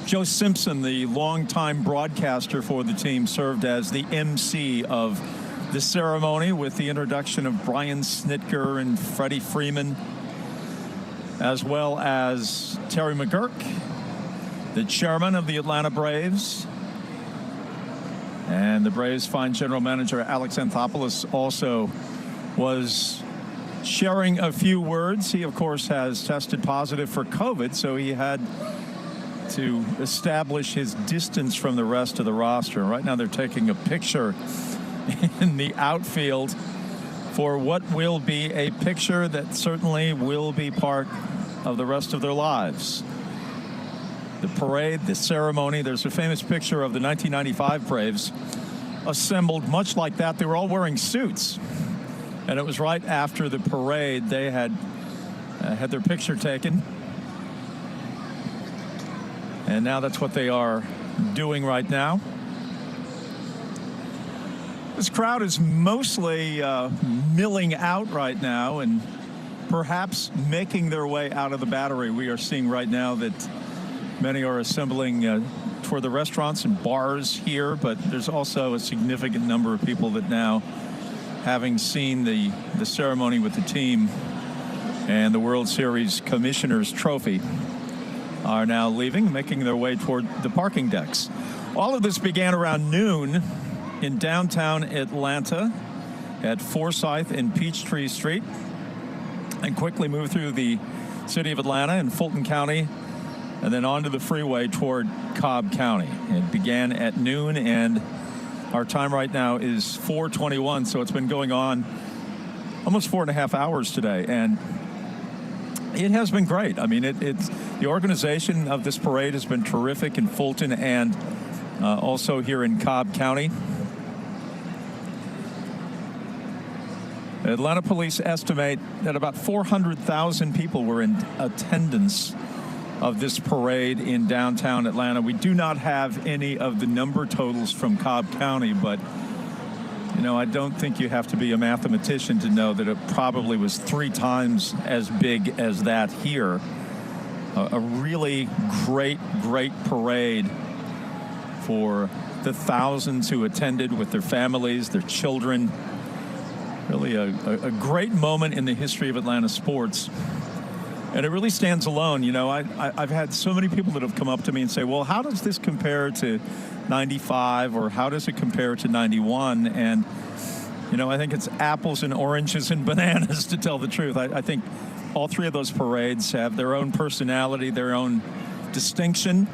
Joe Simpson, the longtime broadcaster for the team, served as the MC of the ceremony with the introduction of Brian Snitker and Freddie Freeman, as well as Terry McGuirk, the chairman of the Atlanta Braves. And the Braves' fine general manager, Alex Anthopoulos, also was sharing a few words. He, of course, has tested positive for COVID, so he had to establish his distance from the rest of the roster. Right now they're taking a picture in the outfield for what will be a picture that certainly will be part of the rest of their lives. The parade, the ceremony, there's a famous picture of the 1995 Braves assembled much like that. They were all wearing suits. And it was right after the parade they had their picture taken. And now that's what they are doing right now. This crowd is mostly milling out right now and perhaps making their way out of the Battery. We are seeing right now that many are assembling toward the restaurants and bars here, but there's also a significant number of people that now, having seen the ceremony with the team and the World Series Commissioner's Trophy, are now leaving, making their way toward the parking decks. All of this began around noon in downtown Atlanta at Forsyth and Peachtree Street, and quickly moved through the city of Atlanta and Fulton County, and then onto the freeway toward Cobb County. It began at noon, and our time right now is 4:21, so it's been going on almost 4.5 hours today, and it has been great. I mean, it's the organization of this parade has been terrific in Fulton and also here in Cobb County. Atlanta police estimate that about 400,000 people were in attendance of this parade in downtown Atlanta. We do not have any of the number totals from Cobb County, but you know, I don't think you have to be a mathematician to know that it probably was 3 times as big as that here. A really great parade for the thousands who attended with their families, their children. Really a great moment in the history of Atlanta sports. And it really stands alone. You know, I've had so many people that have come up to me and say, well, how does this compare to 95 or how does it compare to 91? And, you know, I think it's apples and oranges and bananas, to tell the truth. I think all 3 of those parades have their own personality, their own distinction,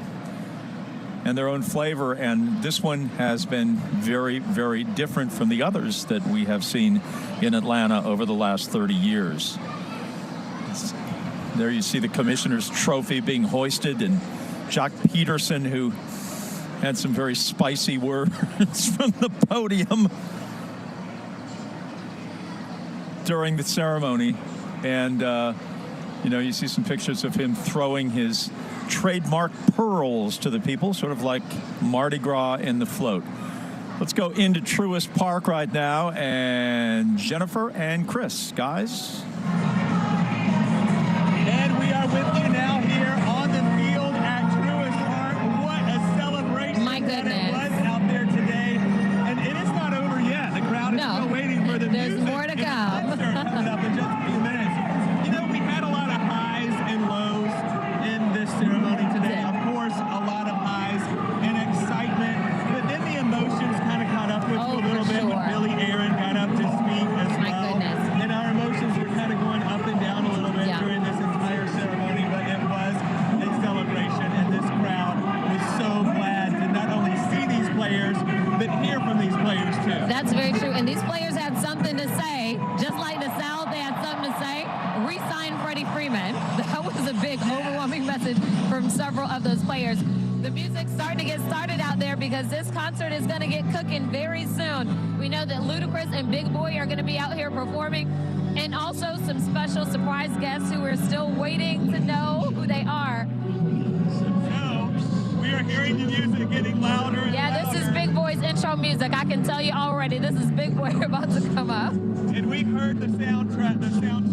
and their own flavor. And this one has been very, very different from the others that we have seen in Atlanta over the last 30 years. There you see the Commissioner's Trophy being hoisted, and Jock Peterson, who had some very spicy words from the podium during the ceremony. And, you know, you see some pictures of him throwing his trademark pearls to the people, sort of like Mardi Gras in the float. Let's go into Truist Park right now, and Jennifer and Chris, guys. And we are with you now here on the field at Truist Park. What a celebration that it was out there today. And it is not over yet. The crowd is still waiting for the music. There's more to come. Coming up in just a few minutes. You know, we had a lot of highs and lows in this ceremony today. Of course, a lot of highs and excitement. But then the emotions kind of caught up with you a little bit when Billy Aaron got up to speak as well. And our emotions were kind of going up and down a little bit during this entire ceremony, but it was a celebration, and this crowd was so glad to not only see these players, but hear from these players too. That's very true. And these players had something to say. Just like the South, they had something to say. Re-sign Freddie Freddie Freeman. That was a big, overwhelming message from several of those players. The music's starting to get started out there because this concert is going to get cooking very soon. We know that Ludacris and Big Boy are going to be out here performing, and also some special surprise guests who are still waiting to know who they are. So, we are hearing the music getting louder and Yeah, louder. this is Big Boy's intro music. I can tell you already, this is Big Boy about to come up. And we heard the sound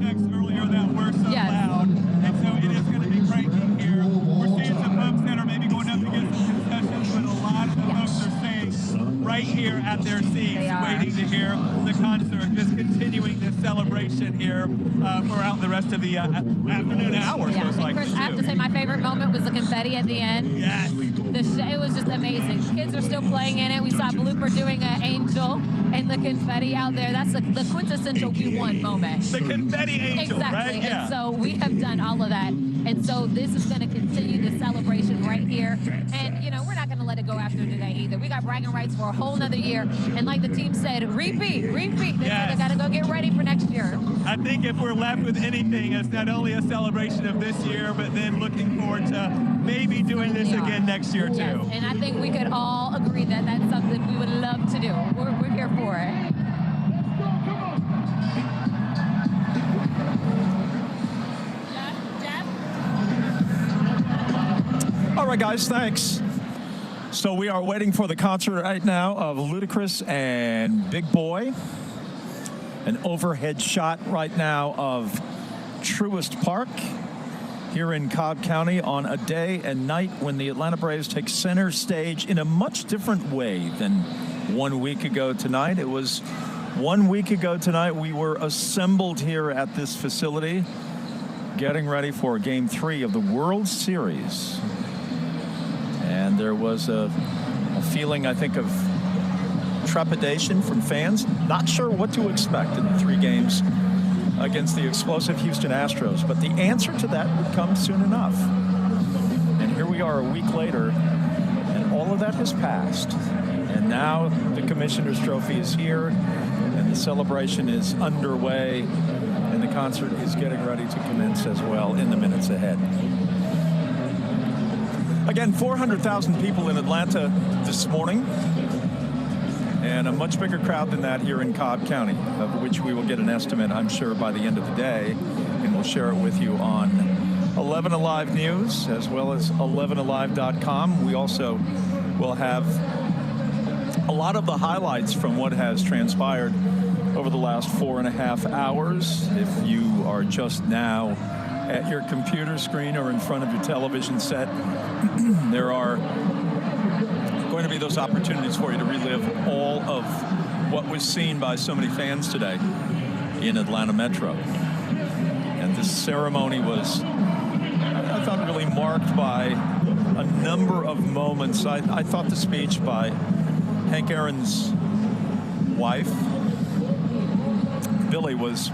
checks earlier that were so loud. And so it is going to be cranking here. We're seeing some folks that are maybe going up against some concessions, but a lot of the folks are staying right here at their seats, waiting to hear the concert, just continuing this celebration here throughout the rest of the afternoon hours, most likely. Chris, I have to say my favorite moment was the confetti at the end. Yes. It was just amazing. Kids are still playing in it. We saw Blooper doing an angel and the confetti out there. That's the quintessential we won moment. The confetti angel, exactly. right? Yeah. And so we have done all of that. And so this is going to continue the celebration right here. And, you know, we're not going to let it go after today either. We got bragging rights for a whole nother year. And like the team said, repeat. They said they got to go get ready for next year. I think if we're left with anything, it's not only a celebration of this year, but then looking forward to maybe doing this again next year, too. Yes, and I think we could all agree that that's something we would love to do. We're here for it. All right, guys, thanks. So we are waiting for the concert right now of Ludacris and Big Boy. An overhead shot right now of Truist Park here in Cobb County on a day and night when the Atlanta Braves take center stage in a much different way than 1 week ago tonight. It was 1 week ago tonight we were assembled here at this facility getting ready for Game 3 of the World Series. And there was a feeling, I think, of trepidation from fans. Not sure what to expect in the 3 games against the explosive Houston Astros. But the answer to that would come soon enough. And here we are a week later, and all of that has passed. And now the Commissioner's Trophy is here, and the celebration is underway, and the concert is getting ready to commence as well in the minutes ahead. Again, 400,000 people in Atlanta this morning, and a much bigger crowd than that here in Cobb County, of which we will get an estimate, I'm sure, by the end of the day, and we'll share it with you on 11 Alive News as well as 11alive.com. We also will have a lot of the highlights from what has transpired over the last 4.5 hours. If you are just now at your computer screen or in front of your television set, there are going to be those opportunities for you to relive all of what was seen by so many fans today in Atlanta Metro. And this ceremony was, I thought, really marked by a number of moments. I thought the speech by Hank Aaron's wife, Billy, was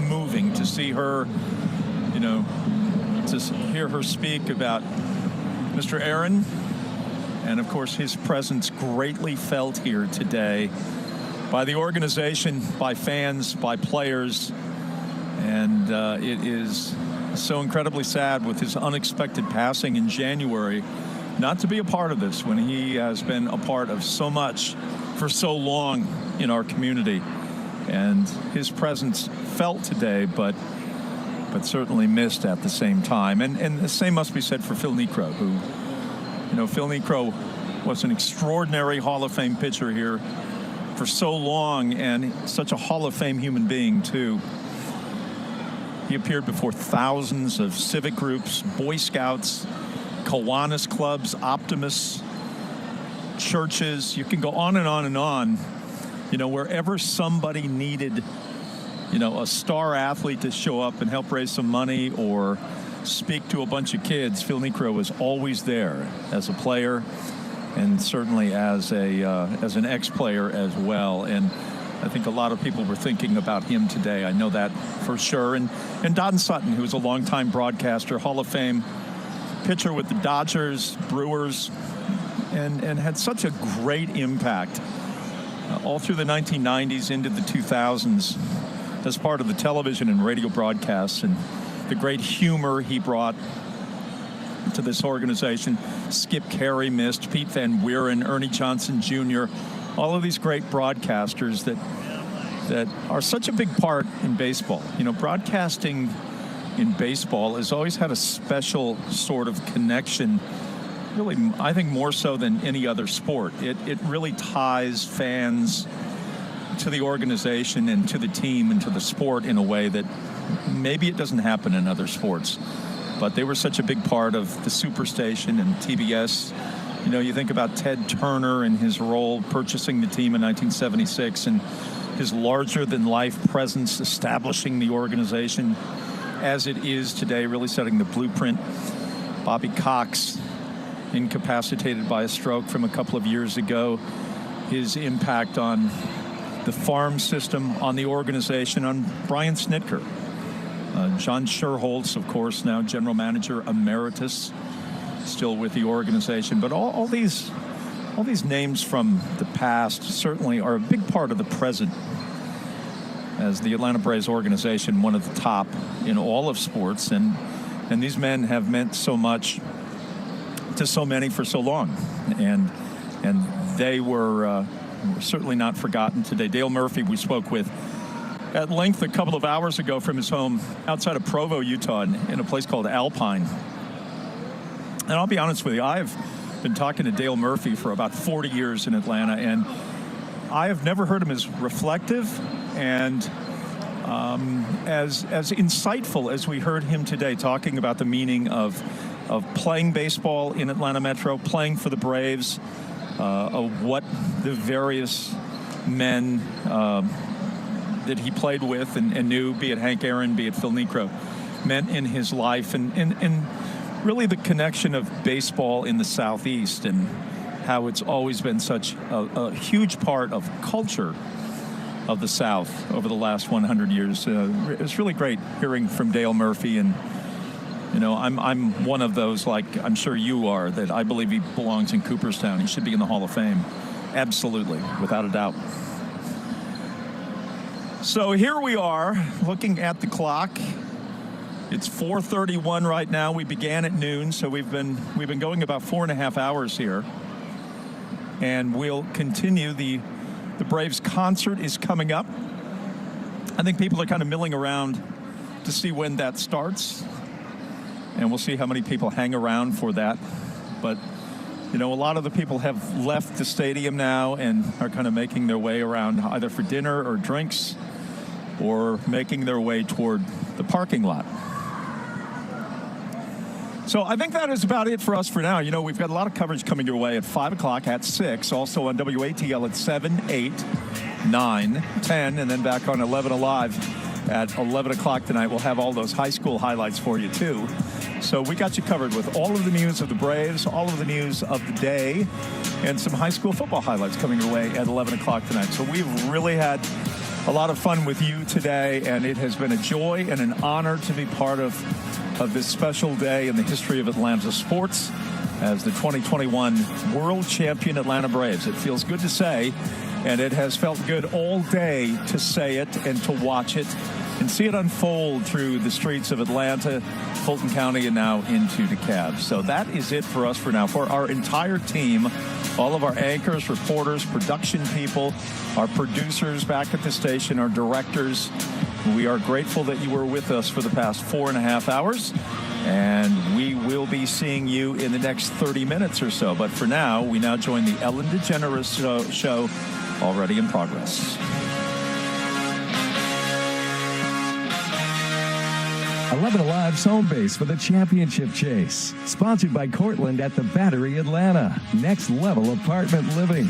moving to see her, you know, to hear her speak about Mr. Aaron, and of course his presence greatly felt here today by the organization, by fans, by players, and it is so incredibly sad with his unexpected passing in January not to be a part of this when he has been a part of so much for so long in our community. And his presence felt today, but certainly missed at the same time. And the same must be said for Phil Niekro, who, you know, Phil Niekro was an extraordinary Hall of Fame pitcher here for so long, and such a Hall of Fame human being, too. He appeared before thousands of civic groups, Boy Scouts, Kiwanis clubs, Optimists, churches. You can go on and on and on. You know, wherever somebody needed, you know, a star athlete to show up and help raise some money or speak to a bunch of kids, Phil Niekro was always there as a player, and certainly as an ex-player as well. And I think a lot of people were thinking about him today. I know that for sure. And Don Sutton, who was a longtime broadcaster, Hall of Fame pitcher with the Dodgers, Brewers, and had such a great impact all through the 1990s into the 2000s as part of the television and radio broadcasts, and the great humor he brought to this organization. Skip Carey missed, Pete Van Wieren, Ernie Johnson Jr., all of these great broadcasters that are such a big part in baseball. You know, broadcasting in baseball has always had a special sort of connection, really, I think more so than any other sport. It really ties fans to the organization and to the team and to the sport in a way that maybe it doesn't happen in other sports. But they were such a big part of the Superstation and TBS. You know, you think about Ted Turner and his role purchasing the team in 1976 and his larger-than-life presence establishing the organization as it is today, really setting the blueprint. Bobby Cox, incapacitated by a stroke from a couple of years ago, his impact on the farm system, on the organization, on Brian Snitker. John Sherholtz, of course, now general manager emeritus, still with the organization. But all these names from the past certainly are a big part of the present, as the Atlanta Braves organization, one of the top in all of sports. And these men have meant so much to so many for so long. And they were certainly not forgotten today. Dale Murphy, we spoke with at length a couple of hours ago from his home outside of Provo, Utah, in a place called Alpine. And I'll be honest with you, I've been talking to Dale Murphy for about 40 years in Atlanta, and I have never heard him as reflective and as insightful as we heard him today, talking about the meaning of playing baseball in Atlanta Metro, playing for the Braves, of what the various men that he played with and knew, be it Hank Aaron, be it Phil Niekro, meant in his life, and really the connection of baseball in the Southeast and how it's always been such a huge part of culture of the South over the last 100 years. It was really great hearing from Dale Murphy, and you know, I'm one of those, like I'm sure you are, that I believe he belongs in Cooperstown. He should be in the Hall of Fame. Absolutely, without a doubt. So here we are, looking at the clock. It's 4:31 right now. We began at noon, so we've been going about 4.5 hours here, and we'll continue. The Braves concert is coming up. I think people are kind of milling around to see when that starts, and we'll see how many people hang around for that. But you know, a lot of the people have left the stadium now and are kind of making their way around either for dinner or drinks, or making their way toward the parking lot. So I think that is about it for us for now. You know, we've got a lot of coverage coming your way at 5 o'clock, at 6, also on WATL at 7, 8, 9, 10, and then back on 11 Alive at 11 o'clock tonight. We'll have all those high school highlights for you, too. So we got you covered with all of the news of the Braves, all of the news of the day, and some high school football highlights coming your way at 11 o'clock tonight. So we've really had a lot of fun with you today, and it has been a joy and an honor to be part of this special day in the history of Atlanta sports as the 2021 World Champion Atlanta Braves. It feels good to say, and it has felt good all day to say it and to watch it and see it unfold through the streets of Atlanta, Fulton County, and now into DeKalb. So that is it for us for now. For our entire team, all of our anchors, reporters, production people, our producers back at the station, our directors, we are grateful that you were with us for the past 4.5 hours, and we will be seeing you in the next 30 minutes or so. But for now, we now join the Ellen DeGeneres show already in progress. 11 Alive's home base for the championship chase. Sponsored by Cortland at the Battery Atlanta. Next level apartment living.